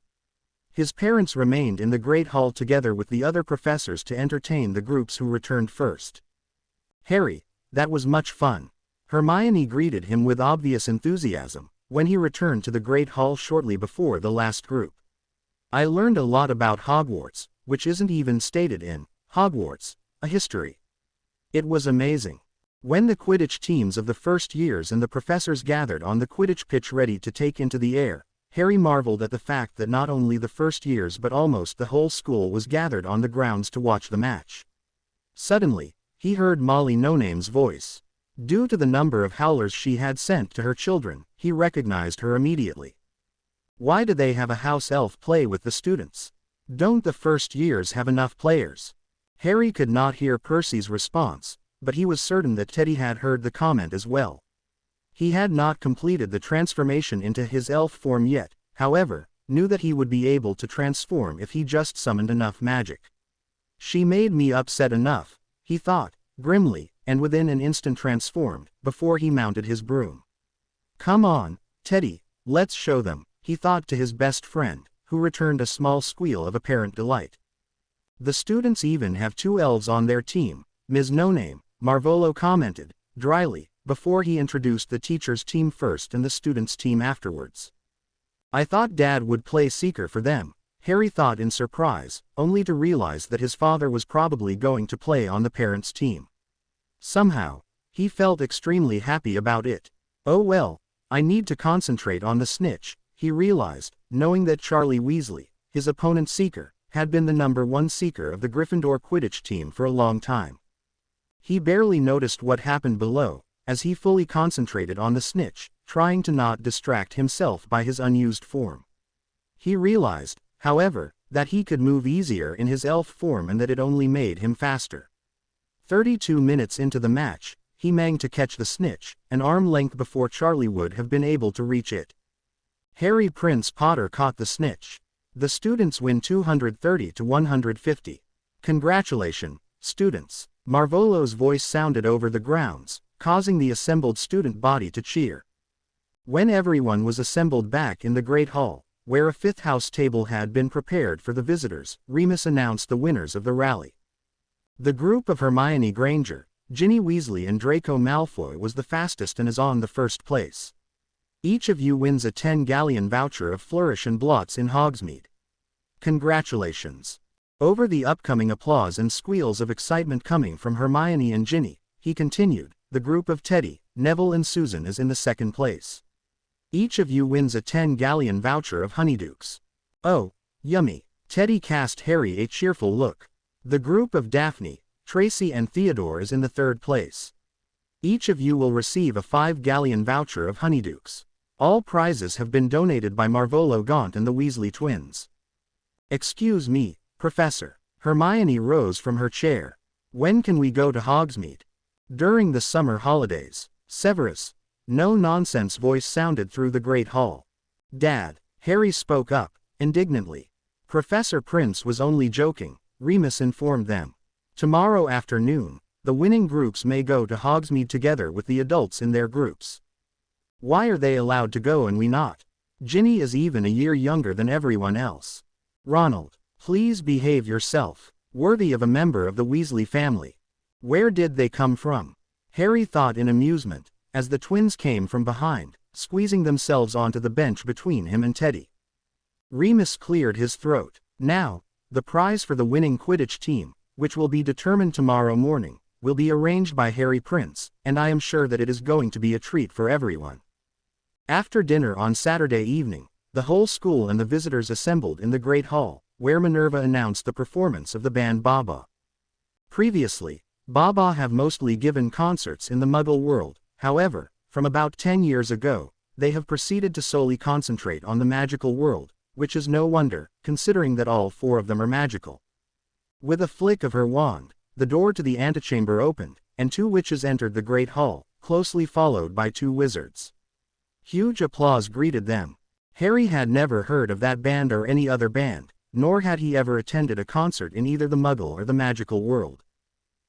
His parents remained in the Great Hall together with the other professors to entertain the groups who returned first. "Harry, that was much fun." Hermione greeted him with obvious enthusiasm when he returned to the Great Hall shortly before the last group. "I learned a lot about Hogwarts, which isn't even stated in Hogwarts, a history. It was amazing." When the Quidditch teams of the first years and the professors gathered on the Quidditch pitch ready to take into the air, Harry marveled at the fact that not only the first years but almost the whole school was gathered on the grounds to watch the match. Suddenly, he heard Molly No Name's voice. Due to the number of howlers she had sent to her children, he recognized her immediately. "Why do they have a house elf play with the students? Don't the first years have enough players?" Harry could not hear Percy's response, but he was certain that Teddy had heard the comment as well. He had not completed the transformation into his elf form yet, however, knew that he would be able to transform if he just summoned enough magic. "She made me upset enough," he thought, grimly, and within an instant transformed, before he mounted his broom. "Come on, Teddy, let's show them," he thought to his best friend, who returned a small squeal of apparent delight. "The students even have 2 elves on their team, Ms. No Name," Marvolo commented, dryly, before he introduced the teacher's team first and the students' team afterwards. "I thought Dad would play Seeker for them," Harry thought in surprise, only to realize that his father was probably going to play on the parents' team. Somehow, he felt extremely happy about it. "Oh well, I need to concentrate on the snitch," he realized, knowing that Charlie Weasley, his opponent Seeker, had been the #1 Seeker of the Gryffindor Quidditch team for a long time. He barely noticed what happened below, as he fully concentrated on the snitch, trying to not distract himself by his unused form. He realized, however, that he could move easier in his elf form and that it only made him faster. 32 minutes into the match, he managed to catch the snitch, an arm length before Charlie would have been able to reach it. Harry Prince Potter caught the snitch. The students win 230 to 150. "Congratulations, students." Marvolo's voice sounded over the grounds, causing the assembled student body to cheer. When everyone was assembled back in the Great Hall, where a fifth house table had been prepared for the visitors, Remus announced the winners of the rally. The group of Hermione Granger, Ginny Weasley and Draco Malfoy was the fastest and is on the first place. Each of you wins a 10-galleon voucher of Flourish and Blots in Hogsmeade. Congratulations. Over the upcoming applause and squeals of excitement coming from Hermione and Ginny, he continued, the group of Teddy, Neville and Susan is in the second place. Each of you wins a 10-galleon voucher of Honeydukes. Oh, yummy. Teddy cast Harry a cheerful look. The group of Daphne, Tracy and Theodore is in the third place. Each of you will receive a 5-galleon voucher of Honeydukes. All prizes have been donated by Marvolo Gaunt and the Weasley twins. Excuse me, Professor. Hermione rose from her chair. When can we go to Hogsmeade? During the summer holidays. Severus' no-nonsense voice sounded through the Great Hall. Dad, Harry spoke up, indignantly. Professor Prince was only joking, Remus informed them. Tomorrow afternoon, the winning groups may go to Hogsmeade together with the adults in their groups. Why are they allowed to go and we not? Ginny is even a year younger than everyone else. Ronald, please behave yourself, worthy of a member of the Weasley family. Where did they come from? Harry thought in amusement, as the twins came from behind, squeezing themselves onto the bench between him and Teddy. Remus cleared his throat. Now, the prize for the winning Quidditch team, which will be determined tomorrow morning, will be arranged by Harry Prince, and I am sure that it is going to be a treat for everyone. After dinner on Saturday evening, the whole school and the visitors assembled in the Great Hall, where Minerva announced the performance of the band Baba. Previously, Baba have mostly given concerts in the Muggle world. However, from about 10 years ago, they have proceeded to solely concentrate on the magical world, which is no wonder, considering that all 4 of them are magical. With a flick of her wand, the door to the antechamber opened, and 2 witches entered the Great Hall, closely followed by 2 wizards. Huge applause greeted them. Harry had never heard of that band or any other band, nor had he ever attended a concert in either the Muggle or the magical world.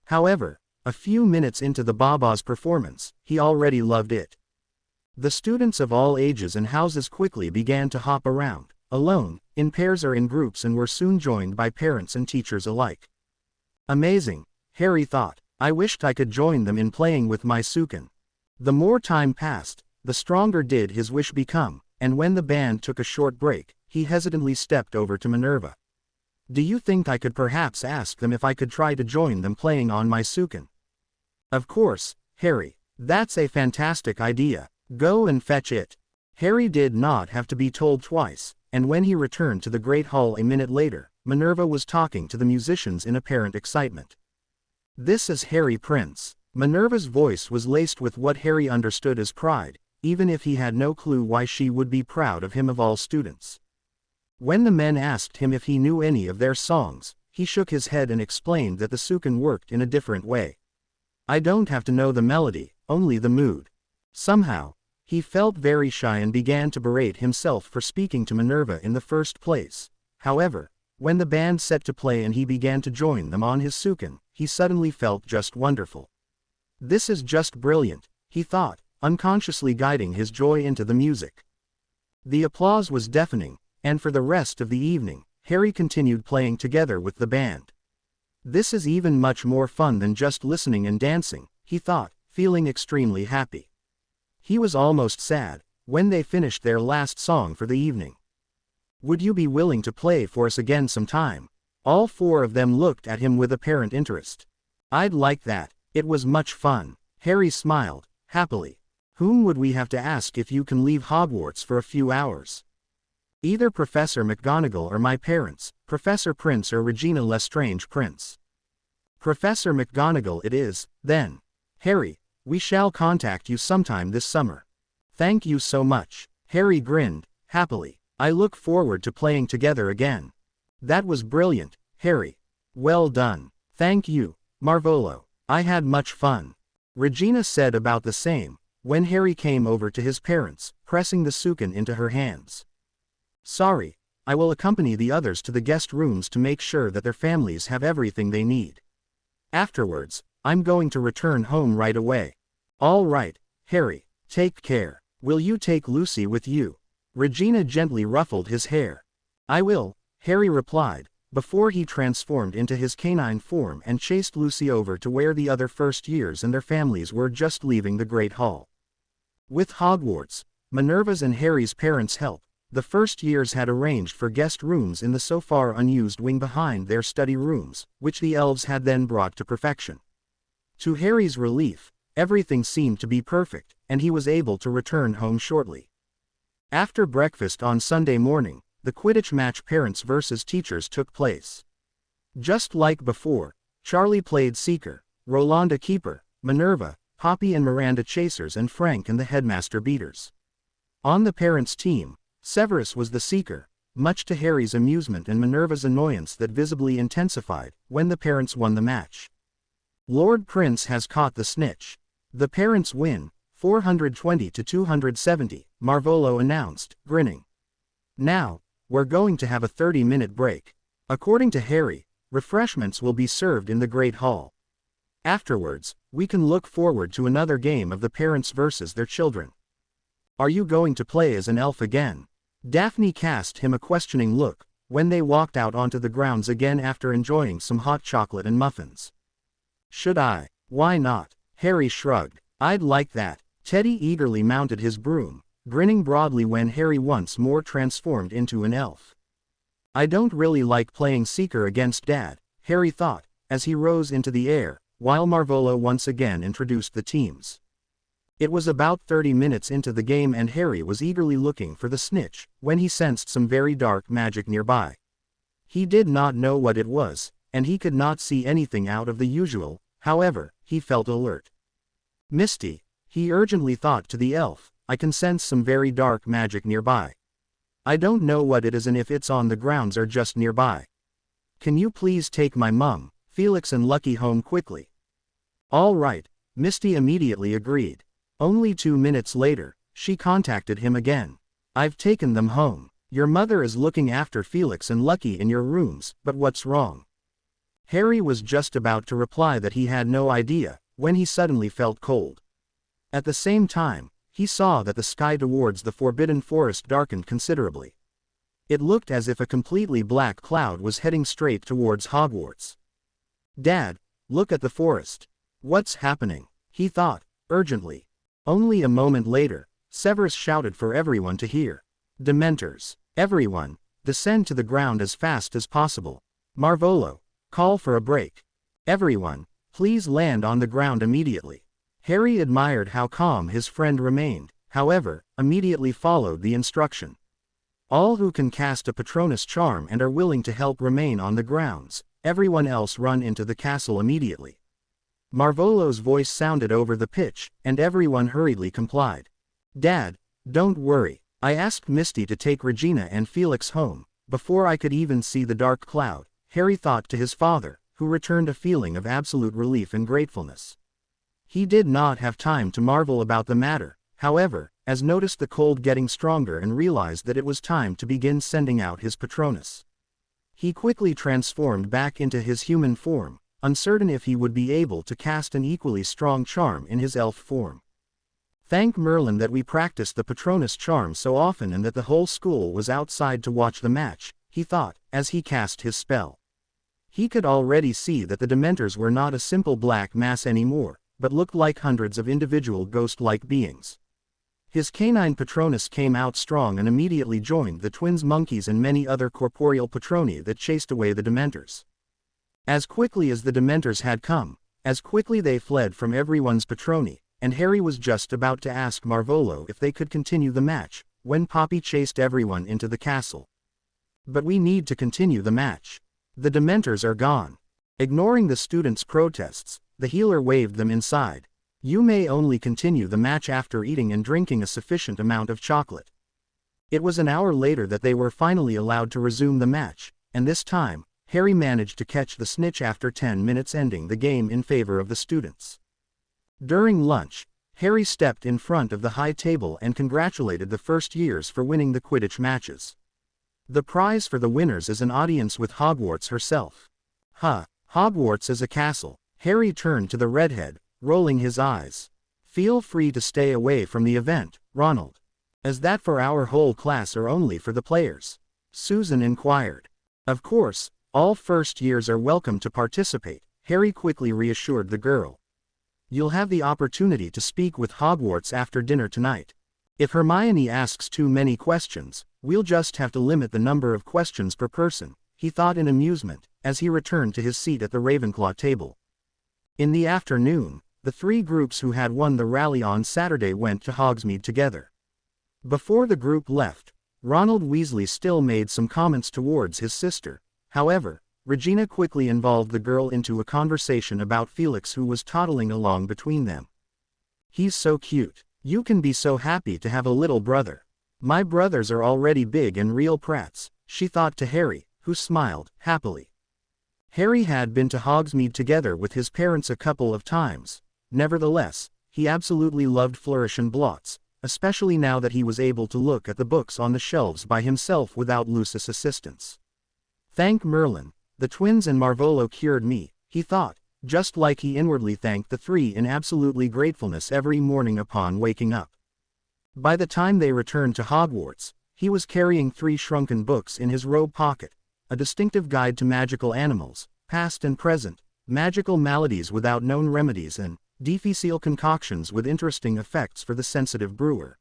However, a few minutes into the Baba's performance, he already loved it. The students of all ages and houses quickly began to hop around, alone, in pairs or in groups, and were soon joined by parents and teachers alike. Amazing, Harry thought. I wished I could join them in playing with my Sukin. The more time passed, the stronger did his wish become, and when the band took a short break, he hesitantly stepped over to Minerva. Do you think I could perhaps ask them if I could try to join them playing on my Sukin? Of course, Harry. That's a fantastic idea. Go and fetch it. Harry did not have to be told twice, and when he returned to the Great Hall a minute later, Minerva was talking to the musicians in apparent excitement. This is Harry Prince. Minerva's voice was laced with what Harry understood as pride, even if he had no clue why she would be proud of him of all students. When the men asked him if he knew any of their songs, he shook his head and explained that the Sukin worked in a different way. I don't have to know the melody, only the mood. Somehow, he felt very shy and began to berate himself for speaking to Minerva in the first place. However, when the band set to play and he began to join them on his Sukin, he suddenly felt just wonderful. This is just brilliant, he thought, unconsciously guiding his joy into the music. The applause was deafening, and for the rest of the evening, Harry continued playing together with the band. This is even much more fun than just listening and dancing, he thought, feeling extremely happy. He was almost sad when they finished their last song for the evening. Would you be willing to play for us again sometime? All 4 of them looked at him with apparent interest. I'd like that, it was much fun. Harry smiled, happily. Whom would we have to ask if you can leave Hogwarts for a few hours? Either Professor McGonagall or my parents, Professor Prince or Regina Lestrange Prince. Professor McGonagall it is, then. Harry, we shall contact you sometime this summer. Thank you so much. Harry grinned, happily. I look forward to playing together again. That was brilliant, Harry. Well done. Thank you, Marvolo. I had much fun. Regina said about the same, when Harry came over to his parents, pressing the Sukin into her hands. Sorry, I will accompany the others to the guest rooms to make sure that their families have everything they need. Afterwards, I'm going to return home right away. All right, Harry, take care. Will you take Lucy with you? Regina gently ruffled his hair. I will, Harry replied, before he transformed into his canine form and chased Lucy over to where the other first years and their families were just leaving the Great Hall. With Hogwarts, Minerva's and Harry's parents' help, the first years had arranged for guest rooms in the so far unused wing behind their study rooms, which the elves had then brought to perfection. To Harry's relief, everything seemed to be perfect, and he was able to return home shortly. After breakfast on Sunday morning, the Quidditch match parents versus teachers took place. Just like before, Charlie played Seeker, Rolanda Keeper, Minerva, Poppy and Miranda Chasers and Frank and the Headmaster Beaters. On the parents' team, Severus was the Seeker, much to Harry's amusement and Minerva's annoyance that visibly intensified when the parents won the match. Lord Prince has caught the snitch. The parents win, 420 to 270, Marvolo announced, grinning. Now, we're going to have a 30-minute break. According to Harry, refreshments will be served in the Great Hall. Afterwards, we can look forward to another game of the parents versus their children. Are you going to play as an elf again? Daphne cast him a questioning look when they walked out onto the grounds again after enjoying some hot chocolate and muffins. Should I? Why not? Harry shrugged. I'd like that. Teddy eagerly mounted his broom, grinning broadly when Harry once more transformed into an elf. I don't really like playing Seeker against Dad, Harry thought, as he rose into the air, while Marvolo once again introduced the teams. It was about 30 minutes into the game and Harry was eagerly looking for the snitch, when he sensed some very dark magic nearby. He did not know what it was, and he could not see anything out of the usual, however, he felt alert. Misty, he urgently thought to the elf, I can sense some very dark magic nearby. I don't know what it is and if it's on the grounds or just nearby. Can you please take my mum, Felix and Lucky home quickly? All right, Misty immediately agreed. Only 2 minutes later, she contacted him again. I've taken them home. Your mother is looking after Felix and Lucky in your rooms, but what's wrong? Harry was just about to reply that he had no idea, when he suddenly felt cold. At the same time, he saw that the sky towards the Forbidden Forest darkened considerably. It looked as if a completely black cloud was heading straight towards Hogwarts. Dad, look at the forest. What's happening? He thought, urgently. Only a moment later, Severus shouted for everyone to hear. Dementors, everyone, descend to the ground as fast as possible. Marvolo, call for a break. Everyone, please land on the ground immediately. Harry admired how calm his friend remained, however, immediately followed the instruction. All who can cast a Patronus charm and are willing to help remain on the grounds, everyone else run into the castle immediately. Marvolo's voice sounded over the pitch, and everyone hurriedly complied. Dad, don't worry, I asked Misty to take Regina and Felix home, before I could even see the dark cloud, Harry thought to his father, who returned a feeling of absolute relief and gratefulness. He did not have time to marvel about the matter, however, as noticed the cold getting stronger and realized that it was time to begin sending out his Patronus. He quickly transformed back into his human form, uncertain if he would be able to cast an equally strong charm in his elf form. Thank Merlin that we practiced the Patronus charm so often and that the whole school was outside to watch the match, he thought, as he cast his spell. He could already see that the Dementors were not a simple black mass anymore, but looked like hundreds of individual ghost-like beings. His canine Patronus came out strong and immediately joined the twins' monkeys and many other corporeal Patroni that chased away the Dementors. As quickly as the Dementors had come, as quickly they fled from everyone's Patroni, and Harry was just about to ask Marvolo if they could continue the match, when Poppy chased everyone into the castle. But we need to continue the match. The Dementors are gone. Ignoring the students' protests, the healer waved them inside. You may only continue the match after eating and drinking a sufficient amount of chocolate. It was an hour later that they were finally allowed to resume the match, and this time, Harry managed to catch the snitch after 10 minutes, ending the game in favor of the students. During lunch, Harry stepped in front of the high table and congratulated the first years for winning the Quidditch matches. The prize for the winners is an audience with Hogwarts herself. Hogwarts is a castle. Harry turned to the redhead, rolling his eyes. Feel free to stay away from the event, Ronald. Is that for our whole class or only for the players? Susan inquired. Of course, all first years are welcome to participate, Harry quickly reassured the girl. You'll have the opportunity to speak with Hogwarts after dinner tonight. If Hermione asks too many questions, we'll just have to limit the number of questions per person, he thought in amusement, as he returned to his seat at the Ravenclaw table. In the afternoon, the three groups who had won the rally on Saturday went to Hogsmeade together. Before the group left, Ronald Weasley still made some comments towards his sister. However, Regina quickly involved the girl into a conversation about Felix, who was toddling along between them. He's so cute. You can be so happy to have a little brother. My brothers are already big and real prats, she thought to Harry, who smiled happily. Harry had been to Hogsmeade together with his parents a couple of times. Nevertheless, he absolutely loved Flourish and Blots, especially now that he was able to look at the books on the shelves by himself without Lucis' assistance. Thank Merlin, the twins and Marvolo cured me, he thought, just like he inwardly thanked the three in absolutely gratefulness every morning upon waking up. By the time they returned to Hogwarts, he was carrying 3 shrunken books in his robe pocket, a distinctive guide to magical animals, past and present, magical maladies without known remedies, and difficile concoctions with interesting effects for the sensitive brewer.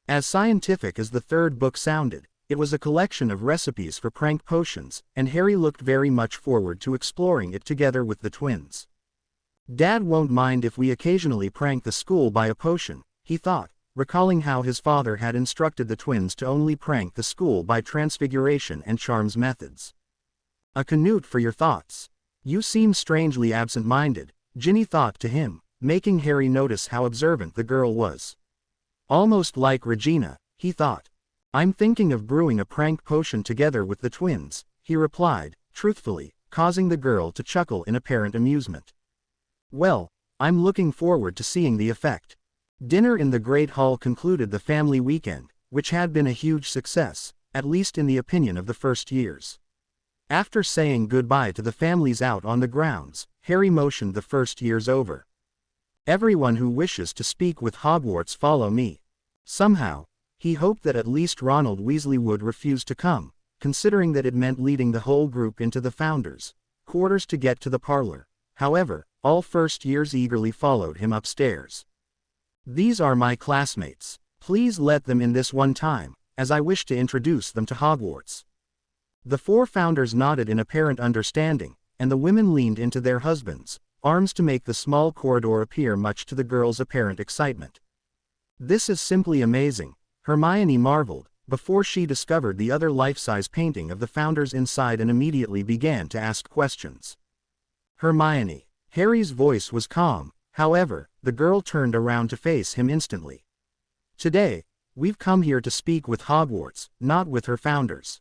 As scientific as the 3rd book sounded, it was a collection of recipes for prank potions, and Harry looked very much forward to exploring it together with the twins. Dad won't mind if we occasionally prank the school by a potion, he thought, recalling how his father had instructed the twins to only prank the school by transfiguration and charms methods. A canute for your thoughts. You seem strangely absent-minded, Ginny thought to him, making Harry notice how observant the girl was. Almost like Regina, he thought. I'm thinking of brewing a prank potion together with the twins, he replied, truthfully, causing the girl to chuckle in apparent amusement. Well, I'm looking forward to seeing the effect. Dinner in the Great Hall concluded the family weekend, which had been a huge success, at least in the opinion of the first years. After saying goodbye to the families out on the grounds, Harry motioned the first years over. Everyone who wishes to speak with Hogwarts follow me. Somehow, he hoped that at least Ronald Weasley would refuse to come, considering that it meant leading the whole group into the Founders' quarters to get to the parlor. However, all first years eagerly followed him upstairs. These are my classmates. Please let them in this one time, as I wish to introduce them to Hogwarts. The 4 Founders nodded in apparent understanding, and the women leaned into their husbands' arms to make the small corridor appear, much to the girls' apparent excitement. This is simply amazing, Hermione marveled, before she discovered the other life-size painting of the Founders inside and immediately began to ask questions. Hermione. Harry's voice was calm, however, the girl turned around to face him instantly. Today, we've come here to speak with Hogwarts, not with her Founders.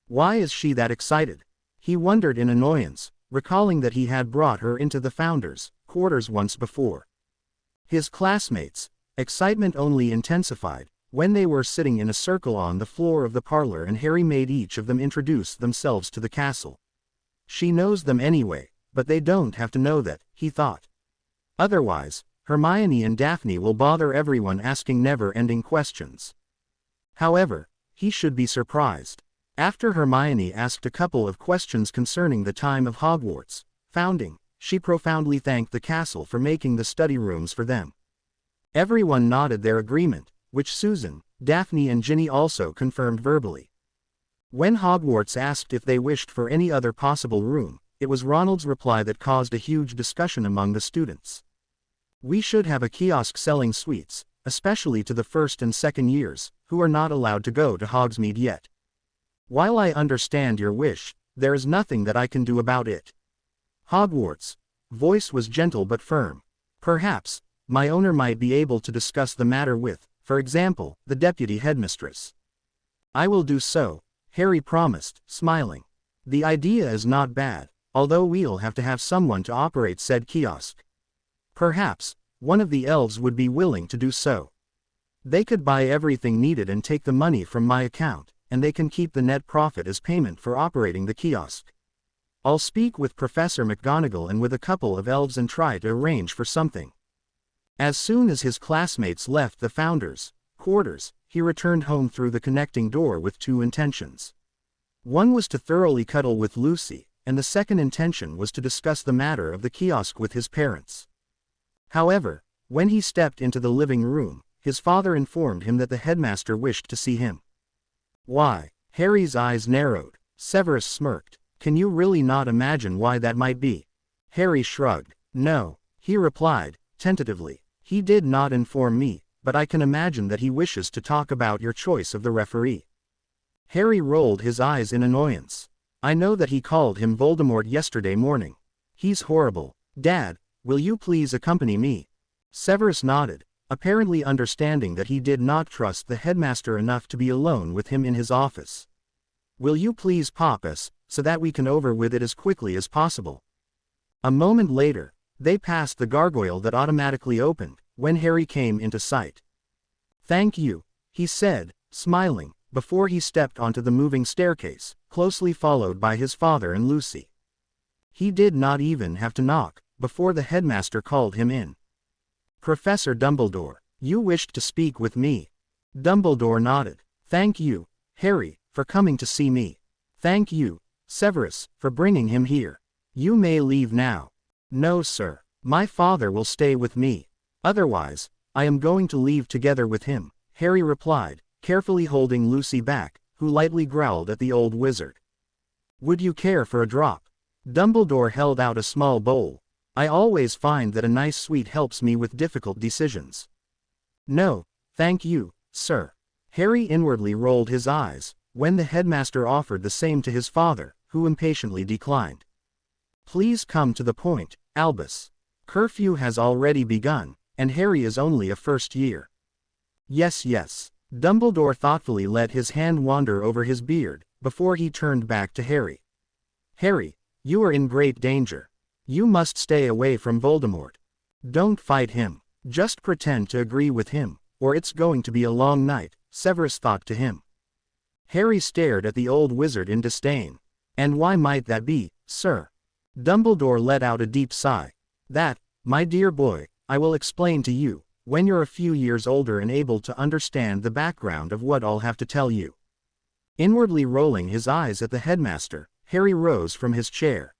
Why is she that excited? He wondered in annoyance, recalling that he had brought her into the Founders' quarters once before. His classmates' excitement only intensified when they were sitting in a circle on the floor of the parlor and Harry made each of them introduce themselves to the castle. She knows them anyway, but they don't have to know that, he thought. Otherwise, Hermione and Daphne will bother everyone asking never-ending questions. However, he should be surprised. After Hermione asked a couple of questions concerning the time of Hogwarts' founding, she profoundly thanked the castle for making the study rooms for them. Everyone nodded their agreement, which Susan, Daphne and Ginny also confirmed verbally. When Hogwarts asked if they wished for any other possible room, it was Ronald's reply that caused a huge discussion among the students. We should have a kiosk selling sweets, especially to the first and second years, who are not allowed to go to Hogsmeade yet. While I understand your wish, there is nothing that I can do about it. Hogwarts' voice was gentle but firm. Perhaps, my owner might be able to discuss the matter with, for example, the deputy headmistress. I will do so, Harry promised, smiling. The idea is not bad, although we'll have to have someone to operate said kiosk. Perhaps, one of the elves would be willing to do so. They could buy everything needed and take the money from my account, and they can keep the net profit as payment for operating the kiosk. I'll speak with Professor McGonagall and with a couple of elves and try to arrange for something. As soon as his classmates left the founder's quarters, he returned home through the connecting door with two intentions. One was to thoroughly cuddle with Lucy, and the second intention was to discuss the matter of the kiosk with his parents. However, when he stepped into the living room, his father informed him that the headmaster wished to see him. Why? Harry's eyes narrowed. Severus smirked. Can you really not imagine why that might be? Harry shrugged. No, he replied, tentatively. He did not inform me, but I can imagine that he wishes to talk about your choice of the referee. Harry rolled his eyes in annoyance. I know that he called him Voldemort yesterday morning. He's horrible. Dad, will you please accompany me? Severus nodded, apparently understanding that he did not trust the headmaster enough to be alone with him in his office. Will you please pop us, so that we can over with it as quickly as possible? A moment later, they passed the gargoyle that automatically opened, when Harry came into sight. Thank you, he said, smiling, before he stepped onto the moving staircase, closely followed by his father and Lucy. He did not even have to knock, before the headmaster called him in. Professor Dumbledore, you wished to speak with me. Dumbledore nodded. Thank you, Harry, for coming to see me. Thank you, Severus, for bringing him here. You may leave now. No, sir. My father will stay with me. Otherwise, I am going to leave together with him, Harry replied, carefully holding Lucy back, who lightly growled at the old wizard. Would you care for a drop? Dumbledore held out a small bowl. I always find that a nice sweet helps me with difficult decisions. No, thank you, sir. Harry inwardly rolled his eyes, when the headmaster offered the same to his father, who impatiently declined. Please come to the point, Albus. Curfew has already begun, and Harry is only a first year. Yes, yes. Dumbledore thoughtfully let his hand wander over his beard, before he turned back to Harry. Harry, you are in great danger. You must stay away from Voldemort. Don't fight him. Just pretend to agree with him, or it's going to be a long night, Severus thought to him. Harry stared at the old wizard in disdain. And why might that be, sir? Dumbledore let out a deep sigh. That, my dear boy, I will explain to you, when you're a few years older and able to understand the background of what I'll have to tell you. Inwardly rolling his eyes at the headmaster, Harry rose from his chair.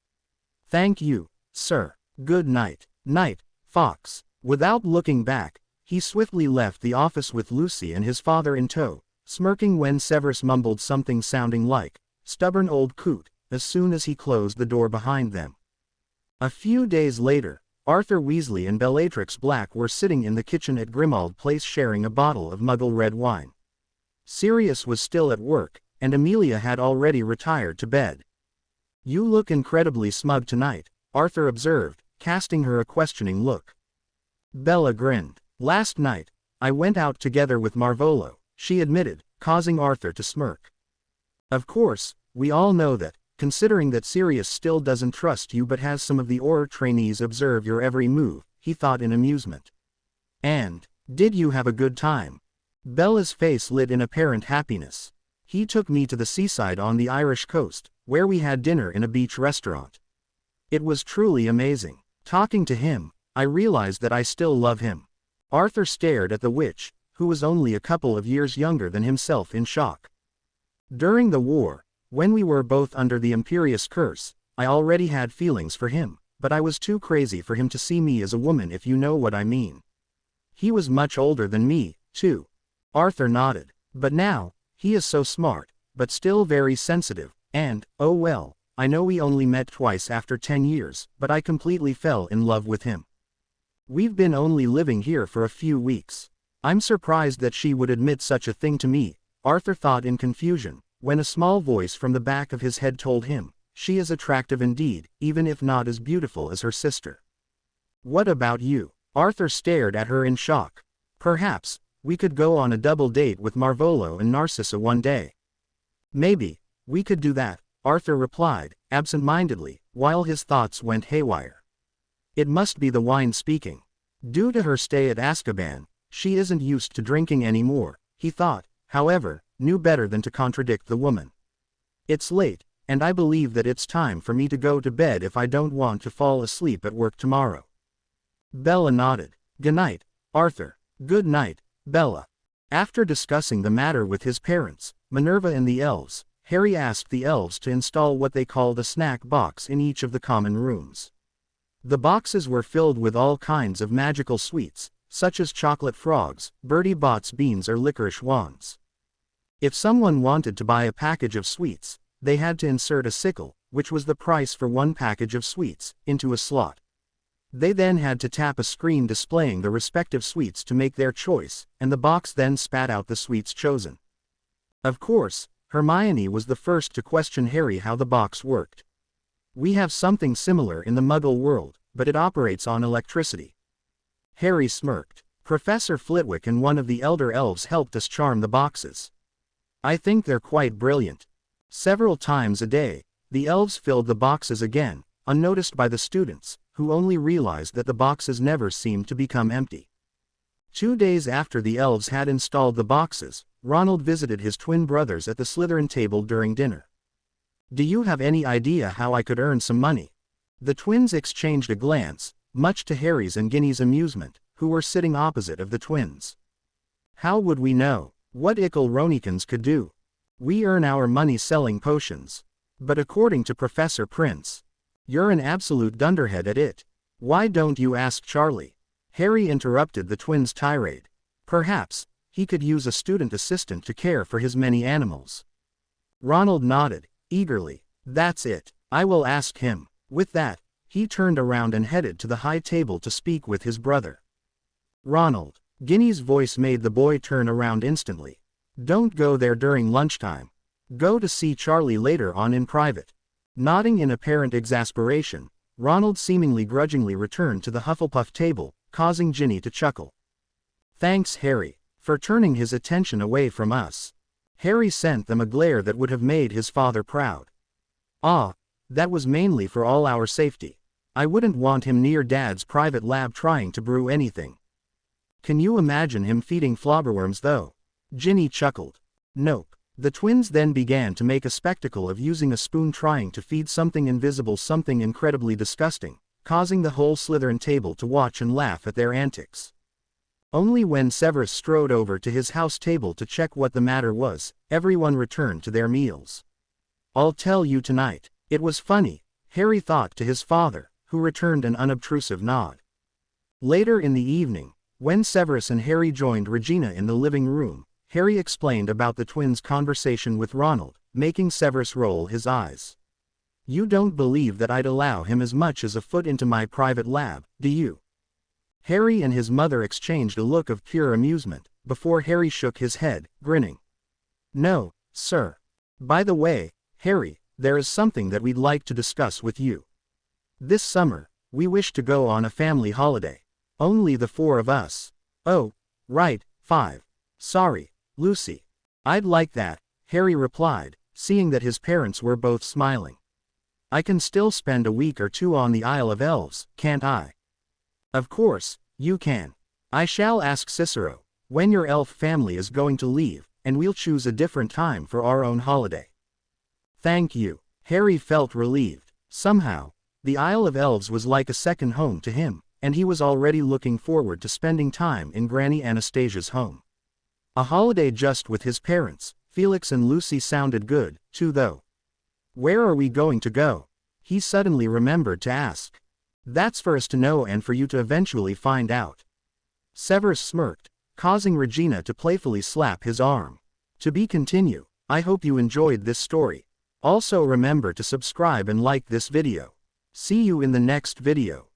Thank you, sir. Good night. Night, Fox. Without looking back, he swiftly left the office with Lucy and his father in tow, smirking when Severus mumbled something sounding like, stubborn old coot, as soon as he closed the door behind them. A few days later, Arthur Weasley and Bellatrix Black were sitting in the kitchen at Grimmauld Place sharing a bottle of Muggle red wine. Sirius was still at work, and Amelia had already retired to bed. You look incredibly smug tonight, Arthur observed, casting her a questioning look. Bella grinned. Last night, I went out together with Marvolo, she admitted, causing Arthur to smirk. Of course, we all know that, considering that Sirius still doesn't trust you but has some of the Auror trainees observe your every move, he thought in amusement. And, did you have a good time? Bella's face lit in apparent happiness. He took me to the seaside on the Irish coast, where we had dinner in a beach restaurant. It was truly amazing. Talking to him, I realized that I still love him. Arthur stared at the witch, who was only a couple of years younger than himself, in shock. During the war, when we were both under the Imperious Curse, I already had feelings for him, but I was too crazy for him to see me as a woman, if you know what I mean. He was much older than me, too. Arthur nodded. But now, he is so smart, but still very sensitive, and, oh well, I know we only met twice after 10 years, but I completely fell in love with him. We've been only living here for a few weeks. I'm surprised that she would admit such a thing to me, Arthur thought in confusion, when a small voice from the back of his head told him, she is attractive indeed, even if not as beautiful as her sister. What about you? Arthur stared at her in shock. Perhaps, we could go on a double date with Marvolo and Narcissa one day. Maybe, we could do that, Arthur replied, absent-mindedly, while his thoughts went haywire. It must be the wine speaking. Due to her stay at Azkaban, she isn't used to drinking anymore, he thought, however, knew better than to contradict the woman. It's late, and I believe that it's time for me to go to bed if I don't want to fall asleep at work tomorrow. Bella nodded. Good night, Arthur. Good night, Bella. After discussing the matter with his parents, Minerva and the elves, Harry asked the elves to install what they called a snack box in each of the common rooms. The boxes were filled with all kinds of magical sweets, such as chocolate frogs, Bertie Bott's beans or licorice wands. If someone wanted to buy a package of sweets, they had to insert a sickle, which was the price for one package of sweets, into a slot. They then had to tap a screen displaying the respective sweets to make their choice, and the box then spat out the sweets chosen. Of course, Hermione was the first to question Harry how the box worked. We have something similar in the Muggle world, but it operates on electricity. Harry smirked. Professor Flitwick and one of the elder elves helped us charm the boxes. I think they're quite brilliant. Several times a day, the elves filled the boxes again, unnoticed by the students, who only realized that the boxes never seemed to become empty. 2 days after the elves had installed the boxes, Ronald visited his twin brothers at the Slytherin table during dinner. Do you have any idea how I could earn some money? The twins exchanged a glance, much to Harry's and Ginny's amusement, who were sitting opposite of the twins. How would we know what Ickle Ronikins could do? We earn our money selling potions. But according to Professor Prince, you're an absolute dunderhead at it. Why don't you ask Charlie? Harry interrupted the twins' tirade. Perhaps he could use a student assistant to care for his many animals. Ronald nodded, eagerly. That's it. I will ask him. With that, he turned around and headed to the high table to speak with his brother. Ronald. Ginny's voice made the boy turn around instantly. Don't go there during lunchtime. Go to see Charlie later on in private. Nodding in apparent exasperation, Ronald seemingly grudgingly returned to the Hufflepuff table, causing Ginny to chuckle. Thanks, Harry, for turning his attention away from us. Harry sent them a glare that would have made his father proud. Ah, that was mainly for all our safety. I wouldn't want him near Dad's private lab trying to brew anything. Can you imagine him feeding flobberworms though? Ginny chuckled. Nope. The twins then began to make a spectacle of using a spoon trying to feed something invisible something incredibly disgusting, causing the whole Slytherin table to watch and laugh at their antics. Only when Severus strode over to his house table to check what the matter was, everyone returned to their meals. I'll tell you tonight, it was funny, Harry thought to his father, who returned an unobtrusive nod. Later in the evening, when Severus and Harry joined Regina in the living room, Harry explained about the twins' conversation with Ronald, making Severus roll his eyes. You don't believe that I'd allow him as much as a foot into my private lab, do you? Harry and his mother exchanged a look of pure amusement, before Harry shook his head, grinning. No, sir. By the way, Harry, there is something that we'd like to discuss with you. This summer, we wish to go on a family holiday. Only the 4 of us. Oh, right, 5. Sorry, Lucy. I'd like that, Harry replied, seeing that his parents were both smiling. I can still spend a week or 2 on the Isle of Elves, can't I? Of course, you can. I shall ask Cicero when your elf family is going to leave, and we'll choose a different time for our own holiday. Thank you. Harry felt relieved. Somehow, the Isle of Elves was like a second home to him, and he was already looking forward to spending time in Granny Anastasia's home. A holiday just with his parents, Felix and Lucy sounded good, too though. Where are we going to go? He suddenly remembered to ask. That's for us to know and for you to eventually find out. Severus smirked, causing Regina to playfully slap his arm. To be continued. I hope you enjoyed this story. Also remember to subscribe and like this video. See you in the next video.